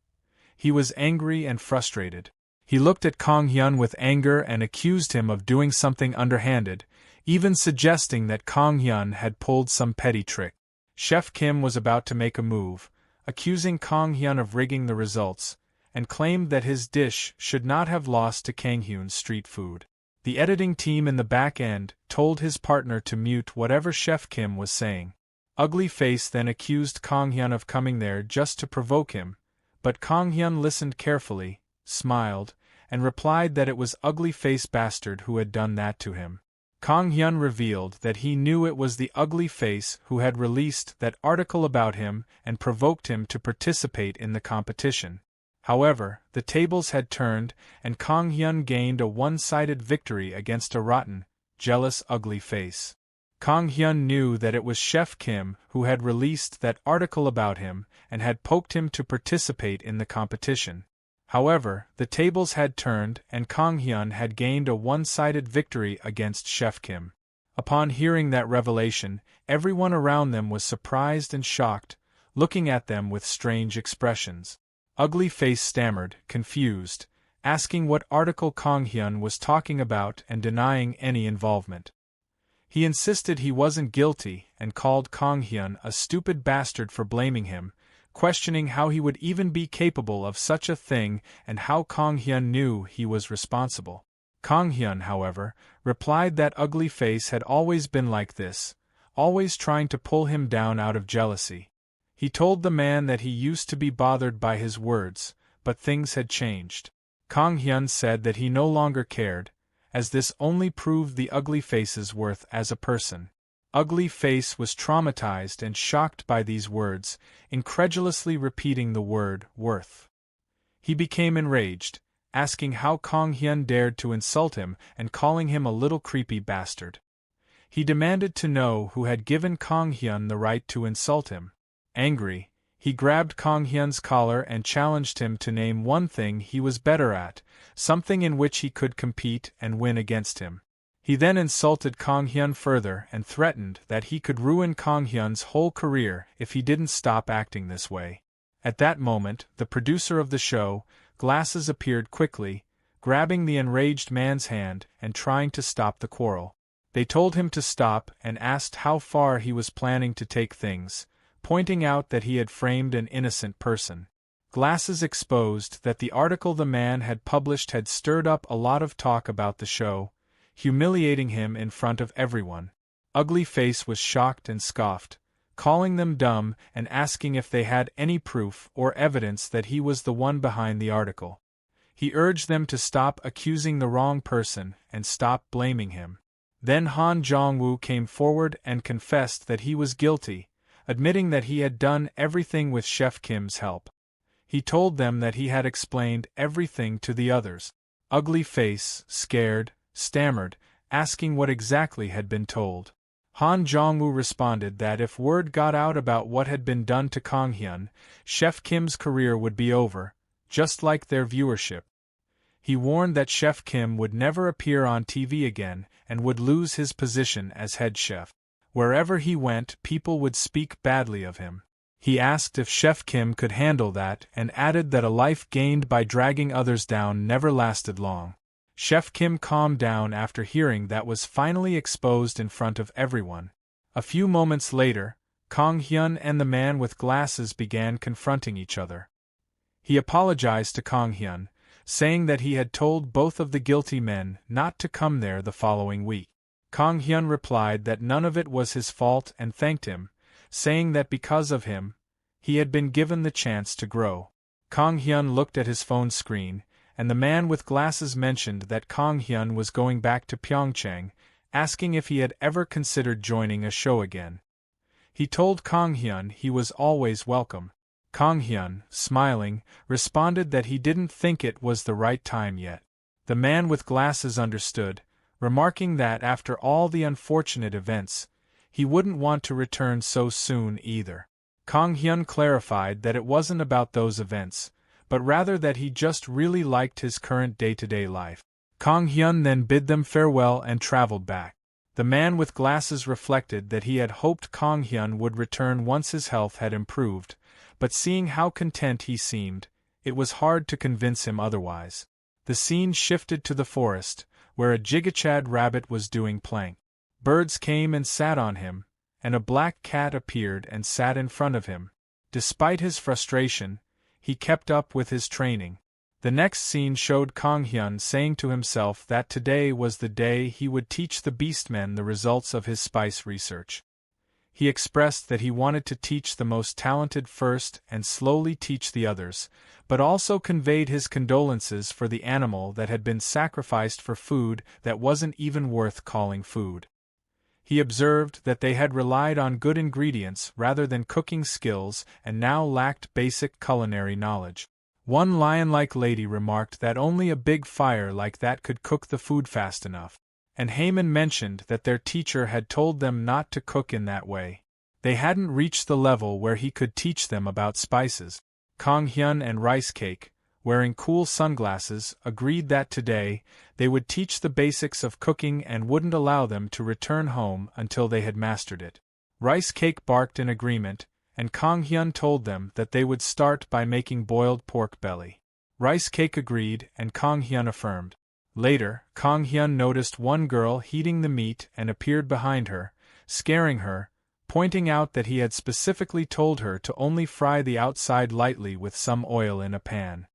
He was angry and frustrated. He looked at Kang Hyun with anger and accused him of doing something underhanded, even suggesting that Kang Hyun had pulled some petty trick. Chef Kim was about to make a move, accusing Kang Hyun of rigging the results, and claimed that his dish should not have lost to Kang Hyun's street food. The editing team in the back end told his partner to mute whatever Chef Kim was saying. Ugly Face then accused Kang Hyun of coming there just to provoke him, but Kang Hyun listened carefully, smiled, and replied that it was Ugly Face Bastard who had done that to him. Kang Hyun revealed that he knew it was the Ugly Face who had released that article about him and provoked him to participate in the competition. However, the tables had turned, and Kang Hyun gained a one-sided victory against a rotten, jealous Ugly Face. Kang Hyun knew that it was Chef Kim who had released that article about him and had poked him to participate in the competition. However, the tables had turned and Kang Hyun had gained a one-sided victory against Chef Kim. Upon hearing that revelation, everyone around them was surprised and shocked, looking at them with strange expressions. Ugly Face stammered, confused, asking what article Kang Hyun was talking about and denying any involvement. He insisted he wasn't guilty and called Kang Hyun a stupid bastard for blaming him, questioning how he would even be capable of such a thing and how Kang Hyun knew he was responsible. Kang Hyun, however, replied that Ugly Face had always been like this, always trying to pull him down out of jealousy. He told the man that he used to be bothered by his words, but things had changed. Kang Hyun said that he no longer cared, as this only proved the ugly face's worth as a person. Ugly Face was traumatized and shocked by these words, incredulously repeating the word worth. He became enraged, asking how Kang Hyun dared to insult him and calling him a little creepy bastard. He demanded to know who had given Kang Hyun the right to insult him. Angry, he grabbed Kang Hyun's collar and challenged him to name one thing he was better at, something in which he could compete and win against him. He then insulted Kang Hyun further and threatened that he could ruin Kang Hyun's whole career if he didn't stop acting this way. At that moment, the producer of the show, Glasses, appeared quickly, grabbing the enraged man's hand and trying to stop the quarrel. They told him to stop and asked how far he was planning to take things, pointing out that he had framed an innocent person. Glasses exposed that the article the man had published had stirred up a lot of talk about the show, humiliating him in front of everyone. Ugly Face was shocked and scoffed, calling them dumb and asking if they had any proof or evidence that he was the one behind the article. He urged them to stop accusing the wrong person and stop blaming him. Then Han Jong-woo came forward and confessed that he was guilty, admitting that he had done everything with Chef Kim's help. He told them that he had explained everything to the others. Ugly Face, scared, stammered, asking what exactly had been told. Han Jong-woo responded that if word got out about what had been done to Kang Hyun, Chef Kim's career would be over, just like their viewership. He warned that Chef Kim would never appear on TV again and would lose his position as head chef. Wherever he went, people would speak badly of him. He asked if Chef Kim could handle that and added that a life gained by dragging others down never lasted long. Chef Kim calmed down after hearing that was finally exposed in front of everyone. A few moments later, Kang Hyun and the man with glasses began confronting each other. He apologized to Kang Hyun, saying that he had told both of the guilty men not to come there the following week. Kang Hyun replied that none of it was his fault and thanked him, saying that because of him, he had been given the chance to grow. Kang Hyun looked at his phone screen, and the man with glasses mentioned that Kang Hyun was going back to Pyeongchang, asking if he had ever considered joining a show again. He told Kang Hyun he was always welcome. Kang Hyun, smiling, responded that he didn't think it was the right time yet. The man with glasses understood, remarking that after all the unfortunate events, he wouldn't want to return so soon either. Kang Hyun clarified that it wasn't about those events, but rather that he just really liked his current day-to-day life. Kang Hyun then bid them farewell and traveled back. The man with glasses reflected that he had hoped Kang Hyun would return once his health had improved, but seeing how content he seemed, it was hard to convince him otherwise. The scene shifted to the forest, where a gigachad rabbit was doing plank. Birds came and sat on him, and a black cat appeared and sat in front of him. Despite his frustration, he kept up with his training. The next scene showed Kang Hyun saying to himself that today was the day he would teach the Beastmen the results of his spice research. He expressed that he wanted to teach the most talented first and slowly teach the others, but also conveyed his condolences for the animal that had been sacrificed for food that wasn't even worth calling food. He observed that they had relied on good ingredients rather than cooking skills and now lacked basic culinary knowledge. One lion-like lady remarked that only a big fire like that could cook the food fast enough, and Heyman mentioned that their teacher had told them not to cook in that way. They hadn't reached the level where he could teach them about spices. Kang Hyun and Rice Cake, wearing cool sunglasses, agreed that today they would teach the basics of cooking and wouldn't allow them to return home until they had mastered it. Rice Cake barked in agreement, and Kang Hyun told them that they would start by making boiled pork belly. Rice Cake agreed and Kang Hyun affirmed. Later, Kang Hyun noticed one girl heating the meat and appeared behind her, scaring her, pointing out that he had specifically told her to only fry the outside lightly with some oil in a pan.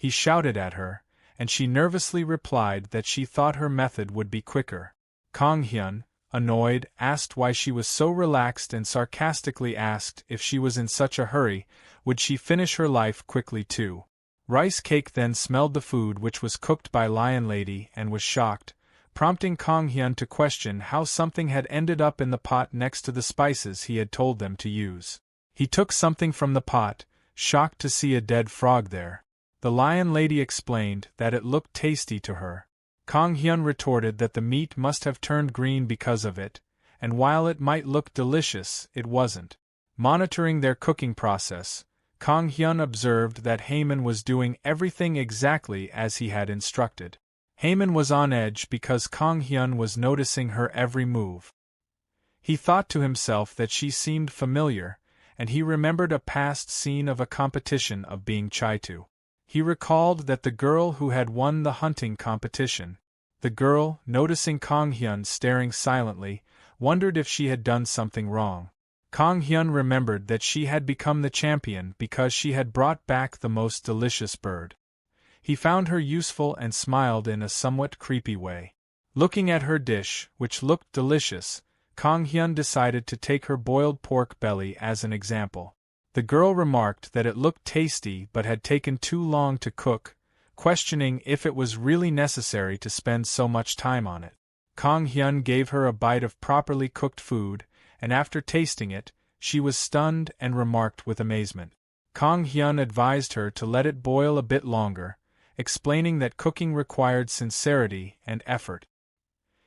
He shouted at her, and she nervously replied that she thought her method would be quicker. Kang Hyun, annoyed, asked why she was so relaxed and sarcastically asked if she was in such a hurry, would she finish her life quickly too. Rice Cake then smelled the food which was cooked by Lion Lady and was shocked, prompting Kang Hyun to question how something had ended up in the pot next to the spices he had told them to use. He took something from the pot, shocked to see a dead frog there. The Lion Lady explained that it looked tasty to her. Kang Hyun retorted that the meat must have turned green because of it, and while it might look delicious, it wasn't. Monitoring their cooking process, Kang Hyun observed that Haemin was doing everything exactly as he had instructed. Haemin was on edge because Kang Hyun was noticing her every move. He thought to himself that she seemed familiar, and he remembered a past scene of a competition of being Chaitu. He recalled that the girl who had won the hunting competition. The girl, noticing Kang Hyun staring silently, wondered if she had done something wrong. Kang Hyun remembered that she had become the champion because she had brought back the most delicious bird. He found her useful and smiled in a somewhat creepy way. Looking at her dish, which looked delicious, Kang Hyun decided to take her boiled pork belly as an example. The girl remarked that it looked tasty but had taken too long to cook, questioning if it was really necessary to spend so much time on it. Kang Hyun gave her a bite of properly cooked food, and after tasting it, she was stunned and remarked with amazement. Kang Hyun advised her to let it boil a bit longer, explaining that cooking required sincerity and effort.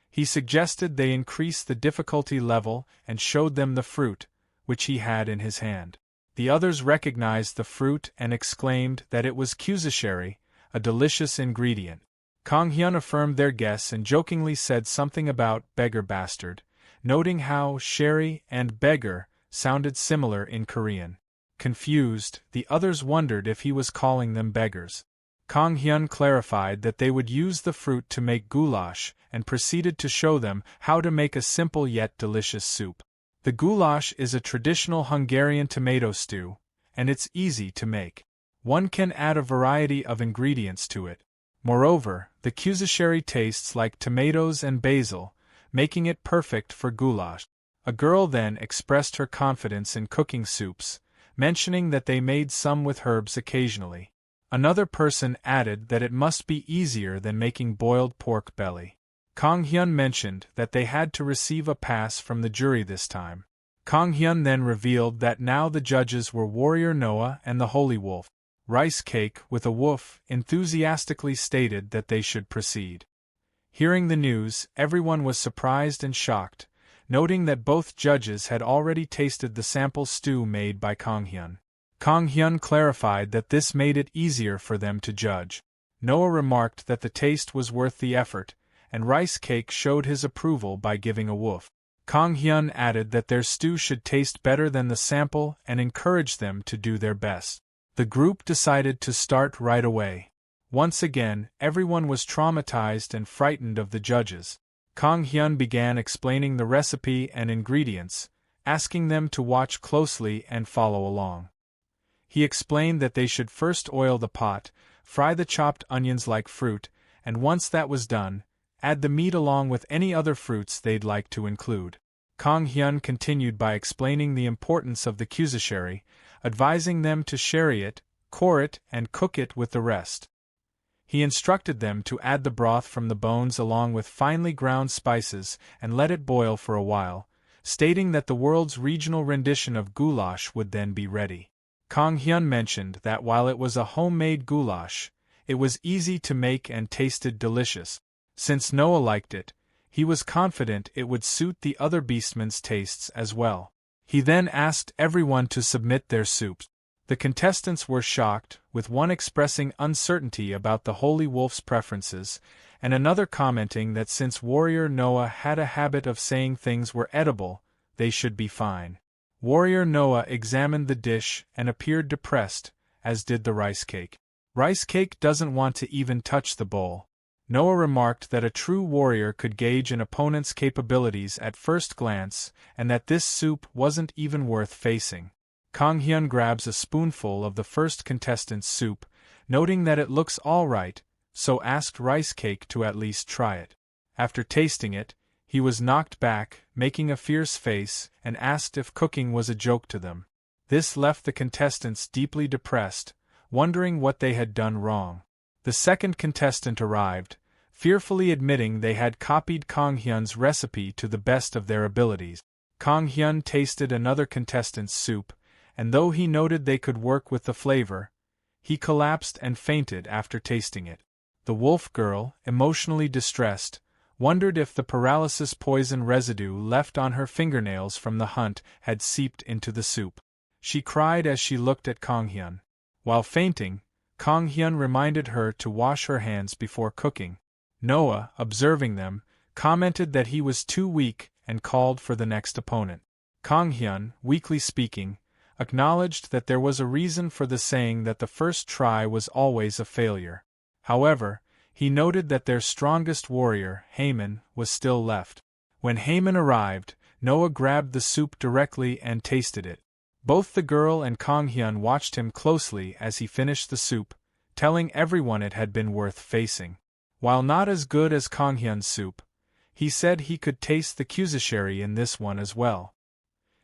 He suggested they increase the difficulty level and showed them the fruit, which he had in his hand. The others recognized the fruit and exclaimed that it was kuzushari, a delicious ingredient. Kang Hyun affirmed their guess and jokingly said something about beggar bastard, noting how sherry and beggar sounded similar in Korean. Confused, the others wondered if he was calling them beggars. Kang Hyun clarified that they would use the fruit to make goulash and proceeded to show them how to make a simple yet delicious soup. The goulash is a traditional Hungarian tomato stew, and it's easy to make. One can add a variety of ingredients to it. Moreover, the kuzushari tastes like tomatoes and basil, making it perfect for goulash. A girl then expressed her confidence in cooking soups, mentioning that they made some with herbs occasionally. Another person added that it must be easier than making boiled pork belly. Kang Hyun mentioned that they had to receive a pass from the jury this time. Kang Hyun then revealed that now the judges were Warrior Noah and the Holy Wolf. Rice Cake, with a woof, enthusiastically stated that they should proceed. Hearing the news, everyone was surprised and shocked, noting that both judges had already tasted the sample stew made by Kang Hyun. Kang Hyun clarified that this made it easier for them to judge. Noah remarked that the taste was worth the effort, and Rice Cake showed his approval by giving a woof. Kang Hyun added that their stew should taste better than the sample and encouraged them to do their best. The group decided to start right away. Once again, everyone was traumatized and frightened of the judges. Kang Hyun began explaining the recipe and ingredients, asking them to watch closely and follow along. He explained that they should first oil the pot, fry the chopped onions like fruit, and once that was done, add the meat along with any other fruits they'd like to include. Kang Hyun continued by explaining the importance of the kuzushari, advising them to sherry it, core it, and cook it with the rest. He instructed them to add the broth from the bones along with finely ground spices and let it boil for a while, stating that the world's regional rendition of goulash would then be ready. Kang Hyun mentioned that while it was a homemade goulash, it was easy to make and tasted delicious. Since Noah liked it, he was confident it would suit the other beastmen's tastes as well. He then asked everyone to submit their soups. The contestants were shocked, with one expressing uncertainty about the Holy Wolf's preferences, and another commenting that since Warrior Noah had a habit of saying things were edible, they should be fine. Warrior Noah examined the dish and appeared depressed, as did the Rice Cake. Rice Cake doesn't want to even touch the bowl. Noah remarked that a true warrior could gauge an opponent's capabilities at first glance, and that this soup wasn't even worth facing. Kang Hyun grabs a spoonful of the first contestant's soup, noting that it looks all right, so asked Rice Cake to at least try it. After tasting it, he was knocked back, making a fierce face, and asked if cooking was a joke to them. This left the contestants deeply depressed, wondering what they had done wrong. The second contestant arrived, fearfully admitting they had copied Kang Hyun's recipe to the best of their abilities. Kang Hyun tasted another contestant's soup, and though he noted they could work with the flavor, he collapsed and fainted after tasting it. The wolf girl, emotionally distressed, wondered if the paralysis poison residue left on her fingernails from the hunt had seeped into the soup. She cried as she looked at Kang Hyun. While fainting, Kang Hyun reminded her to wash her hands before cooking. Noah, observing them, commented that he was too weak and called for the next opponent. Kang Hyun, weakly speaking, acknowledged that there was a reason for the saying that the first try was always a failure. However, he noted that their strongest warrior, Haemin, was still left. When Haemin arrived, Noah grabbed the soup directly and tasted it. Both the girl and Kang Hyun watched him closely as he finished the soup, telling everyone it had been worth facing. While not as good as Kang Hyun's soup, he said he could taste the kuzushari in this one as well.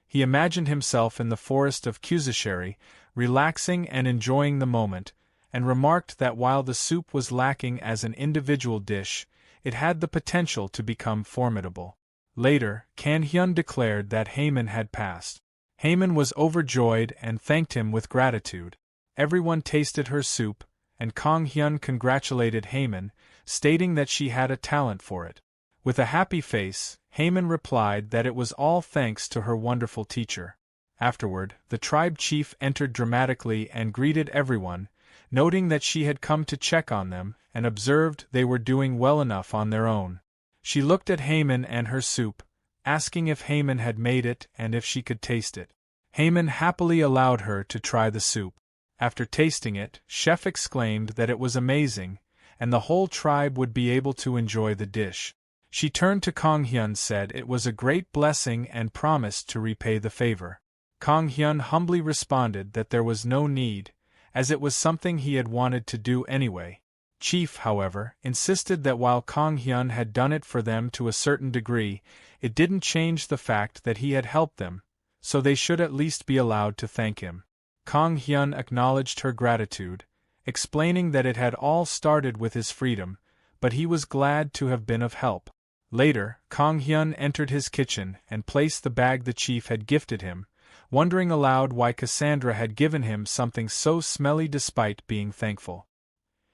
He imagined himself in the forest of kuzushari, relaxing and enjoying the moment, and remarked that while the soup was lacking as an individual dish, it had the potential to become formidable. Later, Kang Hyun declared that Haemin had passed. Haemin was overjoyed and thanked him with gratitude. Everyone tasted her soup, and Kang Hyun congratulated Haemin, stating that she had a talent for it. With a happy face, Haemin replied that it was all thanks to her wonderful teacher. Afterward, the tribe chief entered dramatically and greeted everyone, noting that she had come to check on them and observed they were doing well enough on their own. She looked at Haemin and her soup, asking if Haemin had made it and if she could taste it. Haemin happily allowed her to try the soup. After tasting it, Chef exclaimed that it was amazing, and the whole tribe would be able to enjoy the dish. She turned to Kang Hyun, said it was a great blessing and promised to repay the favor. Kang Hyun humbly responded that there was no need, as it was something he had wanted to do anyway. Chief, however, insisted that while Kang Hyun had done it for them to a certain degree, it didn't change the fact that he had helped them, so they should at least be allowed to thank him. Kang Hyun acknowledged her gratitude, explaining that it had all started with his freedom, but he was glad to have been of help. Later, Kang Hyun entered his kitchen and placed the bag the chief had gifted him, wondering aloud why Cassandra had given him something so smelly despite being thankful.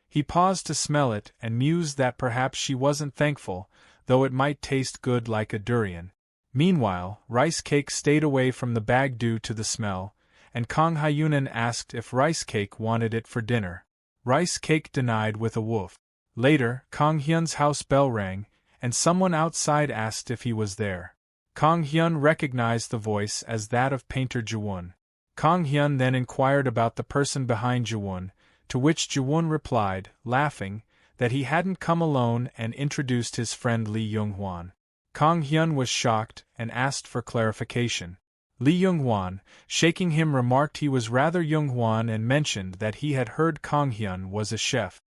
He paused to smell it and mused that perhaps she wasn't thankful, though it might taste good like a durian. Meanwhile, Rice Cake stayed away from the bag due to the smell, and Kang Hyunin asked if Rice Cake wanted it for dinner. Rice Cake denied with a woof. Later, Kang Hyun's house bell rang, and someone outside asked if he was there. Kang Hyun recognized the voice as that of painter Jiwon. Kang Hyun then inquired about the person behind Jiwon, to which Jiwon replied, laughing, that he hadn't come alone and introduced his friend Lee Young-hwan. Kang Hyun was shocked and asked for clarification. Lee Young-hwan, shaking him, remarked he was rather Young-hwan and mentioned that he had heard Kang Hyun was a chef.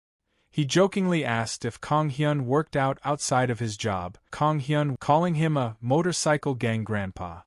He jokingly asked if Kang Hyun worked out outside of his job, Kang Hyun calling him a motorcycle gang grandpa.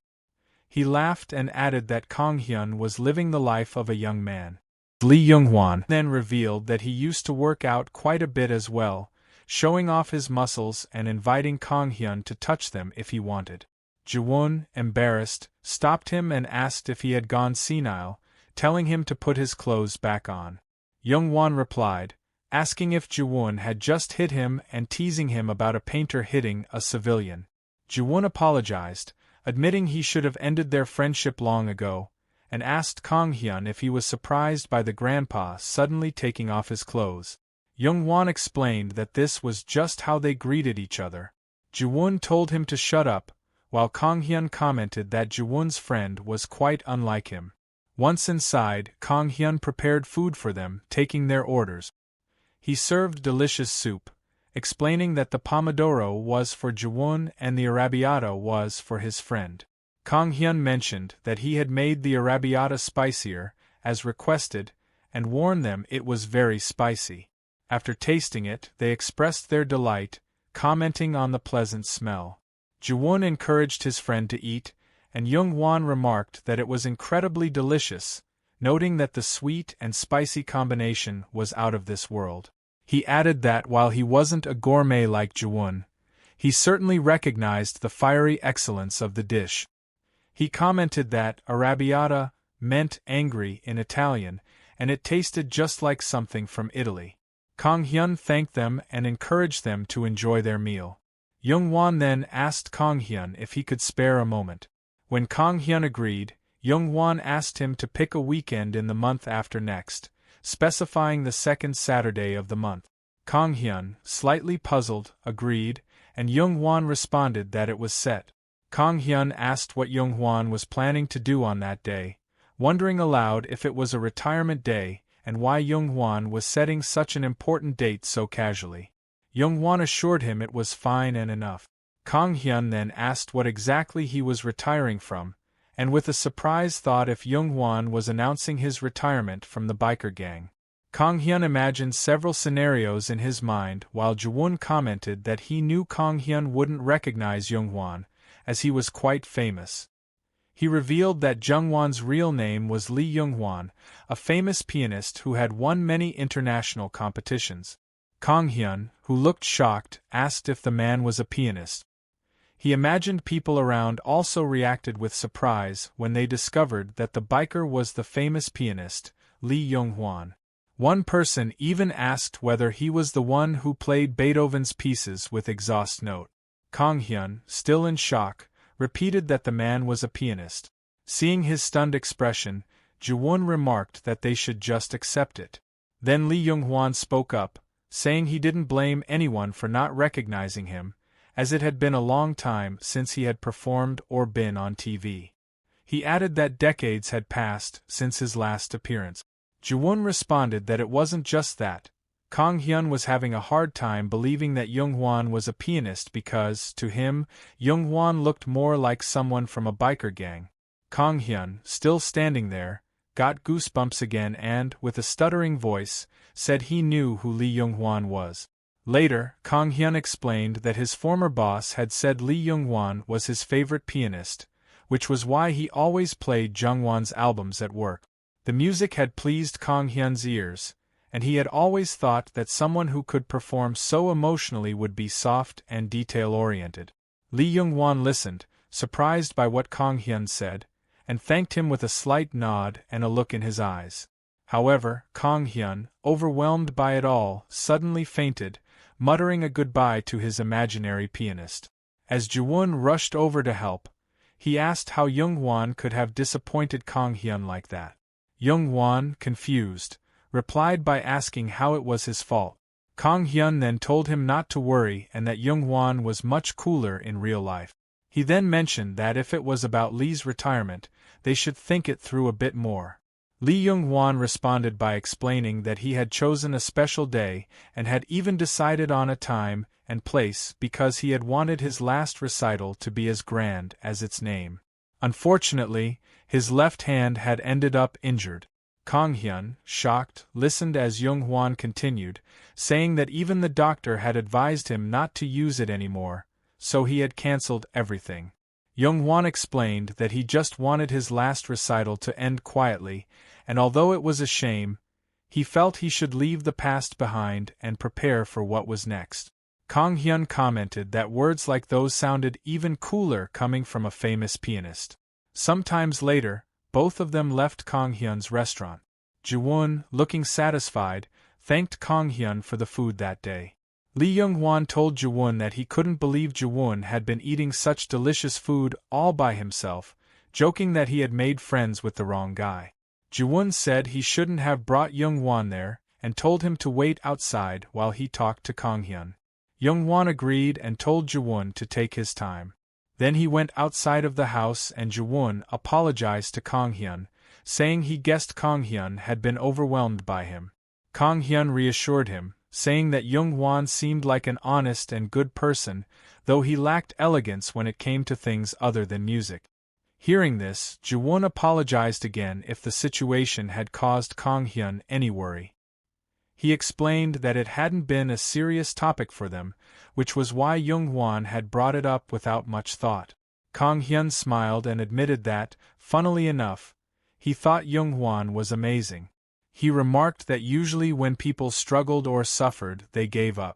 He laughed and added that Kang Hyun was living the life of a young man. Lee Young-hwan then revealed that he used to work out quite a bit as well, showing off his muscles and inviting Kang Hyun to touch them if he wanted. Jiwon, embarrassed, stopped him and asked if he had gone senile, telling him to put his clothes back on. Young-hwan replied, asking if Jiwon had just hit him and teasing him about a painter hitting a civilian. Jiwon apologized, admitting he should have ended their friendship long ago, and asked Kang Hyun if he was surprised by the grandpa suddenly taking off his clothes. Young-hwan explained that this was just how they greeted each other. Jiwon told him to shut up, while Kang Hyun commented that Jiwon's friend was quite unlike him. Once inside, Kang Hyun prepared food for them, taking their orders. He served delicious soup, explaining that the pomodoro was for Jiwon and the arrabbiata was for his friend. Kang Hyun mentioned that he had made the arrabbiata spicier, as requested, and warned them it was very spicy. After tasting it, they expressed their delight, commenting on the pleasant smell. Jiwon encouraged his friend to eat, and Young-hwan remarked that it was incredibly delicious, noting that the sweet and spicy combination was out of this world. He added that while he wasn't a gourmet like Jiwon, he certainly recognized the fiery excellence of the dish. He commented that arrabbiata meant angry in Italian, and it tasted just like something from Italy. Kang Hyun thanked them and encouraged them to enjoy their meal. Young-won then asked Kang Hyun if he could spare a moment. When Kang Hyun agreed, Young-won asked him to pick a weekend in the month after next, specifying the second Saturday of the month. Kang Hyun, slightly puzzled, agreed, and Young-won responded that it was set. Kang Hyun asked what Young-won was planning to do on that day, wondering aloud if it was a retirement day and why Young-won was setting such an important date so casually. Young-won assured him it was fine and enough. Kang Hyun then asked what exactly he was retiring from, and with a surprise thought if Young-won was announcing his retirement from the biker gang. Kang Hyun imagined several scenarios in his mind while Jiwon commented that he knew Kang Hyun wouldn't recognize Young-won, as he was quite famous. He revealed that Jung-won's real name was Lee Young-won, a famous pianist who had won many international competitions. Kang Hyun, who looked shocked, asked if the man was a pianist. He imagined people around also reacted with surprise when they discovered that the biker was the famous pianist, Lee Young-won. One person even asked whether he was the one who played Beethoven's pieces with exhaust note. Kang Hyun, still in shock, repeated that the man was a pianist. Seeing his stunned expression, Jiwon remarked that they should just accept it. Then Lee Young-won spoke up, saying he didn't blame anyone for not recognizing him, as it had been a long time since he had performed or been on TV. He added that decades had passed since his last appearance. Jiwon responded that it wasn't just that. Kang Hyun was having a hard time believing that Young-won was a pianist because, to him, Young-won looked more like someone from a biker gang. Kang Hyun, still standing there, got goosebumps again and, with a stuttering voice, said he knew who Lee Young-won was. Later, Kang Hyun explained that his former boss had said Lee Young-won was his favorite pianist, which was why he always played Jung-won's albums at work. The music had pleased Kang Hyun's ears, and he had always thought that someone who could perform so emotionally would be soft and detail-oriented. Lee Young-won listened, surprised by what Kang Hyun said, and thanked him with a slight nod and a look in his eyes. However, Kang Hyun, overwhelmed by it all, suddenly fainted, muttering a goodbye to his imaginary pianist. As Jiwon rushed over to help, he asked how Young-won could have disappointed Kang Hyun like that. Young-won, confused, replied by asking how it was his fault. Kang Hyun then told him not to worry and that Young-won was much cooler in real life. He then mentioned that if it was about Lee's retirement, they should think it through a bit more. Lee Young-won responded by explaining that he had chosen a special day and had even decided on a time and place because he had wanted his last recital to be as grand as its name. Unfortunately, his left hand had ended up injured. Kang Hyun, shocked, listened as Young-won continued, saying that even the doctor had advised him not to use it anymore, so he had cancelled everything. Young-won explained that he just wanted his last recital to end quietly, and although it was a shame, he felt he should leave the past behind and prepare for what was next. Kang Hyun commented that words like those sounded even cooler coming from a famous pianist. Sometimes later, both of them left Kang Hyun's restaurant. Jiwon, looking satisfied, thanked Kang Hyun for the food that day. Lee Young-won told Jiwon that he couldn't believe Jiwon had been eating such delicious food all by himself, joking that he had made friends with the wrong guy. Jiwon said he shouldn't have brought Young-won there, and told him to wait outside while he talked to Kang Hyun. Young-won agreed and told Jiwon to take his time. Then he went outside of the house and Jiwon apologized to Kang Hyun, saying he guessed Kang Hyun had been overwhelmed by him. Kang Hyun reassured him, saying that Young-won seemed like an honest and good person, though he lacked elegance when it came to things other than music. Hearing this, Jiwon apologized again if the situation had caused Kang Hyun any worry. He explained that it hadn't been a serious topic for them, which was why Young-won had brought it up without much thought. Kang Hyun smiled and admitted that, funnily enough, He thought Young-hwan was amazing. He remarked that usually when people struggled or suffered, they gave up.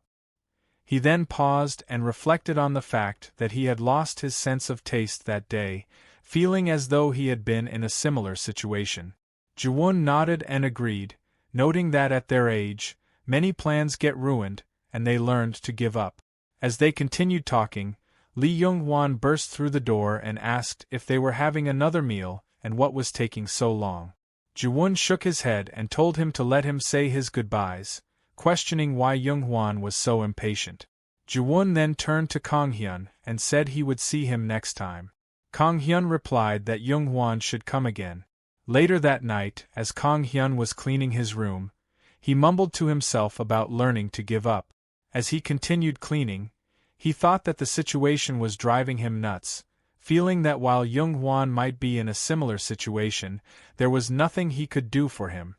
He then paused and reflected on the fact that he had lost his sense of taste that day, feeling as though he had been in a similar situation. Ji-won nodded and agreed, noting that at their age, many plans get ruined, and they learned to give up. As they continued talking, Lee Young-hwan burst through the door and asked if they were having another meal and what was taking so long. Ji-won shook his head and told him to let him say his goodbyes, questioning why Young-hwan was so impatient. Ji-won then turned to Kang-hyun and said he would see him next time. Kang-hyun replied that Young-hwan should come again. Later that night, as Kang-hyun was cleaning his room, he mumbled to himself about learning to give up. As he continued cleaning, he thought that the situation was driving him nuts, feeling that while Young-hwan might be in a similar situation, there was nothing he could do for him.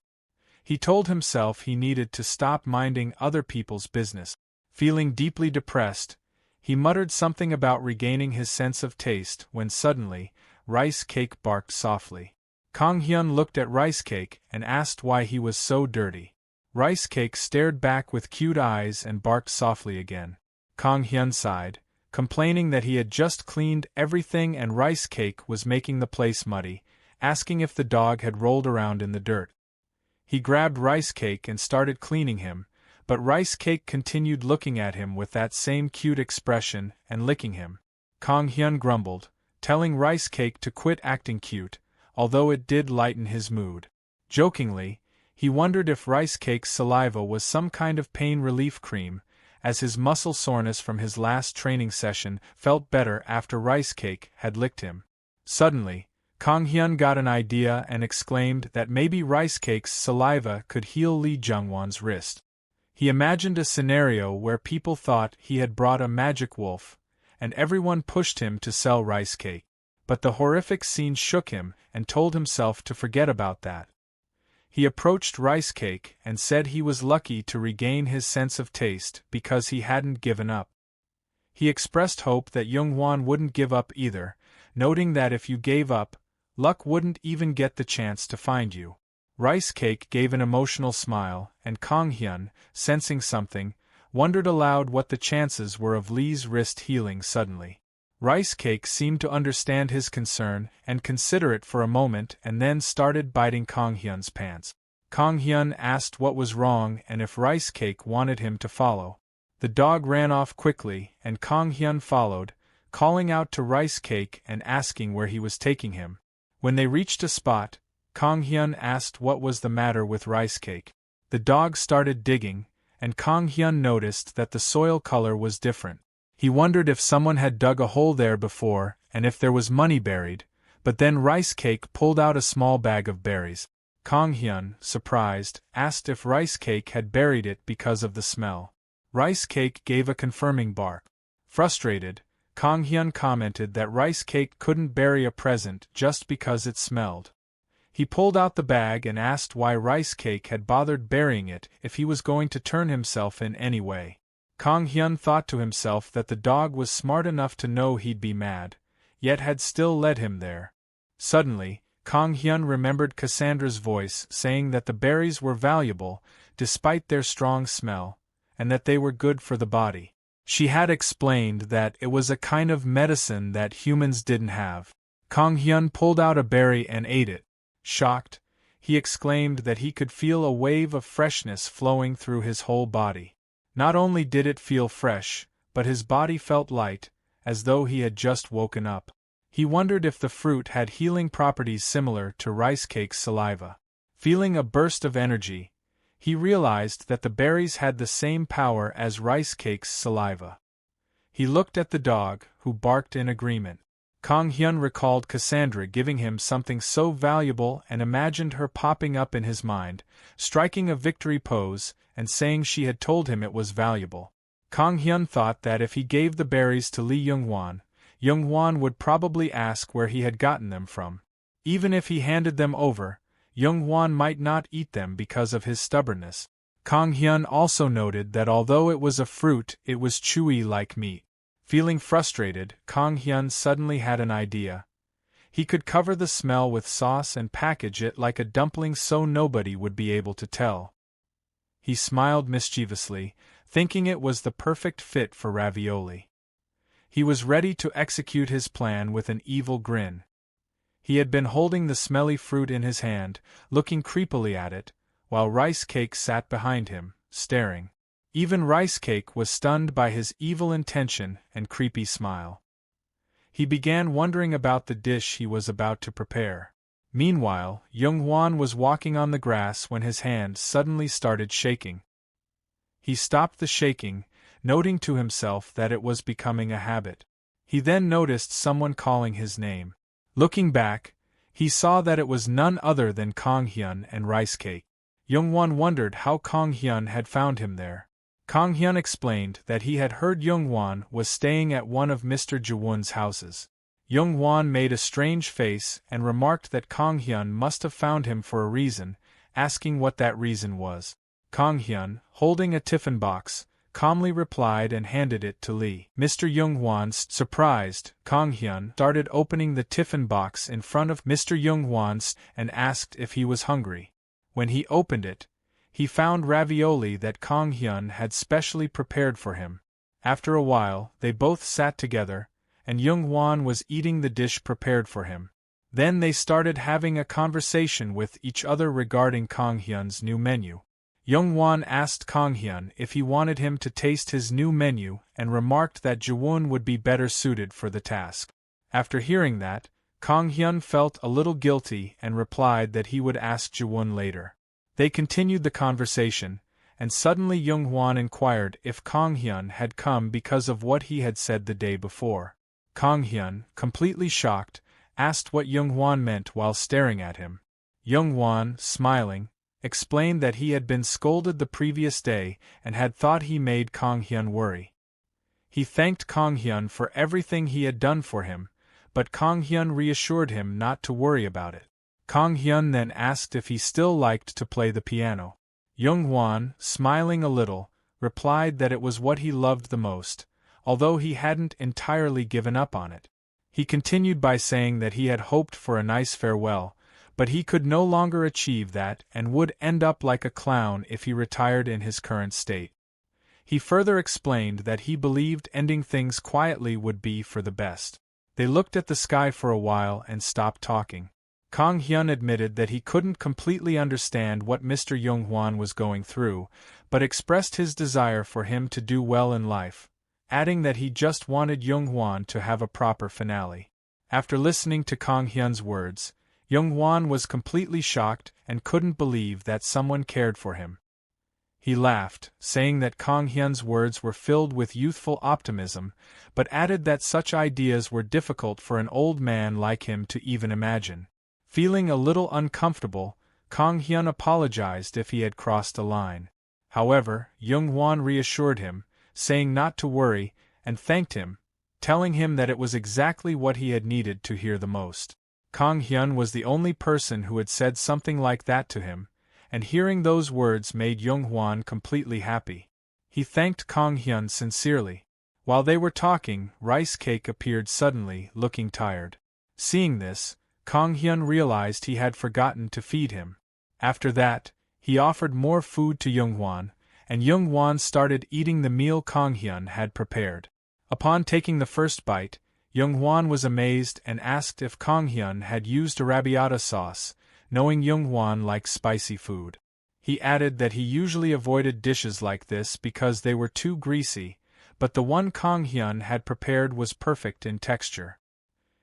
He told himself he needed to stop minding other people's business. Feeling deeply depressed, he muttered something about regaining his sense of taste when suddenly, Rice Cake barked softly. Kang-hyun looked at Rice Cake and asked why he was so dirty. Rice Cake stared back with cute eyes and barked softly again. Kang-hyun sighed, complaining that he had just cleaned everything and Rice Cake was making the place muddy, asking if the dog had rolled around in the dirt. He grabbed Rice Cake and started cleaning him, but Rice Cake continued looking at him with that same cute expression and licking him. Kang-hyun grumbled, telling Rice Cake to quit acting cute, although it did lighten his mood. Jokingly, he wondered if Rice Cake's saliva was some kind of pain relief cream, as his muscle soreness from his last training session felt better after Rice Cake had licked him. Suddenly, Kang-hyun got an idea and exclaimed that maybe Rice Cake's saliva could heal Lee Jung-won's wrist. He imagined a scenario where people thought he had brought a magic wolf, and everyone pushed him to sell Rice Cake. But the horrific scene shook him and told himself to forget about that. He approached Rice Cake and said he was lucky to regain his sense of taste because he hadn't given up. He expressed hope that Young-hwan wouldn't give up either, noting that if you gave up, luck wouldn't even get the chance to find you. Rice Cake gave an emotional smile, and Kang-hyun, sensing something, wondered aloud what the chances were of Lee's wrist healing suddenly. Rice Cake seemed to understand his concern and consider it for a moment and then started biting Kang-hyun's pants. Kang-hyun asked what was wrong and if Rice Cake wanted him to follow. The dog ran off quickly and Kang-hyun followed, calling out to Rice Cake and asking where he was taking him. When they reached a spot, Kang-hyun asked what was the matter with Rice Cake. The dog started digging, and Kang-hyun noticed that the soil color was different. He wondered if someone had dug a hole there before and if there was money buried, but then Rice Cake pulled out a small bag of berries. Kang-hyun, surprised, asked if Rice Cake had buried it because of the smell. Rice Cake gave a confirming bark. Frustrated, Kang-hyun commented that Rice Cake couldn't bury a present just because it smelled. He pulled out the bag and asked why Rice Cake had bothered burying it if he was going to turn himself in any way. Kang-hyun thought to himself that the dog was smart enough to know he'd be mad, yet had still led him there. Suddenly, Kang-hyun remembered Cassandra's voice saying that the berries were valuable, despite their strong smell, and that they were good for the body. She had explained that it was a kind of medicine that humans didn't have. Kang-hyun pulled out a berry and ate it. Shocked, he exclaimed that he could feel a wave of freshness flowing through his whole body. Not only did it feel fresh, but his body felt light, as though he had just woken up. He wondered if the fruit had healing properties similar to Rice Cake's saliva. Feeling a burst of energy, he realized that the berries had the same power as Rice Cake's saliva. He looked at the dog, who barked in agreement. Kang-hyun recalled Cassandra giving him something so valuable and imagined her popping up in his mind, striking a victory pose, and saying she had told him it was valuable. Kang-hyun thought that if he gave the berries to Lee Young-hwan, Young-hwan would probably ask where he had gotten them from. Even if he handed them over, Young-hwan might not eat them because of his stubbornness. Kang-hyun also noted that although it was a fruit, it was chewy like meat. Feeling frustrated, Kang-hyun suddenly had an idea. He could cover the smell with sauce and package it like a dumpling so nobody would be able to tell. He smiled mischievously, thinking it was the perfect fit for ravioli. He was ready to execute his plan with an evil grin. He had been holding the smelly fruit in his hand, looking creepily at it, while Rice Cake sat behind him, staring. Even Rice Cake was stunned by his evil intention and creepy smile. He began wondering about the dish he was about to prepare. Meanwhile, Young Hwan was walking on the grass when his hand suddenly started shaking. He stopped the shaking, noting to himself that it was becoming a habit. He then noticed someone calling his name. Looking back, he saw that it was none other than Kong Hyun and Rice Cake. Young Hwan wondered how Kong Hyun had found him there. Kong Hyun explained that he had heard Young Hwan was staying at one of Mr. Jaewon's houses. Young Hwan made a strange face and remarked that Kong Hyun must have found him for a reason, asking what that reason was. Kong Hyun, holding a tiffin box, calmly replied and handed it to Lee. Mr. Young Hwan, surprised, Kong Hyun started opening the tiffin box in front of Mr. Young Hwan and asked if he was hungry. When he opened it, he found ravioli that Kong Hyun had specially prepared for him. After a while, they both sat together, and Young Hwan was eating the dish prepared for him. Then they started having a conversation with each other regarding Kong Hyun's new menu. Young Hwan asked Kong Hyun if he wanted him to taste his new menu and remarked that Jaewon would be better suited for the task. After hearing that, Kong Hyun felt a little guilty and replied that he would ask Jaewon later. They continued the conversation, and suddenly Young Hwan inquired if Kong Hyun had come because of what he had said the day before. Kong Hyun, completely shocked, asked what Young Hwan meant while staring at him. Young Hwan, smiling, explained that he had been scolded the previous day and had thought he made Kong Hyun worry. He thanked Kong Hyun for everything he had done for him, but Kong Hyun reassured him not to worry about it. Kong Hyun then asked if he still liked to play the piano. Young Hwan, smiling a little, replied that it was what he loved the most, although he hadn't entirely given up on it. He continued by saying that he had hoped for a nice farewell, but he could no longer achieve that and would end up like a clown if he retired in his current state. He further explained that he believed ending things quietly would be for the best. They looked at the sky for a while and stopped talking. Kong Hyun admitted that he couldn't completely understand what Mr. Young Hwan was going through, but expressed his desire for him to do well in life, adding that he just wanted Young Hwan to have a proper finale. After listening to Kong Hyun's words, Young Hwan was completely shocked and couldn't believe that someone cared for him. He laughed, saying that Kong Hyun's words were filled with youthful optimism, but added that such ideas were difficult for an old man like him to even imagine. Feeling a little uncomfortable, Kong Hyun apologized if he had crossed a line. However, Young Hwan reassured him, saying not to worry, and thanked him, telling him that it was exactly what he had needed to hear the most. Kong Hyun was the only person who had said something like that to him, and hearing those words made Young Hwan completely happy. He thanked Kong Hyun sincerely. While they were talking, Rice Cake appeared suddenly, looking tired. Seeing this, Kong Hyun realized he had forgotten to feed him. After that, he offered more food to Young Hwan, and Young Hwan started eating the meal Kong Hyun had prepared. Upon taking the first bite, Young Hwan was amazed and asked if Kong Hyun had used arrabbiata sauce, knowing Young Hwan liked spicy food. He added that he usually avoided dishes like this because they were too greasy, but the one Kong Hyun had prepared was perfect in texture.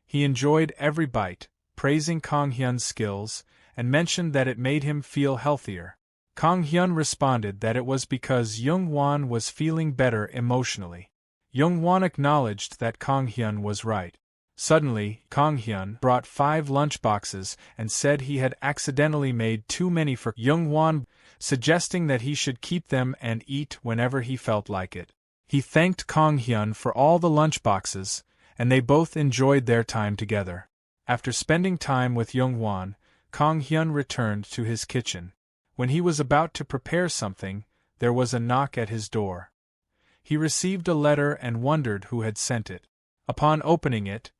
He enjoyed every bite, praising Kong Hyun's skills, and mentioned that it made him feel healthier. Kong Hyun responded that it was because Young Hwan was feeling better emotionally. Young Hwan acknowledged that Kong Hyun was right. Suddenly, Kong Hyun brought 5 lunchboxes and said he had accidentally made too many for Young Hwan, suggesting that he should keep them and eat whenever he felt like it. He thanked Kong Hyun for all the lunchboxes, and they both enjoyed their time together. After spending time with Young Hwan, Kong Hyun returned to his kitchen. When he was about to prepare something, there was a knock at his door. He received a letter and wondered who had sent it. Upon opening it,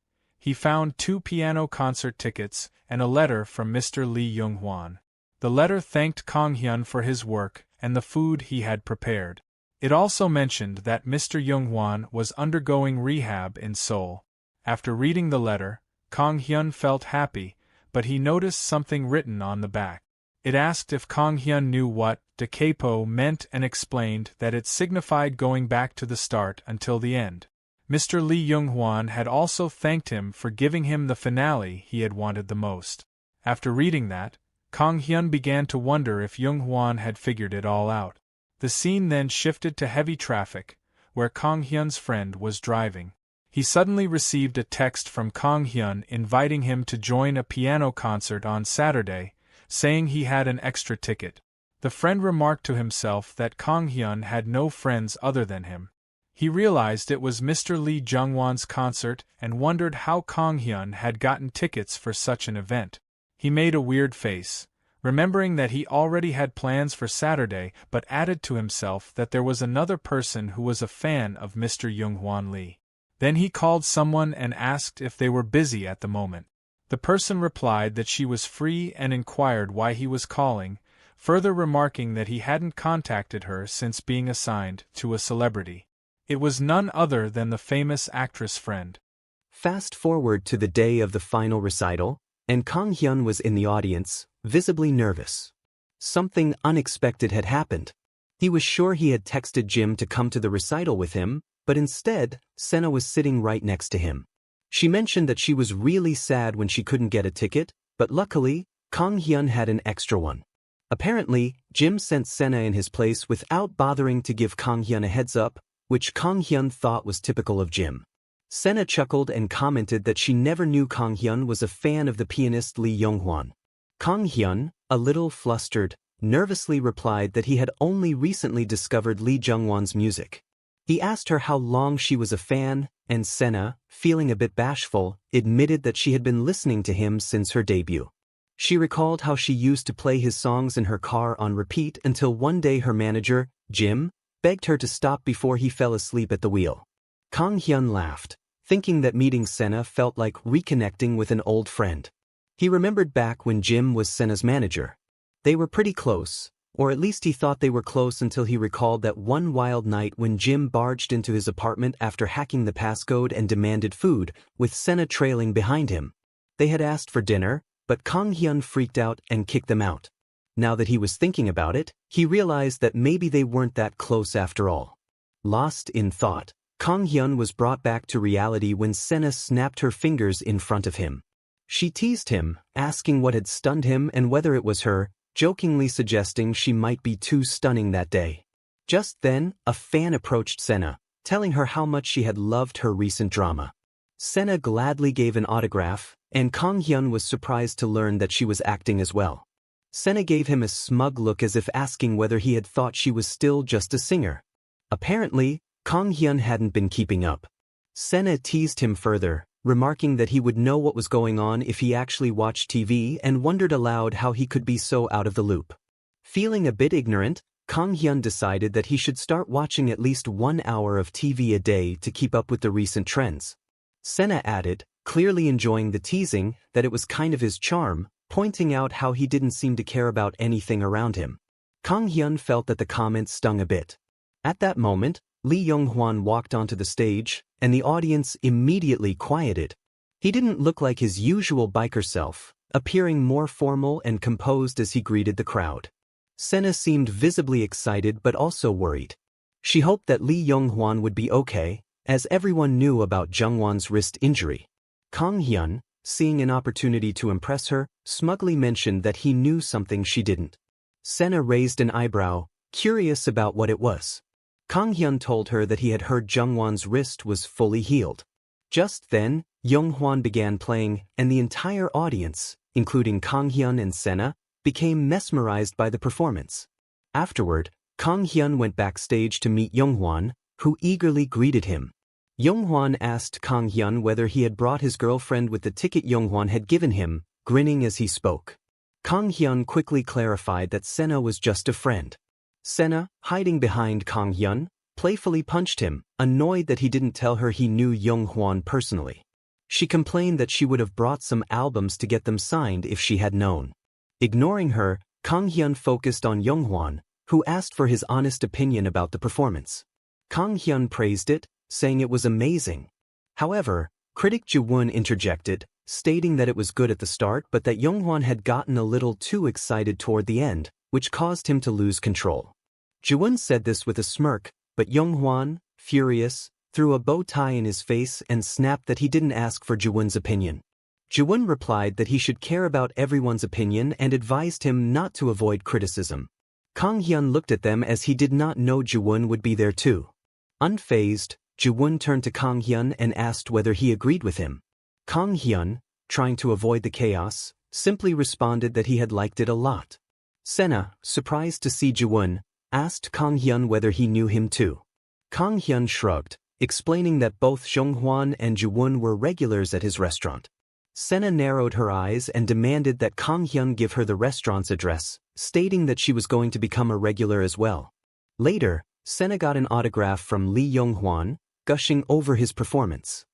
he found 2 piano concert tickets and a letter from Mr. Lee Young-hwan. The letter thanked Kang Hyun for his work and the food he had prepared. It also mentioned that Mr. Young-hwan was undergoing rehab in Seoul. After reading the letter, Kang Hyun felt happy, but he noticed something written on the back. It asked if Kang Hyun knew what da capo meant and explained that it signified going back to the start until the end. Mr. Lee Young-hwan had also thanked him for giving him the finale he had wanted the most. After reading that, Kang Hyun began to wonder if Young-hwan had figured it all out. The scene then shifted to heavy traffic, where Kang Hyun's friend was driving. He suddenly received a text from Kang Hyun inviting him to join a piano concert on Saturday, saying he had an extra ticket. The friend remarked to himself that Kang Hyun had no friends other than him. He realized it was Mr. Lee Jung-won's concert and wondered how Kang Hyun had gotten tickets for such an event. He made a weird face, remembering that he already had plans for Saturday, but added to himself that there was another person who was a fan of Mr. Young-hwan Lee. Then he called someone and asked if they were busy at the moment. The person replied that she was free and inquired why he was calling, further remarking that he hadn't contacted her since being assigned to a celebrity. It was none other than the famous actress friend. Fast forward to the day of the final recital, and Kang Hyun was in the audience, visibly nervous. Something unexpected had happened. He was sure he had texted Jim to come to the recital with him, but instead, Sena was sitting right next to him. She mentioned that she was really sad when she couldn't get a ticket, but luckily, Kang Hyun had an extra one. Apparently, Jim sent Sena in his place without bothering to give Kang Hyun a heads up, which Kang Hyun thought was typical of Jim. Sena chuckled and commented that she never knew Kang Hyun was a fan of the pianist Lee Young-hwan. Kang Hyun, a little flustered, nervously replied that he had only recently discovered Lee Jung-won's music. He asked her how long she was a fan, and Sena, feeling a bit bashful, admitted that she had been listening to him since her debut. She recalled how she used to play his songs in her car on repeat until one day her manager, Jim, begged her to stop before he fell asleep at the wheel. Kang Hyun laughed, thinking that meeting Sena felt like reconnecting with an old friend. He remembered back when Jim was Sena's manager. They were pretty close, or at least he thought they were close until he recalled that one wild night when Jim barged into his apartment after hacking the passcode and demanded food, with Sena trailing behind him. They had asked for dinner, but Kang Hyun freaked out and kicked them out. Now that he was thinking about it, he realized that maybe they weren't that close after all. Lost in thought, Kang Hyun was brought back to reality when Sena snapped her fingers in front of him. She teased him, asking what had stunned him and whether it was her, jokingly suggesting she might be too stunning that day. Just then, a fan approached Sena, telling her how much she had loved her recent drama. Sena gladly gave an autograph, and Kang Hyun was surprised to learn that she was acting as well. Sena gave him a smug look as if asking whether he had thought she was still just a singer. Apparently, Kang Hyun hadn't been keeping up. Sena teased him further, remarking that he would know what was going on if he actually watched TV and wondered aloud how he could be so out of the loop. Feeling a bit ignorant, Kang Hyun decided that he should start watching at least 1 hour of TV a day to keep up with the recent trends. Sena added, clearly enjoying the teasing, that it was kind of his charm, pointing out how he didn't seem to care about anything around him. Kang Hyun felt that the comment stung a bit. At that moment, Lee Young-hwan walked onto the stage, and the audience immediately quieted. He didn't look like his usual biker self, appearing more formal and composed as he greeted the crowd. Sena seemed visibly excited but also worried. She hoped that Lee Young-hwan would be okay, as everyone knew about Jung-won's wrist injury. Kang Hyun, seeing an opportunity to impress her, smugly mentioned that he knew something she didn't. Sena raised an eyebrow, curious about what it was. Kang Hyun told her that he had heard Jung-won's wrist was fully healed. Just then, Young-hwan began playing, and the entire audience, including Kang Hyun and Sena, became mesmerized by the performance. Afterward, Kang Hyun went backstage to meet Young-hwan, who eagerly greeted him. Young-hwan asked Kang Hyun whether he had brought his girlfriend with the ticket Young-hwan had given him, grinning as he spoke. Kang Hyun quickly clarified that Sena was just a friend. Sena, hiding behind Kang Hyun, playfully punched him, annoyed that he didn't tell her he knew Young-hwan personally. She complained that she would have brought some albums to get them signed if she had known. Ignoring her, Kang Hyun focused on Younghwan, who asked for his honest opinion about the performance. Kang Hyun praised it, saying it was amazing. However, critic Ji-won interjected, stating that it was good at the start but that Younghwan had gotten a little too excited toward the end, which caused him to lose control. Ji-won said this with a smirk, but Younghwan, furious, threw a bow tie in his face and snapped that he didn't ask for Ji-won's opinion. Ji-won replied that he should care about everyone's opinion and advised him not to avoid criticism. Kang Hyun looked at them as he did not know Ji-won would be there too. Unfazed, Ji-won turned to Kang Hyun and asked whether he agreed with him. Kang Hyun, trying to avoid the chaos, simply responded that he had liked it a lot. Sena, surprised to see Ji-won, asked Kang Hyun whether he knew him too. Kang Hyun shrugged, explaining that both Jeonghwan and Ji-won were regulars at his restaurant. Sena narrowed her eyes and demanded that Kang Hyun give her the restaurant's address, stating that she was going to become a regular as well. Later, Sena got an autograph from Lee Younghwan, gushing over his performance.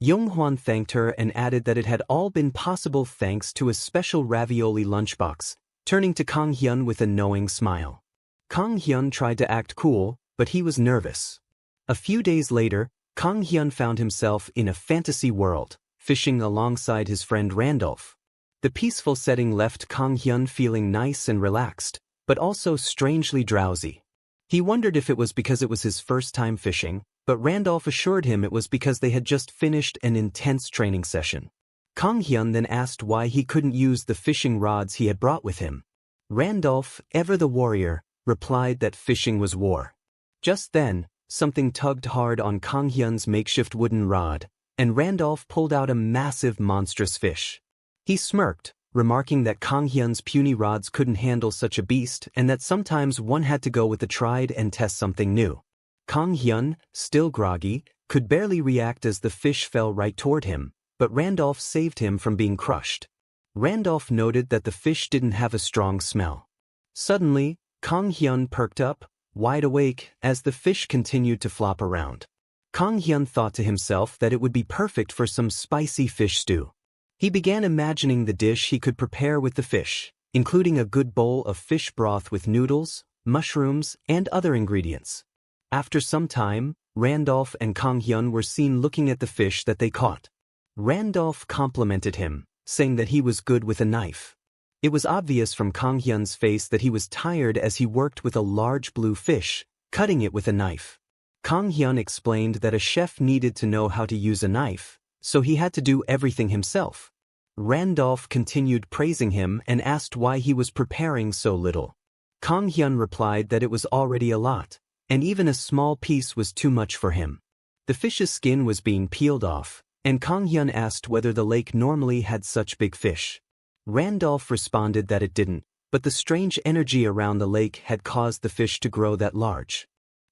Younghwan thanked her and added that it had all been possible thanks to a special ravioli lunchbox, turning to Kang Hyun with a knowing smile. Kang Hyun tried to act cool, but he was nervous. A few days later, Kang Hyun found himself in a fantasy world, fishing alongside his friend Randolph. The peaceful setting left Kang Hyun feeling nice and relaxed, but also strangely drowsy. He wondered if it was because it was his first time fishing, but Randolph assured him it was because they had just finished an intense training session. Kang Hyun then asked why he couldn't use the fishing rods he had brought with him. Randolph, ever the warrior, replied that fishing was war. Just then, something tugged hard on Kang Hyun's makeshift wooden rod, and Randolph pulled out a massive monstrous fish. He smirked, remarking that Kang Hyun's puny rods couldn't handle such a beast and that sometimes one had to go with the tried and test something new. Kang Hyun, still groggy, could barely react as the fish fell right toward him, but Randolph saved him from being crushed. Randolph noted that the fish didn't have a strong smell. Suddenly, Kang Hyun perked up, wide awake, as the fish continued to flop around. Kang Hyun thought to himself that it would be perfect for some spicy fish stew. He began imagining the dish he could prepare with the fish, including a good bowl of fish broth with noodles, mushrooms, and other ingredients. After some time, Randolph and Kang Hyun were seen looking at the fish that they caught. Randolph complimented him, saying that he was good with a knife. It was obvious from Kang Hyun's face that he was tired as he worked with a large blue fish, cutting it with a knife. Kang Hyun explained that a chef needed to know how to use a knife, so he had to do everything himself. Randolph continued praising him and asked why he was preparing so little. Kang Hyun replied that it was already a lot, and even a small piece was too much for him. The fish's skin was being peeled off, and Kang Hyun asked whether the lake normally had such big fish. Randolph responded that it didn't, but the strange energy around the lake had caused the fish to grow that large.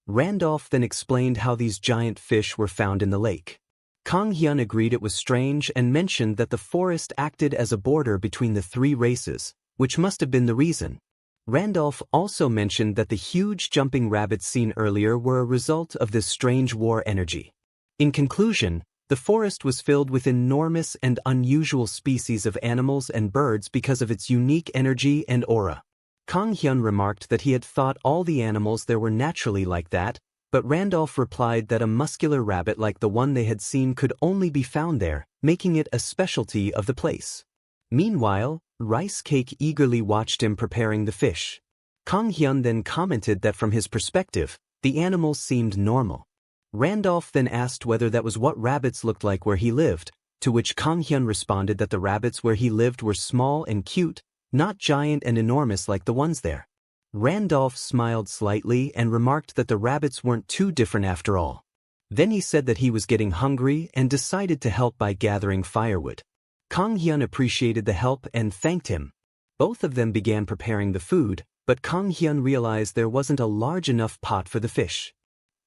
Randolph then explained how these giant fish were found in the lake. Kang Hyun agreed it was strange and mentioned that the forest acted as a border between the three races, which must have been the reason. Randolph also mentioned that the huge jumping rabbits seen earlier were a result of this strange war energy. In conclusion, the forest was filled with enormous and unusual species of animals and birds because of its unique energy and aura. Kang Hyun remarked that he had thought all the animals there were naturally like that, but Randolph replied that a muscular rabbit like the one they had seen could only be found there, making it a specialty of the place. Meanwhile, Rice Cake eagerly watched him preparing the fish. Kang Hyun then commented that from his perspective, the animals seemed normal. Randolph then asked whether that was what rabbits looked like where he lived, to which Kang Hyun responded that the rabbits where he lived were small and cute, not giant and enormous like the ones there. Randolph smiled slightly and remarked that the rabbits weren't too different after all. Then he said that he was getting hungry and decided to help by gathering firewood. Kang Hyun appreciated the help and thanked him. Both of them began preparing the food, but Kang Hyun realized there wasn't a large enough pot for the fish.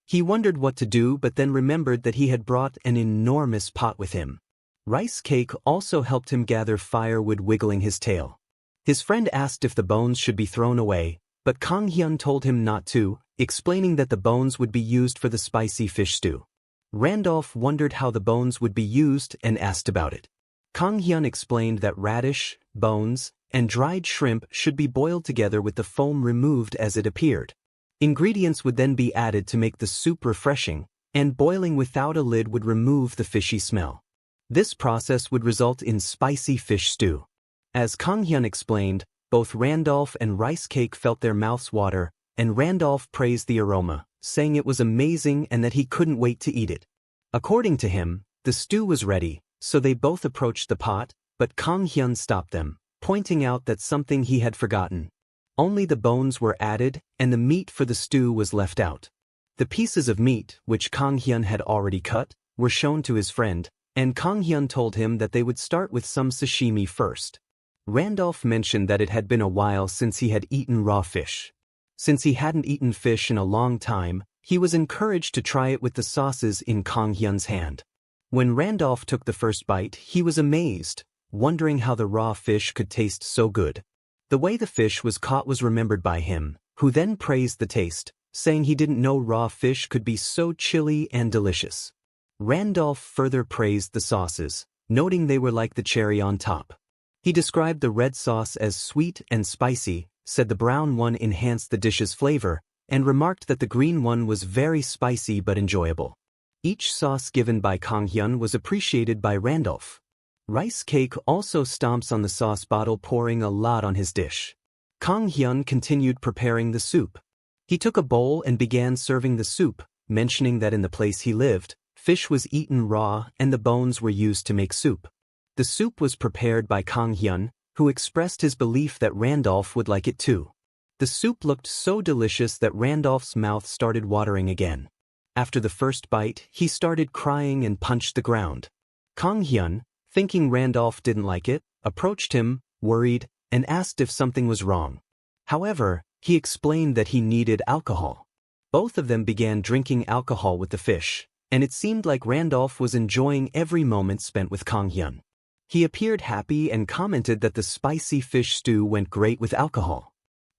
He wondered what to do but then remembered that he had brought an enormous pot with him. Rice Cake also helped him gather firewood, wiggling his tail. His friend asked if the bones should be thrown away, but Kang Hyun told him not to, explaining that the bones would be used for the spicy fish stew. Randolph wondered how the bones would be used and asked about it. Kang Hyun explained that radish, bones, and dried shrimp should be boiled together with the foam removed as it appeared. Ingredients would then be added to make the soup refreshing, and boiling without a lid would remove the fishy smell. This process would result in spicy fish stew. As Kang Hyun explained, both Randolph and Rice Cake felt their mouths water, and Randolph praised the aroma, saying it was amazing and that he couldn't wait to eat it. According to him, the stew was ready, so they both approached the pot, but Kang Hyun stopped them, pointing out that something he had forgotten. Only the bones were added, and the meat for the stew was left out. The pieces of meat, which Kang Hyun had already cut, were shown to his friend, and Kang Hyun told him that they would start with some sashimi first. Randolph mentioned that it had been a while since he had eaten raw fish. Since he hadn't eaten fish in a long time, he was encouraged to try it with the sauces in Kang Hyun's hand. When Randolph took the first bite, he was amazed, wondering how the raw fish could taste so good. The way the fish was caught was remembered by him, who then praised the taste, saying he didn't know raw fish could be so chilly and delicious. Randolph further praised the sauces, noting they were like the cherry on top. He described the red sauce as sweet and spicy, said the brown one enhanced the dish's flavor, and remarked that the green one was very spicy but enjoyable. Each sauce given by Kang Hyun was appreciated by Randolph. Rice Cake also stomps on the sauce bottle, pouring a lot on his dish. Kang Hyun continued preparing the soup. He took a bowl and began serving the soup, mentioning that in the place he lived, fish was eaten raw and the bones were used to make soup. The soup was prepared by Kang Hyun, who expressed his belief that Randolph would like it too. The soup looked so delicious that Randolph's mouth started watering again. After the first bite, he started crying and punched the ground. Kang Hyun, thinking Randolph didn't like it, approached him, worried, and asked if something was wrong. However, he explained that he needed alcohol. Both of them began drinking alcohol with the fish, and it seemed like Randolph was enjoying every moment spent with Kang Hyun. He appeared happy and commented that the spicy fish stew went great with alcohol.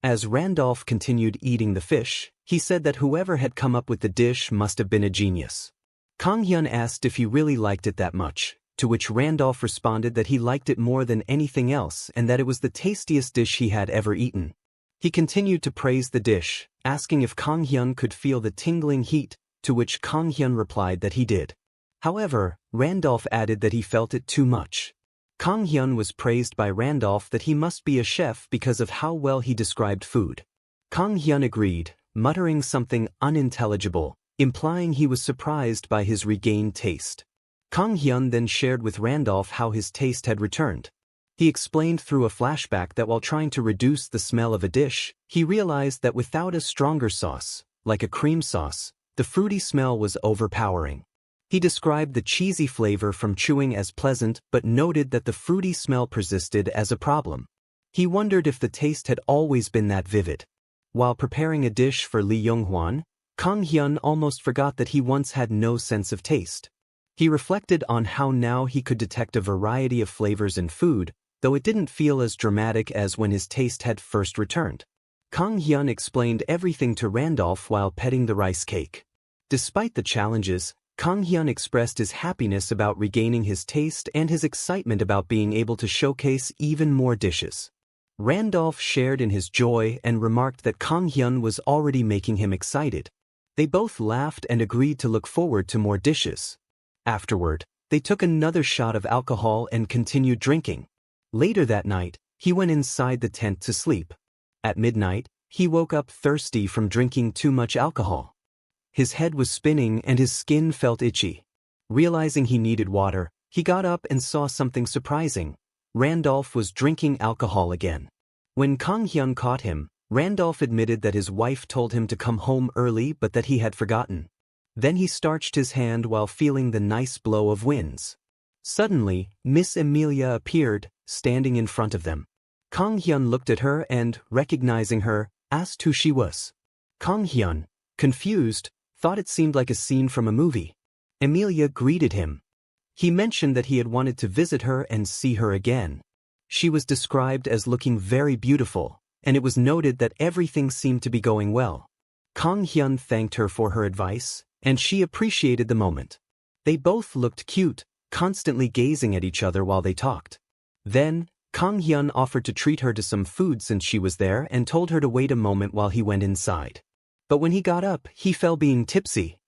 As Randolph continued eating the fish, he said that whoever had come up with the dish must have been a genius. Kang Hyun asked if he really liked it that much, to which Randolph responded that he liked it more than anything else and that it was the tastiest dish he had ever eaten. He continued to praise the dish, asking if Kang Hyun could feel the tingling heat, to which Kang Hyun replied that he did. However, Randolph added that he felt it too much. Kang Hyun was praised by Randolph that he must be a chef because of how well he described food. Kang Hyun agreed, muttering something unintelligible, implying he was surprised by his regained taste. Kang Hyun then shared with Randolph how his taste had returned. He explained through a flashback that while trying to reduce the smell of a dish, he realized that without a stronger sauce, like a cream sauce, the fruity smell was overpowering. He described the cheesy flavor from chewing as pleasant but noted that the fruity smell persisted as a problem. He wondered if the taste had always been that vivid. While preparing a dish for Lee Young-hwan, Kang Hyun almost forgot that he once had no sense of taste. He reflected on how now he could detect a variety of flavors in food, though it didn't feel as dramatic as when his taste had first returned. Kang Hyun explained everything to Randolph while petting the rice cake. Despite the challenges, Kang Hyun expressed his happiness about regaining his taste and his excitement about being able to showcase even more dishes. Randolph shared in his joy and remarked that Kang Hyun was already making him excited. They both laughed and agreed to look forward to more dishes. Afterward, they took another shot of alcohol and continued drinking. Later that night, he went inside the tent to sleep. At midnight, he woke up thirsty from drinking too much alcohol. His head was spinning and his skin felt itchy. Realizing he needed water, he got up and saw something surprising. Randolph was drinking alcohol again. When Kang Hyun caught him, Randolph admitted that his wife told him to come home early but that he had forgotten. Then he starched his hand while feeling the nice blow of winds. Suddenly, Miss Amelia appeared, standing in front of them. Kang Hyun looked at her and, recognizing her, asked who she was. Kang Hyun, confused, thought it seemed like a scene from a movie. Amelia greeted him. He mentioned that he had wanted to visit her and see her again. She was described as looking very beautiful, and it was noted that everything seemed to be going well. Kang Hyun thanked her for her advice, and she appreciated the moment. They both looked cute, constantly gazing at each other while they talked. Then, Kang Hyun offered to treat her to some food since she was there and told her to wait a moment while he went inside. But when he got up, he fell being tipsy.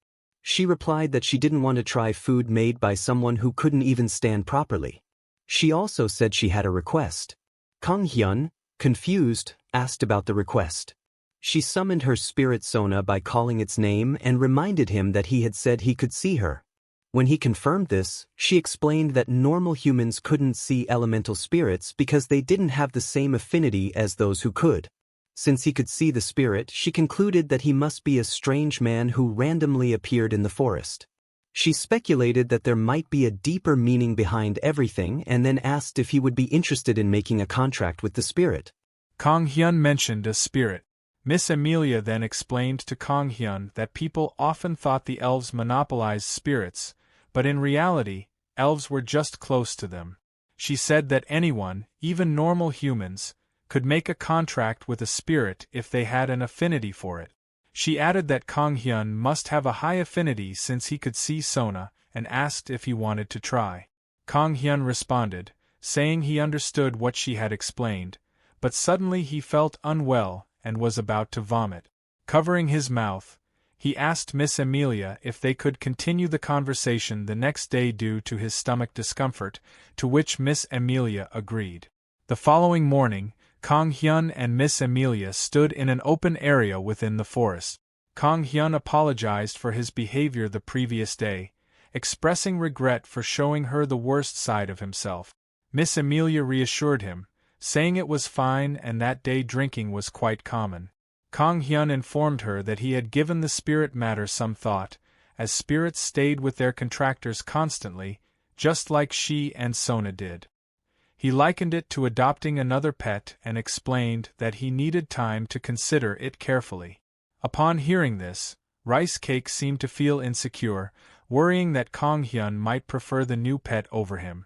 She replied that she didn't want to try food made by someone who couldn't even stand properly. She also said she had a request. Kang Hyun, confused, asked about the request. She summoned her spirit Sona by calling its name and reminded him that he had said he could see her. When he confirmed this, she explained that normal humans couldn't see elemental spirits because they didn't have the same affinity as those who could. Since he could see the spirit, she concluded that he must be a strange man who randomly appeared in the forest. She speculated that there might be a deeper meaning behind everything and then asked if he would be interested in making a contract with the spirit. Kang Hyun mentioned a spirit. Miss Amelia then explained to Kang Hyun that people often thought the elves monopolized spirits, but in reality, elves were just close to them. She said that anyone, even normal humans, could make a contract with a spirit if they had an affinity for it. She added that Kang Hyun must have a high affinity since he could see Sona, and asked if he wanted to try. Kang Hyun responded, saying he understood what she had explained, but suddenly he felt unwell and was about to vomit. Covering his mouth, he asked Miss Amelia if they could continue the conversation the next day due to his stomach discomfort, to which Miss Amelia agreed. The following morning, Kang Hyun and Miss Amelia stood in an open area within the forest. Kang Hyun apologized for his behavior the previous day, expressing regret for showing her the worst side of himself. Miss Amelia reassured him, saying it was fine and that day drinking was quite common. Kang Hyun informed her that he had given the spirit matter some thought, as spirits stayed with their contractors constantly, just like she and Sona did. He likened it to adopting another pet and explained that he needed time to consider it carefully. Upon hearing this, Rice Cake seemed to feel insecure, worrying that Kang Hyun might prefer the new pet over him.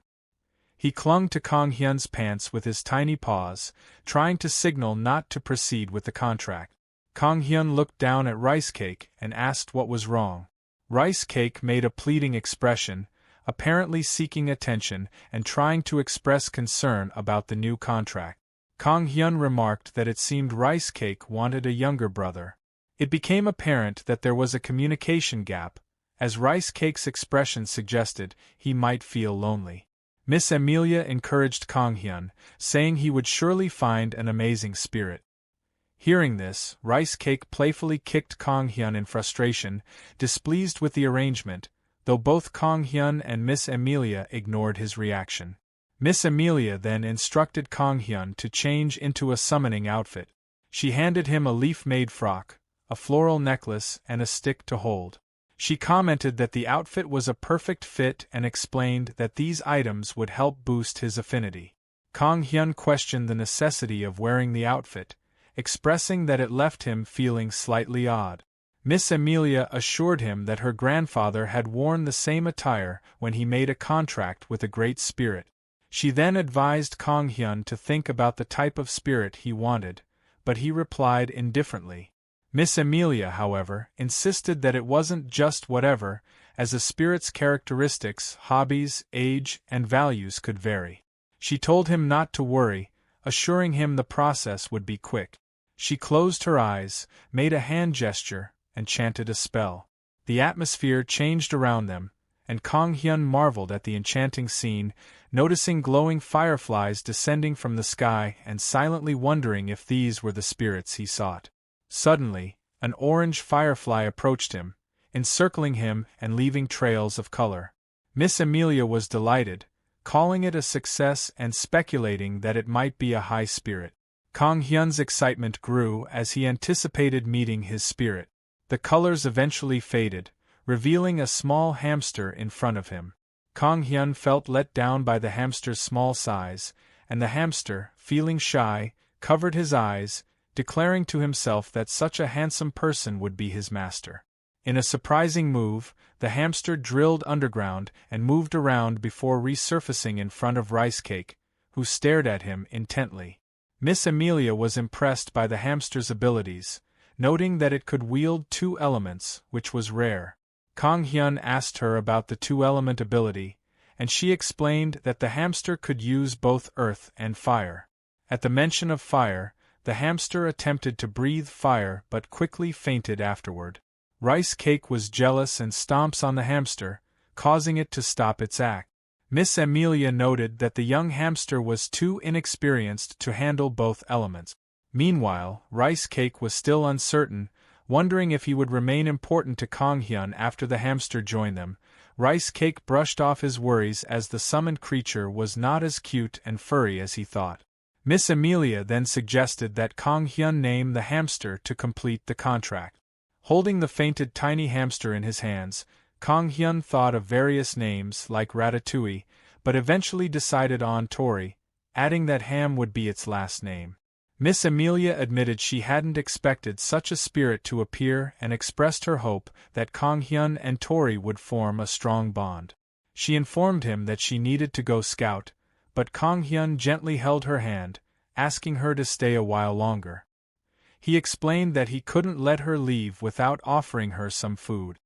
He clung to Kang Hyun's pants with his tiny paws, trying to signal not to proceed with the contract. Kang Hyun looked down at Rice Cake and asked what was wrong. Rice Cake made a pleading expression, apparently seeking attention and trying to express concern about the new contract. Kang Hyun remarked that it seemed Rice Cake wanted a younger brother. It became apparent that there was a communication gap, as Rice Cake's expression suggested he might feel lonely. Miss Amelia encouraged Kang Hyun, saying he would surely find an amazing spirit. Hearing this, Rice Cake playfully kicked Kang Hyun in frustration, displeased with the arrangement, though both Kang Hyun and Miss Amelia ignored his reaction. Miss Amelia then instructed Kang Hyun to change into a summoning outfit. She handed him a leaf-made frock, a floral necklace, and a stick to hold. She commented that the outfit was a perfect fit and explained that these items would help boost his affinity. Kang Hyun questioned the necessity of wearing the outfit, expressing that it left him feeling slightly odd. Miss Amelia assured him that her grandfather had worn the same attire when he made a contract with a great spirit. She then advised Kang Hyun to think about the type of spirit he wanted, but he replied indifferently. Miss Amelia, however, insisted that it wasn't just whatever, as a spirit's characteristics, hobbies, age, and values could vary. She told him not to worry, assuring him the process would be quick. She closed her eyes, made a hand gesture, and chanted a spell. The atmosphere changed around them, and Kang Hyun marveled at the enchanting scene, noticing glowing fireflies descending from the sky and silently wondering if these were the spirits he sought. Suddenly, an orange firefly approached him, encircling him and leaving trails of color. Miss Amelia was delighted, calling it a success and speculating that it might be a high spirit. Kang Hyun's excitement grew as he anticipated meeting his spirit. The colors eventually faded, revealing a small hamster in front of him. Kang Hyun felt let down by the hamster's small size, and the hamster, feeling shy, covered his eyes, declaring to himself that such a handsome person would be his master. In a surprising move, the hamster drilled underground and moved around before resurfacing in front of Rice Cake, who stared at him intently. Miss Amelia was impressed by the hamster's abilities, noting that it could wield two elements, which was rare. Kang Hyun asked her about the two-element ability, and she explained that the hamster could use both earth and fire. At the mention of fire, the hamster attempted to breathe fire but quickly fainted afterward. Rice Cake was jealous and stomps on the hamster, causing it to stop its act. Miss Amelia noted that the young hamster was too inexperienced to handle both elements. Meanwhile, Rice Cake was still uncertain, wondering if he would remain important to Kang Hyun after the hamster joined them. Rice Cake brushed off his worries as the summoned creature was not as cute and furry as he thought. Miss Amelia then suggested that Kang Hyun name the hamster to complete the contract. Holding the fainted tiny hamster in his hands, Kang Hyun thought of various names like Ratatouille, but eventually decided on Tori, adding that Ham would be its last name. Miss Amelia admitted she hadn't expected such a spirit to appear and expressed her hope that Kang Hyun and Tori would form a strong bond. She informed him that she needed to go scout, but Kang Hyun gently held her hand, asking her to stay a while longer. He explained that he couldn't let her leave without offering her some food.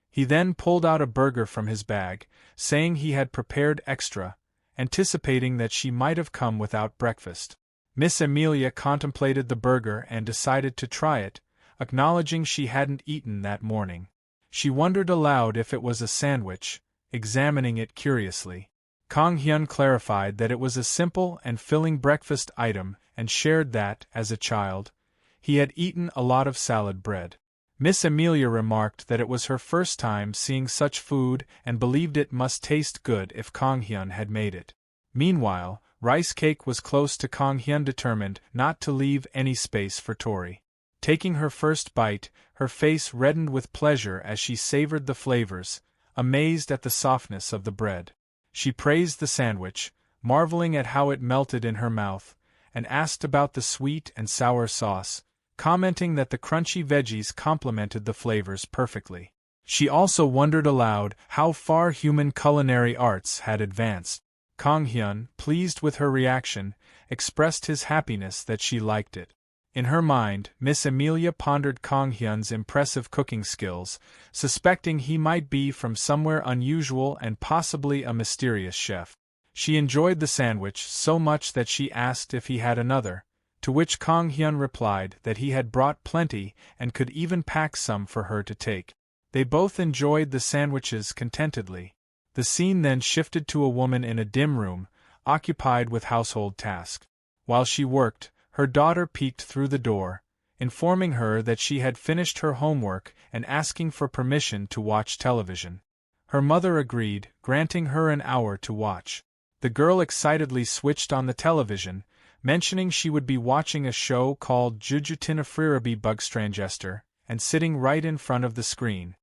He then pulled out a burger from his bag, saying he had prepared extra, anticipating that she might have come without breakfast. Miss Amelia contemplated the burger and decided to try it, acknowledging she hadn't eaten that morning. She wondered aloud if it was a sandwich, examining it curiously. Kang Hyun clarified that it was a simple and filling breakfast item and shared that, as a child, he had eaten a lot of salad bread. Miss Amelia remarked that it was her first time seeing such food and believed it must taste good if Kang Hyun had made it. Meanwhile, Rice Cake was close to Kang Hyun, determined not to leave any space for Tori. Taking her first bite, her face reddened with pleasure as she savored the flavors, amazed at the softness of the bread. She praised the sandwich, marveling at how it melted in her mouth, and asked about the sweet and sour sauce, commenting that the crunchy veggies complemented the flavors perfectly. She also wondered aloud how far human culinary arts had advanced. Kang Hyun, pleased with her reaction, expressed his happiness that she liked it. In her mind, Miss Amelia pondered Kang Hyun's impressive cooking skills, suspecting he might be from somewhere unusual and possibly a mysterious chef. She enjoyed the sandwich so much that she asked if he had another, to which Kang Hyun replied that he had brought plenty and could even pack some for her to take. They both enjoyed the sandwiches contentedly. The scene then shifted to a woman in a dim room, occupied with household tasks. While she worked, her daughter peeked through the door, informing her that she had finished her homework and asking for permission to watch television. Her mother agreed, granting her an hour to watch. The girl excitedly switched on the television, mentioning she would be watching a show called Jujutsu Frirabi Bugstrangester, and sitting right in front of the screen.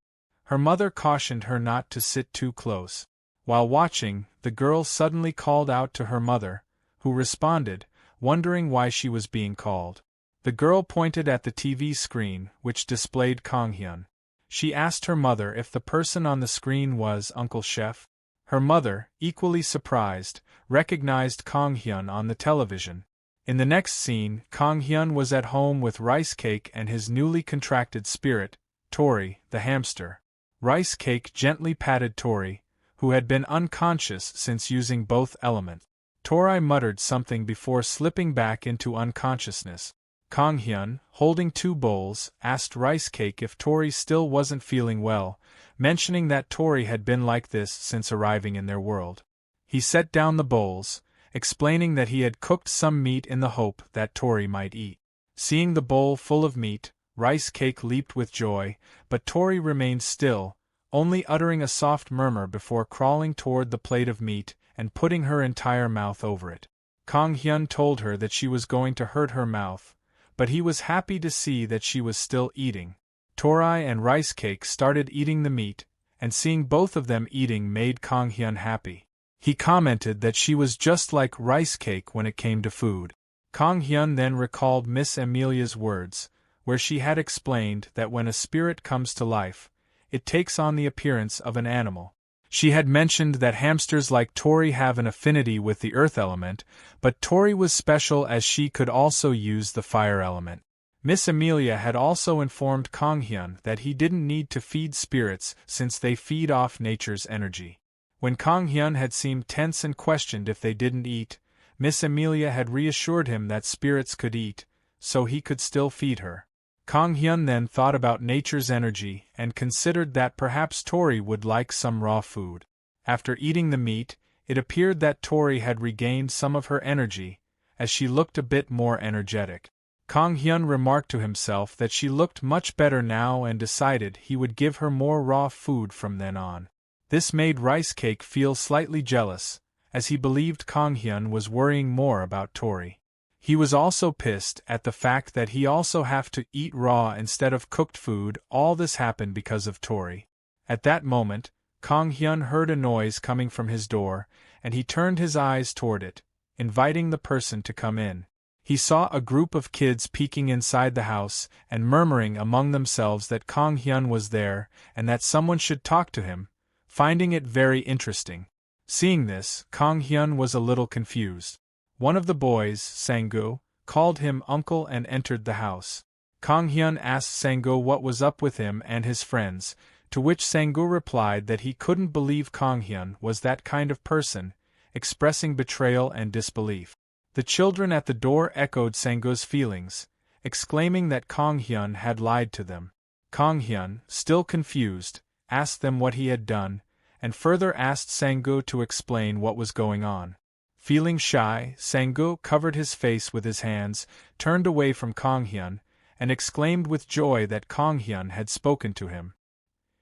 Her mother cautioned her not to sit too close. While watching, the girl suddenly called out to her mother, who responded, wondering why she was being called. The girl pointed at the TV screen, which displayed Kang Hyun. She asked her mother if the person on the screen was Uncle Chef. Her mother, equally surprised, recognized Kang Hyun on the television. In the next scene, Kang Hyun was at home with Rice Cake and his newly contracted spirit, Tori, the hamster. Rice Cake gently patted Tori, who had been unconscious since using both elements. Tori muttered something before slipping back into unconsciousness. Kang Hyun, holding two bowls, asked Rice Cake if Tori still wasn't feeling well, mentioning that Tori had been like this since arriving in their world. He set down the bowls, explaining that he had cooked some meat in the hope that Tori might eat. Seeing the bowl full of meat, Rice Cake leaped with joy, but Tori remained still, only uttering a soft murmur before crawling toward the plate of meat and putting her entire mouth over it. Kang Hyun told her that she was going to hurt her mouth, but he was happy to see that she was still eating. Tori and Rice Cake started eating the meat, and seeing both of them eating made Kang Hyun happy. He commented that she was just like Rice Cake when it came to food. Kang Hyun then recalled Miss Amelia's words, where she had explained that when a spirit comes to life, it takes on the appearance of an animal. She had mentioned that hamsters like Tori have an affinity with the earth element, but Tori was special as she could also use the fire element. Miss Amelia had also informed Kang Hyun that he didn't need to feed spirits since they feed off nature's energy. When Kang Hyun had seemed tense and questioned if they didn't eat, Miss Amelia had reassured him that spirits could eat, so he could still feed her. Kang Hyun then thought about nature's energy and considered that perhaps Tori would like some raw food. After eating the meat, it appeared that Tori had regained some of her energy, as she looked a bit more energetic. Kang Hyun remarked to himself that she looked much better now and decided he would give her more raw food from then on. This made Rice Cake feel slightly jealous, as he believed Kang Hyun was worrying more about Tori. He was also pissed at the fact that he also have to eat raw instead of cooked food. All this happened because of Tori. At that moment, Kang Hyun heard a noise coming from his door, and he turned his eyes toward it, inviting the person to come in. He saw a group of kids peeking inside the house and murmuring among themselves that Kang Hyun was there and that someone should talk to him, finding it very interesting. Seeing this, Kang Hyun was a little confused. One of the boys, Sang-gu, called him uncle and entered the house. Kang Hyun asked Sang-gu what was up with him and his friends, to which Sang-gu replied that he couldn't believe Kang Hyun was that kind of person, expressing betrayal and disbelief. The children at the door echoed Sang-gu's feelings, exclaiming that Kang Hyun had lied to them. Kang Hyun, still confused, asked them what he had done, and further asked Sang-gu to explain what was going on. Feeling shy, Sang-gu covered his face with his hands, turned away from Kang Hyun, and exclaimed with joy that Kang Hyun had spoken to him.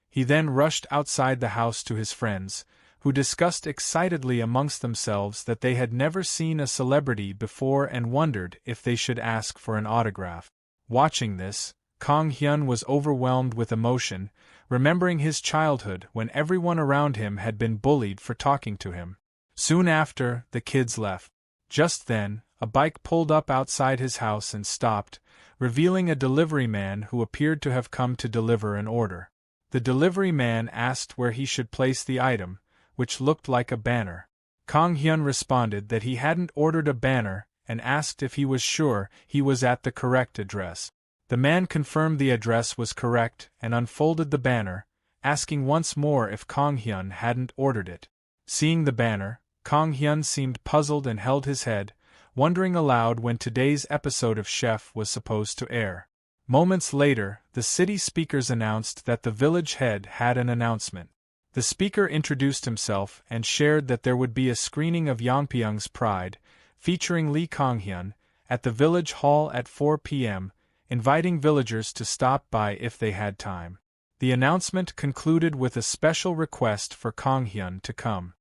He then rushed outside the house to his friends, who discussed excitedly amongst themselves that they had never seen a celebrity before and wondered if they should ask for an autograph. Watching this, Kang Hyun was overwhelmed with emotion, remembering his childhood when everyone around him had been bullied for talking to him. Soon after, the kids left. Just then, a bike pulled up outside his house and stopped, revealing a delivery man who appeared to have come to deliver an order. The delivery man asked where he should place the item, which looked like a banner. Kang Hyun responded that he hadn't ordered a banner and asked if he was sure he was at the correct address. The man confirmed the address was correct and unfolded the banner, asking once more if Kang Hyun hadn't ordered it. Seeing the banner, Kang Hyun seemed puzzled and held his head, wondering aloud when today's episode of Chef was supposed to air. Moments later, the city speakers announced that the village head had an announcement. The speaker introduced himself and shared that there would be a screening of Yongpyeong's Pride, featuring Lee Kang-hyun, at the village hall at 4 p.m., inviting villagers to stop by if they had time. The announcement concluded with a special request for Kang-hyun to come.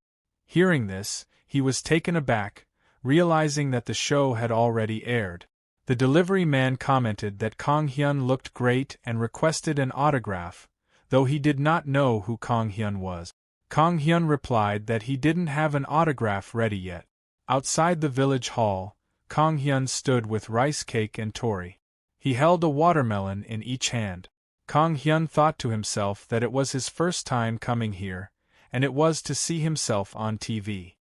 Hearing this, he was taken aback, realizing that the show had already aired. The delivery man commented that Kang-hyun looked great and requested an autograph, though he did not know who Kang Hyun was. Kang Hyun replied that he didn't have an autograph ready yet. Outside the village hall, Kang Hyun stood with Rice Cake and Tori. He held a watermelon in each hand. Kang Hyun thought to himself that it was his first time coming here, and it was to see himself on TV.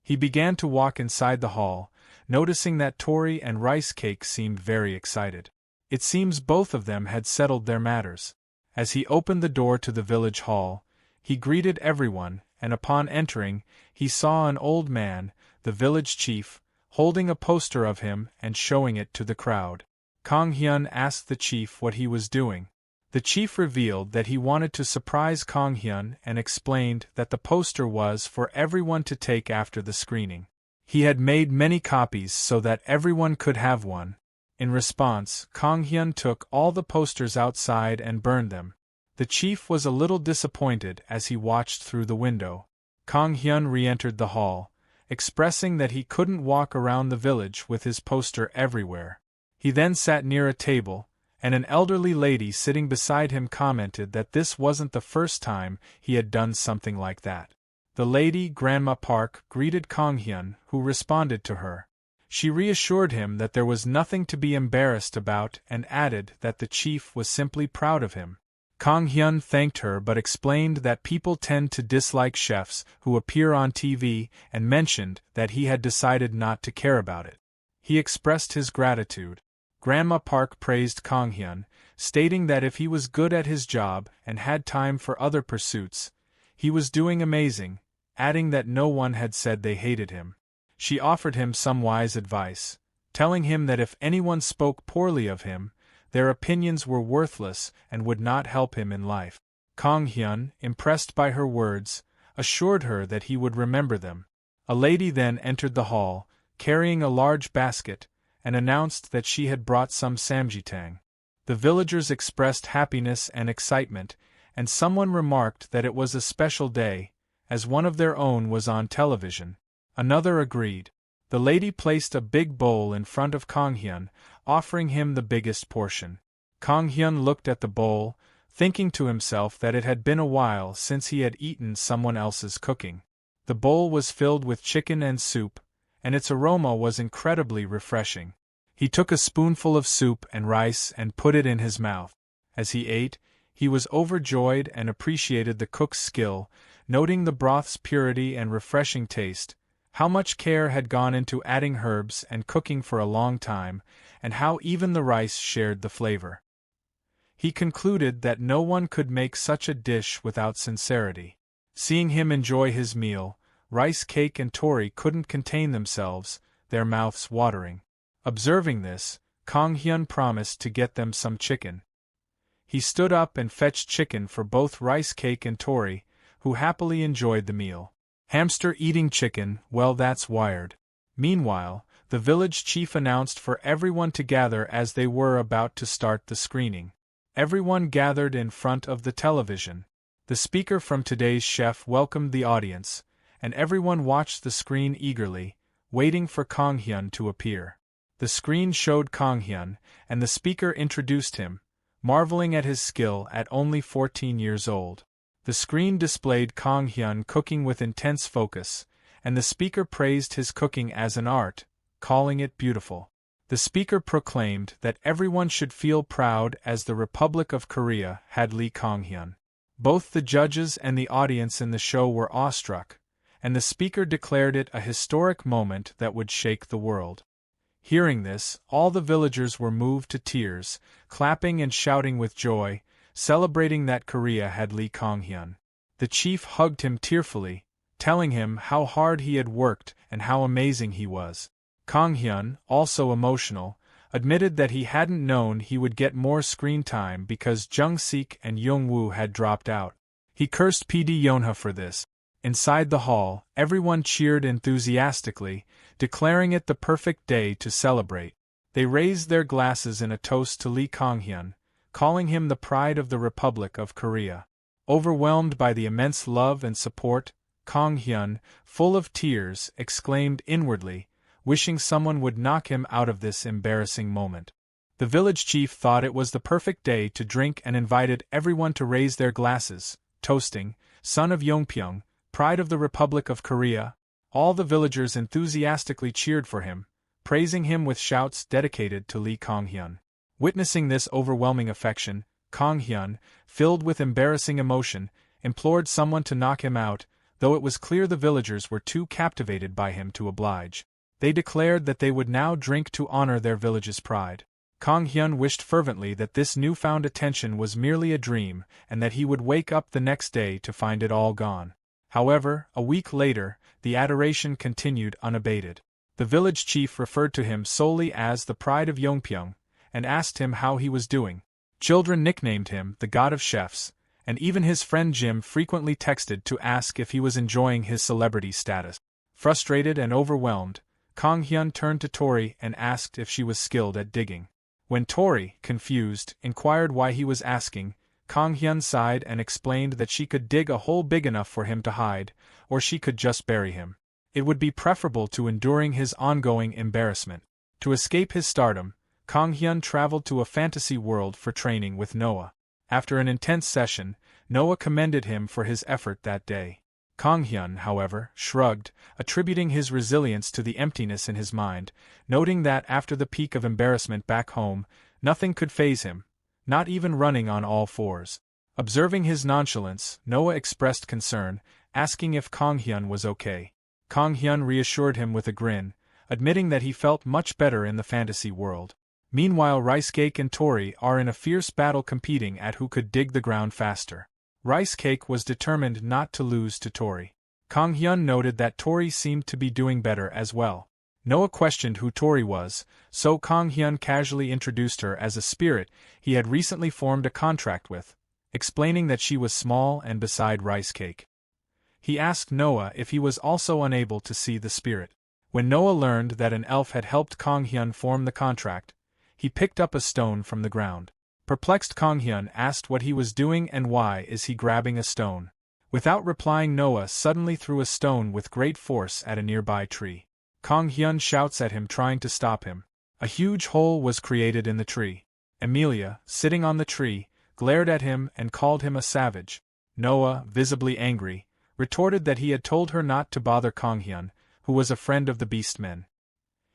He began to walk inside the hall, noticing that Tori and Rice Cake seemed very excited. It seems both of them had settled their matters. As he opened the door to the village hall, he greeted everyone, and upon entering, he saw an old man, the village chief, holding a poster of him and showing it to the crowd. Kang Hyun asked the chief what he was doing. The chief revealed that he wanted to surprise Kang Hyun and explained that the poster was for everyone to take after the screening. He had made many copies so that everyone could have one. In response, Kang Hyun took all the posters outside and burned them. The chief was a little disappointed as he watched through the window. Kang Hyun re-entered the hall, expressing that he couldn't walk around the village with his poster everywhere. He then sat near a table, and an elderly lady sitting beside him commented that this wasn't the first time he had done something like that. The lady, Grandma Park, greeted Kang Hyun, who responded to her. She reassured him that there was nothing to be embarrassed about and added that the chief was simply proud of him. Kang Hyun thanked her but explained that people tend to dislike chefs who appear on TV and mentioned that he had decided not to care about it. He expressed his gratitude. Grandma Park praised Kang Hyun, stating that if he was good at his job and had time for other pursuits, he was doing amazing, adding that no one had said they hated him. She offered him some wise advice, telling him that if anyone spoke poorly of him, their opinions were worthless and would not help him in life. Kang Hyun, impressed by her words, assured her that he would remember them. A lady then entered the hall, carrying a large basket, and announced that she had brought some samjitang. The villagers expressed happiness and excitement, and someone remarked that it was a special day, as one of their own was on television. Another agreed. The lady placed a big bowl in front of Kang Hyun, offering him the biggest portion. Kang Hyun looked at the bowl, thinking to himself that it had been a while since he had eaten someone else's cooking. The bowl was filled with chicken and soup, and its aroma was incredibly refreshing. He took a spoonful of soup and rice and put it in his mouth. As he ate, he was overjoyed and appreciated the cook's skill, noting the broth's purity and refreshing taste, how much care had gone into adding herbs and cooking for a long time, and how even the rice shared the flavor. He concluded that no one could make such a dish without sincerity. Seeing him enjoy his meal, Rice Cake and Tori couldn't contain themselves, their mouths watering. Observing this, Kang Hyun promised to get them some chicken. He stood up and fetched chicken for both Rice Cake and Tori, who happily enjoyed the meal. Hamster eating chicken, well, that's wired. Meanwhile, the village chief announced for everyone to gather as they were about to start the screening. Everyone gathered in front of the television. The speaker from today's chef welcomed the audience, and everyone watched the screen eagerly, waiting for Kang Hyun to appear. The screen showed Kang Hyun, and the speaker introduced him, marveling at his skill at only 14 years old. The screen displayed Kang Hyun cooking with intense focus, and the speaker praised his cooking as an art, calling it beautiful. The speaker proclaimed that everyone should feel proud as the Republic of Korea had Lee Kang Hyun. Both the judges and the audience in the show were awestruck, and the speaker declared it a historic moment that would shake the world. Hearing this, all the villagers were moved to tears, clapping and shouting with joy, celebrating that Korea had Lee Kang Hyun. The chief hugged him tearfully, telling him how hard he had worked and how amazing he was. Kang Hyun, also emotional, admitted that he hadn't known he would get more screen time because Jung Sik and Young Woo had dropped out. He cursed PD Yonha for this. Inside the hall, everyone cheered enthusiastically, declaring it the perfect day to celebrate. They raised their glasses in a toast to Lee Kang Hyun, calling him the pride of the Republic of Korea. Overwhelmed by the immense love and support, Kang Hyun, full of tears, exclaimed inwardly, wishing someone would knock him out of this embarrassing moment. The village chief thought it was the perfect day to drink and invited everyone to raise their glasses, toasting, "Son of Yongpyong, pride of the Republic of Korea." All the villagers enthusiastically cheered for him, praising him with shouts dedicated to Lee Kang Hyun. Witnessing this overwhelming affection, Kang Hyun, filled with embarrassing emotion, implored someone to knock him out, though it was clear the villagers were too captivated by him to oblige. They declared that they would now drink to honor their village's pride. Kang Hyun wished fervently that this newfound attention was merely a dream and that he would wake up the next day to find it all gone. However, a week later, the adoration continued unabated. The village chief referred to him solely as the pride of Yongpyong, and asked him how he was doing. Children nicknamed him the God of Chefs, and even his friend Jim frequently texted to ask if he was enjoying his celebrity status. Frustrated and overwhelmed, Kang Hyun turned to Tori and asked if she was skilled at digging. When Tori, confused, inquired why he was asking, Kang Hyun sighed and explained that she could dig a hole big enough for him to hide, or she could just bury him. It would be preferable to enduring his ongoing embarrassment. To escape his stardom, Kang Hyun traveled to a fantasy world for training with Noah. After an intense session, Noah commended him for his effort that day. Kang Hyun, however, shrugged, attributing his resilience to the emptiness in his mind, noting that after the peak of embarrassment back home, nothing could faze him, not even running on all fours. Observing his nonchalance, Noah expressed concern, asking if Kang Hyun was okay. Kang Hyun reassured him with a grin, admitting that he felt much better in the fantasy world. Meanwhile, Rice Cake and Tori are in a fierce battle competing at who could dig the ground faster. Rice Cake was determined not to lose to Tori. Kang Hyun noted that Tori seemed to be doing better as well. Noah questioned who Tori was, so Kang Hyun casually introduced her as a spirit he had recently formed a contract with, explaining that she was small and beside Rice Cake. He asked Noah if he was also unable to see the spirit. When Noah learned that an elf had helped Kang Hyun form the contract, he picked up a stone from the ground. Perplexed, Kang Hyun asked what he was doing and why is he grabbing a stone. Without replying, Noah suddenly threw a stone with great force at a nearby tree. Kang Hyun shouts at him, trying to stop him. A huge hole was created in the tree. Emilia, sitting on the tree, glared at him and called him a savage. Noah, visibly angry, retorted that he had told her not to bother Kang Hyun, who was a friend of the Beastmen.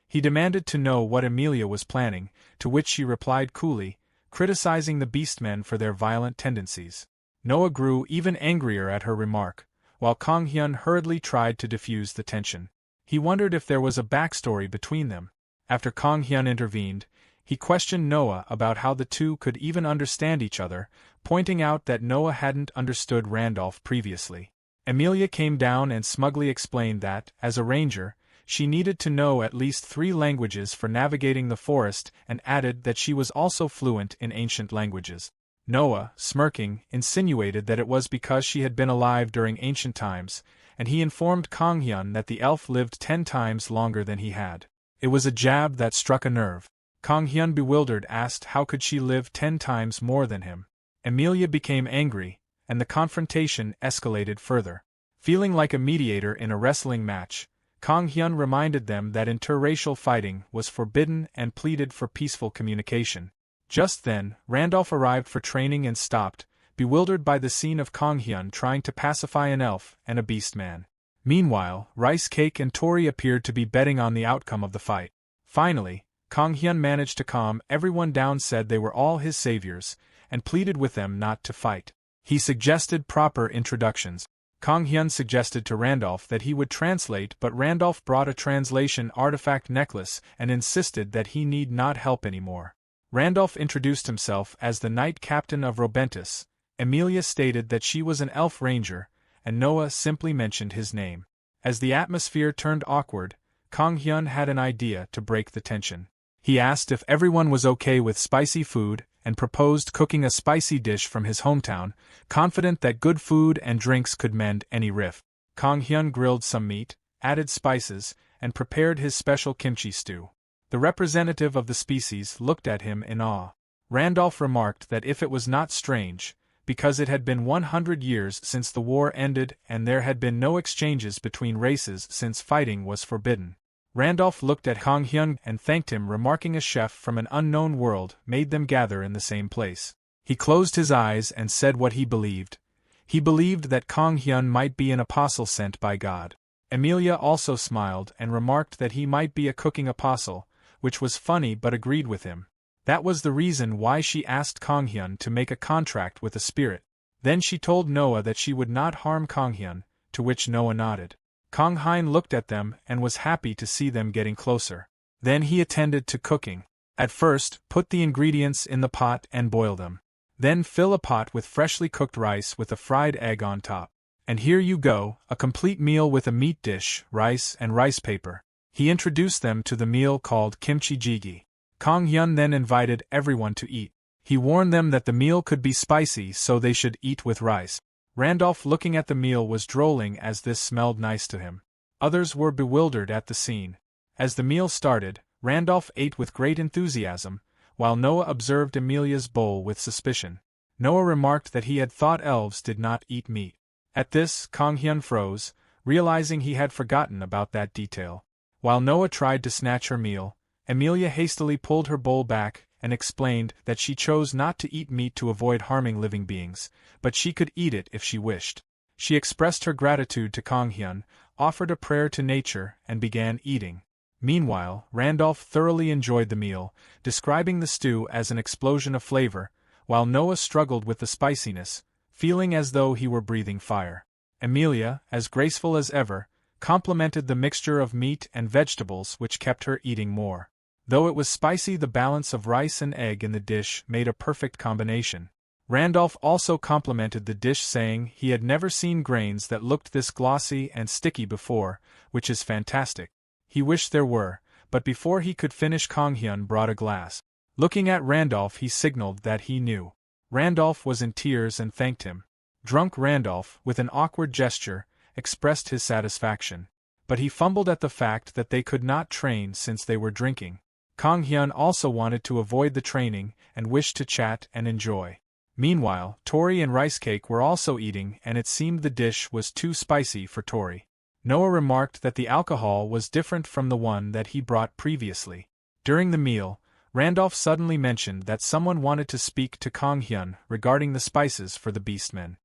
He demanded to know what Emilia was planning, to which she replied coolly, criticizing the Beastmen for their violent tendencies. Noah grew even angrier at her remark, while Kang Hyun hurriedly tried to diffuse the tension. He wondered if there was a backstory between them. After Kang Hyun intervened, he questioned Noah about how the two could even understand each other, pointing out that Noah hadn't understood Randolph previously. Emilia came down and smugly explained that, as a ranger, she needed to know at least 3 languages for navigating the forest, and added that she was also fluent in ancient languages. Noah, smirking, insinuated that it was because she had been alive during ancient times, and he informed Kang Hyun that the elf lived 10 times longer than he had. It was a jab that struck a nerve. Kang Hyun, bewildered, asked how could she live 10 times more than him. Emilia became angry, and the confrontation escalated further. Feeling like a mediator in a wrestling match, Kang Hyun reminded them that interracial fighting was forbidden and pleaded for peaceful communication. Just then, Randolph arrived for training and stopped, bewildered by the scene of Kang Hyun trying to pacify an elf and a beastman. Meanwhile, Rice Cake and Tori appeared to be betting on the outcome of the fight. Finally, Kang Hyun managed to calm everyone down, said they were all his saviors, and pleaded with them not to fight. He suggested proper introductions. Kang Hyun suggested to Randolph that he would translate, but Randolph brought a translation artifact necklace and insisted that he need not help anymore. Randolph introduced himself as the Knight Captain of Robentus. Emilia stated that she was an elf ranger, and Noah simply mentioned his name. As the atmosphere turned awkward, Kang Hyun had an idea to break the tension. He asked if everyone was okay with spicy food, and proposed cooking a spicy dish from his hometown, confident that good food and drinks could mend any rift. Kang Hyun grilled some meat, added spices, and prepared his special kimchi stew. The representative of the species looked at him in awe. Randolph remarked that if it was not strange, because it had been 100 years since the war ended and there had been no exchanges between races since fighting was forbidden. Randolph looked at Kang Hyun and thanked him, remarking a chef from an unknown world made them gather in the same place. He closed his eyes and said what he believed. He believed that Kang Hyun might be an apostle sent by God. Emilia also smiled and remarked that he might be a cooking apostle, which was funny but agreed with him. That was the reason why she asked Kang Hyun to make a contract with a spirit. Then she told Noah that she would not harm Kang Hyun, to which Noah nodded. Kang Hyun looked at them and was happy to see them getting closer. Then he attended to cooking. At first, put the ingredients in the pot and boil them. Then fill a pot with freshly cooked rice with a fried egg on top. And here you go, a complete meal with a meat dish, rice and rice paper. He introduced them to the meal called kimchi jjigae. Kang Hyun then invited everyone to eat. He warned them that the meal could be spicy, so they should eat with rice. Randolph, looking at the meal, was drolling as this smelled nice to him. Others were bewildered at the scene. As the meal started, Randolph ate with great enthusiasm, while Noah observed Emilia's bowl with suspicion. Noah remarked that he had thought elves did not eat meat. At this, Kang Hyun froze, realizing he had forgotten about that detail. While Noah tried to snatch her meal, Emilia hastily pulled her bowl back and explained that she chose not to eat meat to avoid harming living beings, but she could eat it if she wished. She expressed her gratitude to Kang Hyun, offered a prayer to nature, and began eating. Meanwhile, Randolph thoroughly enjoyed the meal, describing the stew as an explosion of flavor, while Noah struggled with the spiciness, feeling as though he were breathing fire. Emilia, as graceful as ever, complimented the mixture of meat and vegetables, which kept her eating more. Though it was spicy, the balance of rice and egg in the dish made a perfect combination. Randolph also complimented the dish, saying he had never seen grains that looked this glossy and sticky before, which is fantastic. He wished there were, but before he could finish, Kang-hyun brought a glass. Looking at Randolph, he signaled that he knew. Randolph was in tears and thanked him. Drunk Randolph, with an awkward gesture, expressed his satisfaction. But he fumbled at the fact that they could not train since they were drinking. Kang-hyun also wanted to avoid the training and wished to chat and enjoy. Meanwhile, Tori and Rice Cake were also eating, and it seemed the dish was too spicy for Tori. Noah remarked that the alcohol was different from the one that he brought previously. During the meal, Randolph suddenly mentioned that someone wanted to speak to Kang-hyun regarding the spices for the beastmen.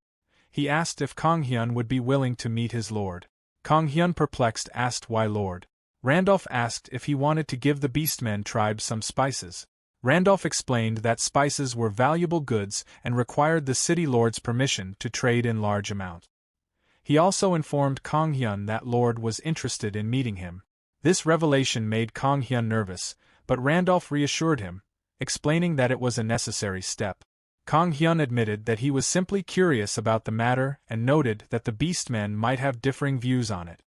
He asked if Kang-hyun would be willing to meet his lord. Kang-hyun, perplexed, asked why lord. Randolph asked if he wanted to give the beastmen tribe some spices. Randolph explained that spices were valuable goods and required the city lord's permission to trade in large amounts. He also informed Kang-hyun that Lord was interested in meeting him. This revelation made Kang-hyun nervous, but Randolph reassured him, explaining that it was a necessary step. Kang-hyun admitted that he was simply curious about the matter and noted that the beastmen might have differing views on it.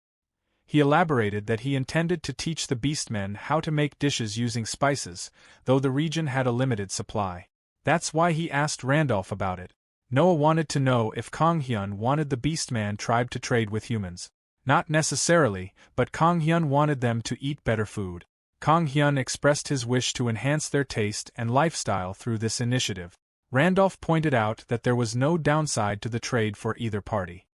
He elaborated that he intended to teach the beastmen how to make dishes using spices, though the region had a limited supply. That's why he asked Randolph about it. Noah wanted to know if Kang-hyun wanted the beastman tribe to trade with humans. Not necessarily, but Kang-hyun wanted them to eat better food. Kang-hyun expressed his wish to enhance their taste and lifestyle through this initiative. Randolph pointed out that there was no downside to the trade for either party.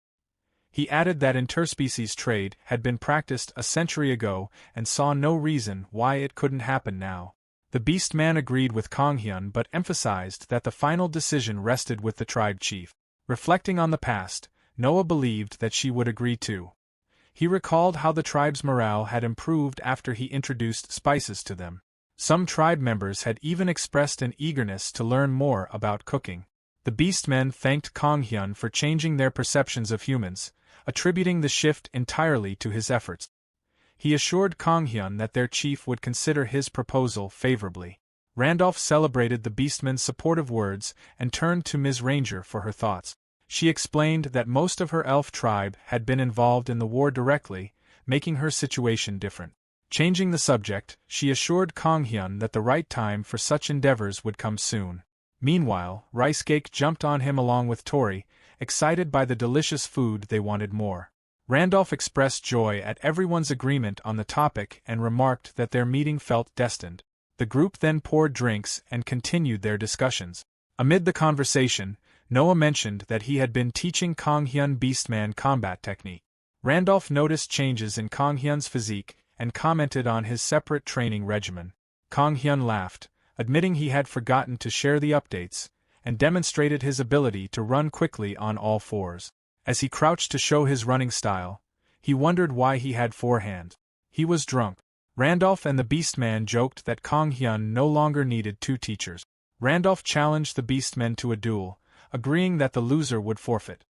He added that interspecies trade had been practiced a century ago and saw no reason why it couldn't happen now. The beastman agreed with Kang-hyun but emphasized that the final decision rested with the tribe chief. Reflecting on the past, Noah believed that she would agree too. He recalled how the tribe's morale had improved after he introduced spices to them. Some tribe members had even expressed an eagerness to learn more about cooking. The beastmen thanked Kang-hyun for changing their perceptions of humans, attributing the shift entirely to his efforts. He assured Kang-hyun that their chief would consider his proposal favorably. Randolph celebrated the beastmen's supportive words and turned to Ms. Ranger for her thoughts. She explained that most of her elf tribe had been involved in the war directly, making her situation different. Changing the subject, she assured Kang-hyun that the right time for such endeavors would come soon. Meanwhile, Rice Cake jumped on him along with Tori, excited by the delicious food. They wanted more. Randolph expressed joy at everyone's agreement on the topic and remarked that their meeting felt destined. The group then poured drinks and continued their discussions. Amid the conversation, Noah mentioned that he had been teaching Kang-hyun beastman combat technique. Randolph noticed changes in Kang-hyun's physique and commented on his separate training regimen. Kang-hyun laughed, admitting he had forgotten to share the updates, and demonstrated his ability to run quickly on all fours. As he crouched to show his running style, he wondered why he had 4 hands. He was drunk. Randolph and the beastman joked that Kang-hyun no longer needed 2 teachers. Randolph challenged the beastmen to a duel, agreeing that the loser would forfeit.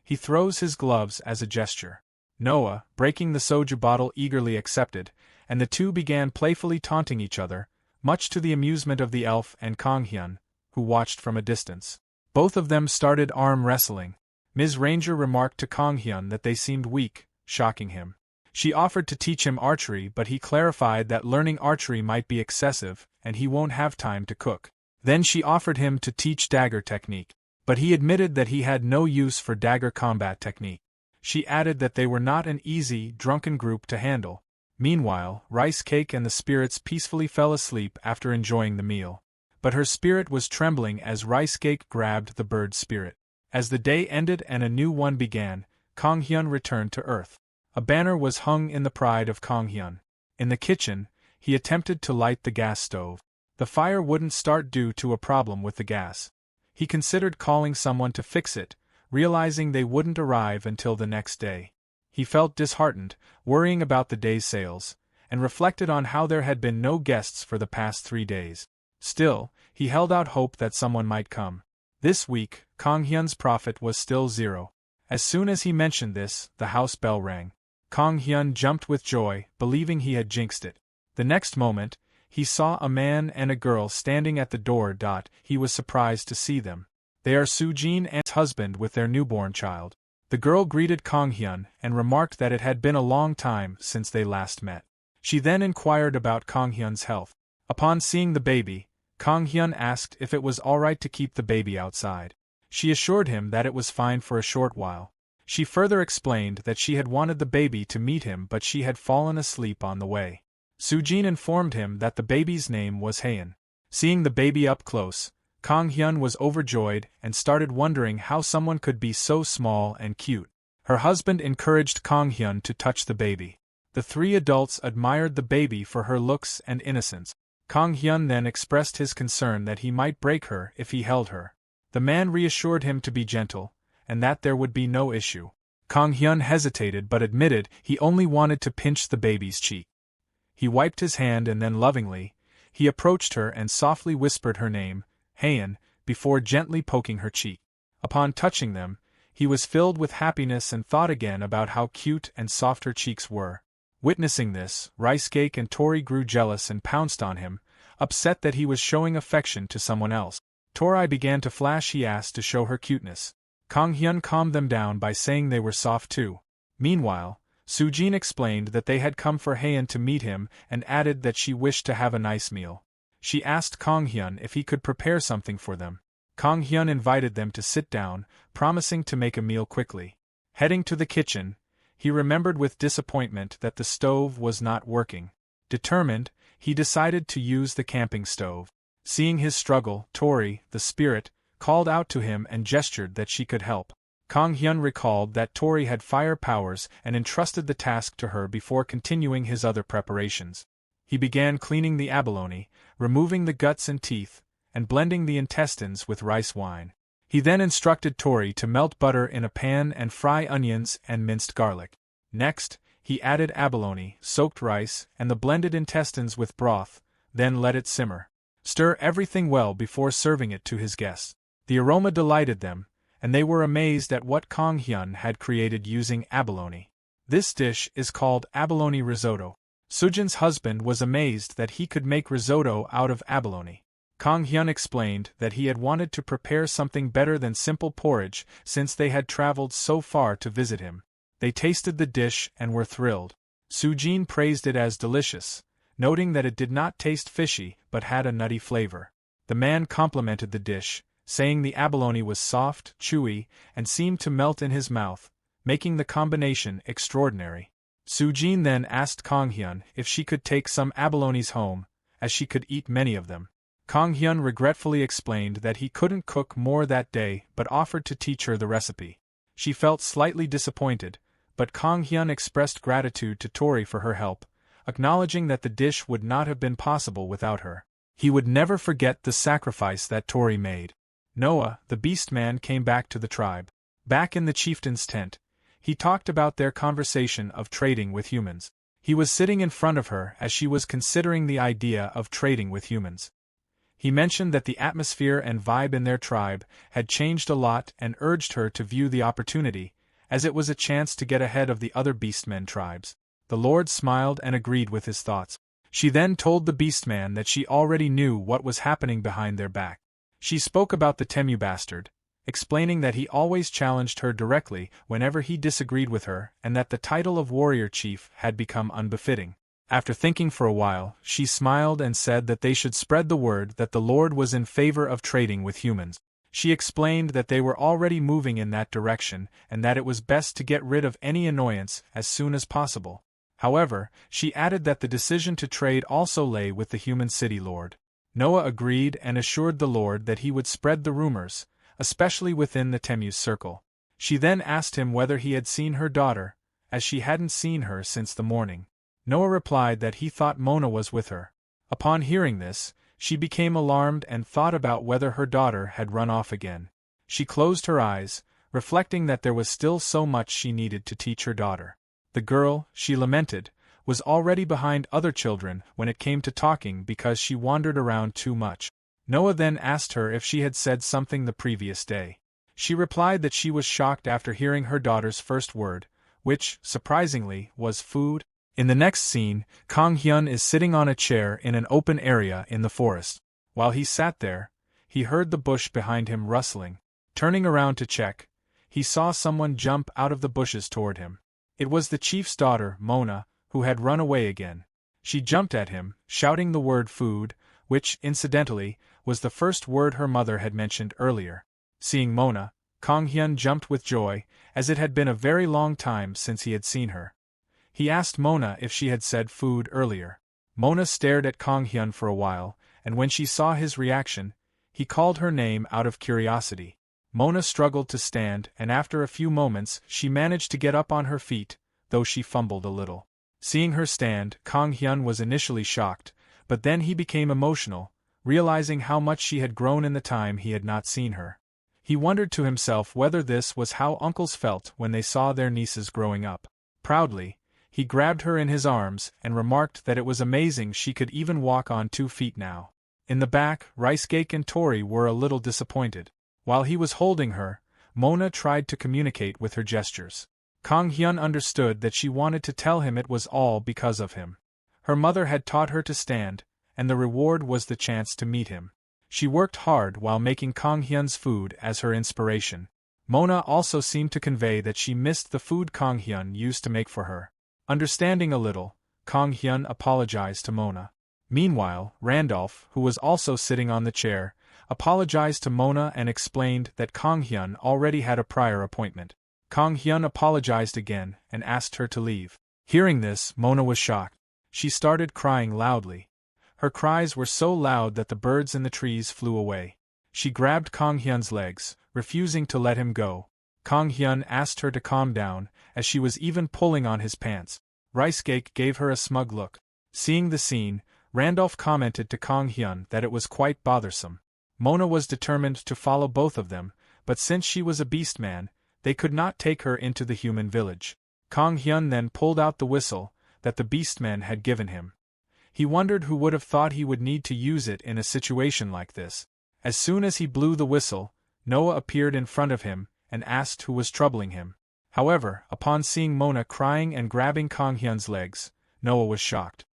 He throws his gloves as a gesture. Noah, breaking the soju bottle, eagerly accepted, and the two began playfully taunting each other, much to the amusement of the elf and Kang-hyun, who watched from a distance. Both of them started arm wrestling. Ms. Ranger remarked to Kang-hyun that they seemed weak, shocking him. She offered to teach him archery, but he clarified that learning archery might be excessive, and he won't have time to cook. Then she offered him to teach dagger technique, but he admitted that he had no use for dagger combat technique. She added that they were not an easy, drunken group to handle. Meanwhile, Rice Cake and the spirits peacefully fell asleep after enjoying the meal. But her spirit was trembling as Rice Cake grabbed the bird's spirit. As the day ended and a new one began, Kang-hyun returned to Earth. A banner was hung in the pride of Kang-hyun. In the kitchen, he attempted to light the gas stove. The fire wouldn't start due to a problem with the gas. He considered calling someone to fix it, realizing they wouldn't arrive until the next day. He felt disheartened, worrying about the day's sales, and reflected on how there had been no guests for the past 3 days. Still, he held out hope that someone might come. This week, Kang-hyun's profit was still 0. As soon as he mentioned this, the house bell rang. Kang-hyun jumped with joy, believing he had jinxed it. The next moment, he saw a man and a girl standing at the door. He was surprised to see them. They are Sujin and his husband with their newborn child. The girl greeted Kang Hyun and remarked that it had been a long time since they last met. She then inquired about Kang Hyun's health. Upon seeing the baby, Kang Hyun asked if it was alright to keep the baby outside. She assured him that it was fine for a short while. She further explained that she had wanted the baby to meet him but she had fallen asleep on the way. Sujin informed him that the baby's name was Haeun. Seeing the baby up close, Kang Hyun was overjoyed and started wondering how someone could be so small and cute. Her husband encouraged Kang Hyun to touch the baby. The three adults admired the baby for her looks and innocence. Kang Hyun then expressed his concern that he might break her if he held her. The man reassured him to be gentle, and that there would be no issue. Kang Hyun hesitated but admitted he only wanted to pinch the baby's cheek. He wiped his hand and then lovingly, he approached her and softly whispered her name, Haeun, before gently poking her cheek. Upon touching them, he was filled with happiness and thought again about how cute and soft her cheeks were. Witnessing this, Rice Cake and Tori grew jealous and pounced on him, upset that he was showing affection to someone else. Tori began to flash. He asked to show her cuteness. Kang Hyun calmed them down by saying they were soft too. Meanwhile, Sujin explained that they had come for Haeun to meet him and added that she wished to have a nice meal. She asked Kang Hyun if he could prepare something for them. Kang Hyun invited them to sit down, promising to make a meal quickly. Heading to the kitchen, he remembered with disappointment that the stove was not working. Determined, he decided to use the camping stove. Seeing his struggle, Tori, the spirit, called out to him and gestured that she could help. Kang Hyun recalled that Tori had fire powers and entrusted the task to her before continuing his other preparations. He began cleaning the abalone, removing the guts and teeth, and blending the intestines with rice wine. He then instructed Tori to melt butter in a pan and fry onions and minced garlic. Next, he added abalone, soaked rice, and the blended intestines with broth, then let it simmer. Stir everything well before serving it to his guests. The aroma delighted them, and they were amazed at what Kang Hyun had created using abalone. This dish is called abalone risotto. Sujin's husband was amazed that he could make risotto out of abalone. Kang Hyun explained that he had wanted to prepare something better than simple porridge since they had traveled so far to visit him. They tasted the dish and were thrilled. Sujin praised it as delicious, noting that it did not taste fishy but had a nutty flavor. The man complimented the dish, saying the abalone was soft, chewy, and seemed to melt in his mouth, making the combination extraordinary. Sujin then asked Kang Hyun if she could take some abalones home, as she could eat many of them. Kang Hyun regretfully explained that he couldn't cook more that day but offered to teach her the recipe. She felt slightly disappointed, but Kang Hyun expressed gratitude to Tori for her help, acknowledging that the dish would not have been possible without her. He would never forget the sacrifice that Tori made. Noah, the beast man, came back to the tribe. Back in the chieftain's tent, he talked about their conversation of trading with humans. He was sitting in front of her as she was considering the idea of trading with humans. He mentioned that the atmosphere and vibe in their tribe had changed a lot and urged her to view the opportunity, as it was a chance to get ahead of the other beastmen tribes. The Lord smiled and agreed with his thoughts. She then told the beastman that she already knew what was happening behind their back. She spoke about the Temu bastard, explaining that he always challenged her directly whenever he disagreed with her and that the title of warrior chief had become unbefitting. After thinking for a while, she smiled and said that they should spread the word that the Lord was in favor of trading with humans. She explained that they were already moving in that direction and that it was best to get rid of any annoyance as soon as possible. However, she added that the decision to trade also lay with the human city lord. Noah agreed and assured the Lord that he would spread the rumors, especially within the Temu's circle. She then asked him whether he had seen her daughter, as she hadn't seen her since the morning. Noah replied that he thought Mona was with her. Upon hearing this, she became alarmed and thought about whether her daughter had run off again. She closed her eyes, reflecting that there was still so much she needed to teach her daughter. The girl, she lamented, was already behind other children when it came to talking because she wandered around too much. Noah then asked her if she had said something the previous day. She replied that she was shocked after hearing her daughter's first word, which, surprisingly, was food. In the next scene, Kang Hyun is sitting on a chair in an open area in the forest. While he sat there, he heard the bush behind him rustling. Turning around to check, he saw someone jump out of the bushes toward him. It was the chief's daughter, Mona, who had run away again. She jumped at him, shouting the word food, which, incidentally, was the first word her mother had mentioned earlier. Seeing Mona, Kang Hyun jumped with joy, as it had been a very long time since he had seen her. He asked Mona if she had said food earlier. Mona stared at Kang Hyun for a while, and when she saw his reaction, he called her name out of curiosity. Mona struggled to stand, and after a few moments she managed to get up on her feet, though she fumbled a little. Seeing her stand, Kang Hyun was initially shocked, but then he became emotional, realizing how much she had grown in the time he had not seen her. He wondered to himself whether this was how uncles felt when they saw their nieces growing up. Proudly, he grabbed her in his arms and remarked that it was amazing she could even walk on 2 feet now. In the back, Rice-cake and Tori were a little disappointed. While he was holding her, Mona tried to communicate with her gestures. Kang Hyun understood that she wanted to tell him it was all because of him. Her mother had taught her to stand, and the reward was the chance to meet him. She worked hard while making Kang Hyun's food as her inspiration. Mona also seemed to convey that she missed the food Kang Hyun used to make for her. Understanding a little, Kang Hyun apologized to Mona. Meanwhile, Randolph, who was also sitting on the chair, apologized to Mona and explained that Kang Hyun already had a prior appointment. Kang Hyun apologized again and asked her to leave. Hearing this, Mona was shocked. She started crying loudly. Her cries were so loud that the birds in the trees flew away. She grabbed Kang Hyun's legs, refusing to let him go. Kang Hyun asked her to calm down, as she was even pulling on his pants. Rice-cake gave her a smug look. Seeing the scene, Randolph commented to Kang Hyun that it was quite bothersome. Mona was determined to follow both of them, but since she was a beast man, they could not take her into the human village. Kang Hyun then pulled out the whistle that the beastmen had given him. He wondered who would have thought he would need to use it in a situation like this. As soon as he blew the whistle, Noah appeared in front of him and asked who was troubling him. However, upon seeing Mona crying and grabbing Kang Hyun's legs, Noah was shocked.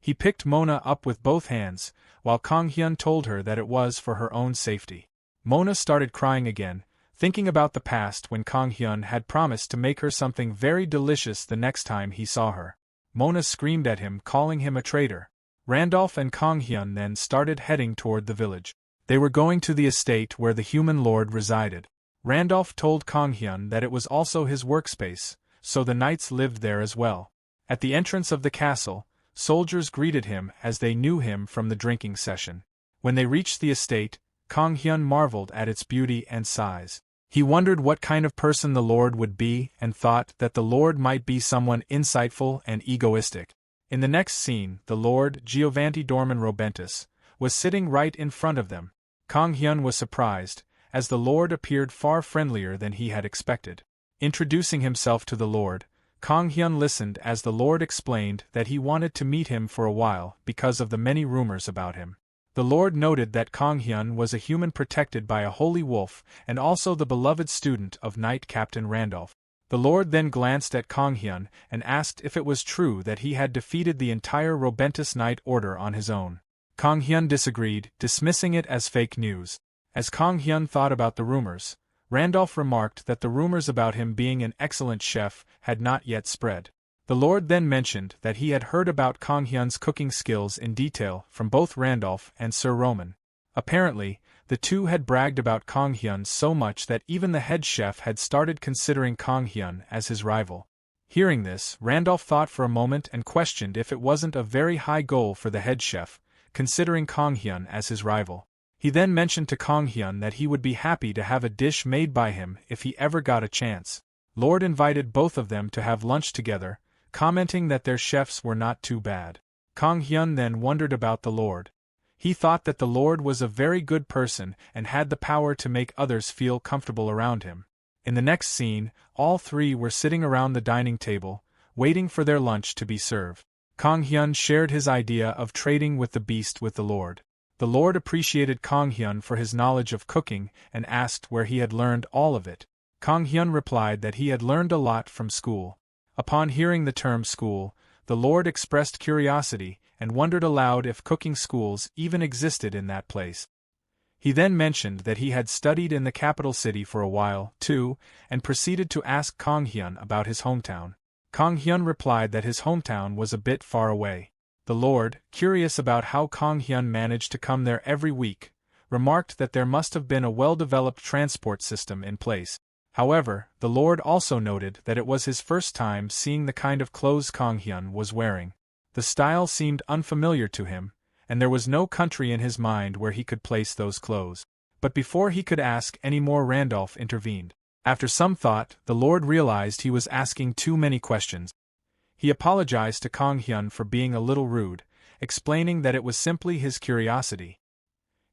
He picked Mona up with both hands, while Kang Hyun told her that it was for her own safety. Mona started crying again, thinking about the past when Kang Hyun had promised to make her something very delicious the next time he saw her. Mona screamed at him, calling him a traitor. Randolph and Kang Hyun then started heading toward the village. They were going to the estate where the human lord resided. Randolph told Kang Hyun that it was also his workspace, so the knights lived there as well. At the entrance of the castle, soldiers greeted him as they knew him from the drinking session. When they reached the estate, Kang Hyun marveled at its beauty and size. He wondered what kind of person the lord would be and thought that the lord might be someone insightful and egoistic. In the next scene, the lord, Giovanni Dorman Robentus, was sitting right in front of them. Kang Hyun was surprised, as the lord appeared far friendlier than he had expected. Introducing himself to the lord, Kang Hyun listened as the lord explained that he wanted to meet him for a while because of the many rumors about him. The lord noted that Kang Hyun was a human protected by a holy wolf and also the beloved student of Knight Captain Randolph. The lord then glanced at Kang Hyun and asked if it was true that he had defeated the entire Robentus Knight Order on his own. Kang Hyun disagreed, dismissing it as fake news. As Kang Hyun thought about the rumors, Randolph remarked that the rumors about him being an excellent chef had not yet spread. The lord then mentioned that he had heard about Kang Hyun's cooking skills in detail from both Randolph and Sir Roman. Apparently, the two had bragged about Kang Hyun so much that even the head chef had started considering Kang Hyun as his rival. Hearing this, Randolph thought for a moment and questioned if it wasn't a very high goal for the head chef, considering Kang Hyun as his rival. He then mentioned to Kang Hyun that he would be happy to have a dish made by him if he ever got a chance. Lord invited both of them to have lunch together, commenting that their chefs were not too bad. Kang Hyun then wondered about the Lord. He thought that the Lord was a very good person and had the power to make others feel comfortable around him. In the next scene, all three were sitting around the dining table, waiting for their lunch to be served. Kang Hyun shared his idea of trading with the beast with the Lord. The Lord appreciated Kang Hyun for his knowledge of cooking and asked where he had learned all of it. Kang Hyun replied that he had learned a lot from school. Upon hearing the term school, the Lord expressed curiosity and wondered aloud if cooking schools even existed in that place. He then mentioned that he had studied in the capital city for a while, too, and proceeded to ask Kang Hyun about his hometown. Kang Hyun replied that his hometown was a bit far away. The Lord, curious about how Kang Hyun managed to come there every week, remarked that there must have been a well-developed transport system in place. However, the Lord also noted that it was his first time seeing the kind of clothes Kang Hyun was wearing. The style seemed unfamiliar to him, and there was no country in his mind where he could place those clothes. But before he could ask any more, Randolph intervened. After some thought, the Lord realized he was asking too many questions. He apologized to Kang Hyun for being a little rude, explaining that it was simply his curiosity.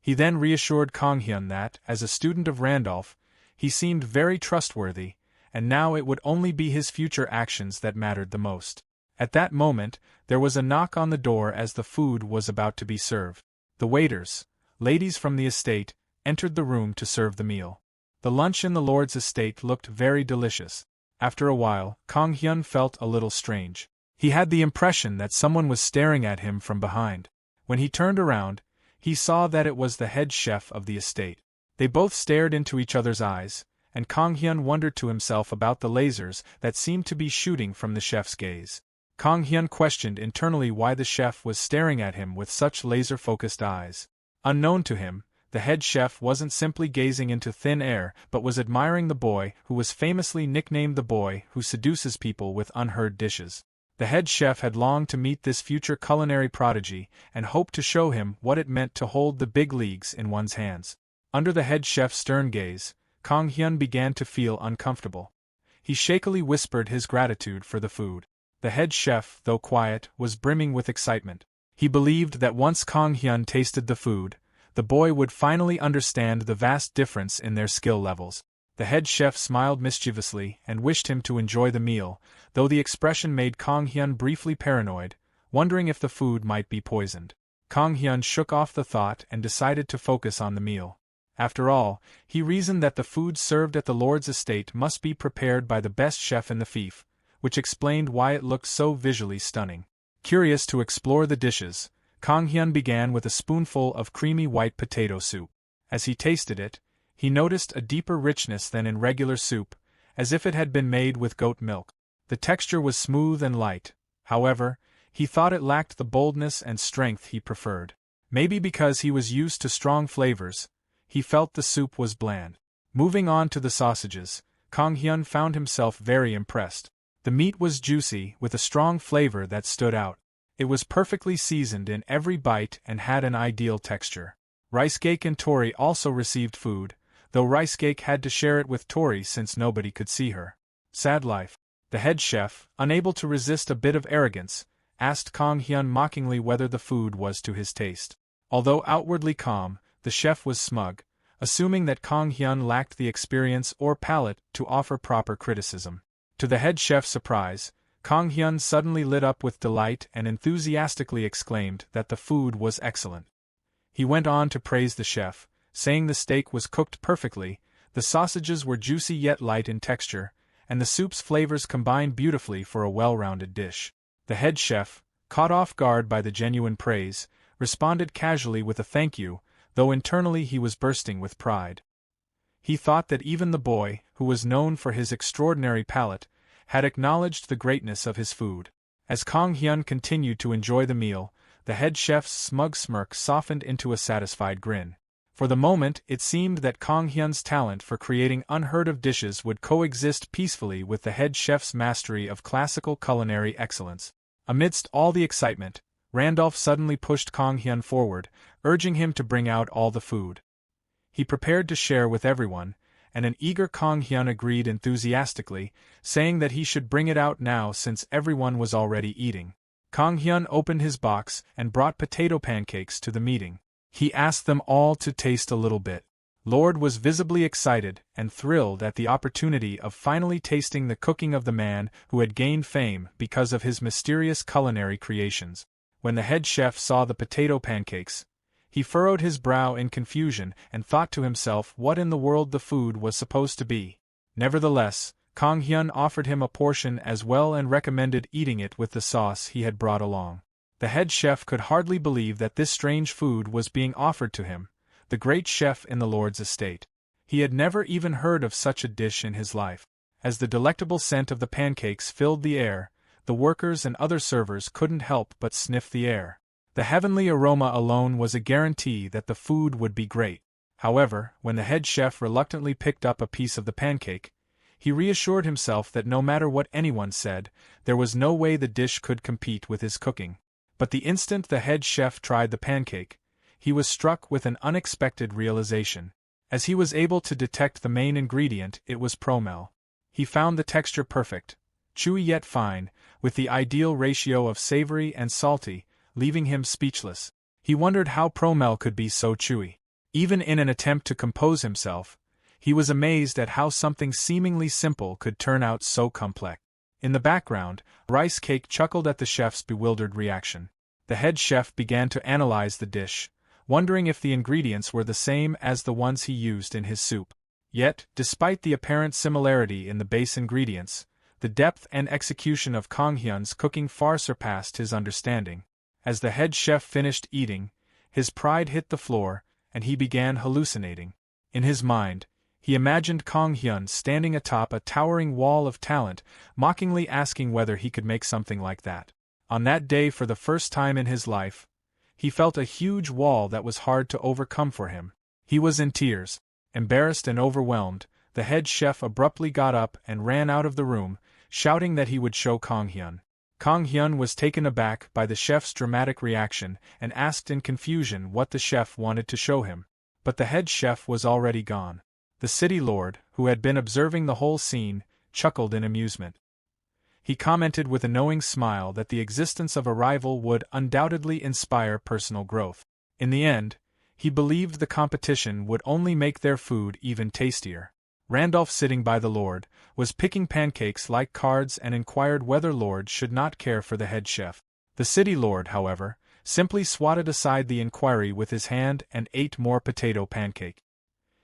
He then reassured Kang Hyun that, as a student of Randolph, he seemed very trustworthy, and now it would only be his future actions that mattered the most. At that moment, there was a knock on the door as the food was about to be served. The waiters, ladies from the estate, entered the room to serve the meal. The lunch in the Lord's estate looked very delicious. After a while, Kang Hyun felt a little strange. He had the impression that someone was staring at him from behind. When he turned around, he saw that it was the head chef of the estate. They both stared into each other's eyes, and Kang Hyun wondered to himself about the lasers that seemed to be shooting from the chef's gaze. Kang Hyun questioned internally why the chef was staring at him with such laser-focused eyes. Unknown to him, the head chef wasn't simply gazing into thin air but was admiring the boy who was famously nicknamed the boy who seduces people with unheard dishes. The head chef had longed to meet this future culinary prodigy and hoped to show him what it meant to hold the big leagues in one's hands. Under the head chef's stern gaze, Kang Hyun began to feel uncomfortable. He shakily whispered his gratitude for the food. The head chef, though quiet, was brimming with excitement. He believed that once Kang Hyun tasted the food, the boy would finally understand the vast difference in their skill levels. The head chef smiled mischievously and wished him to enjoy the meal, though the expression made Kang Hyun briefly paranoid, wondering if the food might be poisoned. Kang Hyun shook off the thought and decided to focus on the meal. After all, he reasoned that the food served at the Lord's estate must be prepared by the best chef in the fief, which explained why it looked so visually stunning. Curious to explore the dishes, Kang Hyun began with a spoonful of creamy white potato soup. As he tasted it, he noticed a deeper richness than in regular soup, as if it had been made with goat milk. The texture was smooth and light, however, he thought it lacked the boldness and strength he preferred. Maybe because he was used to strong flavors, he felt the soup was bland. Moving on to the sausages, Kang Hyun found himself very impressed. The meat was juicy with a strong flavor that stood out. It was perfectly seasoned in every bite and had an ideal texture. Rice Cake and Tori also received food, though Rice Cake had to share it with Tori since nobody could see her. Sad life. The head chef, unable to resist a bit of arrogance, asked Kang Hyun mockingly whether the food was to his taste. Although outwardly calm, the chef was smug, assuming that Kang Hyun lacked the experience or palate to offer proper criticism. To the head chef's surprise, Kang Hyun suddenly lit up with delight and enthusiastically exclaimed that the food was excellent. He went on to praise the chef, saying the steak was cooked perfectly, the sausages were juicy yet light in texture, and the soup's flavors combined beautifully for a well-rounded dish. The head chef, caught off guard by the genuine praise, responded casually with a thank you, though internally he was bursting with pride. He thought that even the boy, who was known for his extraordinary palate, had acknowledged the greatness of his food. As Kang Hyun continued to enjoy the meal, the head chef's smug smirk softened into a satisfied grin. For the moment it seemed that Kang Hyun's talent for creating unheard-of dishes would coexist peacefully with the head chef's mastery of classical culinary excellence. Amidst all the excitement, Randolph suddenly pushed Kang Hyun forward, urging him to bring out all the food. He prepared to share with everyone, and an eager Kang Hyun agreed enthusiastically, saying that he should bring it out now since everyone was already eating. Kang Hyun opened his box and brought potato pancakes to the meeting. He asked them all to taste a little bit. Lord was visibly excited and thrilled at the opportunity of finally tasting the cooking of the man who had gained fame because of his mysterious culinary creations. When the head chef saw the potato pancakes, he furrowed his brow in confusion and thought to himself what in the world the food was supposed to be. Nevertheless, Kang Hyun offered him a portion as well and recommended eating it with the sauce he had brought along. The head chef could hardly believe that this strange food was being offered to him, the great chef in the Lord's estate. He had never even heard of such a dish in his life. As the delectable scent of the pancakes filled the air, the workers and other servers couldn't help but sniff the air. The heavenly aroma alone was a guarantee that the food would be great. However, when the head chef reluctantly picked up a piece of the pancake, he reassured himself that no matter what anyone said, there was no way the dish could compete with his cooking. But the instant the head chef tried the pancake, he was struck with an unexpected realization. As he was able to detect the main ingredient, it was promel. He found the texture perfect, chewy yet fine, with the ideal ratio of savory and salty, leaving him speechless. He wondered how promel could be so chewy. Even in an attempt to compose himself, he was amazed at how something seemingly simple could turn out so complex. In the background, Rice Cake chuckled at the chef's bewildered reaction. The head chef began to analyze the dish, wondering if the ingredients were the same as the ones he used in his soup. Yet, despite the apparent similarity in the base ingredients, the depth and execution of Kang Hyun's cooking far surpassed his understanding. As the head chef finished eating, his pride hit the floor, and he began hallucinating. In his mind, he imagined Kang Hyun standing atop a towering wall of talent, mockingly asking whether he could make something like that. On that day, for the first time in his life, he felt a huge wall that was hard to overcome for him. He was in tears. Embarrassed and overwhelmed, the head chef abruptly got up and ran out of the room, shouting that he would show Kang Hyun. Kang Hyun was taken aback by the chef's dramatic reaction and asked in confusion what the chef wanted to show him. But the head chef was already gone. The city lord, who had been observing the whole scene, chuckled in amusement. He commented with a knowing smile that the existence of a rival would undoubtedly inspire personal growth. In the end, he believed the competition would only make their food even tastier. Randolph, sitting by the Lord, was picking pancakes like cards and inquired whether Lord should not care for the head chef. The city lord, however, simply swatted aside the inquiry with his hand and ate more potato pancake.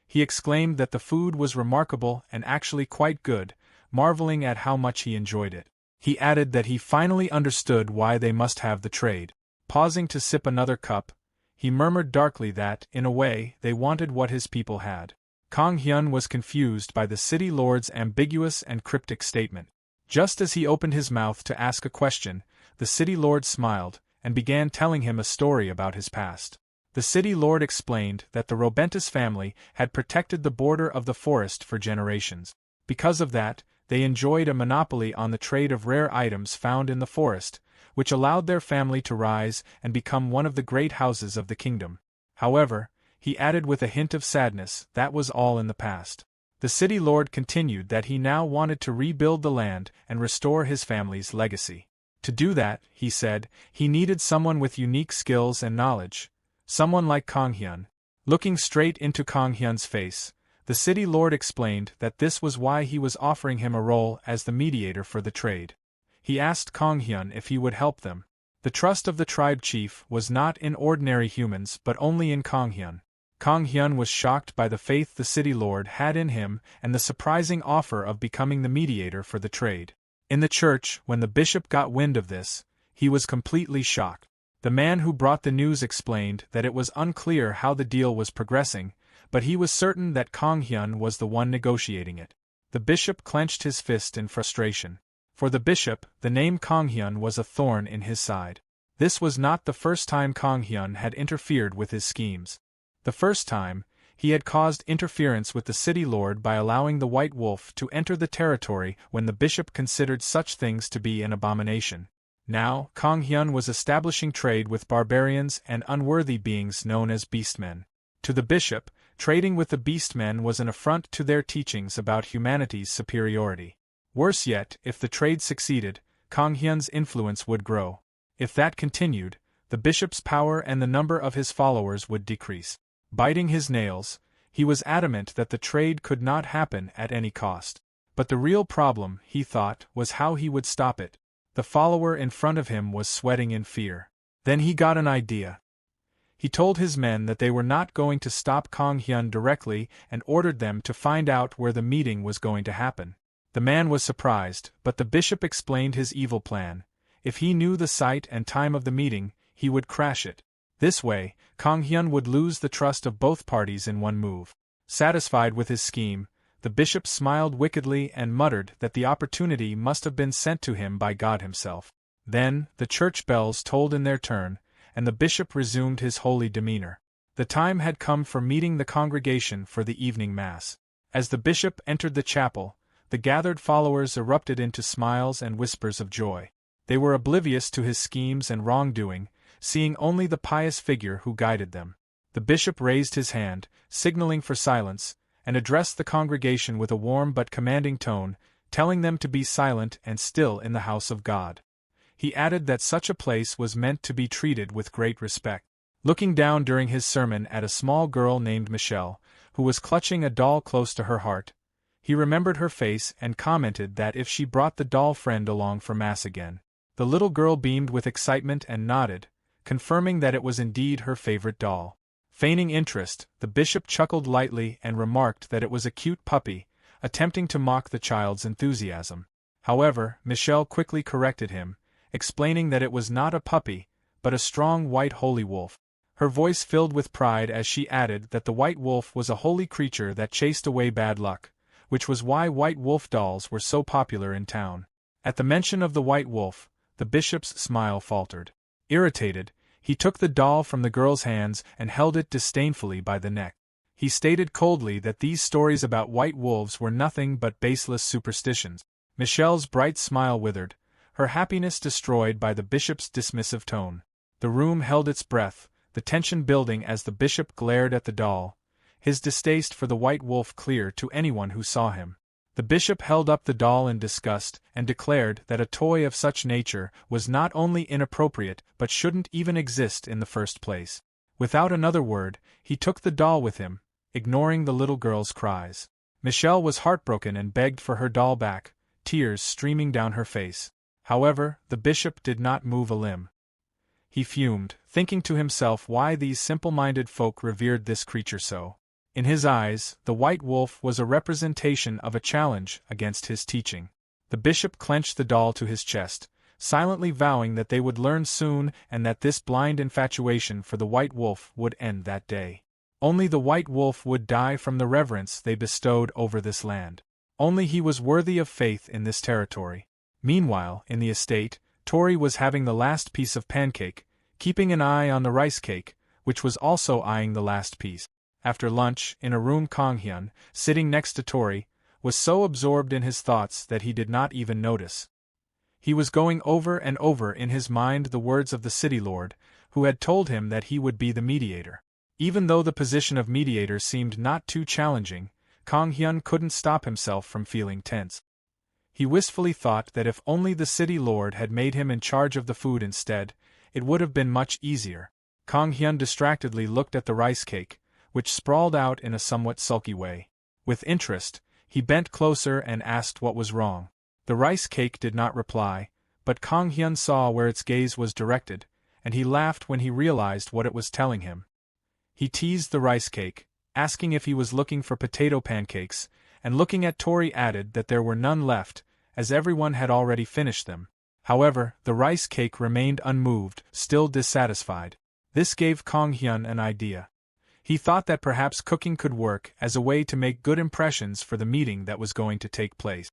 He exclaimed that the food was remarkable and actually quite good, marveling at how much he enjoyed it. He added that he finally understood why they must have the trade. Pausing to sip another cup, he murmured darkly that, in a way, they wanted what his people had. Kang Hyun was confused by the city lord's ambiguous and cryptic statement. Just as he opened his mouth to ask a question, the city lord smiled and began telling him a story about his past. The city lord explained that the Robentus family had protected the border of the forest for generations. Because of that, they enjoyed a monopoly on the trade of rare items found in the forest, which allowed their family to rise and become one of the great houses of the kingdom. However, he added with a hint of sadness, that was all in the past. The city lord continued that he now wanted to rebuild the land and restore his family's legacy. To do that, he said, he needed someone with unique skills and knowledge, someone like Kang Hyun. Looking straight into Kang Hyun's face, the city lord explained that this was why he was offering him a role as the mediator for the trade. He asked Kang Hyun if he would help them. The trust of the tribe chief was not in ordinary humans but only in Kang Hyun. Kang Hyun was shocked by the faith the city lord had in him and the surprising offer of becoming the mediator for the trade. In the church, when the bishop got wind of this, he was completely shocked. The man who brought the news explained that it was unclear how the deal was progressing, but he was certain that Kang Hyun was the one negotiating it. The bishop clenched his fist in frustration. For the bishop, the name Kang Hyun was a thorn in his side. This was not the first time Kang Hyun had interfered with his schemes. The first time, he had caused interference with the city lord by allowing the White Wolf to enter the territory when the bishop considered such things to be an abomination. Now, Kang Hyun was establishing trade with barbarians and unworthy beings known as beastmen. To the bishop, trading with the beastmen was an affront to their teachings about humanity's superiority. Worse yet, if the trade succeeded, Kang Hyun's influence would grow. If that continued, the bishop's power and the number of his followers would decrease. Biting his nails, he was adamant that the trade could not happen at any cost. But the real problem, he thought, was how he would stop it. The follower in front of him was sweating in fear. Then he got an idea. He told his men that they were not going to stop Kang Hyun directly and ordered them to find out where the meeting was going to happen. The man was surprised, but the bishop explained his evil plan. If he knew the site and time of the meeting, he would crash it. This way, Kang Hyun would lose the trust of both parties in one move. Satisfied with his scheme, the bishop smiled wickedly and muttered that the opportunity must have been sent to him by God himself. Then, the church bells tolled in their turn, and the bishop resumed his holy demeanor. The time had come for meeting the congregation for the evening mass. As the bishop entered the chapel, the gathered followers erupted into smiles and whispers of joy. They were oblivious to his schemes and wrongdoing, seeing only the pious figure who guided them. The bishop raised his hand, signaling for silence, and addressed the congregation with a warm but commanding tone, telling them to be silent and still in the house of God. He added that such a place was meant to be treated with great respect. Looking down during his sermon at a small girl named Michelle, who was clutching a doll close to her heart, he remembered her face and commented that if she brought the doll friend along for Mass again. The little girl beamed with excitement and nodded, confirming that it was indeed her favorite doll. Feigning interest, the bishop chuckled lightly and remarked that it was a cute puppy, attempting to mock the child's enthusiasm. However, Michelle quickly corrected him, explaining that it was not a puppy, but a strong white holy wolf. Her voice filled with pride as she added that the white wolf was a holy creature that chased away bad luck, which was why white wolf dolls were so popular in town. At the mention of the white wolf, the bishop's smile faltered. Irritated, he took the doll from the girl's hands and held it disdainfully by the neck. He stated coldly that these stories about white wolves were nothing but baseless superstitions. Michelle's bright smile withered, her happiness destroyed by the bishop's dismissive tone. The room held its breath, the tension building as the bishop glared at the doll, his distaste for the white wolf clear to anyone who saw him. The bishop held up the doll in disgust and declared that a toy of such nature was not only inappropriate but shouldn't even exist in the first place. Without another word, he took the doll with him, ignoring the little girl's cries. Michelle was heartbroken and begged for her doll back, tears streaming down her face. However, the bishop did not move a limb. He fumed, thinking to himself why these simple-minded folk revered this creature so. In his eyes, the white wolf was a representation of a challenge against his teaching. The bishop clenched the doll to his chest, silently vowing that they would learn soon and that this blind infatuation for the white wolf would end that day. Only the white wolf would die from the reverence they bestowed over this land. Only he was worthy of faith in this territory. Meanwhile, in the estate, Tori was having the last piece of pancake, keeping an eye on the rice cake, which was also eyeing the last piece. After lunch, in a room, Kang Hyun, sitting next to Tori, was so absorbed in his thoughts that he did not even notice. He was going over and over in his mind the words of the city lord, who had told him that he would be the mediator. Even though the position of mediator seemed not too challenging, Kang Hyun couldn't stop himself from feeling tense. He wistfully thought that if only the city lord had made him in charge of the food instead, it would have been much easier. Kang Hyun distractedly looked at the rice cake, which sprawled out in a somewhat sulky way. With interest, he bent closer and asked what was wrong. The rice cake did not reply, but Kang Hyun saw where its gaze was directed, and he laughed when he realized what it was telling him. He teased the rice cake, asking if he was looking for potato pancakes, and looking at Tori added that there were none left, as everyone had already finished them. However, the rice cake remained unmoved, still dissatisfied. This gave Kang Hyun an idea. He thought that perhaps cooking could work as a way to make good impressions for the meeting that was going to take place.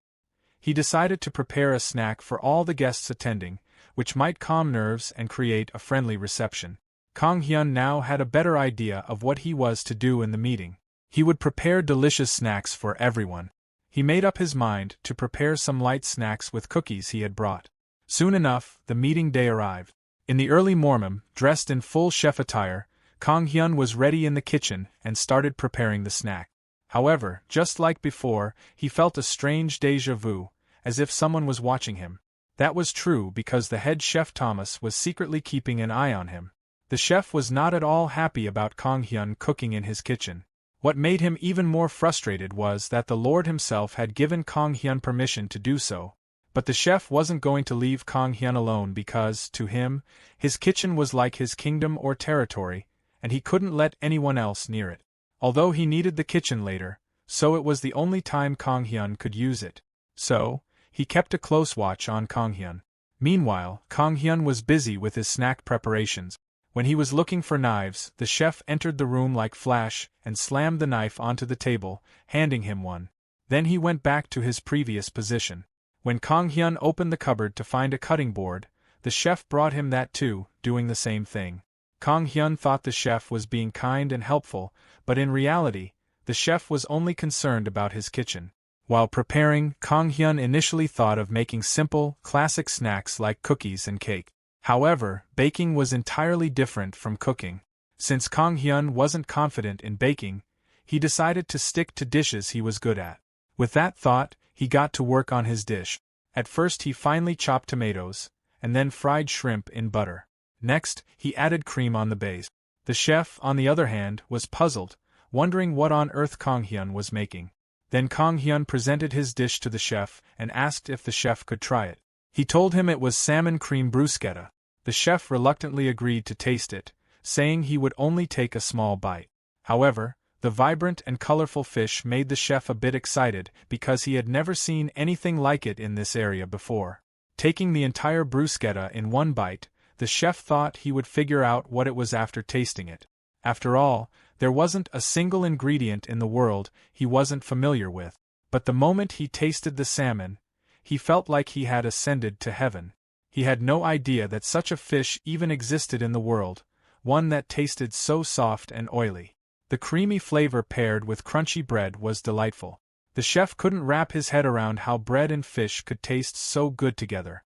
He decided to prepare a snack for all the guests attending, which might calm nerves and create a friendly reception. Kang Hyun now had a better idea of what he was to do in the meeting. He would prepare delicious snacks for everyone. He made up his mind to prepare some light snacks with cookies he had brought. Soon enough, the meeting day arrived. In the early morning, dressed in full chef attire, Kang Hyun was ready in the kitchen and started preparing the snack. However, just like before, he felt a strange déjà vu, as if someone was watching him. That was true because the head chef Thomas was secretly keeping an eye on him. The chef was not at all happy about Kang Hyun cooking in his kitchen. What made him even more frustrated was that the Lord himself had given Kang Hyun permission to do so. But the chef wasn't going to leave Kang Hyun alone because, to him, his kitchen was like his kingdom or territory, and he couldn't let anyone else near it. Although he needed the kitchen later, so it was the only time Kang Hyun could use it. So, he kept a close watch on Kang Hyun. Meanwhile, Kang Hyun was busy with his snack preparations. When he was looking for knives, the chef entered the room like flash and slammed the knife onto the table, handing him one. Then he went back to his previous position. When Kang Hyun opened the cupboard to find a cutting board, the chef brought him that too, doing the same thing. Kang Hyun thought the chef was being kind and helpful, but in reality, the chef was only concerned about his kitchen. While preparing, Kang Hyun initially thought of making simple, classic snacks like cookies and cake. However, baking was entirely different from cooking. Since Kang Hyun wasn't confident in baking, he decided to stick to dishes he was good at. With that thought, he got to work on his dish. At first he finely chopped tomatoes, and then fried shrimp in butter. Next, he added cream on the base. The chef, on the other hand, was puzzled, wondering what on earth Kang Hyun was making. Then Kang Hyun presented his dish to the chef and asked if the chef could try it. He told him it was salmon cream bruschetta. The chef reluctantly agreed to taste it, saying he would only take a small bite. However, the vibrant and colorful fish made the chef a bit excited because he had never seen anything like it in this area before. Taking the entire bruschetta in one bite, the chef thought he would figure out what it was after tasting it. After all, there wasn't a single ingredient in the world he wasn't familiar with. But the moment he tasted the salmon, he felt like he had ascended to heaven. He had no idea that such a fish even existed in the world, one that tasted so soft and oily. The creamy flavor paired with crunchy bread was delightful. The chef couldn't wrap his head around how bread and fish could taste so good together.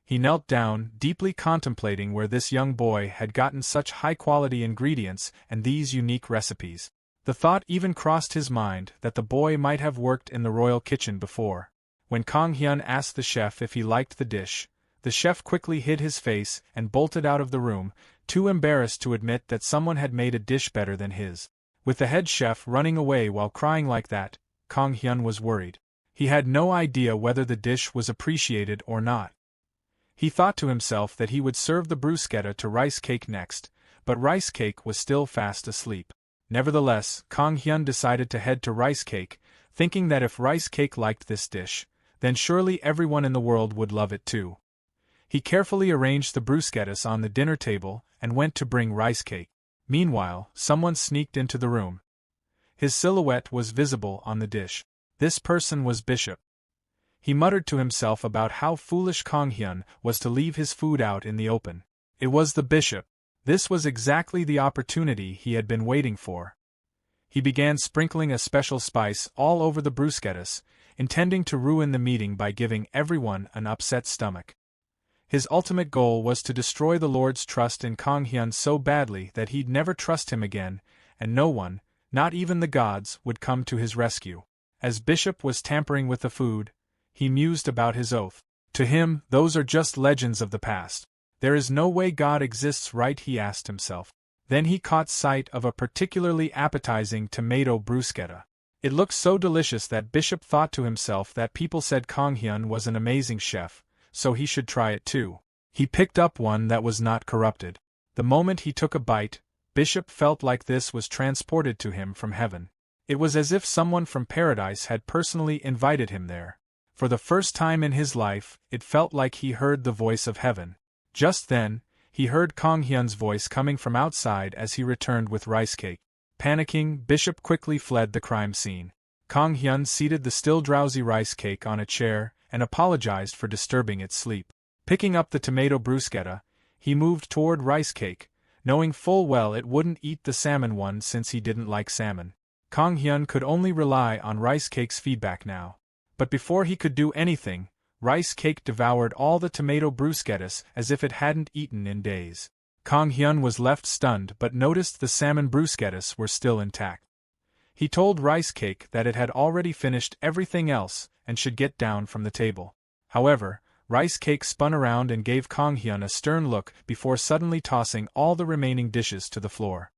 He knelt down, deeply contemplating where this young boy had gotten such high-quality ingredients and these unique recipes. The thought even crossed his mind that the boy might have worked in the royal kitchen before. When Kang Hyun asked the chef if he liked the dish, the chef quickly hid his face and bolted out of the room, too embarrassed to admit that someone had made a dish better than his. With the head chef running away while crying like that, Kang Hyun was worried. He had no idea whether the dish was appreciated or not. He thought to himself that he would serve the bruschetta to rice cake next, but rice cake was still fast asleep. Nevertheless, Kang Hyun decided to head to rice cake, thinking that if rice cake liked this dish, then surely everyone in the world would love it too. He carefully arranged the bruschettas on the dinner table and went to bring rice cake. Meanwhile, someone sneaked into the room. His silhouette was visible on the dish. This person was Bishop. He muttered to himself about how foolish Kang Hyun was to leave his food out in the open. It was the bishop. This was exactly the opportunity he had been waiting for. He began sprinkling a special spice all over the bruschettas, intending to ruin the meeting by giving everyone an upset stomach. His ultimate goal was to destroy the Lord's trust in Kang Hyun so badly that he'd never trust him again, and no one, not even the gods, would come to his rescue. As Bishop was tampering with the food, he mused about his oath. To him, those are just legends of the past. There is no way God exists, right? He asked himself. Then he caught sight of a particularly appetizing tomato bruschetta. It looked so delicious that Bishop thought to himself that people said Kang Hyun was an amazing chef, so he should try it too. He picked up one that was not corrupted. The moment he took a bite, Bishop felt like this was transported to him from heaven. It was as if someone from paradise had personally invited him there. For the first time in his life, it felt like he heard the voice of heaven. Just then, he heard Kang Hyun's voice coming from outside as he returned with rice cake. Panicking, Bishop quickly fled the crime scene. Kang Hyun seated the still drowsy rice cake on a chair and apologized for disturbing its sleep. Picking up the tomato bruschetta, he moved toward rice cake, knowing full well it wouldn't eat the salmon one since he didn't like salmon. Kang Hyun could only rely on rice cake's feedback now. But before he could do anything, rice cake devoured all the tomato bruschettas as if it hadn't eaten in days. Kang Hyun was left stunned but noticed the salmon bruschettas were still intact. He told rice cake that it had already finished everything else and should get down from the table. However, rice cake spun around and gave Kang Hyun a stern look before suddenly tossing all the remaining dishes to the floor.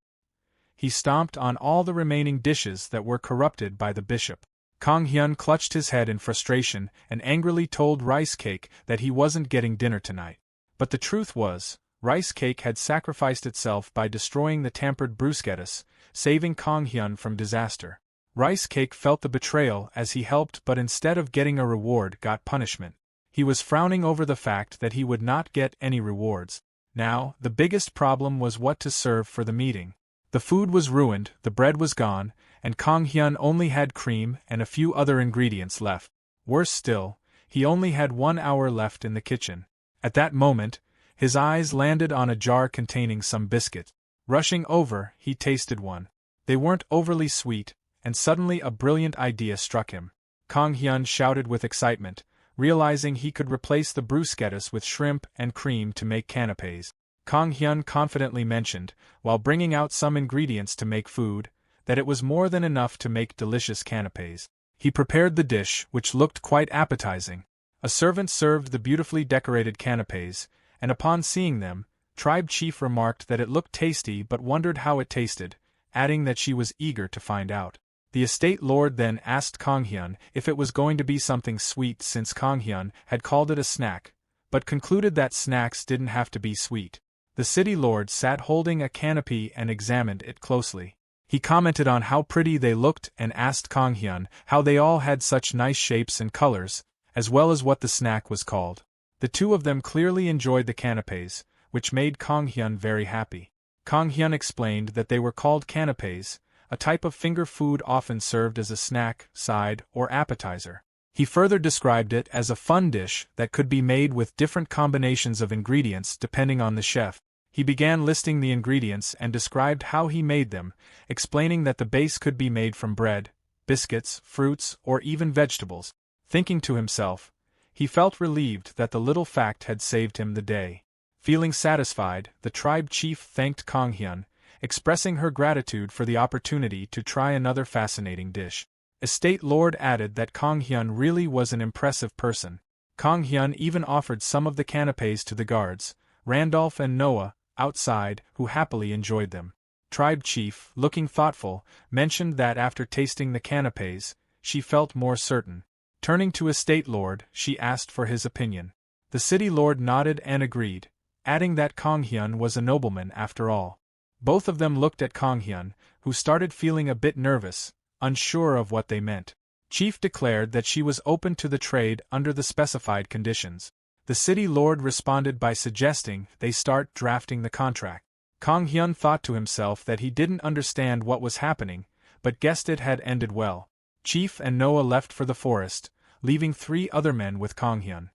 He stomped on all the remaining dishes that were corrupted by the bishop. Kang Hyun clutched his head in frustration and angrily told rice cake that he wasn't getting dinner tonight. But the truth was, rice cake had sacrificed itself by destroying the tampered bruschettas, saving Kang Hyun from disaster. Rice Cake felt the betrayal as he helped, but instead of getting a reward got punishment. He was frowning over the fact that he would not get any rewards. Now, the biggest problem was what to serve for the meeting. The food was ruined, the bread was gone, and Kang Hyun only had cream and a few other ingredients left. Worse still, he only had 1 hour left in the kitchen. At that moment, his eyes landed on a jar containing some biscuit. Rushing over, he tasted one. They weren't overly sweet, and suddenly a brilliant idea struck him. Kang Hyun shouted with excitement, realizing he could replace the bruschettas with shrimp and cream to make canapés. Kang Hyun confidently mentioned, while bringing out some ingredients to make food, that it was more than enough to make delicious canapés. He prepared the dish, which looked quite appetizing. A servant served the beautifully decorated canapés, and upon seeing them, Tribe Chief remarked that it looked tasty but wondered how it tasted, adding that she was eager to find out. The estate lord then asked Kang Hyun if it was going to be something sweet, since Kang Hyun had called it a snack, but concluded that snacks didn't have to be sweet. The city lord sat holding a canopy and examined it closely. He commented on how pretty they looked and asked Kang Hyun how they all had such nice shapes and colors, as well as what the snack was called. The two of them clearly enjoyed the canapés, which made Kang Hyun very happy. Kang Hyun explained that they were called canapés, a type of finger food often served as a snack, side, or appetizer. He further described it as a fun dish that could be made with different combinations of ingredients depending on the chef. He began listing the ingredients and described how he made them, explaining that the base could be made from bread, biscuits, fruits, or even vegetables. Thinking to himself, he felt relieved that the little fact had saved him the day. Feeling satisfied, the tribe chief thanked Kang Hyun, expressing her gratitude for the opportunity to try another fascinating dish. Estate Lord added that Kang Hyun really was an impressive person. Kang Hyun even offered some of the canapés to the guards, Randolph and Noah, outside, who happily enjoyed them. Tribe Chief, looking thoughtful, mentioned that after tasting the canapés, she felt more certain. Turning to Estate Lord, she asked for his opinion. The City Lord nodded and agreed, adding that Kang Hyun was a nobleman after all. Both of them looked at Kang Hyun, who started feeling a bit nervous, unsure of what they meant. Chief declared that she was open to the trade under the specified conditions. The City Lord responded by suggesting they start drafting the contract. Kang Hyun thought to himself that he didn't understand what was happening, but guessed it had ended well. Chief and Noah left for the forest, leaving 3 other men with Kang Hyun.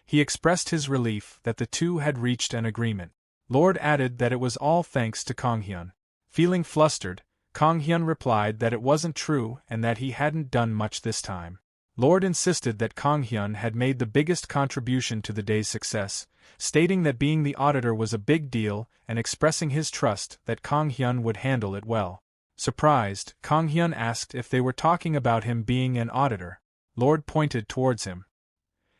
He expressed his relief that the two had reached an agreement. Lord added that it was all thanks to Kang Hyun. Feeling flustered, Kang Hyun replied that it wasn't true and that he hadn't done much this time. Lord insisted that Kang Hyun had made the biggest contribution to the day's success, stating that being the auditor was a big deal and expressing his trust that Kang Hyun would handle it well. Surprised, Kang Hyun asked if they were talking about him being an auditor. Lord pointed towards him.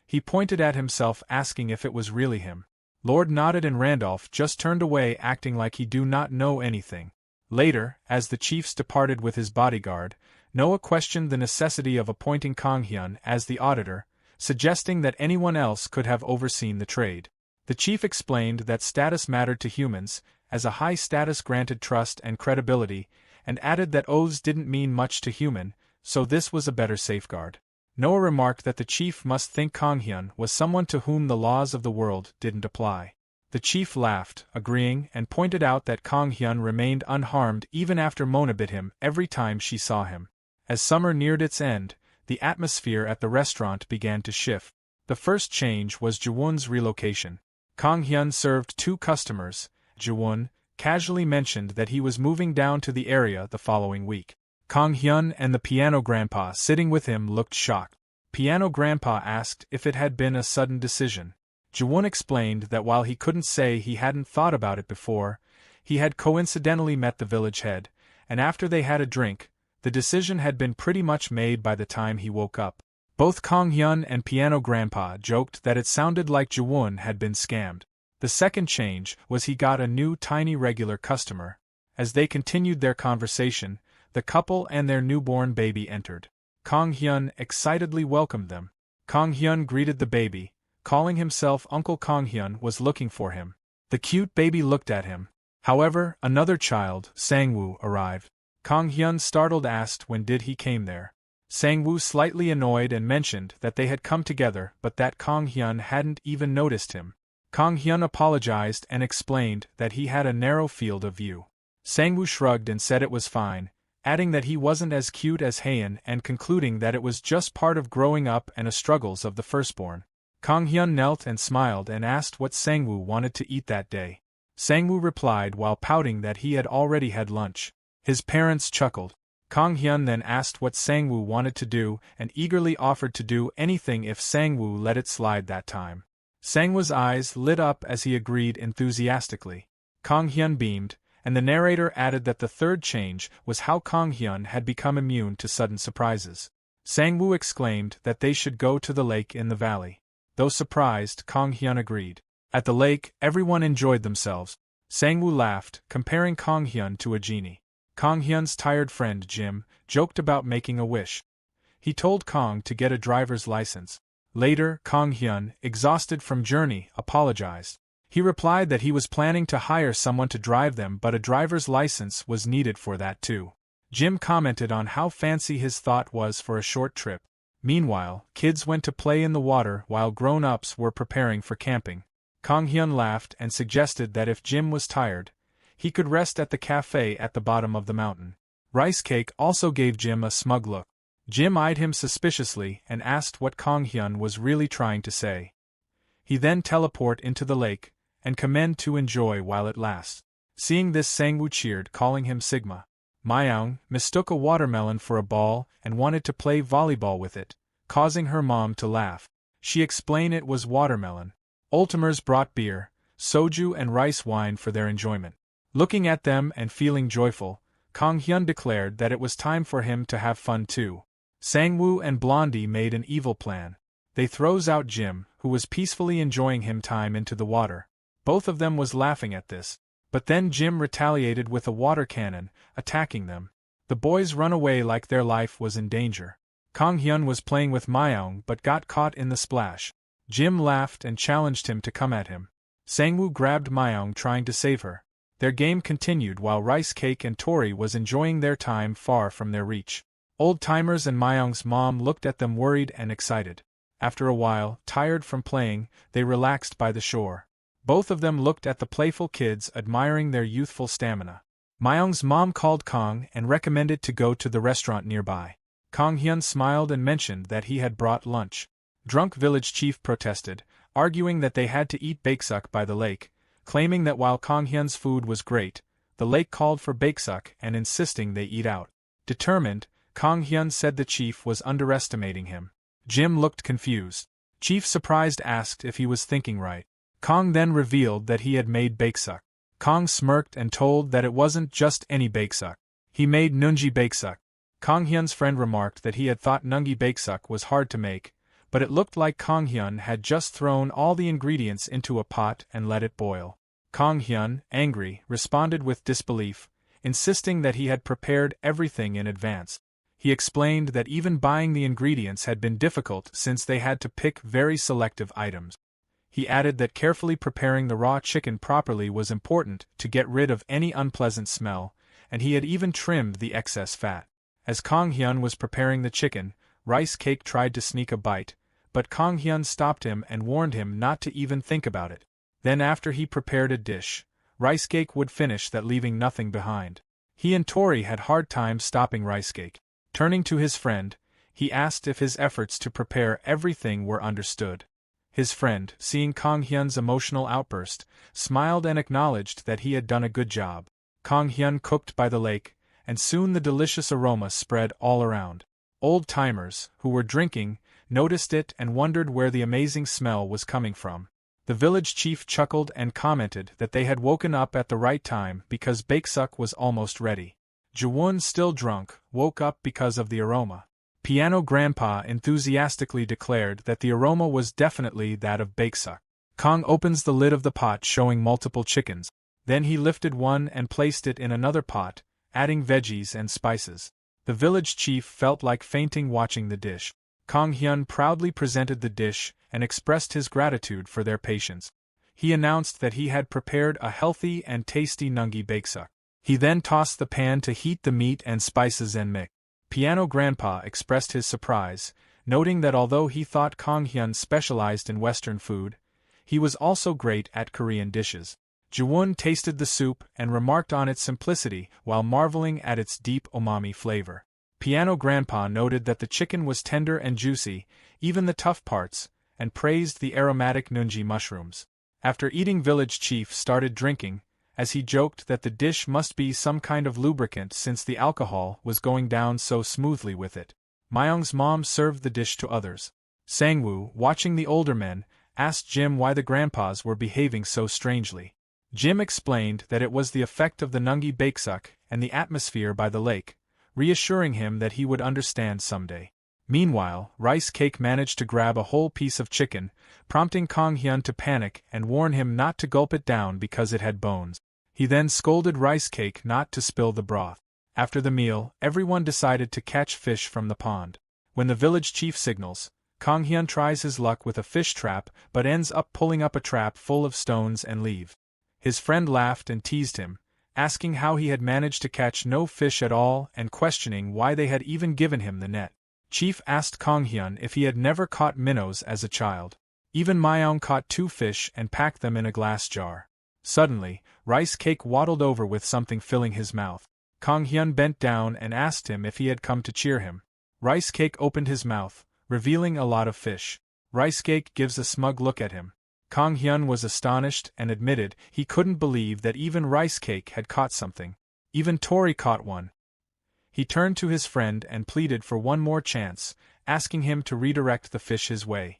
He pointed at himself, asking if it was really him. Lord nodded and Randolph just turned away, acting like he do not know anything. Later, as the chiefs departed with his bodyguard, Noah questioned the necessity of appointing Kang Hyun as the auditor, suggesting that anyone else could have overseen the trade. The chief explained that status mattered to humans, as a high status granted trust and credibility, and added that oaths didn't mean much to human, so this was a better safeguard. Noah remarked that the chief must think Kang Hyun was someone to whom the laws of the world didn't apply. The chief laughed, agreeing, and pointed out that Kang Hyun remained unharmed even after Mona bit him every time she saw him. As summer neared its end, the atmosphere at the restaurant began to shift. The first change was Jiwon's relocation. Kang Hyun served 2 customers. Jiwon casually mentioned that he was moving down to the area the following week. Kang Hyun and the piano grandpa sitting with him looked shocked. Piano grandpa asked if it had been a sudden decision. Jiwon explained that while he couldn't say he hadn't thought about it before, he had coincidentally met the village head, and after they had a drink, the decision had been pretty much made by the time he woke up. Both Kang Hyun and piano grandpa joked that it sounded like Jiwon had been scammed. The second change was he got a new tiny regular customer. As they continued their conversation, the couple and their newborn baby entered. Kang Hyun excitedly welcomed them. Kang Hyun greeted the baby, calling himself Uncle. Kang Hyun was looking for him. The cute baby looked at him. However, another child, Sangwoo, arrived. Kang Hyun, startled, asked when did he came there. Sang-woo, slightly annoyed, and mentioned that they had come together but that Kang Hyun hadn't even noticed him. Kang Hyun apologized and explained that he had a narrow field of view. Sang-woo shrugged and said it was fine, adding that he wasn't as cute as Haeun and concluding that it was just part of growing up and the struggles of the firstborn. Kang Hyun knelt and smiled and asked what Sang-woo wanted to eat that day. Sang-woo replied while pouting that he had already had lunch. His parents chuckled. Kang Hyun then asked what Sang-woo wanted to do and eagerly offered to do anything if Sang-woo let it slide that time. Sang-woo's eyes lit up as he agreed enthusiastically. Kang Hyun beamed, and the narrator added that the third change was how Kang Hyun had become immune to sudden surprises. Sang-woo exclaimed that they should go to the lake in the valley. Though surprised, Kang Hyun agreed. At the lake, everyone enjoyed themselves. Sang-woo laughed, comparing Kang Hyun to a genie. Kang Hyun's tired friend Jim joked about making a wish. He told Kang to get a driver's license. Later, Kang Hyun, exhausted from journey, apologized. He replied that he was planning to hire someone to drive them but a driver's license was needed for that too. Jim commented on how fancy his thought was for a short trip. Meanwhile, kids went to play in the water while grown-ups were preparing for camping. Kang Hyun laughed and suggested that if Jim was tired, he could rest at the cafe at the bottom of the mountain. Rice Cake also gave Jim a smug look. Jim eyed him suspiciously and asked what Kang Hyun was really trying to say. He then teleport into the lake and commend to enjoy while it lasts. Seeing this, Sang-woo cheered, calling him Sigma. Myeong mistook a watermelon for a ball and wanted to play volleyball with it, causing her mom to laugh. She explained it was watermelon. Ultimers brought beer, soju and rice wine for their enjoyment. Looking at them and feeling joyful, Kang Hyun declared that it was time for him to have fun too. Sang-woo and Blondie made an evil plan. They throws out Jim, who was peacefully enjoying him time into the water. Both of them was laughing at this. But then Jim retaliated with a water cannon, attacking them. The boys run away like their life was in danger. Kang Hyun was playing with Myeong but got caught in the splash. Jim laughed and challenged him to come at him. Sang-woo grabbed Myeong trying to save her. Their game continued while Rice Cake and Tori was enjoying their time far from their reach. Old-timers and Myeong's mom looked at them worried and excited. After a while, tired from playing, they relaxed by the shore. Both of them looked at the playful kids, admiring their youthful stamina. Myeong's mom called Kang and recommended to go to the restaurant nearby. Kang Hyun smiled and mentioned that he had brought lunch. Drunk village chief protested, arguing that they had to eat baekseok by the lake, claiming that while Kang Hyun's food was great, the lake called for baekseok and insisting they eat out. Determined, Kang Hyun said the chief was underestimating him. Jim looked confused. Chief, surprised, asked if he was thinking right. Kang then revealed that he had made baekseok. Kang smirked and told that it wasn't just any baekseok. He made nungi baekseok. Kang Hyun's friend remarked that he had thought nungi baekseok was hard to make, but it looked like Kang Hyun had just thrown all the ingredients into a pot and let it boil. Kang Hyun, angry, responded with disbelief, insisting that he had prepared everything in advance. He explained that even buying the ingredients had been difficult since they had to pick very selective items. He added that carefully preparing the raw chicken properly was important to get rid of any unpleasant smell, and he had even trimmed the excess fat. As Kang Hyun was preparing the chicken, Rice Cake tried to sneak a bite, but Kang Hyun stopped him and warned him not to even think about it. Then after he prepared a dish, Rice Cake would finish that, leaving nothing behind. He and Tori had hard time stopping Rice Cake. Turning to his friend, he asked if his efforts to prepare everything were understood. His friend, seeing Kang Hyun's emotional outburst, smiled and acknowledged that he had done a good job. Kang Hyun cooked by the lake, and soon the delicious aroma spread all around. Old-timers, who were drinking, noticed it and wondered where the amazing smell was coming from. The village chief chuckled and commented that they had woken up at the right time because baekseok was almost ready. Jaewon, still drunk, woke up because of the aroma. Piano Grandpa enthusiastically declared that the aroma was definitely that of baekseok. Kang opens the lid of the pot, showing multiple chickens. Then he lifted one and placed it in another pot, adding veggies and spices. The village chief felt like fainting watching the dish. Kang Hyun proudly presented the dish and expressed his gratitude for their patience. He announced that he had prepared a healthy and tasty nungi baekseok. He then tossed the pan to heat the meat and spices and mix. Piano Grandpa expressed his surprise, noting that although he thought Kang Hyun specialized in Western food, he was also great at Korean dishes. Jiwon tasted the soup and remarked on its simplicity while marveling at its deep umami flavor. Piano Grandpa noted that the chicken was tender and juicy, even the tough parts, and praised the aromatic nunji mushrooms. After eating, Village Chief started drinking, as he joked that the dish must be some kind of lubricant since the alcohol was going down so smoothly with it. Myung's mom served the dish to others. Sangwoo, watching the older men, asked Jim why the grandpas were behaving so strangely. Jim explained that it was the effect of the nungi baeksuk and the atmosphere by the lake, reassuring him that he would understand someday. Meanwhile, Rice Cake managed to grab a whole piece of chicken, prompting Kang Hyun to panic and warn him not to gulp it down because it had bones. He then scolded Rice Cake not to spill the broth. After the meal, everyone decided to catch fish from the pond. When the village chief signals, Kang Hyun tries his luck with a fish trap but ends up pulling up a trap full of stones and leaves. His friend laughed and teased him, asking how he had managed to catch no fish at all and questioning why they had even given him the net. Chief asked Kang Hyun if he had never caught minnows as a child. Even Myung caught 2 fish and packed them in a glass jar. Suddenly, Rice Cake waddled over with something filling his mouth. Kang Hyun bent down and asked him if he had come to cheer him. Rice Cake opened his mouth, revealing a lot of fish. Rice Cake gives a smug look at him. Kang Hyun was astonished and admitted he couldn't believe that even Rice Cake had caught something. Even Tori caught one. He turned to his friend and pleaded for one more chance, asking him to redirect the fish his way.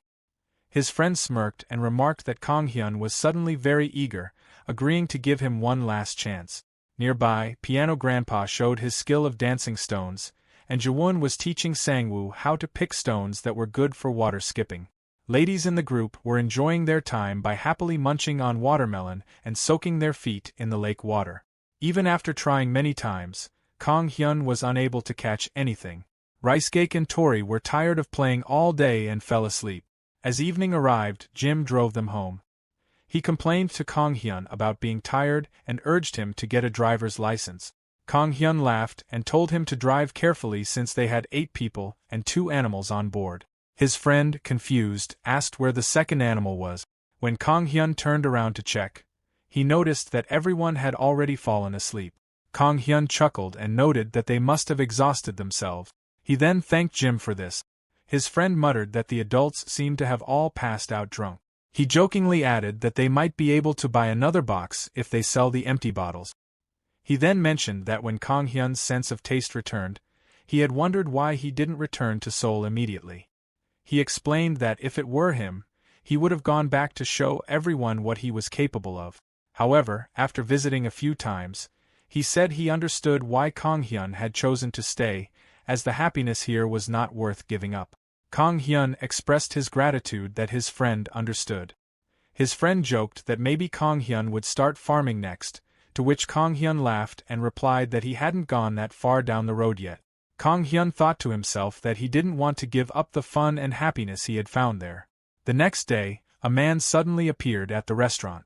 His friend smirked and remarked that Kang Hyun was suddenly very eager, agreeing to give him one last chance. Nearby, Piano Grandpa showed his skill of dancing stones, and Jiwon was teaching Sangwoo how to pick stones that were good for water skipping. Ladies in the group were enjoying their time by happily munching on watermelon and soaking their feet in the lake water. Even after trying many times, Kang Hyun was unable to catch anything. Rice Cake and Tori were tired of playing all day and fell asleep. As evening arrived, Jim drove them home. He complained to Kang Hyun about being tired and urged him to get a driver's license. Kang Hyun laughed and told him to drive carefully since they had 8 people and 2 animals on board. His friend, confused, asked where the second animal was. When Kang Hyun turned around to check, he noticed that everyone had already fallen asleep. Kang Hyun chuckled and noted that they must have exhausted themselves. He then thanked Jim for this. His friend muttered that the adults seemed to have all passed out drunk. He jokingly added that they might be able to buy another box if they sell the empty bottles. He then mentioned that when Kang Hyun's sense of taste returned, he had wondered why he didn't return to Seoul immediately. He explained that if it were him, he would have gone back to show everyone what he was capable of. However, after visiting a few times, he said he understood why Kang Hyun had chosen to stay, as the happiness here was not worth giving up. Kang Hyun expressed his gratitude that his friend understood. His friend joked that maybe Kang Hyun would start farming next, to which Kang Hyun laughed and replied that he hadn't gone that far down the road yet. Kang Hyun thought to himself that he didn't want to give up the fun and happiness he had found there. The next day, a man suddenly appeared at the restaurant.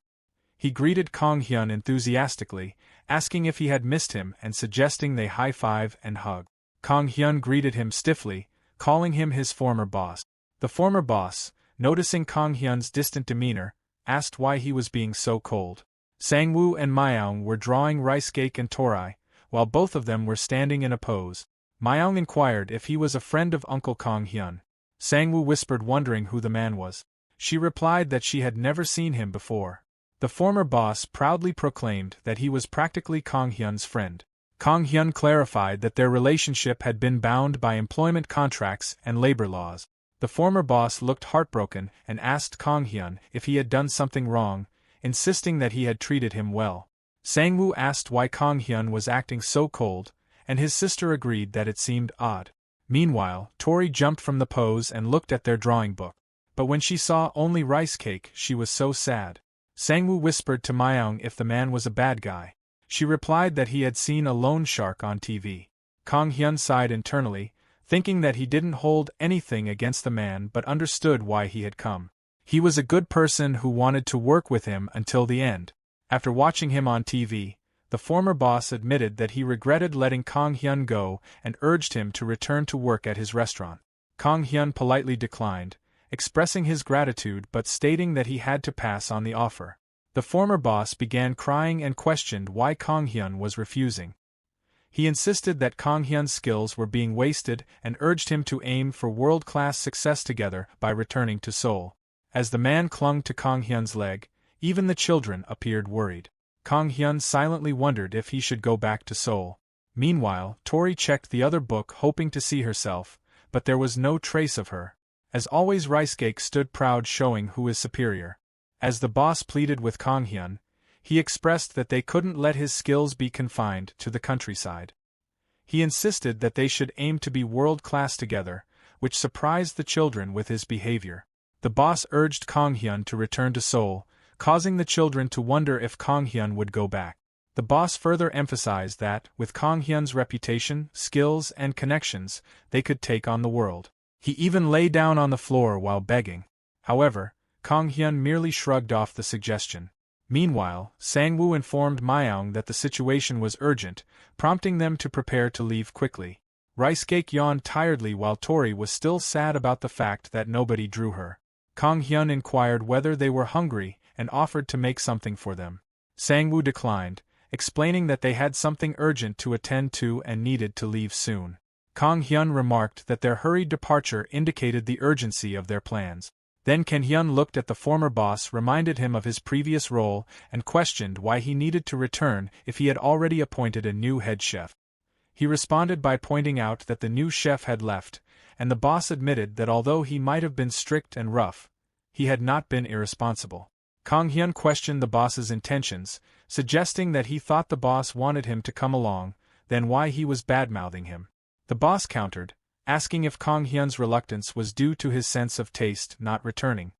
He greeted Kang Hyun enthusiastically, asking if he had missed him and suggesting they high-five and hug. Kang Hyun greeted him stiffly, calling him his former boss. The former boss, noticing Kang Hyun's distant demeanor, asked why he was being so cold. Sangwoo and Myung were drawing Rice Cake and Tori, while both of them were standing in a pose. Myung inquired if he was a friend of Uncle Kang Hyun. Sangwoo whispered, wondering who the man was. She replied that she had never seen him before. The former boss proudly proclaimed that he was practically Kang Hyun's friend. Kang Hyun clarified that their relationship had been bound by employment contracts and labor laws. The former boss looked heartbroken and asked Kang Hyun if he had done something wrong, insisting that he had treated him well. Sangwoo asked why Kang Hyun was acting so cold, and his sister agreed that it seemed odd. Meanwhile, Tori jumped from the pose and looked at their drawing book. But when she saw only Rice Cake, she was so sad. Sangwoo whispered to Myung if the man was a bad guy. She replied that he had seen a loan shark on TV. Kang Hyun sighed internally, thinking that he didn't hold anything against the man but understood why he had come. He was a good person who wanted to work with him until the end. After watching him on TV, The former boss admitted that he regretted letting Kang Hyun go and urged him to return to work at his restaurant. Kang Hyun politely declined, expressing his gratitude but stating that he had to pass on the offer. The former boss began crying and questioned why Kang Hyun was refusing. He insisted that Kang Hyun's skills were being wasted and urged him to aim for world-class success together by returning to Seoul. As the man clung to Kang Hyun's leg, even the children appeared worried. Kang Hyun silently wondered if he should go back to Seoul. Meanwhile, Tori checked the other book hoping to see herself, but there was no trace of her. As always, Ricecake stood proud, showing who is superior. As the boss pleaded with Kang Hyun, he expressed that they couldn't let his skills be confined to the countryside. He insisted that they should aim to be world-class together, which surprised the children with his behavior. The boss urged Kang Hyun to return to Seoul, causing the children to wonder if Kang Hyun would go back. The boss further emphasized that, with Kang Hyun's reputation, skills, and connections, they could take on the world. He even lay down on the floor while begging. However, Kang Hyun merely shrugged off the suggestion. Meanwhile, Sang-woo informed Myeong that the situation was urgent, prompting them to prepare to leave quickly. Ricecake yawned tiredly while Tori was still sad about the fact that nobody drew her. Kang Hyun inquired whether they were hungry and offered to make something for them. Sang-woo declined, explaining that they had something urgent to attend to and needed to leave soon. Kang Hyun remarked that their hurried departure indicated the urgency of their plans. Then Kang Hyun looked at the former boss, reminded him of his previous role, and questioned why he needed to return if he had already appointed a new head chef. He responded by pointing out that the new chef had left, and the boss admitted that although he might have been strict and rough, he had not been irresponsible. Kang Hyun questioned the boss's intentions, suggesting that he thought the boss wanted him to come along, then why he was bad-mouthing him. The boss countered, asking if Kang Hyun's reluctance was due to his sense of taste not returning.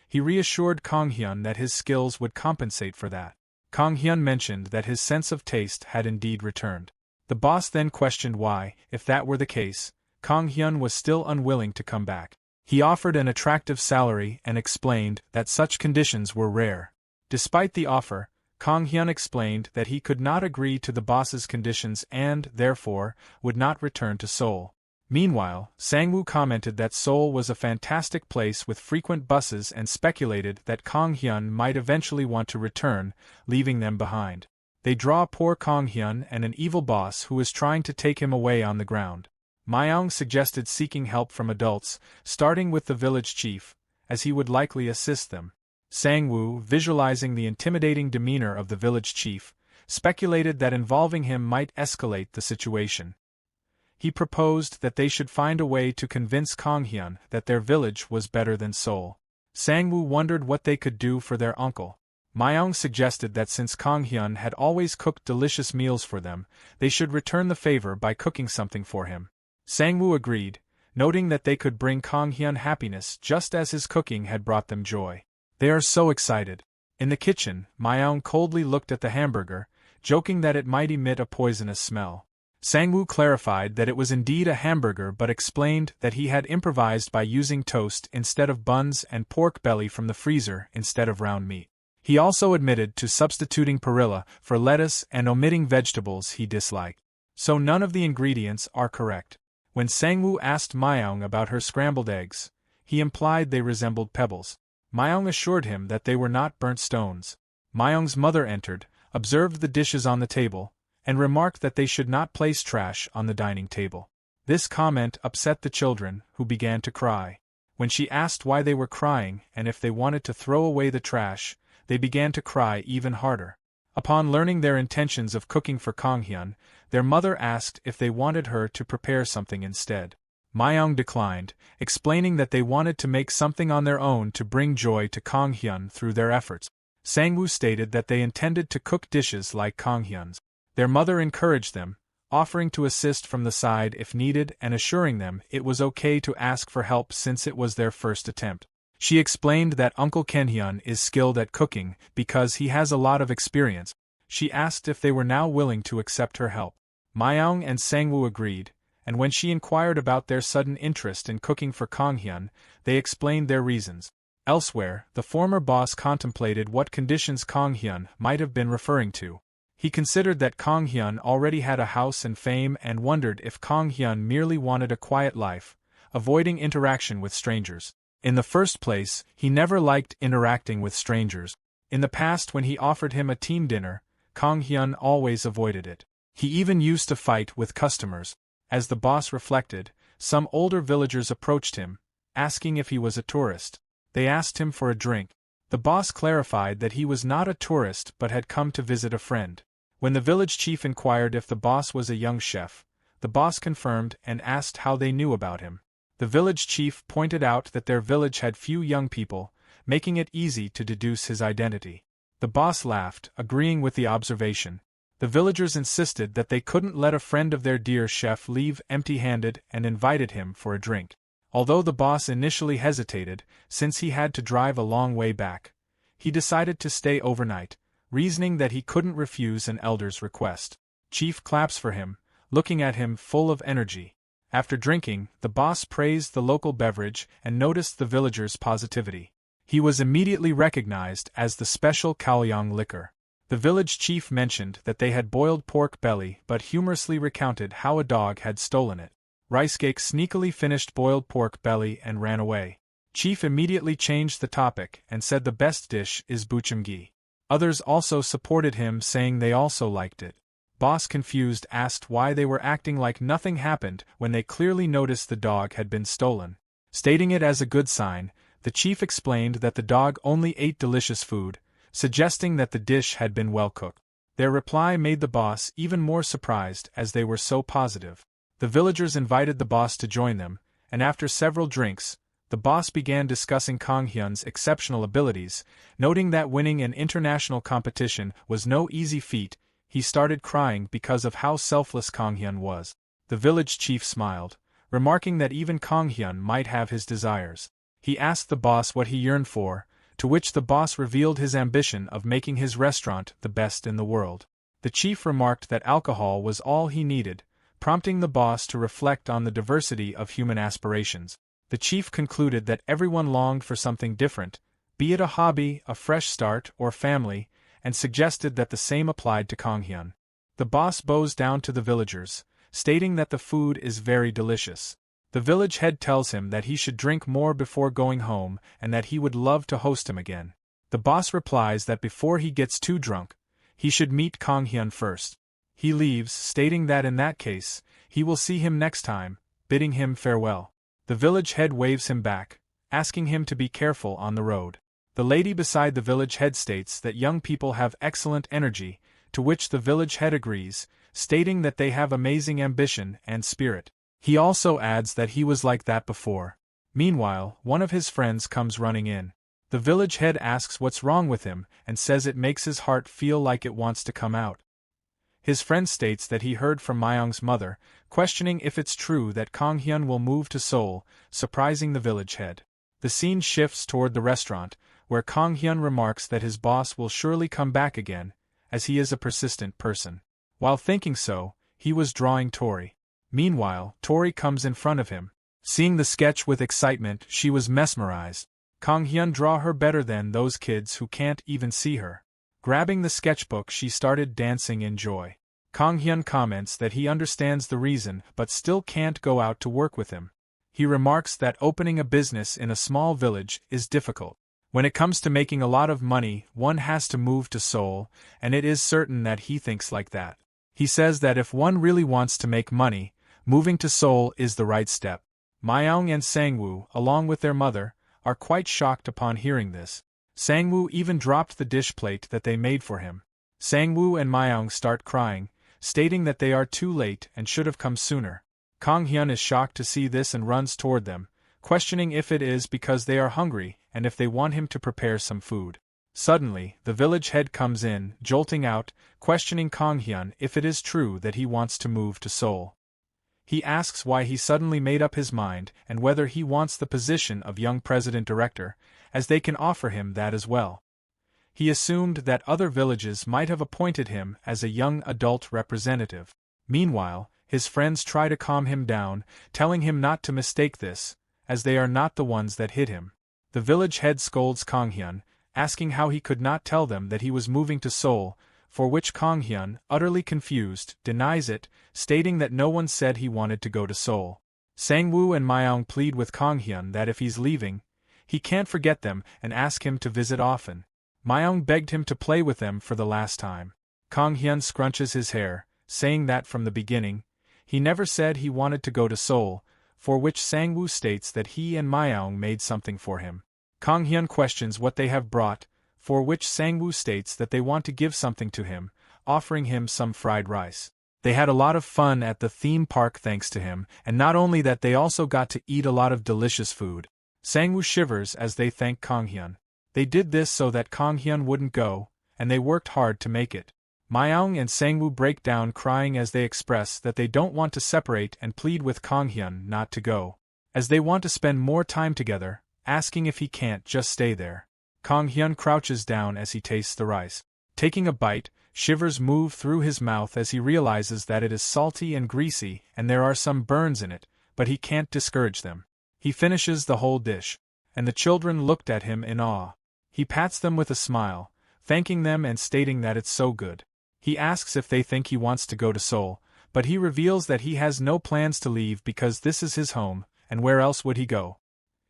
He reassured Kang Hyun that his skills would compensate for that. Kang Hyun mentioned that his sense of taste had indeed returned. The boss then questioned why, if that were the case, Kang Hyun was still unwilling to come back. He offered an attractive salary and explained that such conditions were rare. Despite the offer, Kang Hyun explained that he could not agree to the boss's conditions and, therefore, would not return to Seoul. Meanwhile, Sang-woo commented that Seoul was a fantastic place with frequent buses and speculated that Kang Hyun might eventually want to return, leaving them behind. They draw poor Kang Hyun and an evil boss who is trying to take him away on the ground. Myeong suggested seeking help from adults, starting with the village chief, as he would likely assist them. Sang-woo, visualizing the intimidating demeanor of the village chief, speculated that involving him might escalate the situation. He proposed that they should find a way to convince Kang Hyun that their village was better than Seoul. Sang-woo wondered what they could do for their uncle. Myeong suggested that since Kang Hyun had always cooked delicious meals for them, they should return the favor by cooking something for him. Sang-woo agreed, noting that they could bring Kang Hyun happiness just as his cooking had brought them joy. They are so excited. In the kitchen, Myeong coldly looked at the hamburger, joking that it might emit a poisonous smell. Sang-woo clarified that it was indeed a hamburger but explained that he had improvised by using toast instead of buns and pork belly from the freezer instead of round meat. He also admitted to substituting perilla for lettuce and omitting vegetables he disliked. So none of the ingredients are correct. When Sang-woo asked Myeong about her scrambled eggs, he implied they resembled pebbles. Myeong assured him that they were not burnt stones. Myeong's mother entered, observed the dishes on the table, and remarked that they should not place trash on the dining table. This comment upset the children, who began to cry. When she asked why they were crying and if they wanted to throw away the trash, they began to cry even harder. Upon learning their intentions of cooking for Kang Hyun, their mother asked if they wanted her to prepare something instead. Myeong declined, explaining that they wanted to make something on their own to bring joy to Kang Hyun through their efforts. Sang-woo stated that they intended to cook dishes like Kang Hyun's. Their mother encouraged them, offering to assist from the side if needed and assuring them it was okay to ask for help since it was their first attempt. She explained that Uncle Kang Hyun is skilled at cooking because he has a lot of experience. She asked if they were now willing to accept her help. Myeong and Sang-woo agreed, and when she inquired about their sudden interest in cooking for Kang Hyun, they explained their reasons. Elsewhere, the former boss contemplated what conditions Kang Hyun might have been referring to. He considered that Kang Hyun already had a house and fame and wondered if Kang Hyun merely wanted a quiet life, avoiding interaction with strangers. In the first place, he never liked interacting with strangers. In the past, when he offered him a team dinner, Kang Hyun always avoided it. He even used to fight with customers. As the boss reflected, some older villagers approached him, asking if he was a tourist. They asked him for a drink. The boss clarified that he was not a tourist but had come to visit a friend. When the village chief inquired if the boss was a young chef, the boss confirmed and asked how they knew about him. The village chief pointed out that their village had few young people, making it easy to deduce his identity. The boss laughed, agreeing with the observation. The villagers insisted that they couldn't let a friend of their dear chef leave empty-handed and invited him for a drink. Although the boss initially hesitated, since he had to drive a long way back, he decided to stay overnight, reasoning that he couldn't refuse an elder's request. Chief claps for him, looking at him full of energy. After drinking, the boss praised the local beverage and noticed the villagers' positivity. He was immediately recognized as the special Kaoyang liquor. The village chief mentioned that they had boiled pork belly but humorously recounted how a dog had stolen it. Rice Cake sneakily finished boiled pork belly and ran away. Chief immediately changed the topic and said the best dish is buchimgi. Others also supported him, saying they also liked it. Boss, confused, asked why they were acting like nothing happened when they clearly noticed the dog had been stolen. Stating it as a good sign, the chief explained that the dog only ate delicious food, suggesting that the dish had been well cooked. Their reply made the boss even more surprised as they were so positive. The villagers invited the boss to join them, and after several drinks, the boss began discussing Kang Hyun's exceptional abilities, noting that winning an international competition was no easy feat. He started crying because of how selfless Kang Hyun was. The village chief smiled, remarking that even Kang Hyun might have his desires. He asked the boss what he yearned for, to which the boss revealed his ambition of making his restaurant the best in the world. The chief remarked that alcohol was all he needed, prompting the boss to reflect on the diversity of human aspirations. The chief concluded that everyone longed for something different, be it a hobby, a fresh start, or family, and suggested that the same applied to Kang Hyun. The boss bows down to the villagers, stating that the food is very delicious. The village head tells him that he should drink more before going home and that he would love to host him again. The boss replies that before he gets too drunk, he should meet Kang Hyun first. He leaves, stating that in that case, he will see him next time, bidding him farewell. The village head waves him back, asking him to be careful on the road. The lady beside the village head states that young people have excellent energy, to which the village head agrees, stating that they have amazing ambition and spirit. He also adds that he was like that before. Meanwhile, one of his friends comes running in. The village head asks what's wrong with him and says it makes his heart feel like it wants to come out. His friend states that he heard from Myung's mother, questioning if it's true that Kang Hyun will move to Seoul, surprising the village head. The scene shifts toward the restaurant, where Kang Hyun remarks that his boss will surely come back again, as he is a persistent person. While thinking so, he was drawing Tori. Meanwhile, Tori comes in front of him. Seeing the sketch with excitement, she was mesmerized. Kang Hyun draw her better than those kids who can't even see her. Grabbing the sketchbook, she started dancing in joy. Kang Hyun comments that he understands the reason but still can't go out to work with him. He remarks that opening a business in a small village is difficult. When it comes to making a lot of money, one has to move to Seoul, and it is certain that he thinks like that. He says that if one really wants to make money, moving to Seoul is the right step. Myung and Sangwoo, along with their mother, are quite shocked upon hearing this. Sangwoo even dropped the dish plate that they made for him. Sangwoo and Myung start crying, stating that they are too late and should have come sooner. Kang Hyun is shocked to see this and runs toward them, questioning if it is because they are hungry and if they want him to prepare some food. Suddenly, the village head comes in, jolting out, questioning Kang Hyun if it is true that he wants to move to Seoul. He asks why he suddenly made up his mind and whether he wants the position of young president-director, as they can offer him that as well. He assumed that other villages might have appointed him as a young adult representative. Meanwhile, his friends try to calm him down, telling him not to mistake this, as they are not the ones that hit him. The village head scolds Kang Hyun, asking how he could not tell them that he was moving to Seoul, for which Kang Hyun, utterly confused, denies it, stating that no one said he wanted to go to Seoul. Sang-woo and Myeong plead with Kang Hyun that if he's leaving, he can't forget them and ask him to visit often. Myeong begged him to play with them for the last time. Kang Hyun scrunches his hair, saying that from the beginning, he never said he wanted to go to Seoul, for which Sang-woo states that he and Myeong made something for him. Kang Hyun questions what they have brought, for which Sang-woo states that they want to give something to him, offering him some fried rice. They had a lot of fun at the theme park thanks to him, and not only that they also got to eat a lot of delicious food. Sang-woo shivers as they thank Kang Hyun. They did this so that Kang Hyun wouldn't go, and they worked hard to make it. Myeong and Sang-woo break down crying as they express that they don't want to separate and plead with Kang Hyun not to go, as they want to spend more time together, asking if he can't just stay there. Kang Hyun crouches down as he tastes the rice. Taking a bite, shivers move through his mouth as he realizes that it is salty and greasy and there are some burns in it, but he can't discourage them. He finishes the whole dish, and the children looked at him in awe. He pats them with a smile, thanking them and stating that it's so good. He asks if they think he wants to go to Seoul, but he reveals that he has no plans to leave because this is his home, and where else would he go?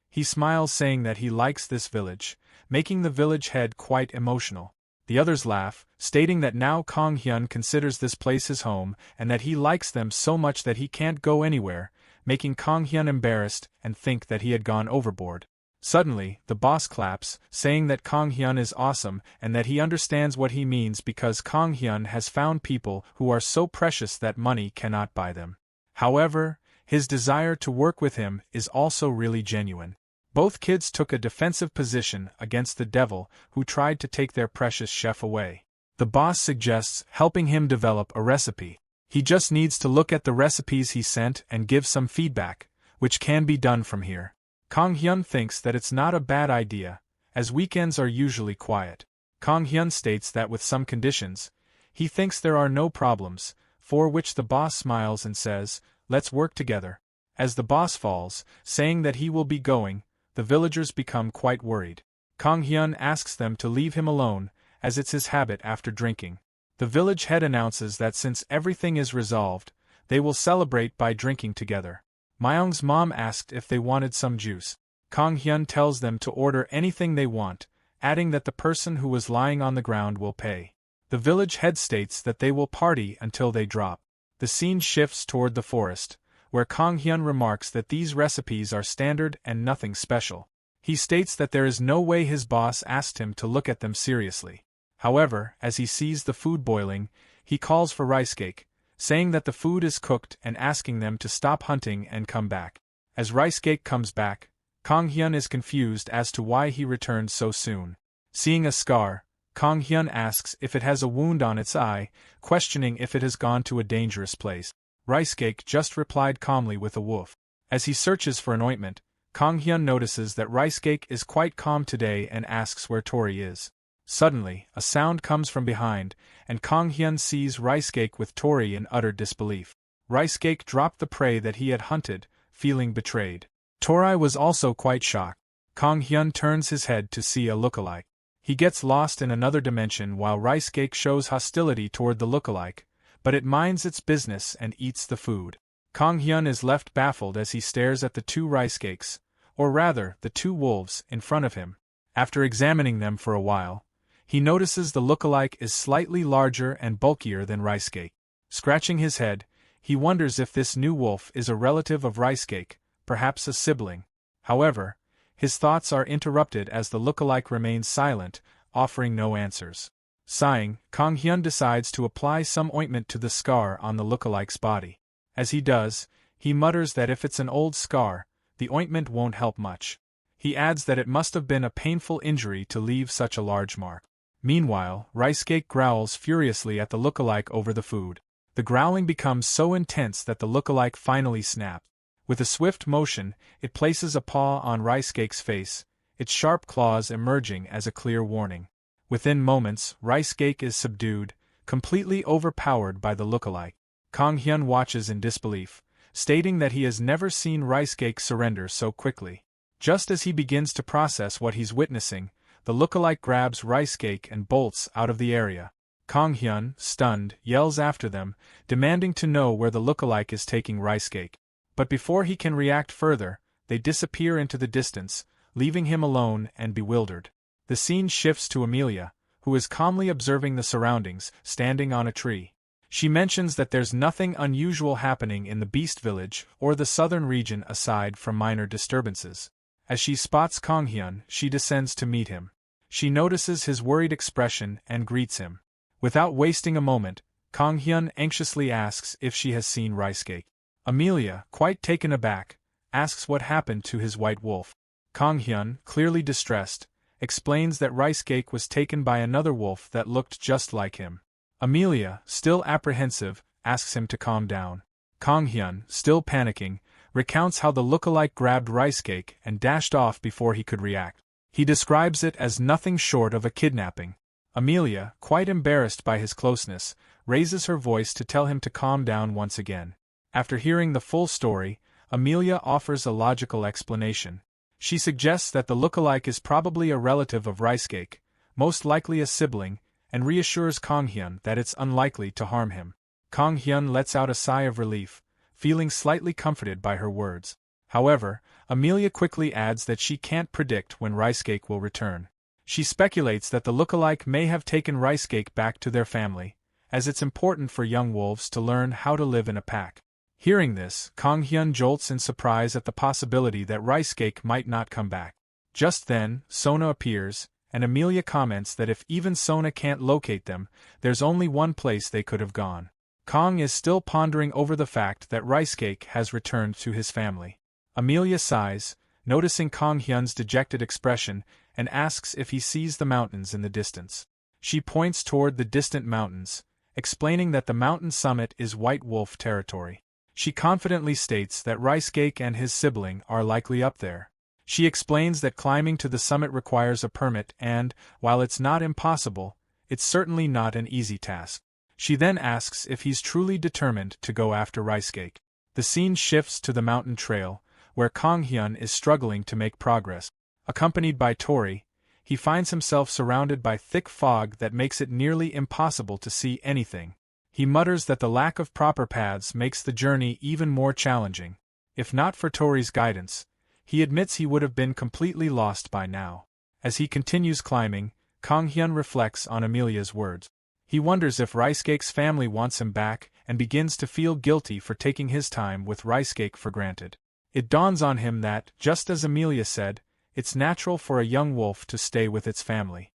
He smiles saying that he likes this village, making the village head quite emotional. The others laugh, stating that now Kang Hyun considers this place his home and that he likes them so much that he can't go anywhere, making Kang Hyun embarrassed and think that he had gone overboard. Suddenly, the boss claps, saying that Kang Hyun is awesome and that he understands what he means because Kang Hyun has found people who are so precious that money cannot buy them. However, his desire to work with him is also really genuine. Both kids took a defensive position against the devil who tried to take their precious chef away. The boss suggests helping him develop a recipe. He just needs to look at the recipes he sent and give some feedback, which can be done from here. Kang Hyun thinks that it's not a bad idea, as weekends are usually quiet. Kang Hyun states that with some conditions, he thinks there are no problems, for which the boss smiles and says, "Let's work together." As the boss falls, saying that he will be going, the villagers become quite worried. Kang Hyun asks them to leave him alone, as it's his habit after drinking. The village head announces that since everything is resolved, they will celebrate by drinking together. Myeong's mom asked if they wanted some juice. Kang Hyun tells them to order anything they want, adding that the person who was lying on the ground will pay. The village head states that they will party until they drop. The scene shifts toward the forest, where Kang Hyun remarks that these recipes are standard and nothing special. He states that there is no way his boss asked him to look at them seriously. However, as he sees the food boiling, he calls for rice cake, saying that the food is cooked and asking them to stop hunting and come back. As rice cake comes back, Kang Hyun is confused as to why he returned so soon. Seeing a scar, Kang Hyun asks if it has a wound on its eye, questioning if it has gone to a dangerous place. Rice cake just replied calmly with a woof. As he searches for an ointment, Kang Hyun notices that rice cake is quite calm today and asks where Tori is. Suddenly, a sound comes from behind, and Kang Hyun sees rice cake with Tori in utter disbelief. Rice cake dropped the prey that he had hunted, feeling betrayed. Tori was also quite shocked. Kang Hyun turns his head to see a lookalike. He gets lost in another dimension while rice cake shows hostility toward the lookalike, but it minds its business and eats the food. Kang Hyun is left baffled as he stares at the two rice cakes, or rather, the two wolves, in front of him. After examining them for a while, he notices the lookalike is slightly larger and bulkier than rice cake. Scratching his head, he wonders if this new wolf is a relative of rice cake, perhaps a sibling. However, his thoughts are interrupted as the lookalike remains silent, offering no answers. Sighing, Kang Hyun decides to apply some ointment to the scar on the lookalike's body. As he does, he mutters that if it's an old scar, the ointment won't help much. He adds that it must have been a painful injury to leave such a large mark. Meanwhile, rice cake growls furiously at the lookalike over the food. The growling becomes so intense that the lookalike finally snaps. With a swift motion, it places a paw on rice cake's face, its sharp claws emerging as a clear warning. Within moments, rice cake is subdued, completely overpowered by the lookalike. Kang Hyun watches in disbelief, stating that he has never seen rice cake surrender so quickly. Just as he begins to process what he's witnessing, the lookalike grabs rice cake and bolts out of the area. Kang Hyun, stunned, yells after them, demanding to know where the lookalike is taking Rice Cake. But before he can react further, they disappear into the distance, leaving him alone and bewildered. The scene shifts to Amelia, who is calmly observing the surroundings, standing on a tree. She mentions that there's nothing unusual happening in the Beast Village or the southern region aside from minor disturbances. As she spots Kang Hyun, she descends to meet him. She notices his worried expression and greets him. Without wasting a moment, Kang Hyun anxiously asks if she has seen Rice Cake. Amelia, quite taken aback, asks what happened to his white wolf. Kang Hyun, clearly distressed, explains that Rice Cake was taken by another wolf that looked just like him. Amelia, still apprehensive, asks him to calm down. Kang Hyun, still panicking, recounts how the lookalike grabbed Rice Cake and dashed off before he could react. He describes it as nothing short of a kidnapping. Amelia, quite embarrassed by his closeness, raises her voice to tell him to calm down once again. After hearing the full story, Amelia offers a logical explanation. She suggests that the lookalike is probably a relative of Rice Cake, most likely a sibling, and reassures Kang Hyun that it's unlikely to harm him. Kang Hyun lets out a sigh of relief, feeling slightly comforted by her words. However, Amelia quickly adds that she can't predict when Rice Cake will return. She speculates that the lookalike may have taken Rice Cake back to their family, as it's important for young wolves to learn how to live in a pack. Hearing this, Kang Hyun jolts in surprise at the possibility that Rice Cake might not come back. Just then, Sona appears, and Amelia comments that if even Sona can't locate them, there's only one place they could have gone. Kang is still pondering over the fact that Rice Cake has returned to his family. Amelia sighs, noticing Kang Hyun's dejected expression, and asks if he sees the mountains in the distance. She points toward the distant mountains, explaining that the mountain summit is White Wolf territory. She confidently states that Rice Cake and his sibling are likely up there. She explains that climbing to the summit requires a permit and, while it's not impossible, it's certainly not an easy task. She then asks if he's truly determined to go after Rice Cake. The scene shifts to the mountain trail, where Kang Hyun is struggling to make progress. Accompanied by Tori, he finds himself surrounded by thick fog that makes it nearly impossible to see anything. He mutters that the lack of proper paths makes the journey even more challenging. If not for Tori's guidance, he admits he would have been completely lost by now. As he continues climbing, Kang Hyun reflects on Amelia's words. He wonders if Rice Cake's family wants him back and begins to feel guilty for taking his time with Rice Cake for granted. It dawns on him that, just as Amelia said, it's natural for a young wolf to stay with its family.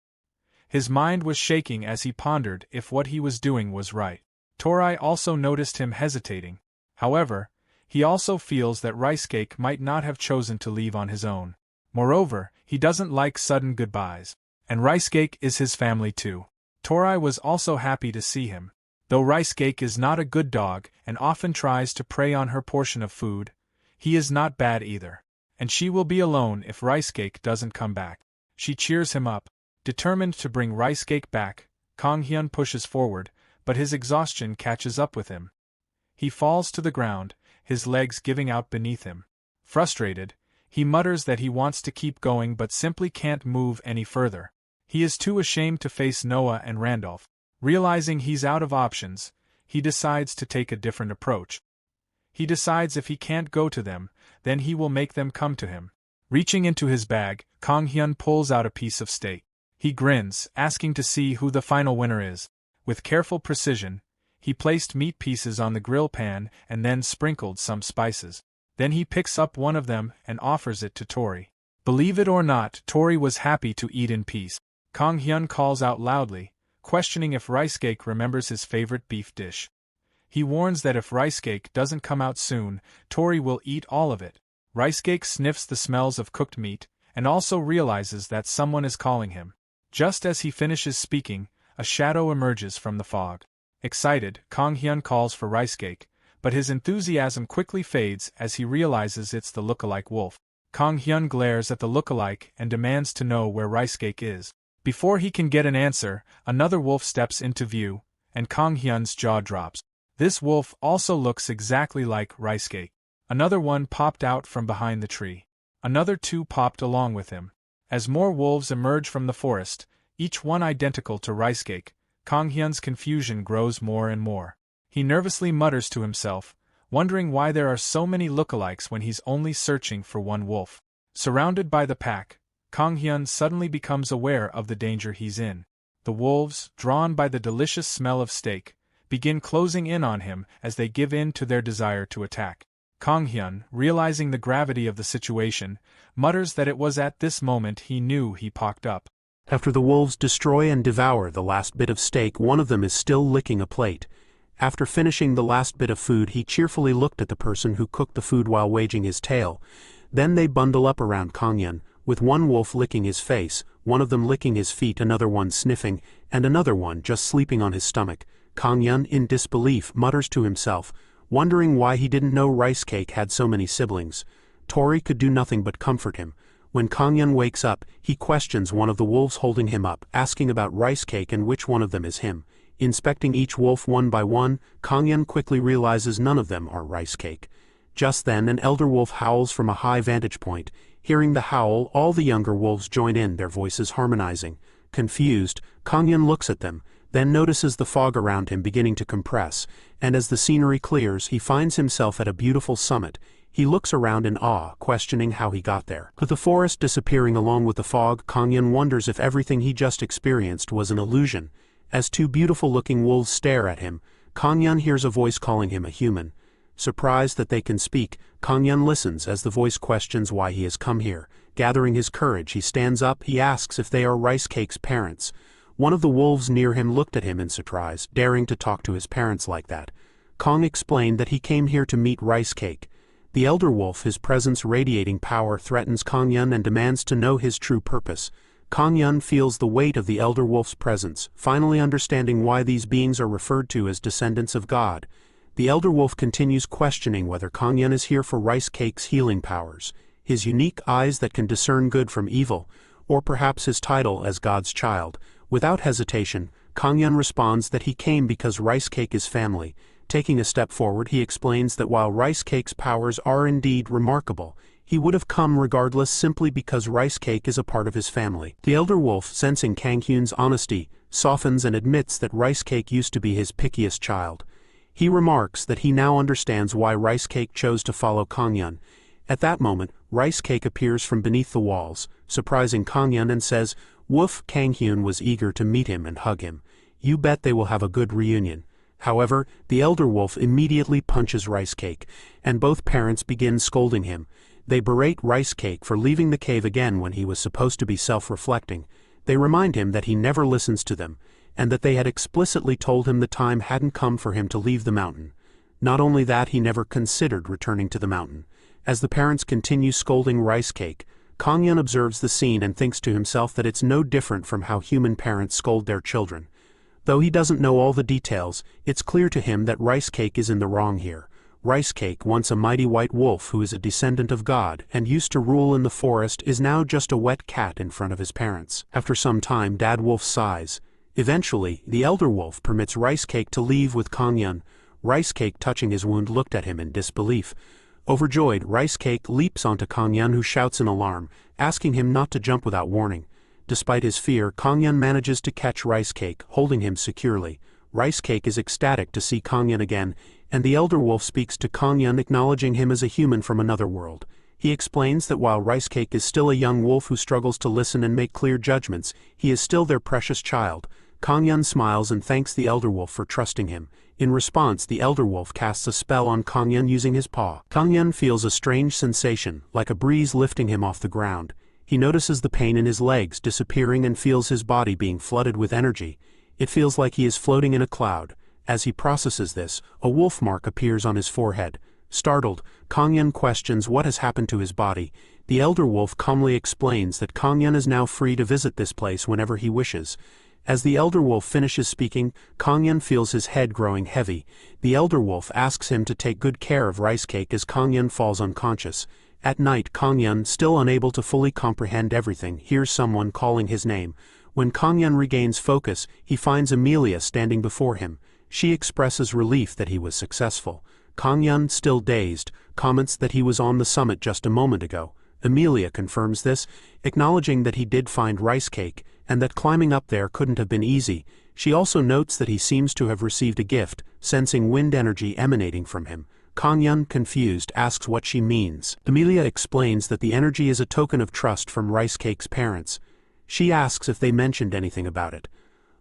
His mind was shaking as he pondered if what he was doing was right. Tori also noticed him hesitating. However, he also feels that Rice Cake might not have chosen to leave on his own. Moreover, he doesn't like sudden goodbyes. And Rice Cake is his family too. Tori was also happy to see him. Though Rice Cake is not a good dog and often tries to prey on her portion of food, he is not bad either. And she will be alone if Rice Cake doesn't come back. She cheers him up. Determined to bring Rice Cake back, Kang Hyun pushes forward, but his exhaustion catches up with him. He falls to the ground, his legs giving out beneath him. Frustrated, he mutters that he wants to keep going but simply can't move any further. He is too ashamed to face Noah and Randolph. Realizing he's out of options, he decides to take a different approach. He decides if he can't go to them, then he will make them come to him. Reaching into his bag, Kang Hyun pulls out a piece of steak. He grins, asking to see who the final winner is. With careful precision, he placed meat pieces on the grill pan and then sprinkled some spices. Then he picks up one of them and offers it to Tori. Believe it or not, Tori was happy to eat in peace. Kang Hyun calls out loudly, questioning if Rice Cake remembers his favorite beef dish. He warns that if Rice Cake doesn't come out soon, Tori will eat all of it. Rice Cake sniffs the smells of cooked meat, and also realizes that someone is calling him. Just as he finishes speaking, a shadow emerges from the fog. Excited, Kang Hyun calls for Rice Cake, but his enthusiasm quickly fades as he realizes it's the lookalike wolf. Kang Hyun glares at the lookalike and demands to know where Rice Cake is. Before he can get an answer, another wolf steps into view, and Kang Hyun's jaw drops. This wolf also looks exactly like Rice Cake. Another one popped out from behind the tree. Another two popped along with him. As more wolves emerge from the forest, each one identical to Rice Cake, Kang Hyun's confusion grows more and more. He nervously mutters to himself, wondering why there are so many lookalikes when he's only searching for one wolf. Surrounded by the pack, Kang Hyun suddenly becomes aware of the danger he's in. The wolves, drawn by the delicious smell of steak, begin closing in on him as they give in to their desire to attack. Kang Hyun, realizing the gravity of the situation, mutters that it was at this moment he knew he pocked up. After the wolves destroy and devour the last bit of steak, one of them is still licking a plate. After finishing the last bit of food, he cheerfully looked at the person who cooked the food while wagging his tail. Then they bundle up around Kang Hyun, with one wolf licking his face, one of them licking his feet, another one sniffing, and another one just sleeping on his stomach. Kang Hyun, in disbelief, mutters to himself, wondering why he didn't know Rice Cake had so many siblings. Tori could do nothing but comfort him. When Kang Hyun wakes up, he questions one of the wolves holding him up, asking about Rice Cake and which one of them is him. Inspecting each wolf one by one, Kang Hyun quickly realizes none of them are Rice Cake. Just then an elder wolf howls from a high vantage point. Hearing the howl, all the younger wolves join in, their voices harmonizing. Confused, Kang Hyun looks at them, then notices the fog around him beginning to compress, and as the scenery clears, he finds himself at a beautiful summit. He looks around in awe, questioning how he got there. With the forest disappearing along with the fog, Kang Hyun wonders if everything he just experienced was an illusion. As two beautiful-looking wolves stare at him, Kang Hyun hears a voice calling him a human. Surprised that they can speak, Kang Hyun listens as the voice questions why he has come here. Gathering his courage, he stands up. He asks if they are Rice Cake's parents. One of the wolves near him looked at him in surprise, daring to talk to his parents like that. Kang explained that he came here to meet Rice Cake. The elder wolf, his presence radiating power, threatens Kang Hyun and demands to know his true purpose. Kang Hyun feels the weight of the elder wolf's presence, finally understanding why these beings are referred to as descendants of God. The elder wolf continues questioning whether Kang Hyun is here for Rice Cake's healing powers, his unique eyes that can discern good from evil, or perhaps his title as God's child. Without hesitation, Kang Hyun responds that he came because Rice Cake is family. Taking a step forward, he explains that while Rice Cake's powers are indeed remarkable, he would have come regardless simply because Rice Cake is a part of his family. The elder wolf, sensing Kang Hyun's honesty, softens and admits that Rice Cake used to be his pickiest child. He remarks that he now understands why Rice Cake chose to follow Kang Hyun. At that moment, Rice Cake appears from beneath the walls, surprising Kang Hyun, and says, "Woof." Kang Hyun was eager to meet him and hug him. You bet they will have a good reunion. However, the elder wolf immediately punches Rice Cake, and both parents begin scolding him. They berate Rice Cake for leaving the cave again when he was supposed to be self-reflecting. They remind him that he never listens to them, and that they had explicitly told him the time hadn't come for him to leave the mountain. Not only that, he never considered returning to the mountain. As the parents continue scolding Rice Cake, Kang Hyun observes the scene and thinks to himself that it's no different from how human parents scold their children. Though he doesn't know all the details, it's clear to him that Rice Cake is in the wrong here. Rice Cake, once a mighty white wolf who is a descendant of God and used to rule in the forest, is now just a wet cat in front of his parents. After some time, Dad Wolf sighs. Eventually, the elder wolf permits Rice Cake to leave with Kang Hyun. Rice Cake, touching his wound, looked at him in disbelief. Overjoyed, Rice Cake leaps onto Kang Hyun, who shouts in alarm, asking him not to jump without warning. Despite his fear, Kang Hyun manages to catch Rice Cake, holding him securely. Rice Cake is ecstatic to see Kang Hyun again, and the elder wolf speaks to Kang Hyun, acknowledging him as a human from another world. He explains that while Rice Cake is still a young wolf who struggles to listen and make clear judgments, he is still their precious child. Kang Hyun smiles and thanks the elder wolf for trusting him. In response, the elder wolf casts a spell on Kang Hyun using his paw. Kang Hyun feels a strange sensation, like a breeze lifting him off the ground. He notices the pain in his legs disappearing and feels his body being flooded with energy. It feels like he is floating in a cloud. As he processes this, a wolf mark appears on his forehead. Startled, Kang Hyun questions what has happened to his body. The elder wolf calmly explains that Kang Hyun is now free to visit this place whenever he wishes. As the elder wolf finishes speaking, Kang Hyun feels his head growing heavy. The elder wolf asks him to take good care of Rice Cake as Kang Hyun falls unconscious. At night, Kang Hyun, still unable to fully comprehend everything, hears someone calling his name. When Kang Hyun regains focus, he finds Amelia standing before him. She expresses relief that he was successful. Kang Hyun, still dazed, comments that he was on the summit just a moment ago. Amelia confirms this, acknowledging that he did find Rice Cake, and that climbing up there couldn't have been easy. She also notes that he seems to have received a gift, sensing wind energy emanating from him. Kang-yeon, confused, asks what she means. Amelia explains that the energy is a token of trust from Rice Cake's parents. She asks if they mentioned anything about it.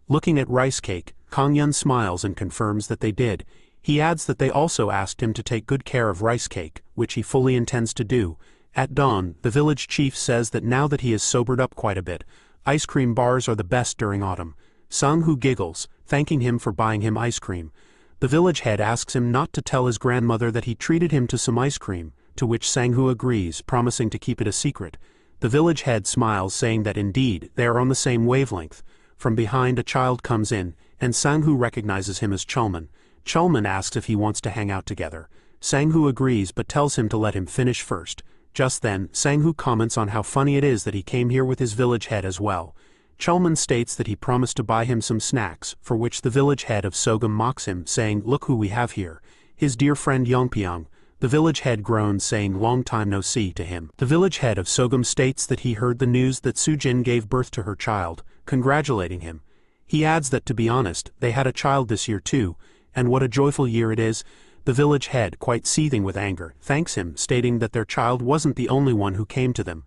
Looking at Rice Cake, Kang-yeon smiles and confirms that they did. He adds that they also asked him to take good care of Rice Cake, which he fully intends to do. At dawn, the village chief says that now that he has sobered up quite a bit, ice cream bars are the best during autumn. Sang-hoo giggles, thanking him for buying him ice cream. The village head asks him not to tell his grandmother that he treated him to some ice cream, to which Sang-hoo agrees, promising to keep it a secret. The village head smiles, saying that indeed, they are on the same wavelength. From behind, a child comes in, and Sang-hoo recognizes him as Chulman. Chulman asks if he wants to hang out together. Sang-hoo agrees but tells him to let him finish first. Just then, Sang-hoo comments on how funny it is that he came here with his village head as well. Chulman states that he promised to buy him some snacks, for which the village head of Sogum mocks him, saying, "Look who we have here. His dear friend Yongpyeong." The village head groans, saying, "Long time no see" to him. The village head of Sogum states that he heard the news that Sujin gave birth to her child, congratulating him. He adds that, to be honest, they had a child this year too, and what a joyful year it is. The village head, quite seething with anger, thanks him, stating that their child wasn't the only one who came to them.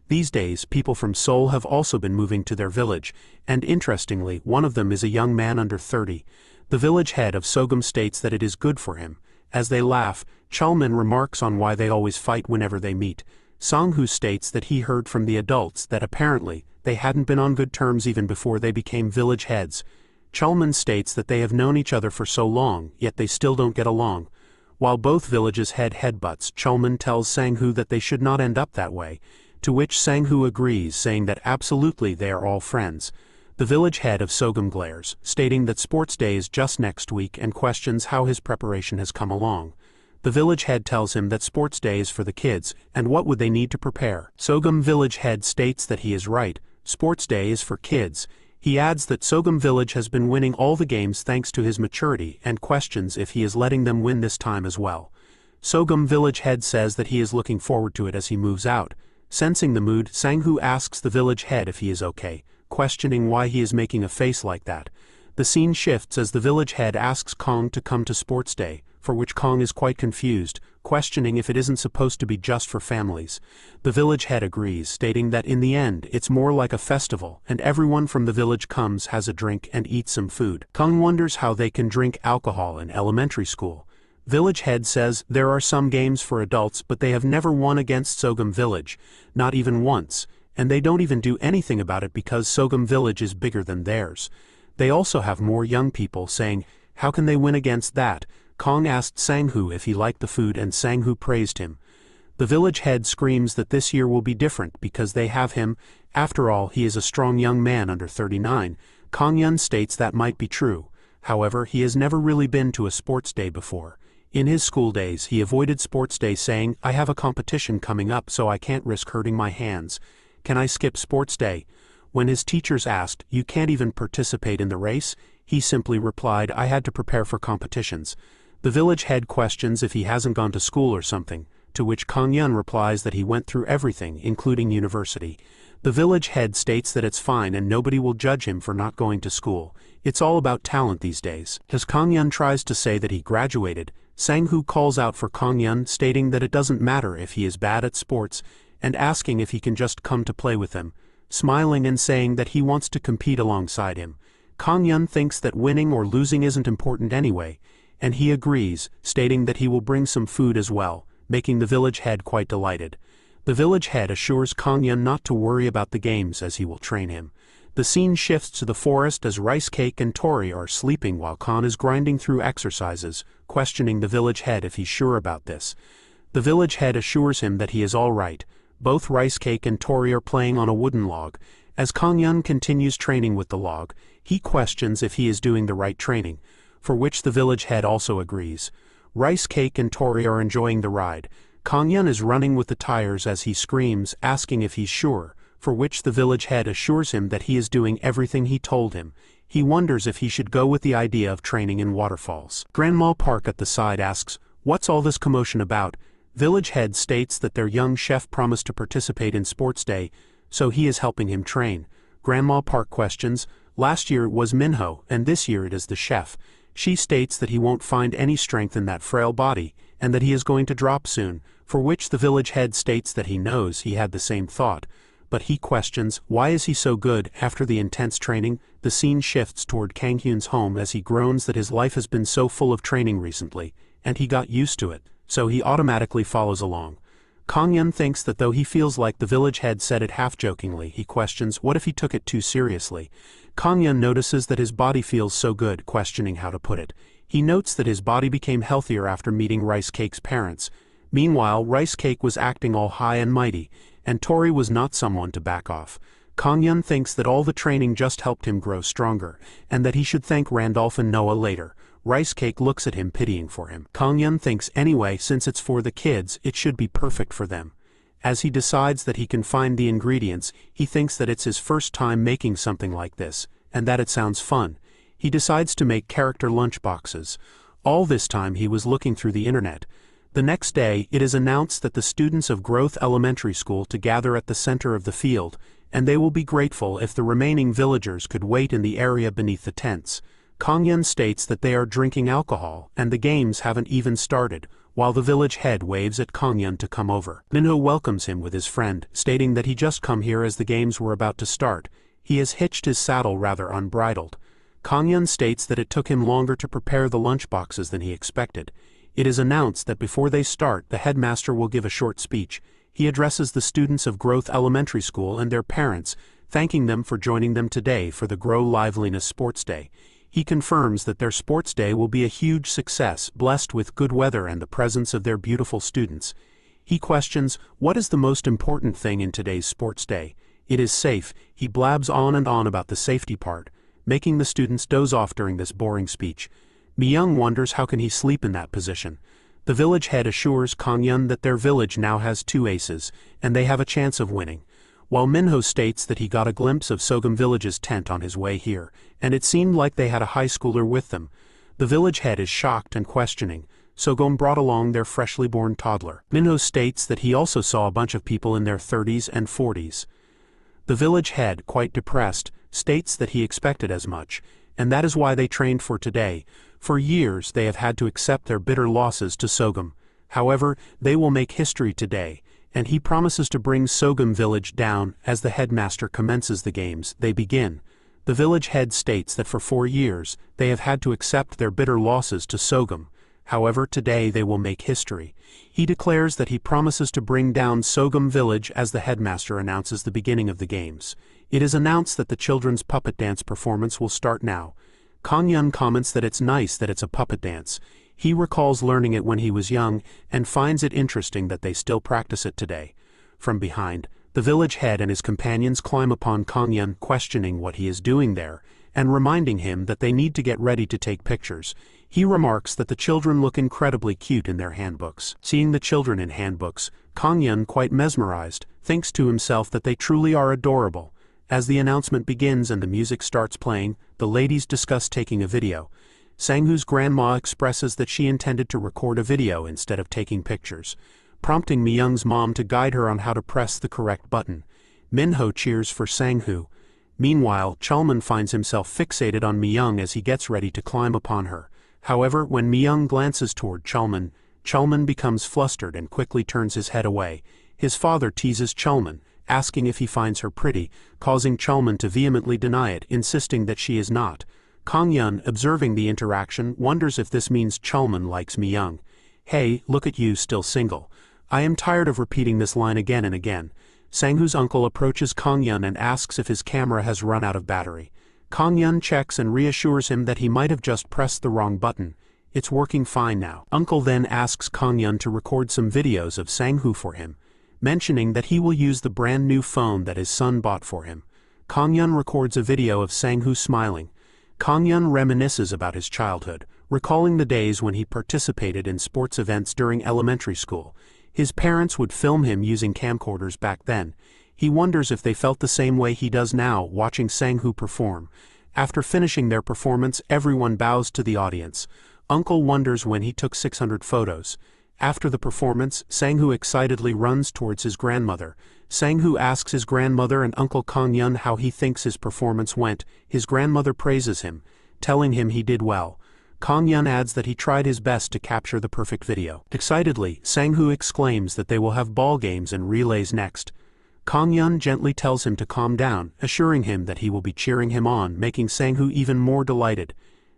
These days, people from Seoul have also been moving to their village, and interestingly, one of them is a young man under 30. The village head of Sogum states that it is good for him. As they laugh, Chulman remarks on why they always fight whenever they meet. Sang-hoo states that he heard from the adults that apparently, they hadn't been on good terms even before they became village heads. Chulman states that they have known each other for so long, yet they still don't get along. While both villages headbutts, Chulman tells Sang-hoo that they should not end up that way, to which Sang-hoo agrees, saying that absolutely they are all friends. The village head of Sogum glares, stating that sports day is just next week and questions how his preparation has come along. The village head tells him that sports day is for the kids, and what would they need to prepare. Sogum village head states that he is right, sports day is for kids. He adds that Sogum village has been winning all the games thanks to his maturity and questions if he is letting them win this time as well. Sogum village head says that he is looking forward to it as he moves out. Sensing the mood, Sang-hoo asks the village head if he is okay, questioning why he is making a face like that. The scene shifts as the village head asks Kong to come to sports day, for which Kong is quite confused, questioning if it isn't supposed to be just for families. The village head agrees, stating that in the end, it's more like a festival, and everyone from the village comes, has a drink, and eats some food. Kong wonders how they can drink alcohol in elementary school. Village head says there are some games for adults, but they have never won against Sogum village, not even once, and they don't even do anything about it because Sogum village is bigger than theirs. They also have more young people, saying, how can they win against that? Kong asked Sang-hoo if he liked the food and Sang-hoo praised him. The village head screams that this year will be different because they have him. After all, he is a strong young man under 39. Kang-yeon states that might be true. However, he has never really been to a sports day before. In his school days, he avoided sports day, saying, I have a competition coming up so I can't risk hurting my hands. Can I skip sports day? When his teachers asked, you can't even participate in the race? He simply replied, I had to prepare for competitions. The village head questions if he hasn't gone to school or something, to which Kang-yeon replies that he went through everything, including university. The village head states that it's fine and nobody will judge him for not going to school. It's all about talent these days. As Kang-yeon tries to say that he graduated, Sang-hoo calls out for Kang-yeon, stating that it doesn't matter if he is bad at sports, and asking if he can just come to play with them, smiling and saying that he wants to compete alongside him. Kang-yeon thinks that winning or losing isn't important anyway, and he agrees, stating that he will bring some food as well, making the village head quite delighted. The village head assures Kang-yeon not to worry about the games as he will train him. The scene shifts to the forest as Rice Cake and Tori are sleeping while Khan is grinding through exercises, questioning the village head if he's sure about this. The village head assures him that he is all right. Both Rice Cake and Tori are playing on a wooden log. As Kang-yeon continues training with the log, he questions if he is doing the right training, for which the village head also agrees. Rice Cake and Tori are enjoying the ride. Kang-yeon is running with the tires as he screams, asking if he's sure, for which the village head assures him that he is doing everything he told him. He wonders if he should go with the idea of training in waterfalls. Grandma Park at the side asks, what's all this commotion about? Village head states that their young chef promised to participate in sports day, so he is helping him train. Grandma Park questions, last year it was Minho, and this year it is the chef. She states that he won't find any strength in that frail body, and that he is going to drop soon, for which the village head states that he knows he had the same thought. But he questions, why is he so good? After the intense training, the scene shifts toward Kang Hyun's home as he groans that his life has been so full of training recently, and he got used to it, so he automatically follows along. Kang Hyun thinks that though he feels like the village head said it half-jokingly, he questions what if he took it too seriously. Kang Hyun notices that his body feels so good, questioning how to put it. He notes that his body became healthier after meeting Rice Cake's parents. Meanwhile, Rice Cake was acting all high and mighty, and Tori was not someone to back off. Kang Hyun thinks that all the training just helped him grow stronger, and that he should thank Randolph and Noah later. Rice Cake looks at him pitying for him. Kang Hyun thinks anyway, since it's for the kids, it should be perfect for them. As he decides that he can find the ingredients, he thinks that it's his first time making something like this, and that it sounds fun. He decides to make character lunchboxes. All this time he was looking through the internet. The next day, it is announced that the students of Growth Elementary School to gather at the center of the field, and they will be grateful if the remaining villagers could wait in the area beneath the tents. Kang Hyun states that they are drinking alcohol, and the games haven't even started, while the village head waves at Kang Hyun to come over. Minho welcomes him with his friend, stating that he just come here as the games were about to start. He has hitched his saddle rather unbridled. Kang Hyun states that it took him longer to prepare the lunchboxes than he expected. It is announced that before they start, the headmaster will give a short speech. He addresses the students of Growth Elementary School and their parents, thanking them for joining them today for the Grow Liveliness Sports Day. He confirms that their sports day will be a huge success, blessed with good weather and the presence of their beautiful students. He questions, what is the most important thing in today's sports day? It is safe. He blabs on and on about the safety part, making the students doze off during this boring speech. Mi-young wonders how can he sleep in that position. The village head assures Kang Hyun that their village now has 2 aces, and they have a chance of winning. While Minho states that he got a glimpse of Sogum Village's tent on his way here, and it seemed like they had a high schooler with them. The village head is shocked and questioning. Sogum brought along their freshly born toddler. Minho states that he also saw a bunch of people in their 30s and 40s. The village head, quite depressed, states that he expected as much, and that is why they trained for today. For years they have had to accept their bitter losses to Sogum. However, they will make history today, and he promises to bring Sogum Village down. As the headmaster commences the games, they begin. The village head states that for 4 years, they have had to accept their bitter losses to Sogum. However, today they will make history. He declares that he promises to bring down Sogum Village as the headmaster announces the beginning of the games. It is announced that the children's puppet dance performance will start now. Kang Hyun comments that it's nice that it's a puppet dance. He recalls learning it when he was young, and finds it interesting that they still practice it today. From behind, the village head and his companions climb upon Kang Hyun, questioning what he is doing there, and reminding him that they need to get ready to take pictures. He remarks that the children look incredibly cute in their handbooks. Seeing the children in handbooks, Kang Hyun, quite mesmerized, thinks to himself that they truly are adorable. As the announcement begins and the music starts playing, the ladies discuss taking a video. Sang-hoo's grandma expresses that she intended to record a video instead of taking pictures, prompting Mi-young's mom to guide her on how to press the correct button. Minho cheers for Sang-hoo. Meanwhile, Chalman finds himself fixated on Mi-young as he gets ready to climb upon her. However, when Mi-young glances toward Chalman, Chalman becomes flustered and quickly turns his head away. His father teases Chalman, asking if he finds her pretty, causing Chalman to vehemently deny it, insisting that she is not. Kang Hyun, observing the interaction, wonders if this means Chalman likes Mi-young. Hey, look at you, still single. I am tired of repeating this line again and again. Sang-hoo's uncle approaches Kang Hyun and asks if his camera has run out of battery. Kang Hyun checks and reassures him that he might have just pressed the wrong button. It's working fine now. Uncle then asks Kang Hyun to record some videos of Sang-hoo for him, mentioning that he will use the brand new phone that his son bought for him. Kang Hyun records a video of Sang-hoo smiling. Kang Hyun reminisces about his childhood, recalling the days when he participated in sports events during elementary school. His parents would film him using camcorders back then. He wonders if they felt the same way he does now, watching Sang-hoo perform. After finishing their performance, everyone bows to the audience. Uncle wonders when he took 600 photos. After the performance, Sang-hoo excitedly runs towards his grandmother. Sang-hoo asks his grandmother and Uncle Kang-yun how he thinks his performance went. His grandmother praises him, telling him he did well. Kang-yun adds that he tried his best to capture the perfect video. Excitedly, Sang-hoo exclaims that they will have ball games and relays next. Kang-yun gently tells him to calm down, assuring him that he will be cheering him on, making Sang-hoo even more delighted.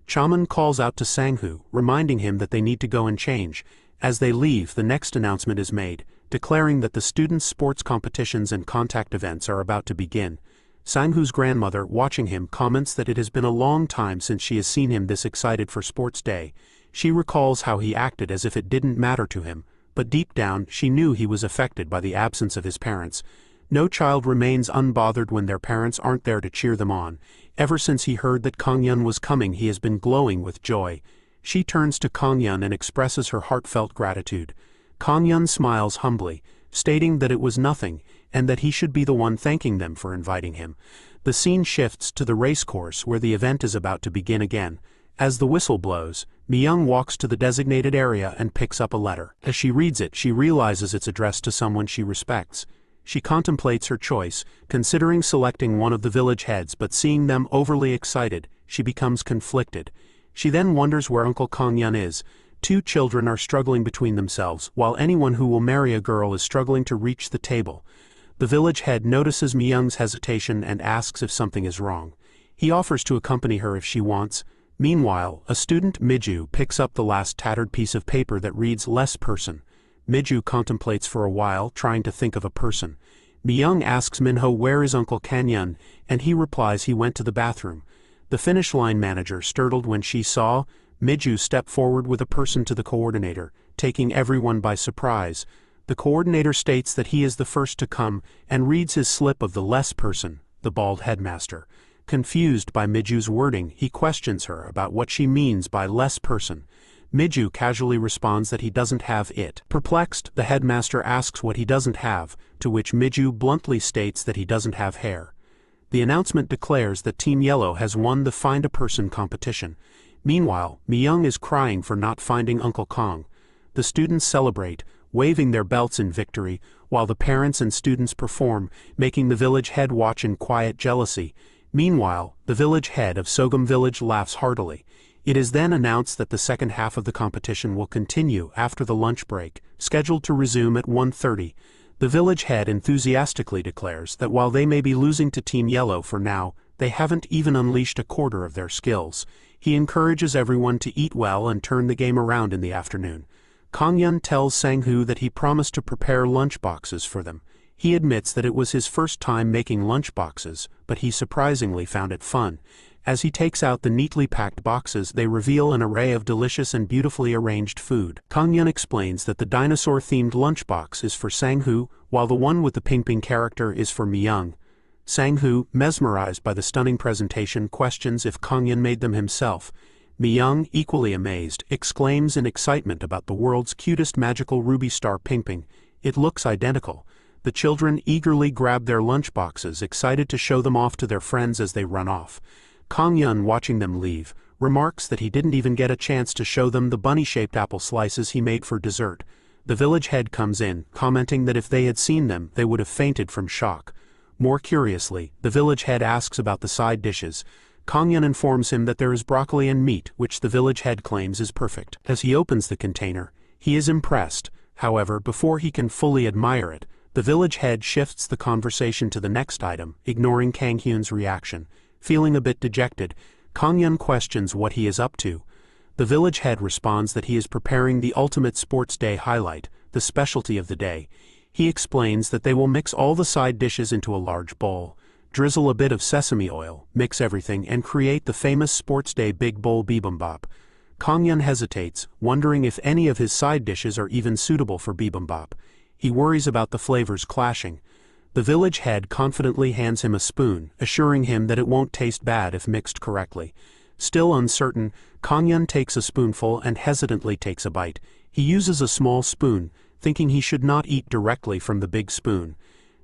Chaman calls out to Sang-hoo, reminding him that they need to go and change. As they leave, the next announcement is made, declaring that the students' sports competitions and contact events are about to begin. Sang-hoo's grandmother, watching him, comments that it has been a long time since she has seen him this excited for sports day. She recalls how he acted as if it didn't matter to him, but deep down she knew he was affected by the absence of his parents. No child remains unbothered when their parents aren't there to cheer them on. Ever since he heard that Kang-yun was coming, he has been glowing with joy. She turns to Kang-yun and expresses her heartfelt gratitude. Kang-yun smiles humbly, stating that it was nothing, and that he should be the one thanking them for inviting him. The scene shifts to the racecourse where the event is about to begin again. As the whistle blows, Mi-young walks to the designated area and picks up a letter. As she reads it, she realizes it's addressed to someone she respects. She contemplates her choice, considering selecting one of the village heads, but seeing them overly excited, she becomes conflicted. She then wonders where Uncle Kang-yun is. Two children are struggling between themselves, while anyone who will marry a girl is struggling to reach the table. The village head notices Mi-young's hesitation and asks if something is wrong. He offers to accompany her if she wants. Meanwhile, a student, Miju, picks up the last tattered piece of paper that reads "less person." Miju contemplates for a while, trying to think of a person. Mi-young asks Minho where is Uncle Kang-yun, and he replies he went to the bathroom. The finish line manager startled when she saw Miju step forward with a person to the coordinator, taking everyone by surprise. The coordinator states that he is the first to come, and reads his slip of the less person, the bald headmaster. Confused by Miju's wording, he questions her about what she means by less person. Miju casually responds that he doesn't have it. Perplexed, the headmaster asks what he doesn't have, to which Miju bluntly states that he doesn't have hair. The announcement declares that Team Yellow has won the Find a Person competition. Meanwhile, Mi-young is crying for not finding Uncle Kong. The students celebrate, waving their belts in victory, while the parents and students perform, making the village head watch in quiet jealousy. Meanwhile, the village head of Sogum Village laughs heartily. It is then announced that the second half of the competition will continue after the lunch break, scheduled to resume at 1:30. The village head enthusiastically declares that while they may be losing to Team Yellow for now, they haven't even unleashed a quarter of their skills. He encourages everyone to eat well and turn the game around in the afternoon. Kang-yun tells Sang-hoo that he promised to prepare lunch boxes for them. He admits that it was his first time making lunch boxes, but he surprisingly found it fun. As he takes out the neatly packed boxes, they reveal an array of delicious and beautifully arranged food. Kang-yun explains that the dinosaur-themed lunchbox is for Sang-hoo, while the one with the ping-ping character is for Mi-young. Sang-hoo, mesmerized by the stunning presentation, questions if Kang-yun made them himself. Mi-young, equally amazed, exclaims in excitement about the world's cutest magical ruby star ping-ping. It looks identical. The children eagerly grab their lunchboxes, excited to show them off to their friends as they run off. Kang-yun, watching them leave, remarks that he didn't even get a chance to show them the bunny-shaped apple slices he made for dessert. The village head comes in, commenting that if they had seen them, they would have fainted from shock. More curiously, the village head asks about the side dishes. Kang-yun informs him that there is broccoli and meat, which the village head claims is perfect. As he opens the container, he is impressed. However, before he can fully admire it, the village head shifts the conversation to the next item, ignoring Kang-hyun's reaction. Feeling a bit dejected, Kang-yun questions what he is up to. The village head responds that he is preparing the ultimate sports day highlight, the specialty of the day. He explains that they will mix all the side dishes into a large bowl, drizzle a bit of sesame oil, mix everything, and create the famous sports day big bowl bibimbap. Kang-yun hesitates, wondering if any of his side dishes are even suitable for bibimbap. He worries about the flavors clashing. The village head confidently hands him a spoon, assuring him that it won't taste bad if mixed correctly. Still uncertain, Kang-yun takes a spoonful and hesitantly takes a bite. He uses a small spoon, thinking he should not eat directly from the big spoon.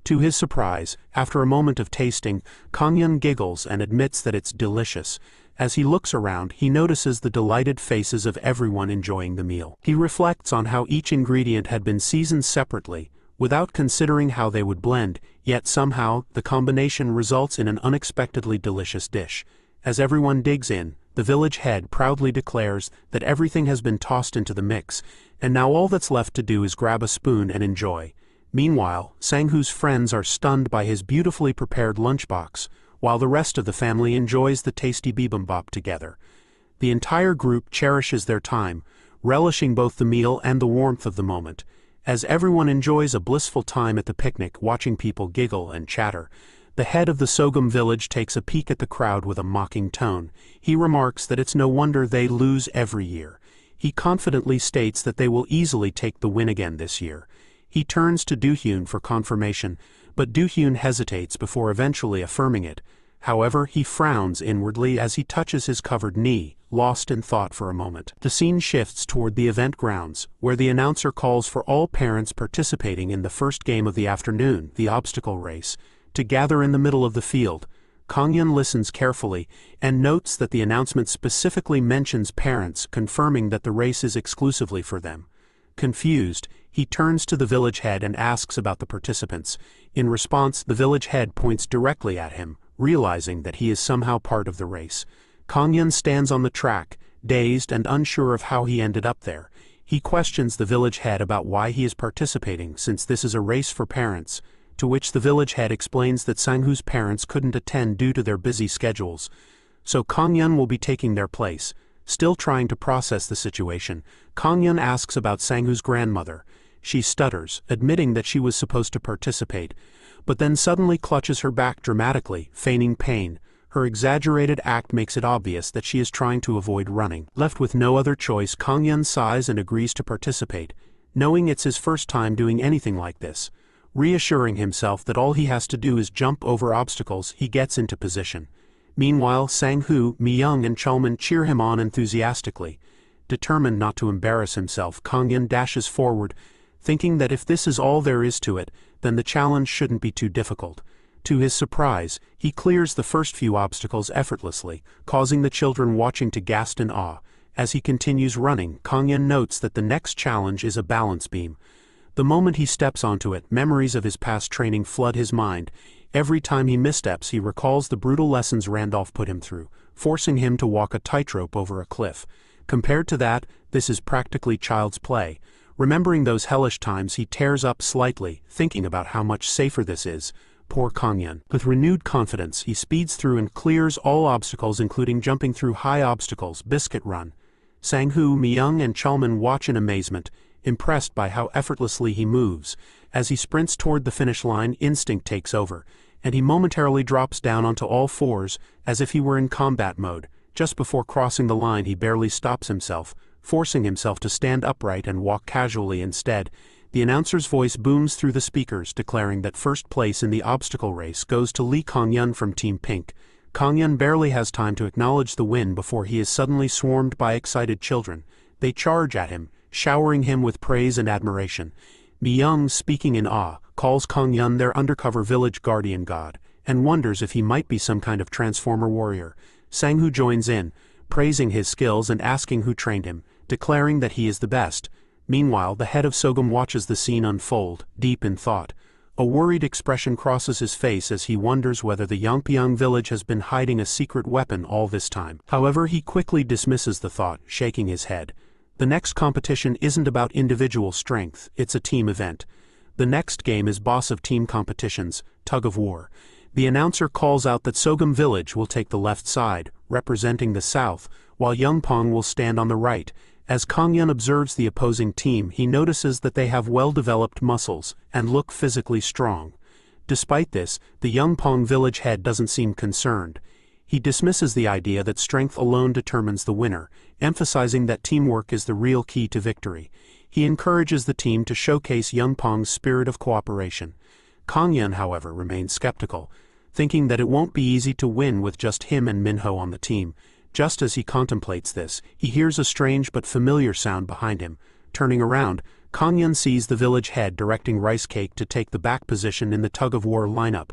To his surprise, after a moment of tasting, Kang-yun giggles and admits that it's delicious. As he looks around, he notices the delighted faces of everyone enjoying the meal. He reflects on how each ingredient had been seasoned separately, without considering how they would blend, yet somehow, the combination results in an unexpectedly delicious dish. As everyone digs in, the village head proudly declares that everything has been tossed into the mix, and now all that's left to do is grab a spoon and enjoy. Meanwhile, Sanghu's friends are stunned by his beautifully prepared lunchbox, while the rest of the family enjoys the tasty bibimbap together. The entire group cherishes their time, relishing both the meal and the warmth of the moment. As everyone enjoys a blissful time at the picnic watching people giggle and chatter, the head of the Sogum village takes a peek at the crowd with a mocking tone. He remarks that it's no wonder they lose every year. He confidently states that they will easily take the win again this year. He turns to Do-hyun for confirmation, but Do-hyun hesitates before eventually affirming it. However, he frowns inwardly as he touches his covered knee, lost in thought for a moment. The scene shifts toward the event grounds, where the announcer calls for all parents participating in the first game of the afternoon, the obstacle race, to gather in the middle of the field. Kang-yeon listens carefully, and notes that the announcement specifically mentions parents, confirming that the race is exclusively for them. Confused, he turns to the village head and asks about the participants. In response, the village head points directly at him, realizing that he is somehow part of the race. Kang-yeon stands on the track, dazed and unsure of how he ended up there. He questions the village head about why he is participating since this is a race for parents, to which the village head explains that Sanghu's parents couldn't attend due to their busy schedules. So Kang-yeon will be taking their place. Still trying to process the situation, Kang-yeon asks about Sanghu's grandmother. She stutters, admitting that she was supposed to participate, but then suddenly clutches her back dramatically, feigning pain. Her exaggerated act makes it obvious that she is trying to avoid running. Left with no other choice, Kang-yeon sighs and agrees to participate, knowing it's his first time doing anything like this. Reassuring himself that all he has to do is jump over obstacles, he gets into position. Meanwhile, Sanghu, Mi-young and Chalman cheer him on enthusiastically. Determined not to embarrass himself, Kang-yeon dashes forward, thinking that if this is all there is to it, then the challenge shouldn't be too difficult. To his surprise, he clears the first few obstacles effortlessly, causing the children watching to gasp in awe. As he continues running, Kang-yeon notes that the next challenge is a balance beam. The moment he steps onto it, memories of his past training flood his mind. Every time he missteps, he recalls the brutal lessons Randolph put him through, forcing him to walk a tightrope over a cliff. Compared to that, this is practically child's play. Remembering those hellish times, he tears up slightly, thinking about how much safer this is. Poor Kang-yeon. With renewed confidence, he speeds through and clears all obstacles, including jumping through high obstacles. Biscuit run. Sanghu, Mi-young and Chalman watch in amazement, impressed by how effortlessly he moves. As he sprints toward the finish line, instinct takes over, and he momentarily drops down onto all fours, as if he were in combat mode. Just before crossing the line, he barely stops himself, forcing himself to stand upright and walk casually instead. The announcer's voice booms through the speakers, declaring that first place in the obstacle race goes to Lee Kang-yeon from Team Pink. Kang-yeon barely has time to acknowledge the win before he is suddenly swarmed by excited children. They charge at him, showering him with praise and admiration. Mi-young, speaking in awe, calls Kang-yeon their undercover village guardian god, and wonders if he might be some kind of transformer warrior. Sanghu joins in, praising his skills and asking who trained him, declaring that he is the best. Meanwhile, the head of Sogum watches the scene unfold, deep in thought. A worried expression crosses his face as he wonders whether the Yongpyong village has been hiding a secret weapon all this time. However, he quickly dismisses the thought, shaking his head. The next competition isn't about individual strength, it's a team event. The next game is boss of team competitions, tug of war. The announcer calls out that Sogum village will take the left side, representing the south, while Yongpyong will stand on the right. As Kang-yeon observes the opposing team, he notices that they have well-developed muscles and look physically strong. Despite this, the Yongpyong village head doesn't seem concerned. He dismisses the idea that strength alone determines the winner, emphasizing that teamwork is the real key to victory. He encourages the team to showcase Yongpyong's spirit of cooperation. Kang-yeon, however, remains skeptical, thinking that it won't be easy to win with just him and Minho on the team. Just as he contemplates this, he hears a strange but familiar sound behind him. Turning around, Kang-yeon sees the village head directing Rice Cake to take the back position in the tug-of-war lineup.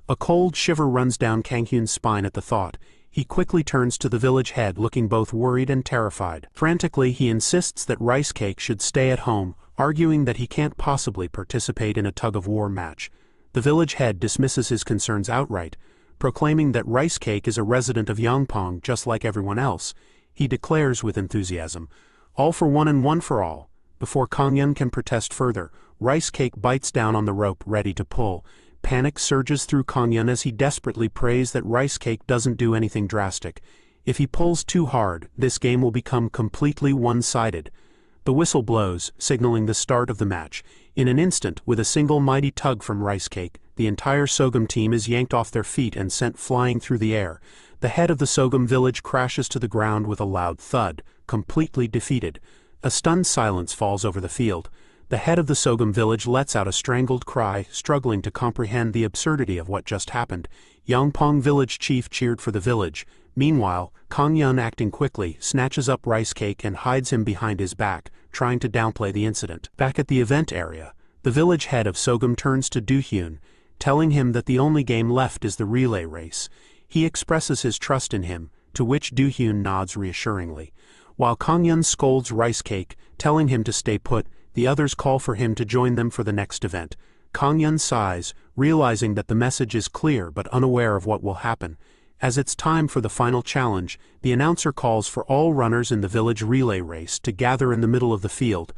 A cold shiver runs down Kang-hyun's spine at the thought. He quickly turns to the village head looking both worried and terrified. Frantically, he insists that Rice Cake should stay at home, arguing that he can't possibly participate in a tug-of-war match. The village head dismisses his concerns outright, proclaiming that Rice Cake is a resident of Yangpong just like everyone else. He declares with enthusiasm, "All for one and one for all." Before Kongyun can protest further, Rice Cake bites down on the rope ready to pull. Panic surges through Kongyun as he desperately prays that Rice Cake doesn't do anything drastic. If he pulls too hard, this game will become completely one-sided. The whistle blows, signaling the start of the match. In an instant, with a single mighty tug from Rice Cake, the entire Sogum team is yanked off their feet and sent flying through the air. The head of the Sogum village crashes to the ground with a loud thud, completely defeated. A stunned silence falls over the field. The head of the Sogum village lets out a strangled cry, struggling to comprehend the absurdity of what just happened. Yangpong village chief cheered for the village. Meanwhile, Kongyun, acting quickly, snatches up Rice Cake and hides him behind his back, trying to downplay the incident. Back at the event area, the village head of Sogum turns to Do-hyun, telling him that the only game left is the relay race. He expresses his trust in him, to which Do-hyun nods reassuringly. While Kongyun scolds Rice Cake, telling him to stay put, the others call for him to join them for the next event. Kongyun sighs, realizing that the message is clear but unaware of what will happen. As it's time for the final challenge, the announcer calls for all runners in the village relay race to gather in the middle of the field.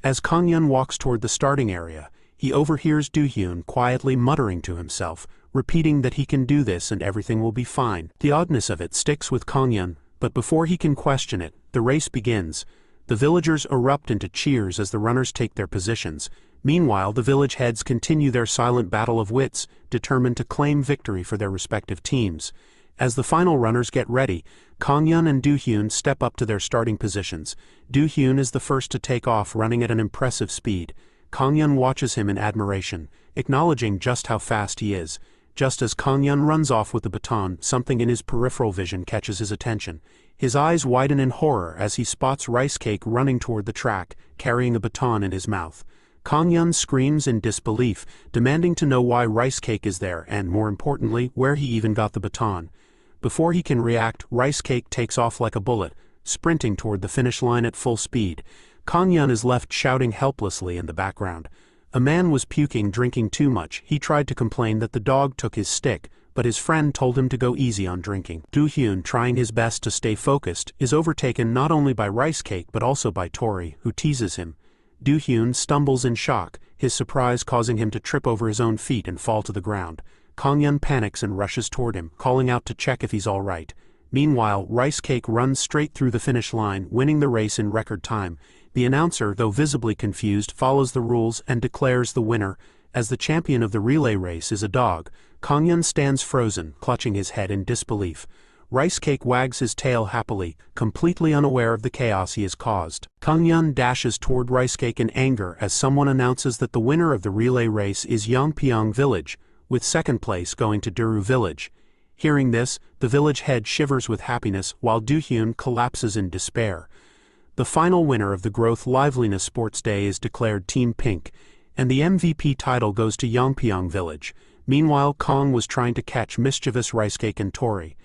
As Kongyun walks toward the starting area, he overhears Do-hyun quietly muttering to himself, repeating that he can do this and everything will be fine. The oddness of it sticks with Kongyun, but before he can question it, the race begins. The villagers erupt into cheers as the runners take their positions. Meanwhile, the village heads continue their silent battle of wits, determined to claim victory for their respective teams. As the final runners get ready, Kongyun and Do-hyun step up to their starting positions. Do-hyun is the first to take off, running at an impressive speed. Kongyun watches him in admiration, acknowledging just how fast he is. Just as Kongyun runs off with the baton, something in his peripheral vision catches his attention. His eyes widen in horror as he spots Rice Cake running toward the track, carrying a baton in his mouth. Kongyun screams in disbelief, demanding to know why Rice Cake is there and, more importantly, where he even got the baton. Before he can react, Rice Cake takes off like a bullet, sprinting toward the finish line at full speed. Kongyun is left shouting helplessly in the background. A man was puking, drinking too much. He tried to complain that the dog took his stick, but his friend told him to go easy on drinking. Do-hyun, trying his best to stay focused, is overtaken not only by Rice Cake but also by Tori, who teases him. Do-hyun stumbles in shock, his surprise causing him to trip over his own feet and fall to the ground. Kongyun panics and rushes toward him, calling out to check if he's all right. Meanwhile, Rice Cake runs straight through the finish line, winning the race in record time. The announcer, though visibly confused, follows the rules and declares the winner. As the champion of the relay race is a dog, Kongyun stands frozen, clutching his head in disbelief. Rice Cake wags his tail happily, completely unaware of the chaos he has caused. Kongyun dashes toward Rice Cake in anger as someone announces that the winner of the relay race is Yangpyeong Village, with second place going to Duru Village. Hearing this, the village head shivers with happiness while Do-hyun collapses in despair. The final winner of the Growth Liveliness Sports Day is declared Team Pink, and the MVP title goes to Yangpyeong Village. Meanwhile, Kong was trying to catch mischievous Rice Cake and Tori.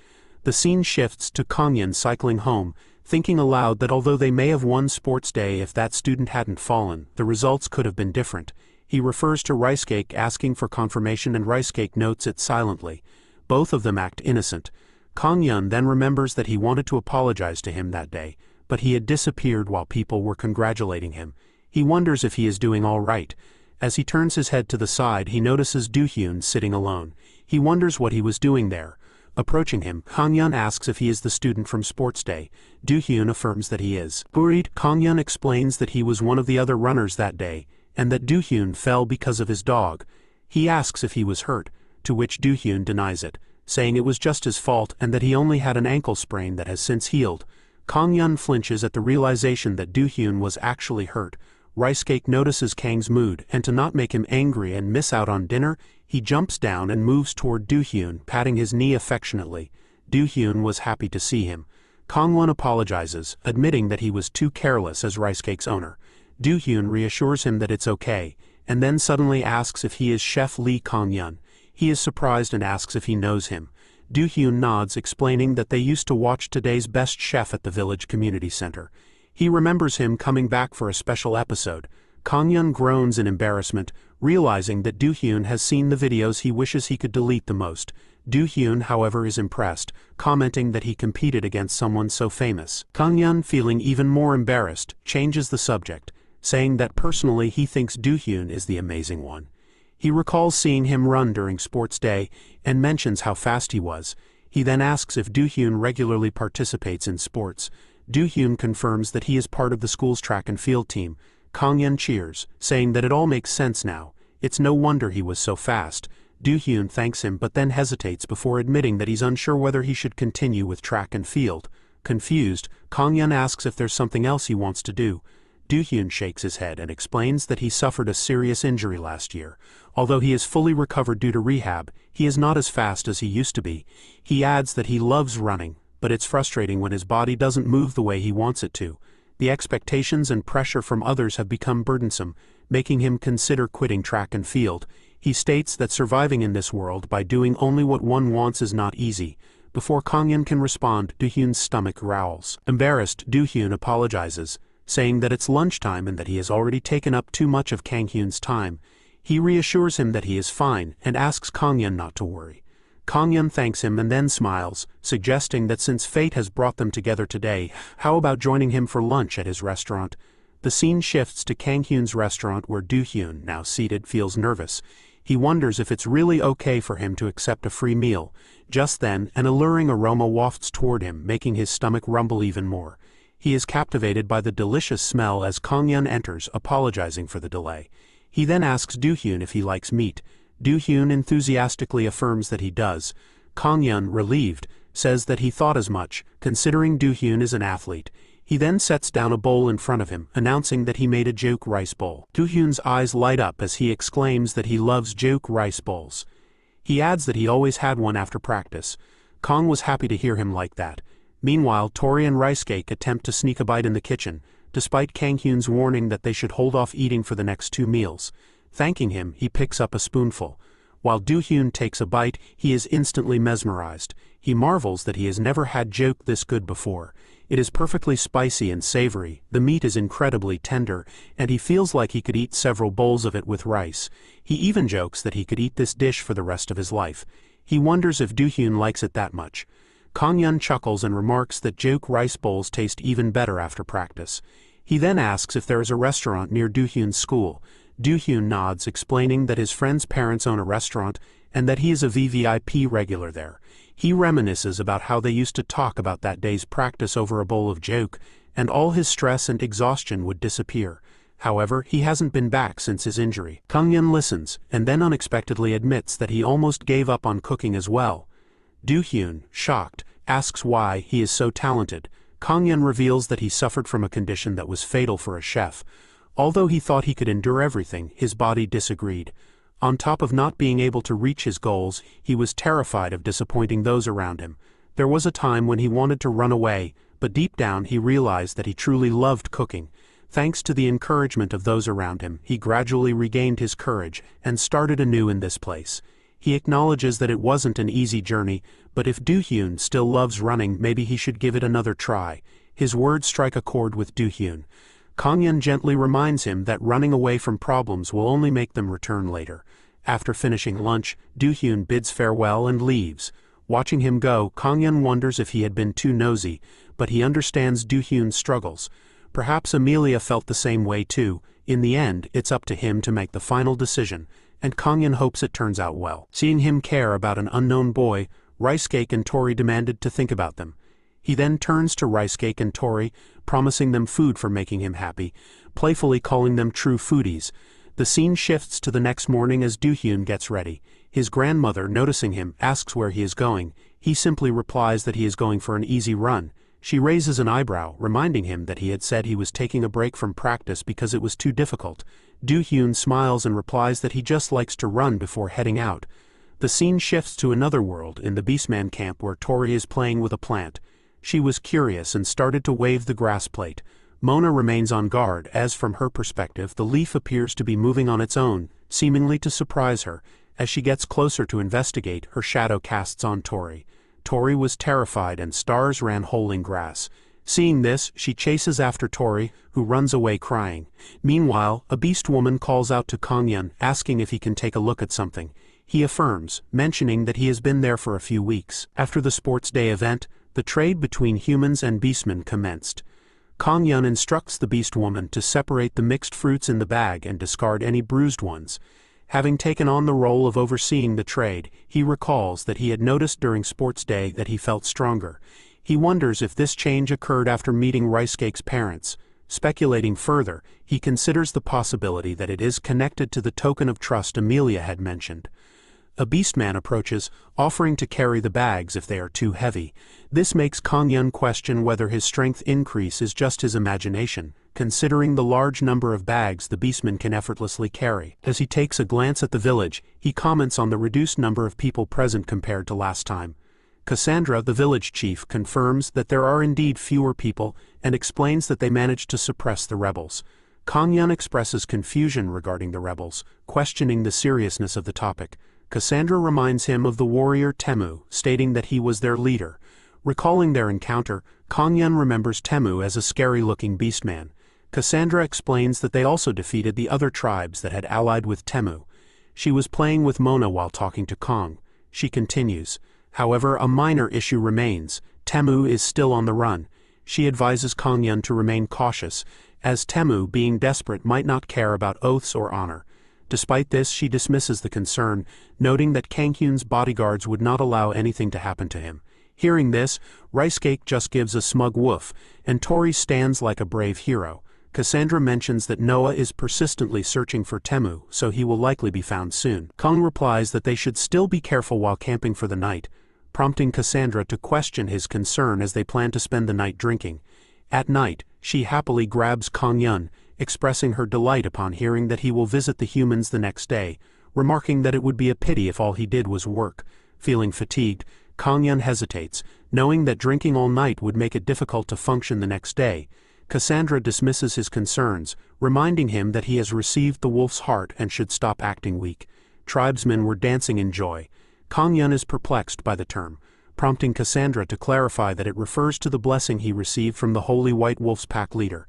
The scene shifts to Kongyun cycling home, thinking aloud that although they may have won Sports Day, if that student hadn't fallen, the results could have been different. He refers to Rice Cake asking for confirmation and Rice Cake notes it silently. Both of them act innocent. Kongyun then remembers that he wanted to apologize to him that day, but he had disappeared while people were congratulating him. He wonders if he is doing all right. As he turns his head to the side, he notices Do-hyun sitting alone. He wonders what he was doing there. Approaching him, Kongyun asks if he is the student from Sports Day. Do-hyun affirms that he is. Worried, Kongyun explains that he was one of the other runners that day, and that Do-hyun fell because of his dog. He asks if he was hurt, to which Do-hyun denies it, saying it was just his fault and that he only had an ankle sprain that has since healed. Kongyun flinches at the realization that Do-hyun was actually hurt. Rice Cake notices Kang's mood, and to not make him angry and miss out on dinner, he jumps down and moves toward Do-hyun, patting his knee affectionately. Do-hyun was happy to see him. Kongyun apologizes, admitting that he was too careless as Rice Cake's owner. Do-hyun reassures him that it's okay, and then suddenly asks if he is Chef Lee Kongyun. He is surprised and asks if he knows him. Do-hyun nods, explaining that they used to watch Today's Best Chef at the village community center. He remembers him coming back for a special episode. Kang-hyun groans in embarrassment, realizing that Do-hyun has seen the videos he wishes he could delete the most. Do-hyun, however, is impressed, commenting that he competed against someone so famous. Kang-hyun, feeling even more embarrassed, changes the subject, saying that personally he thinks Do-hyun is the amazing one. He recalls seeing him run during sports day and mentions how fast he was. He then asks if Do-hyun regularly participates in sports. Do-hyun confirms that he is part of the school's track and field team. Kang-hyun cheers, saying that it all makes sense now. It's no wonder he was so fast. Do-hyun thanks him but then hesitates before admitting that he's unsure whether he should continue with track and field. Confused, Kang-hyun asks if there's something else he wants to do. Do-hyun shakes his head and explains that he suffered a serious injury last year. Although he is fully recovered due to rehab, he is not as fast as he used to be. He adds that he loves running, but it's frustrating when his body doesn't move the way he wants it to. The expectations and pressure from others have become burdensome, making him consider quitting track and field. He states that surviving in this world by doing only what one wants is not easy. Before Kang-hyun can respond, Do-hyun's stomach growls. Embarrassed, Do-hyun apologizes, saying that it's lunchtime and that he has already taken up too much of Kang-hyun's time. He reassures him that he is fine and asks Kang-hyun not to worry. Kang-hyun thanks him and then smiles, suggesting that since fate has brought them together today, how about joining him for lunch at his restaurant? The scene shifts to Kang-hyun's restaurant where Do-hyun, now seated, feels nervous. He wonders if it's really okay for him to accept a free meal. Just then, an alluring aroma wafts toward him, making his stomach rumble even more. He is captivated by the delicious smell as Kang-hyun enters, apologizing for the delay. He then asks Do-hyun if he likes meat. Do-hyun enthusiastically affirms that he does. Kang-hyun, relieved, says that he thought as much, considering Do-hyun is an athlete. He then sets down a bowl in front of him, announcing that he made a joke rice bowl. Do-hyun's eyes light up as he exclaims that he loves joke rice bowls. He adds that he always had one after practice. Kang was happy to hear him like that. Meanwhile, Tori and Rice Cake attempt to sneak a bite in the kitchen, despite Kang-hyun's warning that they should hold off eating for the next 2 meals. Thanking him, he picks up a spoonful. While Do-hyun takes a bite, he is instantly mesmerized. He marvels that he has never had joke this good before. It is perfectly spicy and savory, the meat is incredibly tender, and he feels like he could eat several bowls of it with rice. He even jokes that he could eat this dish for the rest of his life. He wonders if Do-hyun likes it that much. Kang-hyun chuckles and remarks that joke rice bowls taste even better after practice. He then asks if there is a restaurant near Do-hyun's school. Do-hyun nods, explaining that his friend's parents own a restaurant and that he is a VVIP regular there. He reminisces about how they used to talk about that day's practice over a bowl of joke, and all his stress and exhaustion would disappear. However, he hasn't been back since his injury. Kang-hyun listens, and then unexpectedly admits that he almost gave up on cooking as well. Do-hyun, shocked, asks why he is so talented. Kang-hyun reveals that he suffered from a condition that was fatal for a chef. Although he thought he could endure everything, his body disagreed. On top of not being able to reach his goals, he was terrified of disappointing those around him. There was a time when he wanted to run away, but deep down he realized that he truly loved cooking. Thanks to the encouragement of those around him, he gradually regained his courage and started anew in this place. He acknowledges that it wasn't an easy journey, but if Do-hyun still loves running, maybe he should give it another try. His words strike a chord with Do-hyun. Kang-hyun gently reminds him that running away from problems will only make them return later. After finishing lunch, Do-hyun bids farewell and leaves. Watching him go, Kang-hyun wonders if he had been too nosy, but he understands Do-hyun's struggles. Perhaps Amelia felt the same way too. In the end, it's up to him to make the final decision, and Kang-hyun hopes it turns out well. Seeing him care about an unknown boy, Rice Cake and Tori demanded to think about them. He then turns to Rice Cake and Tori, promising them food for making him happy, playfully calling them true foodies. The scene shifts to the next morning as Do-hyun gets ready. His grandmother, noticing him, asks where he is going. He simply replies that he is going for an easy run. She raises an eyebrow, reminding him that he had said he was taking a break from practice because it was too difficult. Do-hyun smiles and replies that he just likes to run before heading out. The scene shifts to another world, in the Beastman camp where Tori is playing with a plant. She was curious and started to wave the grass plate. Mona remains on guard as, from her perspective, the leaf appears to be moving on its own, seemingly to surprise her. As she gets closer to investigate, her shadow casts on Tori. Tori was terrified and stars ran whole in grass. Seeing this, she chases after Tori, who runs away crying. Meanwhile, a beast woman calls out to Kanghyun, asking if he can take a look at something. He affirms, mentioning that he has been there for a few weeks. After the sports day event, the trade between humans and beastmen commenced. Kanghyun instructs the beast woman to separate the mixed fruits in the bag and discard any bruised ones. Having taken on the role of overseeing the trade, he recalls that he had noticed during sports day that he felt stronger. He wonders if this change occurred after meeting Ricecake's parents. Speculating further, he considers the possibility that it is connected to the token of trust Amelia had mentioned. A beastman approaches, offering to carry the bags if they are too heavy. This makes Kanghyun question whether his strength increase is just his imagination, considering the large number of bags the beastman can effortlessly carry. As he takes a glance at the village, he comments on the reduced number of people present compared to last time. Cassandra, the village chief, confirms that there are indeed fewer people and explains that they managed to suppress the rebels. Kanghyun expresses confusion regarding the rebels, questioning the seriousness of the topic. Cassandra reminds him of the warrior Temu, stating that he was their leader. Recalling their encounter, Kanghyun remembers Temu as a scary-looking beastman. Cassandra explains that they also defeated the other tribes that had allied with Temu. She was playing with Mona while talking to Kong. She continues, however, a minor issue remains. Temu is still on the run. She advises Kanghyun to remain cautious, as Temu, being desperate, might not care about oaths or honor. Despite this, she dismisses the concern, noting that Kanghyun's bodyguards would not allow anything to happen to him. Hearing this, Ricecake just gives a smug woof, and Tori stands like a brave hero. Cassandra mentions that Noah is persistently searching for Temu, so he will likely be found soon. Kong replies that they should still be careful while camping for the night, prompting Cassandra to question his concern as they plan to spend the night drinking. At night, she happily grabs Kanghyun, expressing her delight upon hearing that he will visit the humans the next day, remarking that it would be a pity if all he did was work. Feeling fatigued, Kanghyun hesitates, knowing that drinking all night would make it difficult to function the next day. Cassandra dismisses his concerns, reminding him that he has received the wolf's heart and should stop acting weak. Tribesmen were dancing in joy. Kanghyun is perplexed by the term, prompting Cassandra to clarify that it refers to the blessing he received from the Holy White Wolf's pack leader.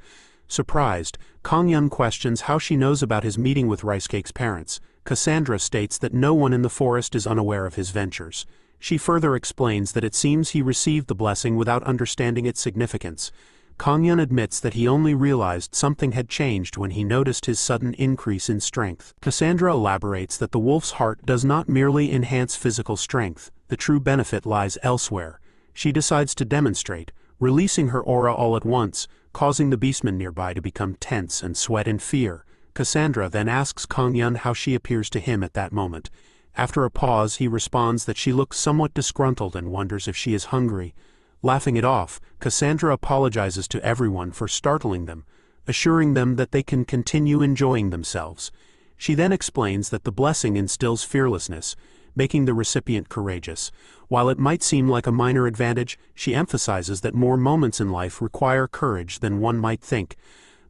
Surprised, Kanghyun questions how she knows about his meeting with Ricecake's parents. Cassandra states that no one in the forest is unaware of his ventures. She further explains that it seems he received the blessing without understanding its significance. Kanghyun admits that he only realized something had changed when he noticed his sudden increase in strength. Cassandra elaborates that the wolf's heart does not merely enhance physical strength, the true benefit lies elsewhere. She decides to demonstrate, releasing her aura all at once, causing the beastmen nearby to become tense and sweat in fear. Cassandra then asks Kanghyun how she appears to him at that moment. After a pause, he responds that she looks somewhat disgruntled and wonders if she is hungry. Laughing it off, Cassandra apologizes to everyone for startling them, assuring them that they can continue enjoying themselves. She then explains that the blessing instills fearlessness, making the recipient courageous. While it might seem like a minor advantage, she emphasizes that more moments in life require courage than one might think.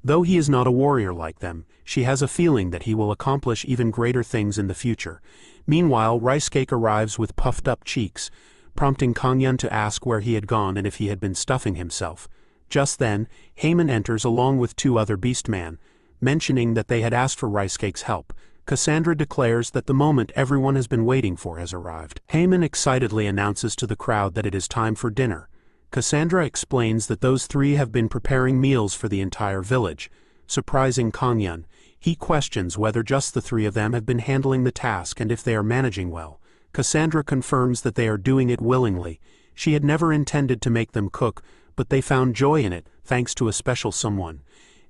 Though he is not a warrior like them, she has a feeling that he will accomplish even greater things in the future. Meanwhile, Ricecake arrives with puffed-up cheeks, prompting Kanghyun to ask where he had gone and if he had been stuffing himself. Just then, Haemin enters along with two other beastmen, mentioning that they had asked for Ricecake's help. Cassandra declares that the moment everyone has been waiting for has arrived. Haemin excitedly announces to the crowd that it is time for dinner. Cassandra explains that those three have been preparing meals for the entire village. Surprising Kanghyun, he questions whether just the three of them have been handling the task and if they are managing well. Cassandra confirms that they are doing it willingly. She had never intended to make them cook, but they found joy in it, thanks to a special someone.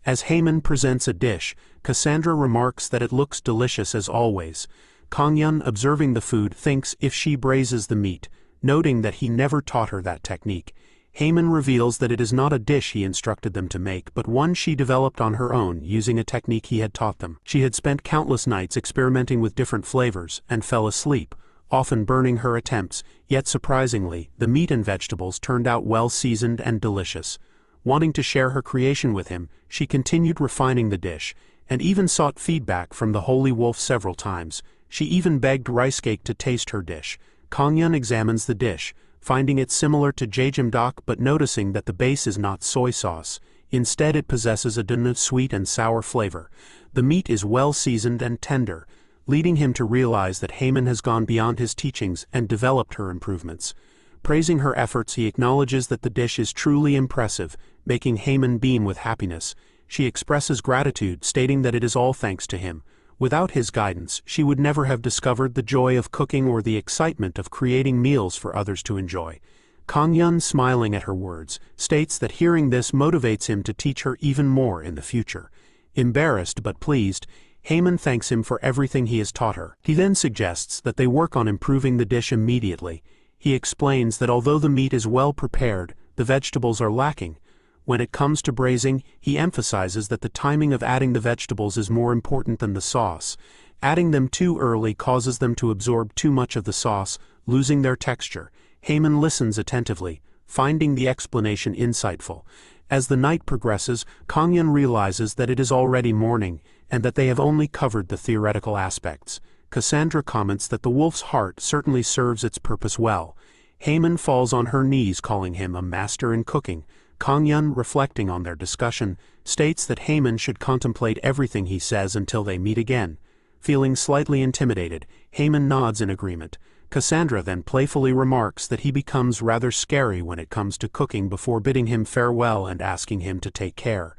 As Haemin presents a dish, Cassandra remarks that it looks delicious as always. Kanghyun, observing the food, thinks if she braises the meat, noting that he never taught her that technique. Haemin reveals that it is not a dish he instructed them to make, but one she developed on her own using a technique he had taught them. She had spent countless nights experimenting with different flavors, and fell asleep, often burning her attempts, yet surprisingly, the meat and vegetables turned out well seasoned and delicious. Wanting to share her creation with him, she continued refining the dish, and even sought feedback from the Holy Wolf several times. She even begged Ricecake to taste her dish. Kanghyun examines the dish, finding it similar to jjimdok but noticing that the base is not soy sauce. Instead it possesses a sweet and sour flavor. The meat is well seasoned and tender, leading him to realize that Haman has gone beyond his teachings and developed her improvements. Praising her efforts, he acknowledges that the dish is truly impressive, making Haman beam with happiness. She expresses gratitude, stating that it is all thanks to him. Without his guidance, she would never have discovered the joy of cooking or the excitement of creating meals for others to enjoy. Kang-yun, smiling at her words, states that hearing this motivates him to teach her even more in the future. Embarrassed but pleased, Haman thanks him for everything he has taught her. He then suggests that they work on improving the dish immediately. He explains that although the meat is well prepared, the vegetables are lacking. When it comes to braising, he emphasizes that the timing of adding the vegetables is more important than the sauce. Adding them too early causes them to absorb too much of the sauce, losing their texture. Haman listens attentively, finding the explanation insightful. As the night progresses, Kang-yun realizes that it is already morning, and that they have only covered the theoretical aspects. Cassandra comments that the wolf's heart certainly serves its purpose well. Haman falls on her knees, calling him a master in cooking. Kang-yun, reflecting on their discussion, states that Haman should contemplate everything he says until they meet again. Feeling slightly intimidated, Haman nods in agreement. Cassandra then playfully remarks that he becomes rather scary when it comes to cooking before bidding him farewell and asking him to take care.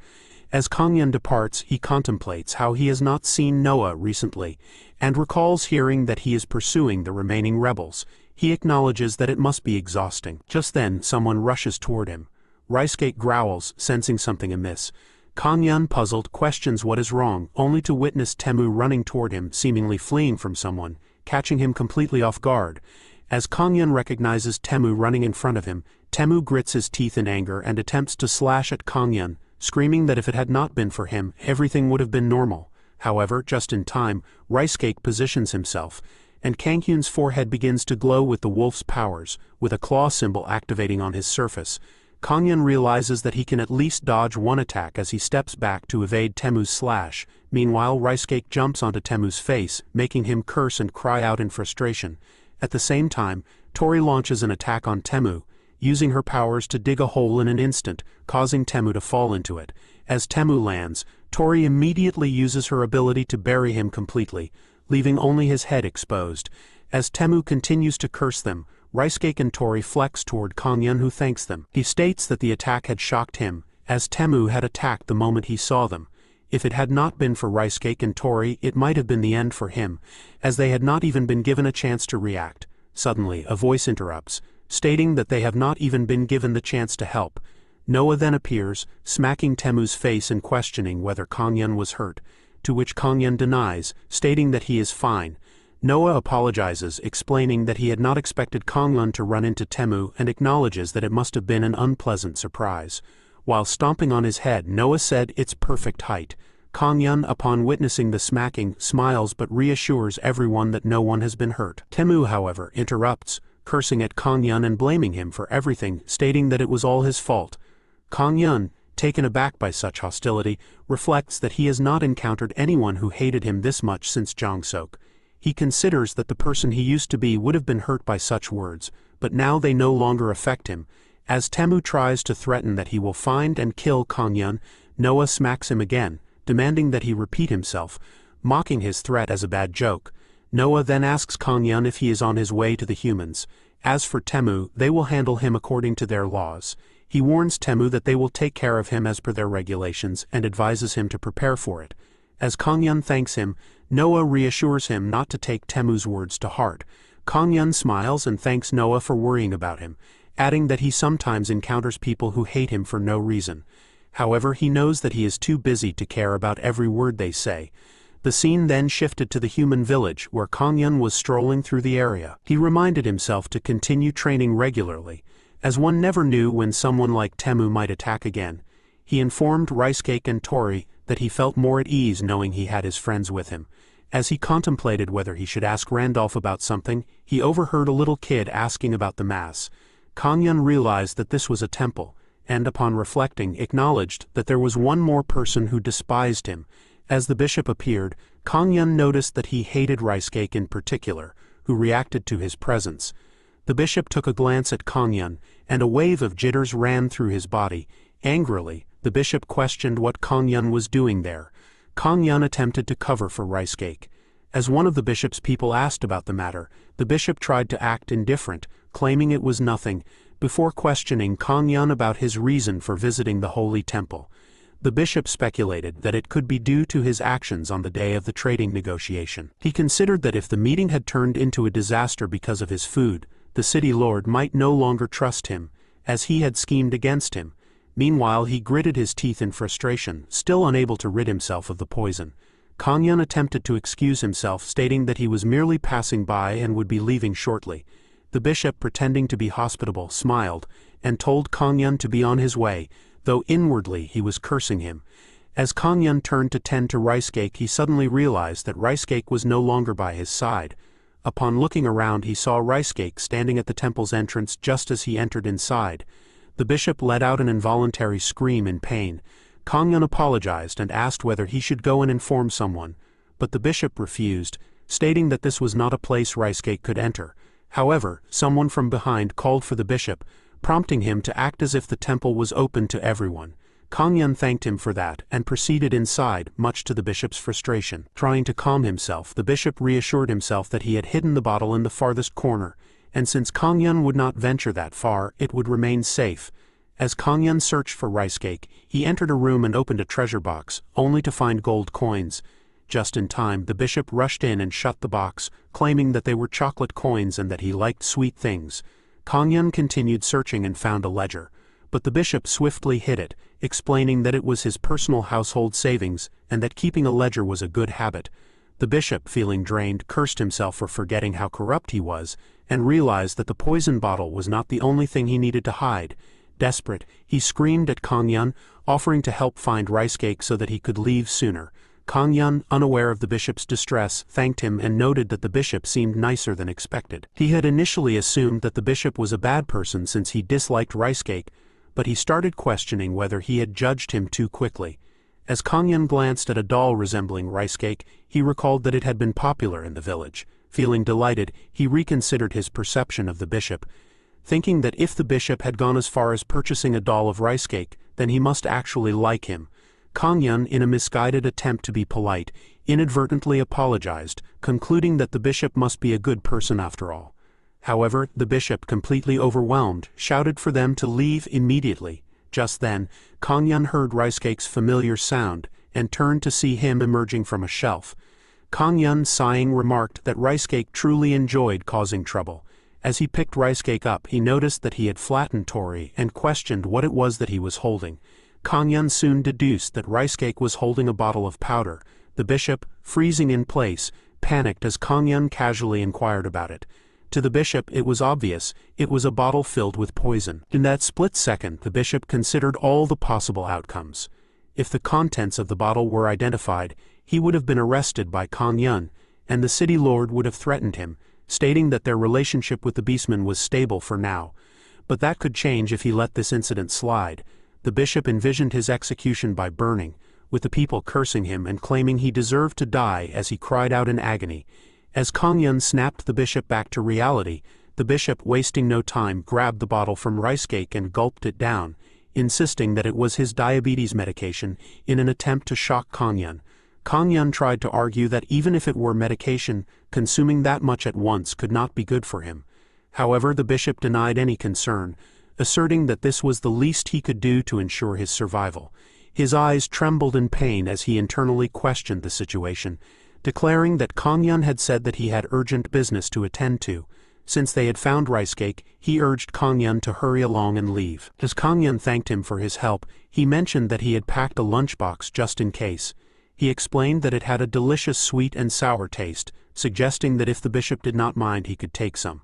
As Kang-yun departs, he contemplates how he has not seen Noah recently, and recalls hearing that he is pursuing the remaining rebels. He acknowledges that it must be exhausting. Just then, someone rushes toward him. Ricecake growls, sensing something amiss. Kang-yun, puzzled, questions what is wrong, only to witness Temu running toward him, seemingly fleeing from someone, catching him completely off guard. As Kang-yun recognizes Temu running in front of him, Temu grits his teeth in anger and attempts to slash at Kang-yun, screaming that if it had not been for him, everything would have been normal. However, just in time, Ricecake positions himself, and Kang-yun's forehead begins to glow with the wolf's powers, with a claw symbol activating on his surface. Kang-yun realizes that he can at least dodge one attack as he steps back to evade Temu's slash. Meanwhile, Ricecake jumps onto Temu's face, making him curse and cry out in frustration. At the same time, Tori launches an attack on Temu, using her powers to dig a hole in an instant, causing Temu to fall into it. As Temu lands, Tori immediately uses her ability to bury him completely, leaving only his head exposed. As Temu continues to curse them, Ricecake and Tori flex toward Kang-yun, who thanks them. He states that the attack had shocked him, as Temu had attacked the moment he saw them. If it had not been for Ricecake and Tori, it might have been the end for him, as they had not even been given a chance to react. Suddenly, a voice interrupts, stating that they have not even been given the chance to help. Noah then appears, smacking Temu's face and questioning whether Kang-yun was hurt, to which Kang-yun denies, stating that he is fine. Noah apologizes, explaining that he had not expected Kang-yun to run into Temu and acknowledges that it must have been an unpleasant surprise. While stomping on his head, Noah said it's perfect height. Kang-yun, upon witnessing the smacking, smiles but reassures everyone that no one has been hurt. Temu, however, interrupts, cursing at Kang-yun and blaming him for everything, stating that it was all his fault. Kang-yun, taken aback by such hostility, reflects that he has not encountered anyone who hated him this much since Jong-sok. He considers that the person he used to be would have been hurt by such words, but now they no longer affect him. As Temu tries to threaten that he will find and kill Kang-yun, Noah smacks him again, demanding that he repeat himself, mocking his threat as a bad joke. Noah then asks Kang-yun if he is on his way to the humans. As for Temu, they will handle him according to their laws. He warns Temu that they will take care of him as per their regulations and advises him to prepare for it. As Kang-yun thanks him, Noah reassures him not to take Temu's words to heart. Kang-yun smiles and thanks Noah for worrying about him, adding that he sometimes encounters people who hate him for no reason. However, he knows that he is too busy to care about every word they say. The scene then shifted to the human village, where Kang-yun was strolling through the area. He reminded himself to continue training regularly, as one never knew when someone like Temu might attack again. He informed Ricecake and Tori that he felt more at ease knowing he had his friends with him. As he contemplated whether he should ask Randolph about something, he overheard a little kid asking about the mass. Kang-yun realized that this was a temple, and upon reflecting, acknowledged that there was one more person who despised him. As the bishop appeared, Kang-yun noticed that he hated Ricecake in particular, who reacted to his presence. The bishop took a glance at Kongyun, and a wave of jitters ran through his body. Angrily, the bishop questioned what Kongyun was doing there. Kongyun attempted to cover for rice cake. As one of the bishop's people asked about the matter, the bishop tried to act indifferent, claiming it was nothing, before questioning Kongyun about his reason for visiting the holy temple. The bishop speculated that it could be due to his actions on the day of the trading negotiation. He considered that if the meeting had turned into a disaster because of his food, the city lord might no longer trust him, as he had schemed against him. Meanwhile, he gritted his teeth in frustration, still unable to rid himself of the poison. Kongyun attempted to excuse himself, stating that he was merely passing by and would be leaving shortly. The bishop, pretending to be hospitable, smiled, and told Kongyun to be on his way, though inwardly he was cursing him. As Kongyun turned to tend to rice cake, he suddenly realized that rice cake was no longer by his side. Upon looking around, he saw rice cake standing at the temple's entrance just as he entered inside. The bishop let out an involuntary scream in pain. Kongyun apologized and asked whether he should go and inform someone, but the bishop refused, stating that this was not a place rice cake could enter. However, someone from behind called for the bishop, prompting him to act as if the temple was open to everyone. Kongyun thanked him for that and proceeded inside, much to the bishop's frustration. Trying to calm himself, the bishop reassured himself that he had hidden the bottle in the farthest corner, and since Kongyun would not venture that far, it would remain safe. As Kongyun searched for rice cake, he entered a room and opened a treasure box, only to find gold coins. Just in time, the bishop rushed in and shut the box, claiming that they were chocolate coins and that he liked sweet things. Kongyun continued searching and found a ledger, but the bishop swiftly hid it, explaining that it was his personal household savings and that keeping a ledger was a good habit. The bishop, feeling drained, cursed himself for forgetting how corrupt he was, and realized that the poison bottle was not the only thing he needed to hide. Desperate, he screamed at Kongyun, offering to help find rice cake so that he could leave sooner. Kongyun, unaware of the bishop's distress, thanked him and noted that the bishop seemed nicer than expected. He had initially assumed that the bishop was a bad person since he disliked rice cake, but he started questioning whether he had judged him too quickly. As Kongyun glanced at a doll resembling rice cake, he recalled that it had been popular in the village. Feeling delighted, he reconsidered his perception of the bishop, thinking that if the bishop had gone as far as purchasing a doll of rice cake, then he must actually like him. Kongyun, in a misguided attempt to be polite, inadvertently apologized, concluding that the bishop must be a good person after all. However, the bishop, completely overwhelmed, shouted for them to leave immediately. Just then, Kongyun heard rice cake's familiar sound, and turned to see him emerging from a shelf. Kongyun, sighing, remarked that rice cake truly enjoyed causing trouble. As he picked rice cake up, he noticed that he had flattened Tori and questioned what it was that he was holding. Kongyun soon deduced that rice cake was holding a bottle of powder. The bishop, freezing in place, panicked as Kongyun casually inquired about it. To the bishop, it was obvious, it was a bottle filled with poison. In that split second, the bishop considered all the possible outcomes. If the contents of the bottle were identified, he would have been arrested by Kongyun, and the city lord would have threatened him, stating that their relationship with the beastman was stable for now. But that could change if he let this incident slide. The bishop envisioned his execution by burning, with the people cursing him and claiming he deserved to die as he cried out in agony. As Kongyun snapped the bishop back to reality, the bishop, wasting no time, grabbed the bottle from rice cake and gulped it down, insisting that it was his diabetes medication in an attempt to shock Kongyun. Kongyun tried to argue that even if it were medication, consuming that much at once could not be good for him. However, the bishop denied any concern, asserting that this was the least he could do to ensure his survival. His eyes trembled in pain as he internally questioned the situation, declaring that Kongyun had said that he had urgent business to attend to. Since they had found rice cake, he urged Kongyun to hurry along and leave. As Kongyun thanked him for his help, he mentioned that he had packed a lunchbox just in case. He explained that it had a delicious sweet and sour taste, suggesting that if the bishop did not mind, he could take some.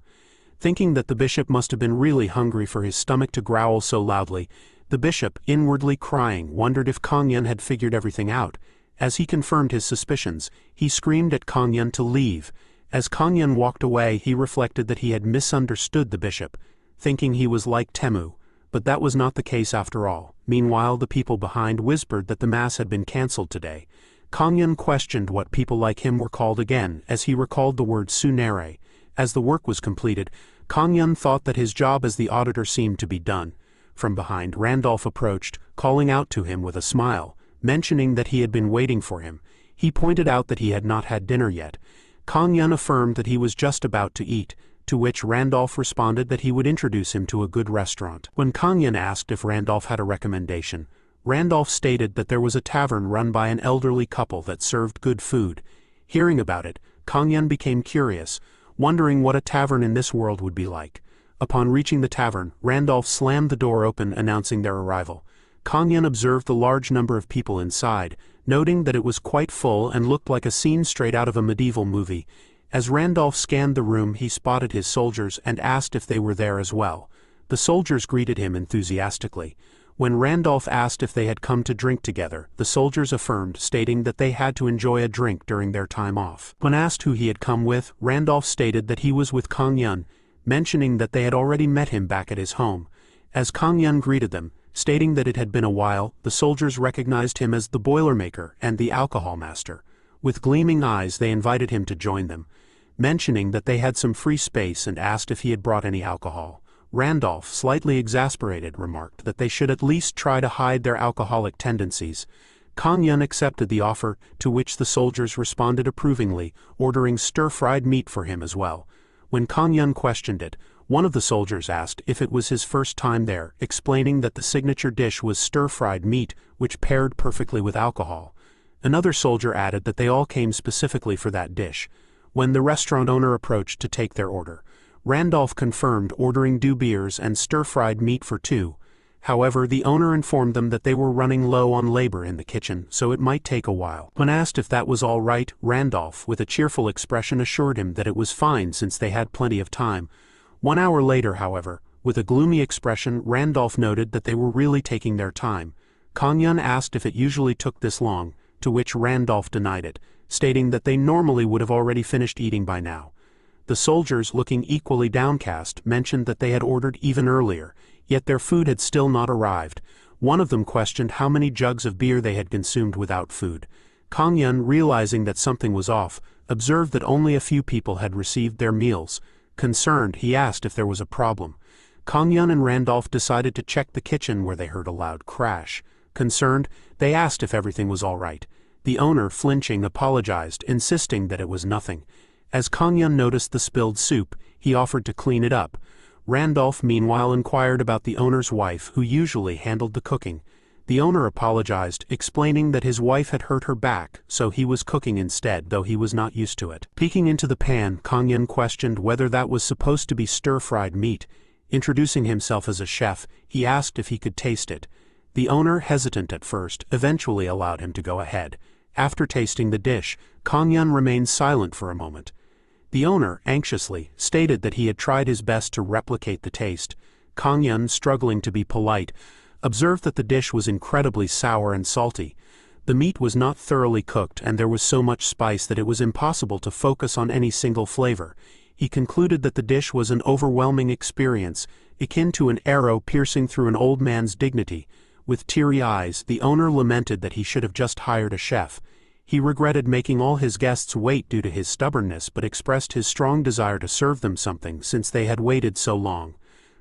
Thinking that the bishop must have been really hungry for his stomach to growl so loudly, the bishop, inwardly crying, wondered if Kongyun had figured everything out. As he confirmed his suspicions, he screamed at Kongyun to leave. As Kongyun walked away, he reflected that he had misunderstood the bishop, thinking he was like Temu, but that was not the case after all. Meanwhile, the people behind whispered that the mass had been cancelled today. Kongyun questioned what people like him were called again, as he recalled the word tsunere. As the work was completed, Kang Yun thought that his job as the auditor seemed to be done. From behind, Randolph approached, calling out to him with a smile, mentioning that he had been waiting for him. He pointed out that he had not had dinner yet. Kang Yun affirmed that he was just about to eat, to which Randolph responded that he would introduce him to a good restaurant. When Kang Yun asked if Randolph had a recommendation, Randolph stated that there was a tavern run by an elderly couple that served good food. Hearing about it, Kang Yun became curious, wondering what a tavern in this world would be like. Upon reaching the tavern, Randolph slammed the door open, announcing their arrival. Kang Yun observed the large number of people inside, noting that it was quite full and looked like a scene straight out of a medieval movie. As Randolph scanned the room, he spotted his soldiers and asked if they were there as well. The soldiers greeted him enthusiastically. When Randolph asked if they had come to drink together, the soldiers affirmed, stating that they had to enjoy a drink during their time off. When asked who he had come with, Randolph stated that he was with Kang Yun, mentioning that they had already met him back at his home. As Kang Yun greeted them, stating that it had been a while, the soldiers recognized him as the Boilermaker and the Alcohol Master. With gleaming eyes, they invited him to join them, mentioning that they had some free space and asked if he had brought any alcohol. Randolph, slightly exasperated, remarked that they should at least try to hide their alcoholic tendencies. Kang Yun accepted the offer, to which the soldiers responded approvingly, ordering stir-fried meat for him as well. When Kang Yun questioned it, one of the soldiers asked if it was his first time there, explaining that the signature dish was stir-fried meat, which paired perfectly with alcohol. Another soldier added that they all came specifically for that dish. When the restaurant owner approached to take their order, Randolph confirmed ordering 2 beers and stir-fried meat for 2. However, the owner informed them that they were running low on labor in the kitchen, so it might take a while. When asked if that was all right, Randolph, with a cheerful expression, assured him that it was fine since they had plenty of time. 1 hour later, however, with a gloomy expression, Randolph noted that they were really taking their time. Kang Yun asked if it usually took this long, to which Randolph denied it, stating that they normally would have already finished eating by now. The soldiers, looking equally downcast, mentioned that they had ordered even earlier, yet their food had still not arrived. One of them questioned how many jugs of beer they had consumed without food. Kang Yun, realizing that something was off, observed that only a few people had received their meals. Concerned, he asked if there was a problem. Kang Yun and Randolph decided to check the kitchen, where they heard a loud crash. Concerned, they asked if everything was all right. The owner, flinching, apologized, insisting that it was nothing. As Kang Yun noticed the spilled soup, he offered to clean it up. Randolph meanwhile inquired about the owner's wife, who usually handled the cooking. The owner apologized, explaining that his wife had hurt her back, so he was cooking instead, though he was not used to it. Peeking into the pan, Kang Yun questioned whether that was supposed to be stir-fried meat. Introducing himself as a chef, he asked if he could taste it. The owner, hesitant at first, eventually allowed him to go ahead. After tasting the dish, Kang Yun remained silent for a moment. The owner, anxiously, stated that he had tried his best to replicate the taste. Kang Yun, struggling to be polite, observed that the dish was incredibly sour and salty. The meat was not thoroughly cooked, and there was so much spice that it was impossible to focus on any single flavor. He concluded that the dish was an overwhelming experience, akin to an arrow piercing through an old man's dignity. With teary eyes, the owner lamented that he should have just hired a chef. He regretted making all his guests wait due to his stubbornness, but expressed his strong desire to serve them something since they had waited so long.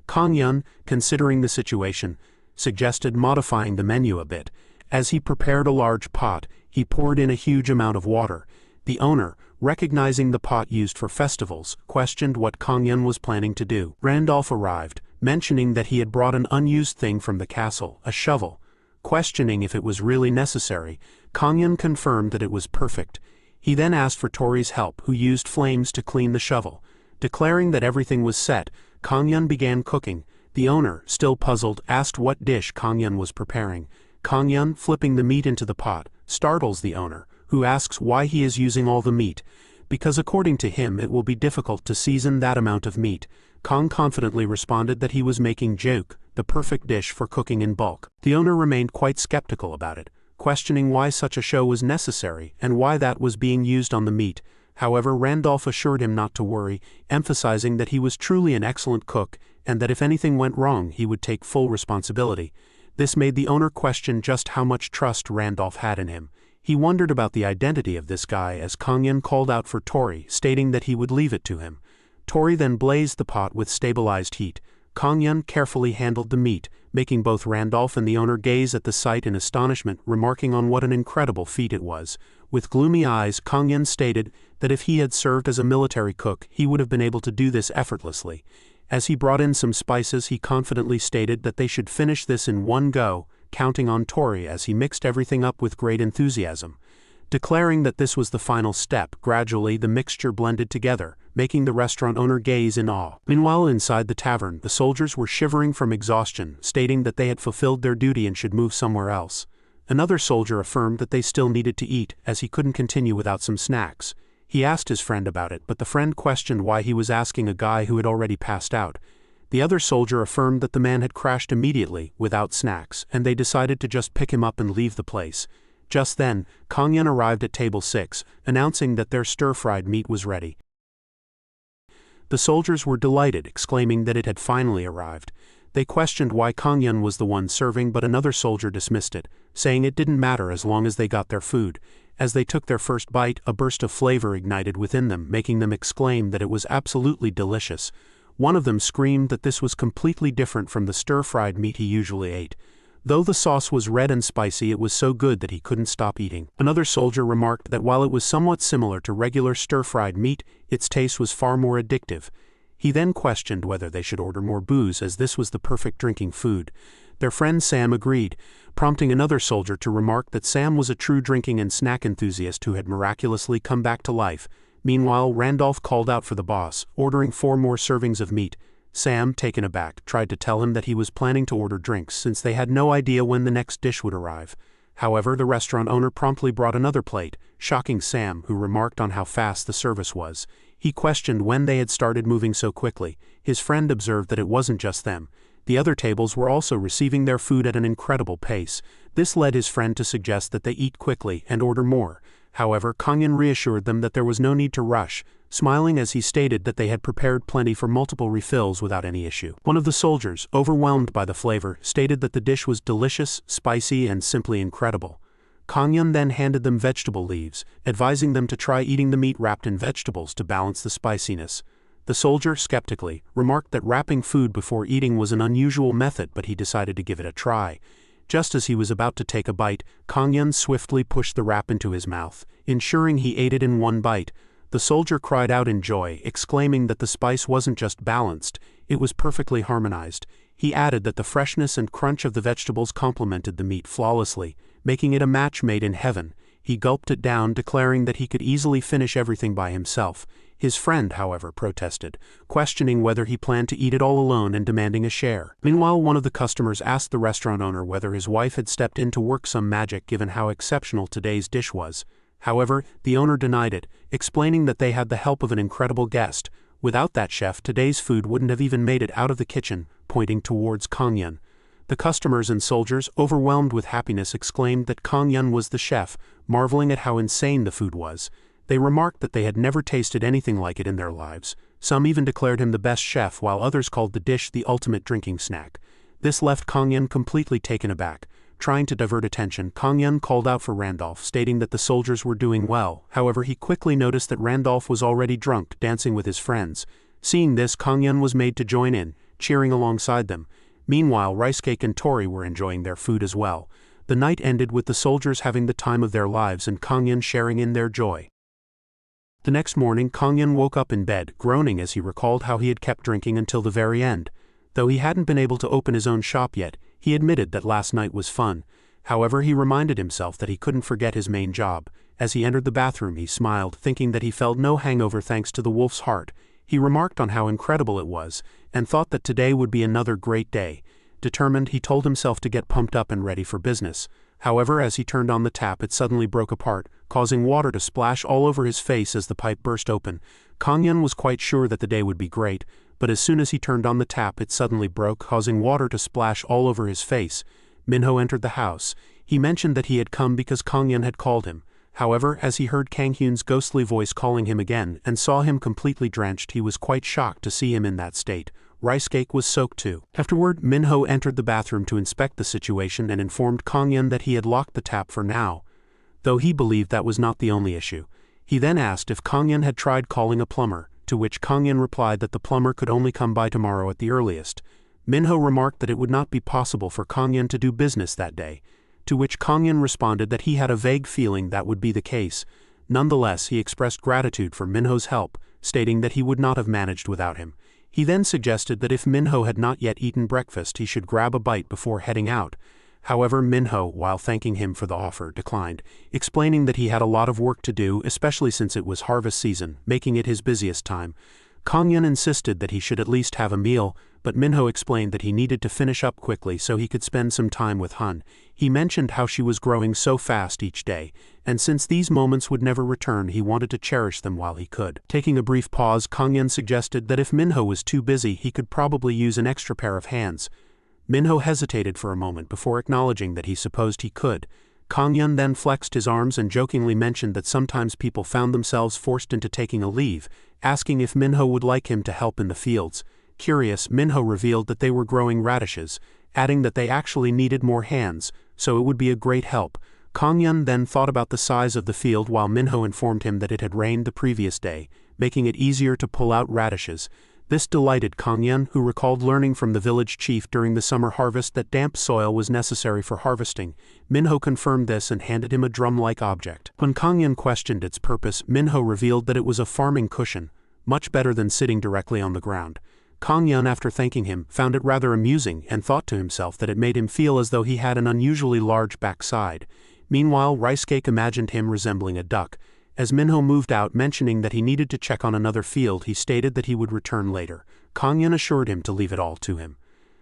Kang Yun, considering the situation, suggested modifying the menu a bit. As he prepared a large pot, he poured in a huge amount of water. The owner, recognizing the pot used for festivals, questioned what Kang Yun was planning to do. Randolph arrived, mentioning that he had brought an unused thing from the castle, a shovel. Questioning if it was really necessary, Kang Yun confirmed that it was perfect. He then asked for Tori's help, who used flames to clean the shovel. Declaring that everything was set, Kang Yun began cooking. The owner, still puzzled, asked what dish Kang Yun was preparing. Kang Yun, flipping the meat into the pot, startles the owner, who asks why he is using all the meat. Because according to him it will be difficult to season that amount of meat. Kang confidently responded that he was making jeuk, the perfect dish for cooking in bulk. The owner remained quite skeptical about it, questioning why such a show was necessary and why that was being used on the meat. However, Randolph assured him not to worry, emphasizing that he was truly an excellent cook and that if anything went wrong he would take full responsibility. This made the owner question just how much trust Randolph had in him. He wondered about the identity of this guy as Kang Yun called out for Tori, stating that he would leave it to him. Tori then blazed the pot with stabilized heat. Kang Yun carefully handled the meat, making both Randolph and the owner gaze at the sight in astonishment, remarking on what an incredible feat it was. With gloomy eyes, Kang Yun stated that if he had served as a military cook, he would have been able to do this effortlessly. As he brought in some spices, he confidently stated that they should finish this in one go, counting on Tori as he mixed everything up with great enthusiasm. Declaring that this was the final step, gradually the mixture blended together, making the restaurant owner gaze in awe. Meanwhile, inside the tavern, the soldiers were shivering from exhaustion, stating that they had fulfilled their duty and should move somewhere else. Another soldier affirmed that they still needed to eat, as he couldn't continue without some snacks. He asked his friend about it, but the friend questioned why he was asking a guy who had already passed out. The other soldier affirmed that the man had crashed immediately, without snacks, and they decided to just pick him up and leave the place. Just then, Kang Yun arrived at table 6, announcing that their stir-fried meat was ready. The soldiers were delighted, exclaiming that it had finally arrived. They questioned why Kang Yun was the one serving, but another soldier dismissed it, saying it didn't matter as long as they got their food. As they took their first bite, a burst of flavor ignited within them, making them exclaim that it was absolutely delicious. One of them screamed that this was completely different from the stir-fried meat he usually ate. Though the sauce was red and spicy, it was so good that he couldn't stop eating. Another soldier remarked that while it was somewhat similar to regular stir-fried meat, its taste was far more addictive. He then questioned whether they should order more booze, as this was the perfect drinking food. Their friend Sam agreed, prompting another soldier to remark that Sam was a true drinking and snack enthusiast who had miraculously come back to life. Meanwhile, Randolph called out for the boss, ordering 4 more servings of meat. Sam, taken aback, tried to tell him that he was planning to order drinks since they had no idea when the next dish would arrive. However, the restaurant owner promptly brought another plate, shocking Sam, who remarked on how fast the service was. He questioned when they had started moving so quickly. His friend observed that it wasn't just them. The other tables were also receiving their food at an incredible pace. This led his friend to suggest that they eat quickly and order more. However, Kang Yun reassured them that there was no need to rush, smiling as he stated that they had prepared plenty for multiple refills without any issue. One of the soldiers, overwhelmed by the flavor, stated that the dish was delicious, spicy, and simply incredible. Kang Yun then handed them vegetable leaves, advising them to try eating the meat wrapped in vegetables to balance the spiciness. The soldier, skeptically, remarked that wrapping food before eating was an unusual method, but he decided to give it a try. Just as he was about to take a bite, Kang Yun swiftly pushed the wrap into his mouth, ensuring he ate it in one bite. The soldier cried out in joy, exclaiming that the spice wasn't just balanced, it was perfectly harmonized. He added that the freshness and crunch of the vegetables complemented the meat flawlessly, making it a match made in heaven. He gulped it down, declaring that he could easily finish everything by himself. His friend, however, protested, questioning whether he planned to eat it all alone and demanding a share. Meanwhile, one of the customers asked the restaurant owner whether his wife had stepped in to work some magic given how exceptional today's dish was. However, the owner denied it, explaining that they had the help of an incredible guest. Without that chef, today's food wouldn't have even made it out of the kitchen, pointing towards Kang Yun. The customers and soldiers, overwhelmed with happiness, exclaimed that Kang Yun was the chef, marveling at how insane the food was. They remarked that they had never tasted anything like it in their lives. Some even declared him the best chef, while others called the dish the ultimate drinking snack. This left Kang Yun completely taken aback. Trying to divert attention, Kang Yun called out for Randolph, stating that the soldiers were doing well. However, he quickly noticed that Randolph was already drunk, dancing with his friends. Seeing this, Kang Yun was made to join in, cheering alongside them. Meanwhile, Rice Cake and Tori were enjoying their food as well. The night ended with the soldiers having the time of their lives and Kang Yun sharing in their joy. The next morning, Kang Yun woke up in bed, groaning as he recalled how he had kept drinking until the very end. Though he hadn't been able to open his own shop yet, he admitted that last night was fun. However, he reminded himself that he couldn't forget his main job. As he entered the bathroom, he smiled, thinking that he felt no hangover thanks to the wolf's heart. He remarked on how incredible it was, and thought that today would be another great day. Determined, he told himself to get pumped up and ready for business. However, as he turned on the tap, it suddenly broke apart, causing water to splash all over his face as the pipe burst open. Kang Yun was quite sure that the day would be great, but as soon as he turned on the tap, it suddenly broke, causing water to splash all over his face. Minho entered the house. He mentioned that he had come because Kang Yun had called him. However, as he heard Kang Hyun's ghostly voice calling him again and saw him completely drenched, he was quite shocked to see him in that state. Rice Cake was soaked too. Afterward, Minho entered the bathroom to inspect the situation and informed Kang Yun that he had locked the tap for now, though he believed that was not the only issue. He then asked if Kang Yun had tried calling a plumber. to which Kang-yeon replied that the plumber could only come by tomorrow at the earliest. Minho remarked that it would not be possible for Kang-yeon to do business that day, to which Kang-yeon responded that he had a vague feeling that would be the case. Nonetheless, he expressed gratitude for Minho's help, stating that he would not have managed without him. He then suggested that if Minho had not yet eaten breakfast, he should grab a bite before heading out. However, Minho, while thanking him for the offer, declined, explaining that he had a lot of work to do, especially since it was harvest season, making it his busiest time. Kang-yeon insisted that he should at least have a meal, but Minho explained that he needed to finish up quickly so he could spend some time with Han. He mentioned how she was growing so fast each day, and since these moments would never return, he wanted to cherish them while he could. Taking a brief pause, Kang-yeon suggested that if Minho was too busy, he could probably use an extra pair of hands. Minho hesitated for a moment before acknowledging that he supposed he could. Kang-yeon then flexed his arms and jokingly mentioned that sometimes people found themselves forced into taking a leave, asking if Minho would like him to help in the fields. Curious, Minho revealed that they were growing radishes, adding that they actually needed more hands, so it would be a great help. Kang-yeon then thought about the size of the field while Minho informed him that it had rained the previous day, making it easier to pull out radishes. This delighted Kang-yeon, who recalled learning from the village chief during the summer harvest that damp soil was necessary for harvesting. Minho confirmed this and handed him a drum-like object. When Kang-yeon questioned its purpose, Minho revealed that it was a farming cushion, much better than sitting directly on the ground. Kang-yeon, after thanking him, found it rather amusing and thought to himself that it made him feel as though he had an unusually large backside. Meanwhile, Rice Cake imagined him resembling a duck. As Minho moved out, mentioning that he needed to check on another field, he stated that he would return later. Kang-yeon assured him to leave it all to him.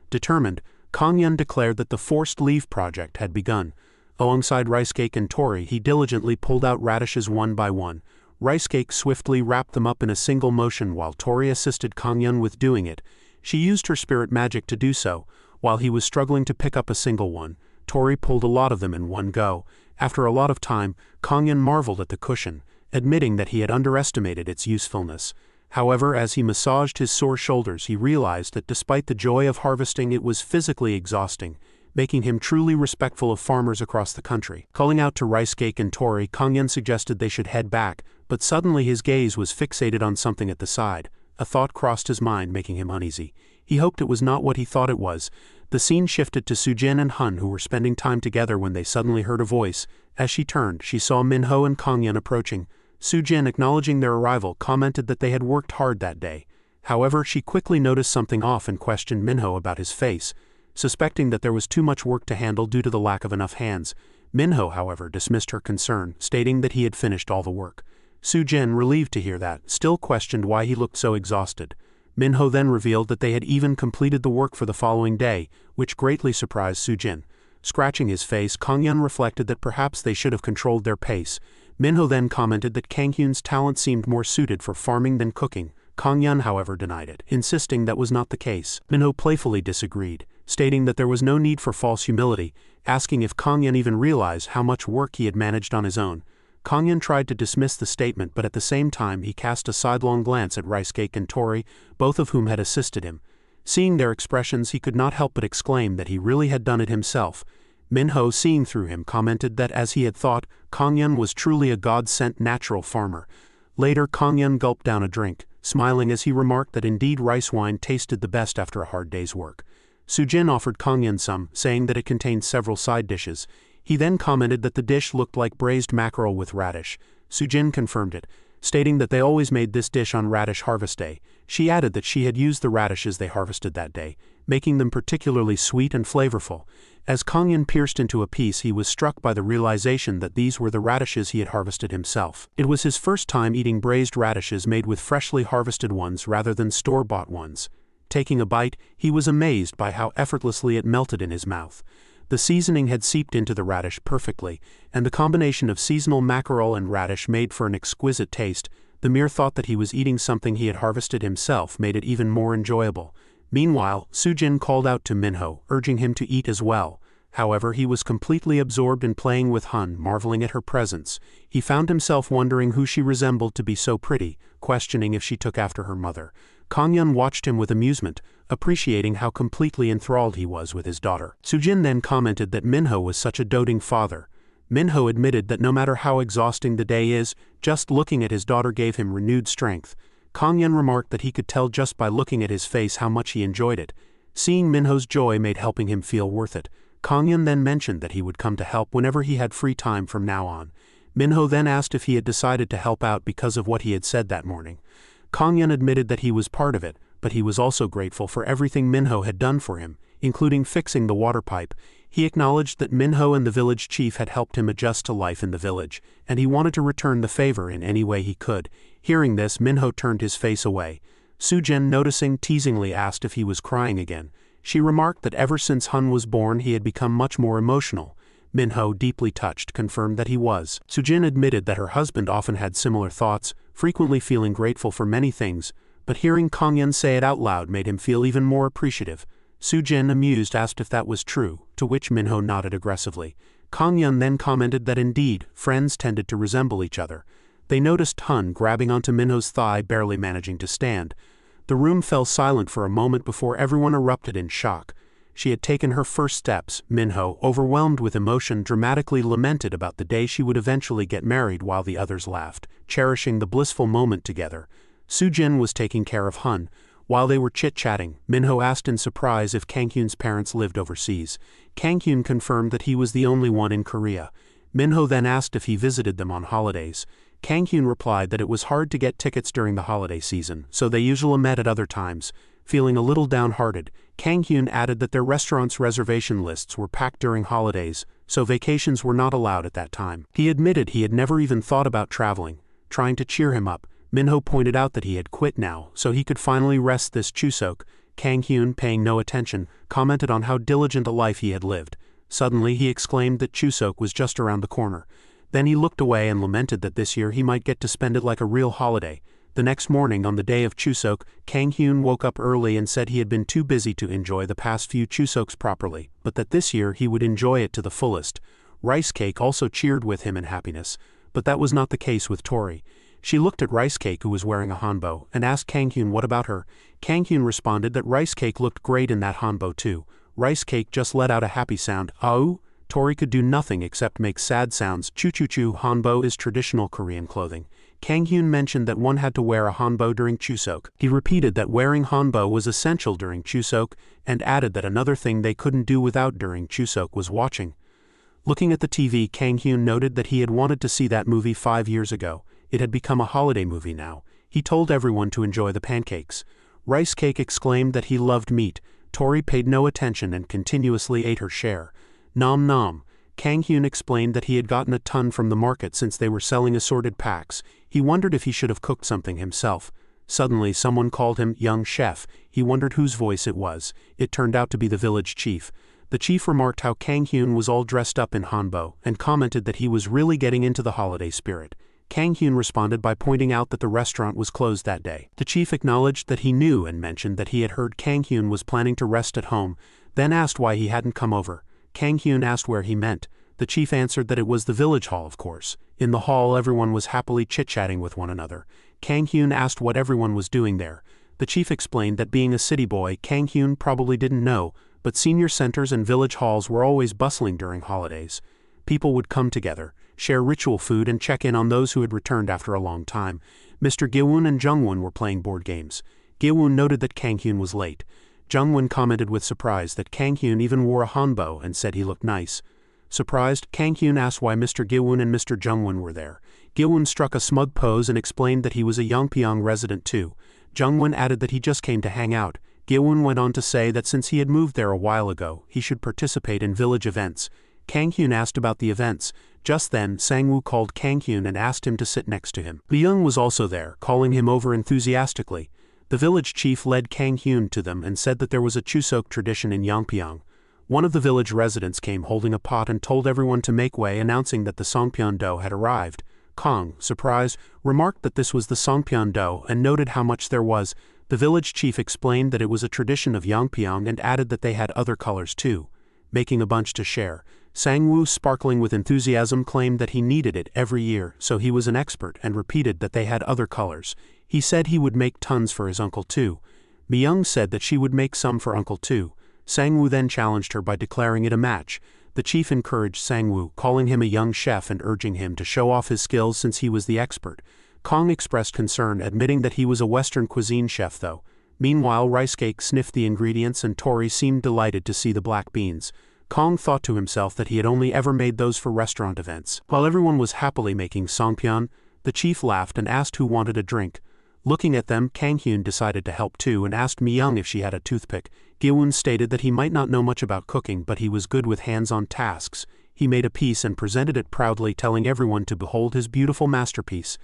Determined, Kang-yeon declared that the forced leave project had begun. Alongside Rice Cake and Tori, he diligently pulled out radishes one by one. Rice Cake swiftly wrapped them up in a single motion while Tori assisted Kang-yeon with doing it. She used her spirit magic to do so. While he was struggling to pick up a single one, Tori pulled a lot of them in one go. After a lot of time, Kang-yeon marveled at the cushion, admitting that he had underestimated its usefulness. However, as he massaged his sore shoulders, he realized that despite the joy of harvesting, it was physically exhausting, making him truly respectful of farmers across the country. Calling out to Rice Cake and Tori, Kang-yeon suggested they should head back, but suddenly his gaze was fixated on something at the side. A thought crossed his mind, making him uneasy. He hoped it was not what he thought it was. The scene shifted to Sujin and Han, who were spending time together when they suddenly heard a voice. As she turned, she saw Minho and Kang-yeon approaching. Sujin, acknowledging their arrival, commented that they had worked hard that day. However, she quickly noticed something off and questioned Minho about his face, suspecting that there was too much work to handle due to the lack of enough hands. Minho, however, dismissed her concern, stating that he had finished all the work. Sujin, relieved to hear that, still questioned why he looked so exhausted. Minho then revealed that they had even completed the work for the following day, which greatly surprised Sujin. Scratching his face, Kang-yeon reflected that perhaps they should have controlled their pace. Minho then commented that Kang-hyun's talent seemed more suited for farming than cooking. Kang-yeon, however, denied it, insisting that was not the case. Minho playfully disagreed, stating that there was no need for false humility, asking if Kang-yeon even realized how much work he had managed on his own. Kang-yeon tried to dismiss the statement, but at the same time he cast a sidelong glance at Rice Cake and Tori, both of whom had assisted him. Seeing their expressions, he could not help but exclaim that he really had done it himself. Minho, seeing through him, commented that as he had thought, Kang-yeon was truly a God-sent natural farmer. Later, Kang-yeon gulped down a drink, smiling as he remarked that indeed rice wine tasted the best after a hard day's work. Sujin offered Kang-yeon some, saying that it contained several side dishes. He then commented that the dish looked like braised mackerel with radish. Sujin confirmed it, stating that they always made this dish on radish harvest day. She added that she had used the radishes they harvested that day, making them particularly sweet and flavorful. As Kang-yeon pierced into a piece, he was struck by the realization that these were the radishes he had harvested himself. It was his first time eating braised radishes made with freshly harvested ones rather than store-bought ones. Taking a bite, he was amazed by how effortlessly it melted in his mouth. The seasoning had seeped into the radish perfectly, and the combination of seasonal mackerel and radish made for an exquisite taste. The mere thought that he was eating something he had harvested himself made it even more enjoyable. Meanwhile, Sujin called out to Minho, urging him to eat as well. However, he was completely absorbed in playing with Han, marveling at her presence. He found himself wondering who she resembled to be so pretty, questioning if she took after her mother. Kang-yeon watched him with amusement, appreciating how completely enthralled he was with his daughter. Sujin then commented that Minho was such a doting father. Minho admitted that no matter how exhausting the day is, just looking at his daughter gave him renewed strength. Kanghyun remarked that he could tell just by looking at his face how much he enjoyed it. Seeing Minho's joy made helping him feel worth it. Kanghyun then mentioned that he would come to help whenever he had free time from now on. Minho then asked if he had decided to help out because of what he had said that morning. Kanghyun admitted that he was part of it, but he was also grateful for everything Minho had done for him, including fixing the water pipe. He acknowledged that Minho and the village chief had helped him adjust to life in the village, and he wanted to return the favor in any way he could. Hearing this, Minho turned his face away. Sujin, noticing, teasingly asked if he was crying again. She remarked that ever since Hun was born he had become much more emotional. Minho, deeply touched, confirmed that he was. Sujin admitted that her husband often had similar thoughts, frequently feeling grateful for many things, but hearing Kanghyun say it out loud made him feel even more appreciative. Sujin, amused, asked if that was true, to which Minho nodded aggressively. Kanghyun then commented that indeed, friends tended to resemble each other. They noticed Hun grabbing onto Minho's thigh, barely managing to stand. The room fell silent for a moment before everyone erupted in shock. She had taken her first steps. Minho, overwhelmed with emotion, dramatically lamented about the day she would eventually get married while the others laughed, cherishing the blissful moment together. Sujin was taking care of Hun. While they were chit-chatting, Minho asked in surprise if Kanghyun's parents lived overseas. Kanghyun confirmed that he was the only one in Korea. Minho then asked if he visited them on holidays. Kanghyun replied that it was hard to get tickets during the holiday season, so they usually met at other times. Feeling a little downhearted, Kanghyun added that their restaurant's reservation lists were packed during holidays, so vacations were not allowed at that time. He admitted he had never even thought about traveling. Trying to cheer him up, Minho pointed out that he had quit now, so he could finally rest this Chuseok. Kanghyun, paying no attention, commented on how diligent a life he had lived. Suddenly he exclaimed that Chuseok was just around the corner. Then he looked away and lamented that this year he might get to spend it like a real holiday. The next morning, on the day of Chuseok, Kanghyun woke up early and said he had been too busy to enjoy the past few Chuseoks properly, but that this year he would enjoy it to the fullest. Rice Cake also cheered with him in happiness, but that was not the case with Tori. She looked at Rice Cake, who was wearing a hanbok, and asked Kanghyun what about her. Kanghyun responded that Rice Cake looked great in that hanbok too. Rice Cake just let out a happy sound. Au! Tori could do nothing except make sad sounds. Chu-chu-chu. Hanbok is traditional Korean clothing. Kanghyun mentioned that one had to wear a hanbok during Chuseok. He repeated that wearing hanbok was essential during Chuseok, and added that another thing they couldn't do without during Chuseok was watching. Looking at the TV, Kanghyun noted that he had wanted to see that movie 5 years ago. It had become a holiday movie now. He told everyone to enjoy the pancakes. Rice Cake exclaimed that he loved meat. Tori paid no attention and continuously ate her share. Nom nom. Kanghyun explained that he had gotten a ton from the market since they were selling assorted packs. He wondered if he should have cooked something himself. Suddenly someone called him young chef. He wondered whose voice it was. It turned out to be the village chief. The chief remarked how Kanghyun was all dressed up in hanbok and commented that he was really getting into the holiday spirit. Kanghyun responded by pointing out that the restaurant was closed that day. The chief acknowledged that he knew and mentioned that he had heard Kanghyun was planning to rest at home, then asked why he hadn't come over. Kanghyun asked where he meant. The chief answered that it was the village hall, of course. In the hall, everyone was happily chit-chatting with one another. Kanghyun asked what everyone was doing there. The chief explained that being a city boy, Kanghyun probably didn't know, but senior centers and village halls were always bustling during holidays. People would come together, share ritual food, and check in on those who had returned after a long time. Mr. Gilwon and Jungwon were playing board games. Gilwon noted that Kanghyun was late. Jungwon commented with surprise that Kanghyun even wore a hanbok and said he looked nice. Surprised, Kanghyun asked why Mr. Gilwon and Mr. Jungwon were there. Gilwon struck a smug pose and explained that he was a Yongpyong resident too. Jungwon added that he just came to hang out. Gilwon went on to say that since he had moved there a while ago, he should participate in village events. Kanghyun asked about the events. Just then, Sangwoo called Kanghyun and asked him to sit next to him. Leung was also there, calling him over enthusiastically. The village chief led Kanghyun to them and said that there was a Chuseok tradition in Yongpyong. One of the village residents came holding a pot and told everyone to make way, announcing that the songpyeon dough had arrived. Kang, surprised, remarked that this was the songpyeon dough and noted how much there was. The village chief explained that it was a tradition of Yongpyong and added that they had other colors too, making a bunch to share. Sangwoo, sparkling with enthusiasm, claimed that he needed it every year, so he was an expert, and repeated that they had other colors. He said he would make tons for his uncle too. Myung said that she would make some for uncle too. Sangwoo then challenged her by declaring it a match. The chief encouraged Sangwoo, calling him a young chef and urging him to show off his skills since he was the expert. Kong expressed concern, admitting that he was a Western cuisine chef though. Meanwhile, Rice Cake sniffed the ingredients and Tori seemed delighted to see the black beans. Kong thought to himself that he had only ever made those for restaurant events. While everyone was happily making songpyeon, the chief laughed and asked who wanted a drink. Looking at them, Kang Hyun decided to help too and asked Mi-young if she had a toothpick. Gi-woon stated that he might not know much about cooking but he was good with hands-on tasks. He made a piece and presented it proudly, telling everyone to behold his beautiful masterpiece.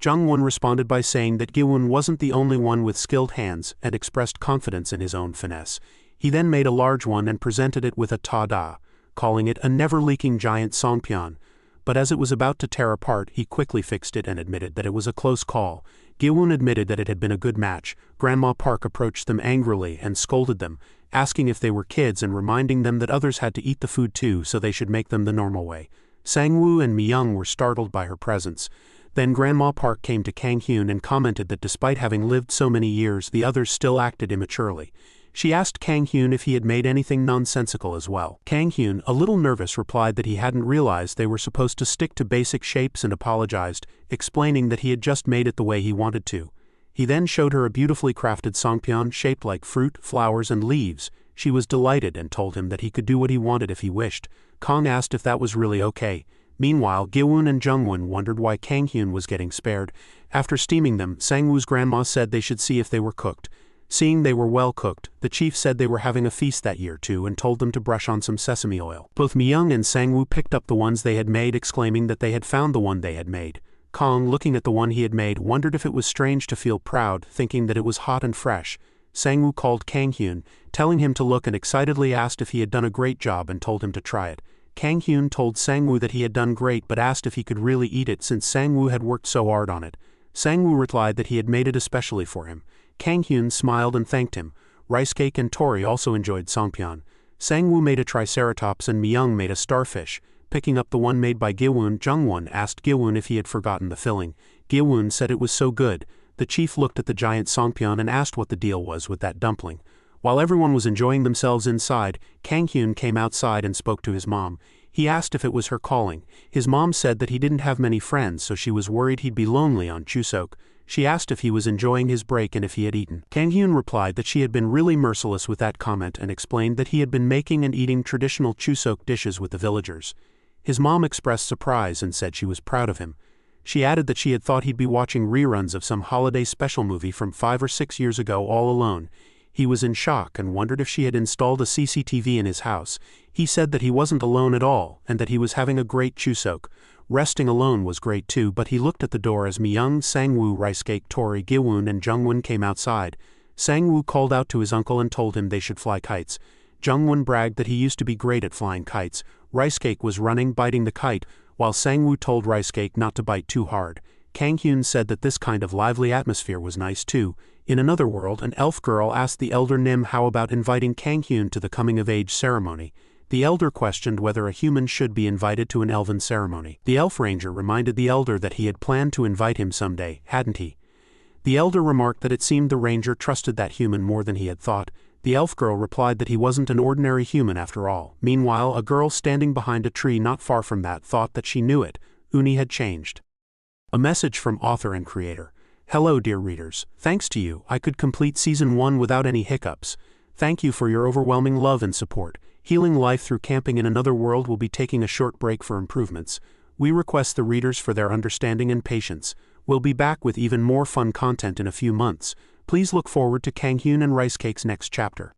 Jung-won responded by saying that Gi-woon wasn't the only one with skilled hands and expressed confidence in his own finesse. He then made a large one and presented it with a ta-da, calling it a never-leaking giant songpyeon. But as it was about to tear apart, he quickly fixed it and admitted that it was a close call. Gi-woon admitted that it had been a good match. Grandma Park approached them angrily and scolded them, asking if they were kids and reminding them that others had to eat the food too, so they should make them the normal way. Sang-woo and Mi-young were startled by her presence. Then Grandma Park came to Kang Hyun and commented that despite having lived so many years, the others still acted immaturely. She asked Kang Hyun if he had made anything nonsensical as well. Kang Hyun, a little nervous, replied that he hadn't realized they were supposed to stick to basic shapes and apologized, explaining that he had just made it the way he wanted to. He then showed her a beautifully crafted songpyeon shaped like fruit, flowers, and leaves. She was delighted and told him that he could do what he wanted if he wished. Kong asked if that was really okay. Meanwhile, Gi-woon and Jung-won wondered why Kang Hyun was getting spared. After steaming them, Sang-woo's grandma said they should see if they were cooked. Seeing they were well cooked, the chief said they were having a feast that year too and told them to brush on some sesame oil. Both Mi-young and Sang-woo picked up the ones they had made, exclaiming that they had found the one they had made. Kong, looking at the one he had made, wondered if it was strange to feel proud, thinking that it was hot and fresh. Sang-woo called Kang Hyun, telling him to look, and excitedly asked if he had done a great job and told him to try it. Kang Hyun told Sang-woo that he had done great but asked if he could really eat it since Sang-woo had worked so hard on it. Sang-woo replied that he had made it especially for him. Kang Hyun smiled and thanked him. Rice Cake and Tori also enjoyed songpyeon. Sang-woo made a triceratops and Mi-young made a starfish. Picking up the one made by Gi-woon, Jung-won asked Gi-woon if he had forgotten the filling. Gi-woon said it was so good. The chief looked at the giant songpyeon and asked what the deal was with that dumpling. While everyone was enjoying themselves inside, Kang Hyun came outside and spoke to his mom. He asked if it was her calling. His mom said that he didn't have many friends, so she was worried he'd be lonely on Chuseok. She asked if he was enjoying his break and if he had eaten. Kang Hyun replied that she had been really merciless with that comment and explained that he had been making and eating traditional Chuseok dishes with the villagers. His mom expressed surprise and said she was proud of him. She added that she had thought he'd be watching reruns of some holiday special movie from 5 or 6 years ago all alone. He was in shock and wondered if she had installed a CCTV in his house. He said that he wasn't alone at all and that he was having a great Chuseok. Resting alone was great too, but he looked at the door as Mi-young, Sang-woo, Rice Cake, Tori, Gi-woon, and Jung-won came outside. Sang-woo called out to his uncle and told him they should fly kites. Jung-won bragged that he used to be great at flying kites. Rice Cake was running, biting the kite, while Sang-woo told Rice Cake not to bite too hard. Kang Hyun said that this kind of lively atmosphere was nice too. In another world, an elf girl asked the elder Nim how about inviting Kang Hyun to the coming-of-age ceremony. The elder questioned whether a human should be invited to an elven ceremony. The elf ranger reminded the elder that he had planned to invite him someday, hadn't he? The elder remarked that it seemed the ranger trusted that human more than he had thought. The elf girl replied that he wasn't an ordinary human after all. Meanwhile, a girl standing behind a tree not far from that thought that she knew it. Uni had changed. A message from author and creator. Hello dear readers, thanks to you, I could complete Season 1 without any hiccups. Thank you for your overwhelming love and support. Healing Life Through Camping in Another World will be taking a short break for improvements. We request the readers for their understanding and patience. We'll be back with even more fun content in a few months. Please look forward to Kang Hyun and Rice Cake's next chapter.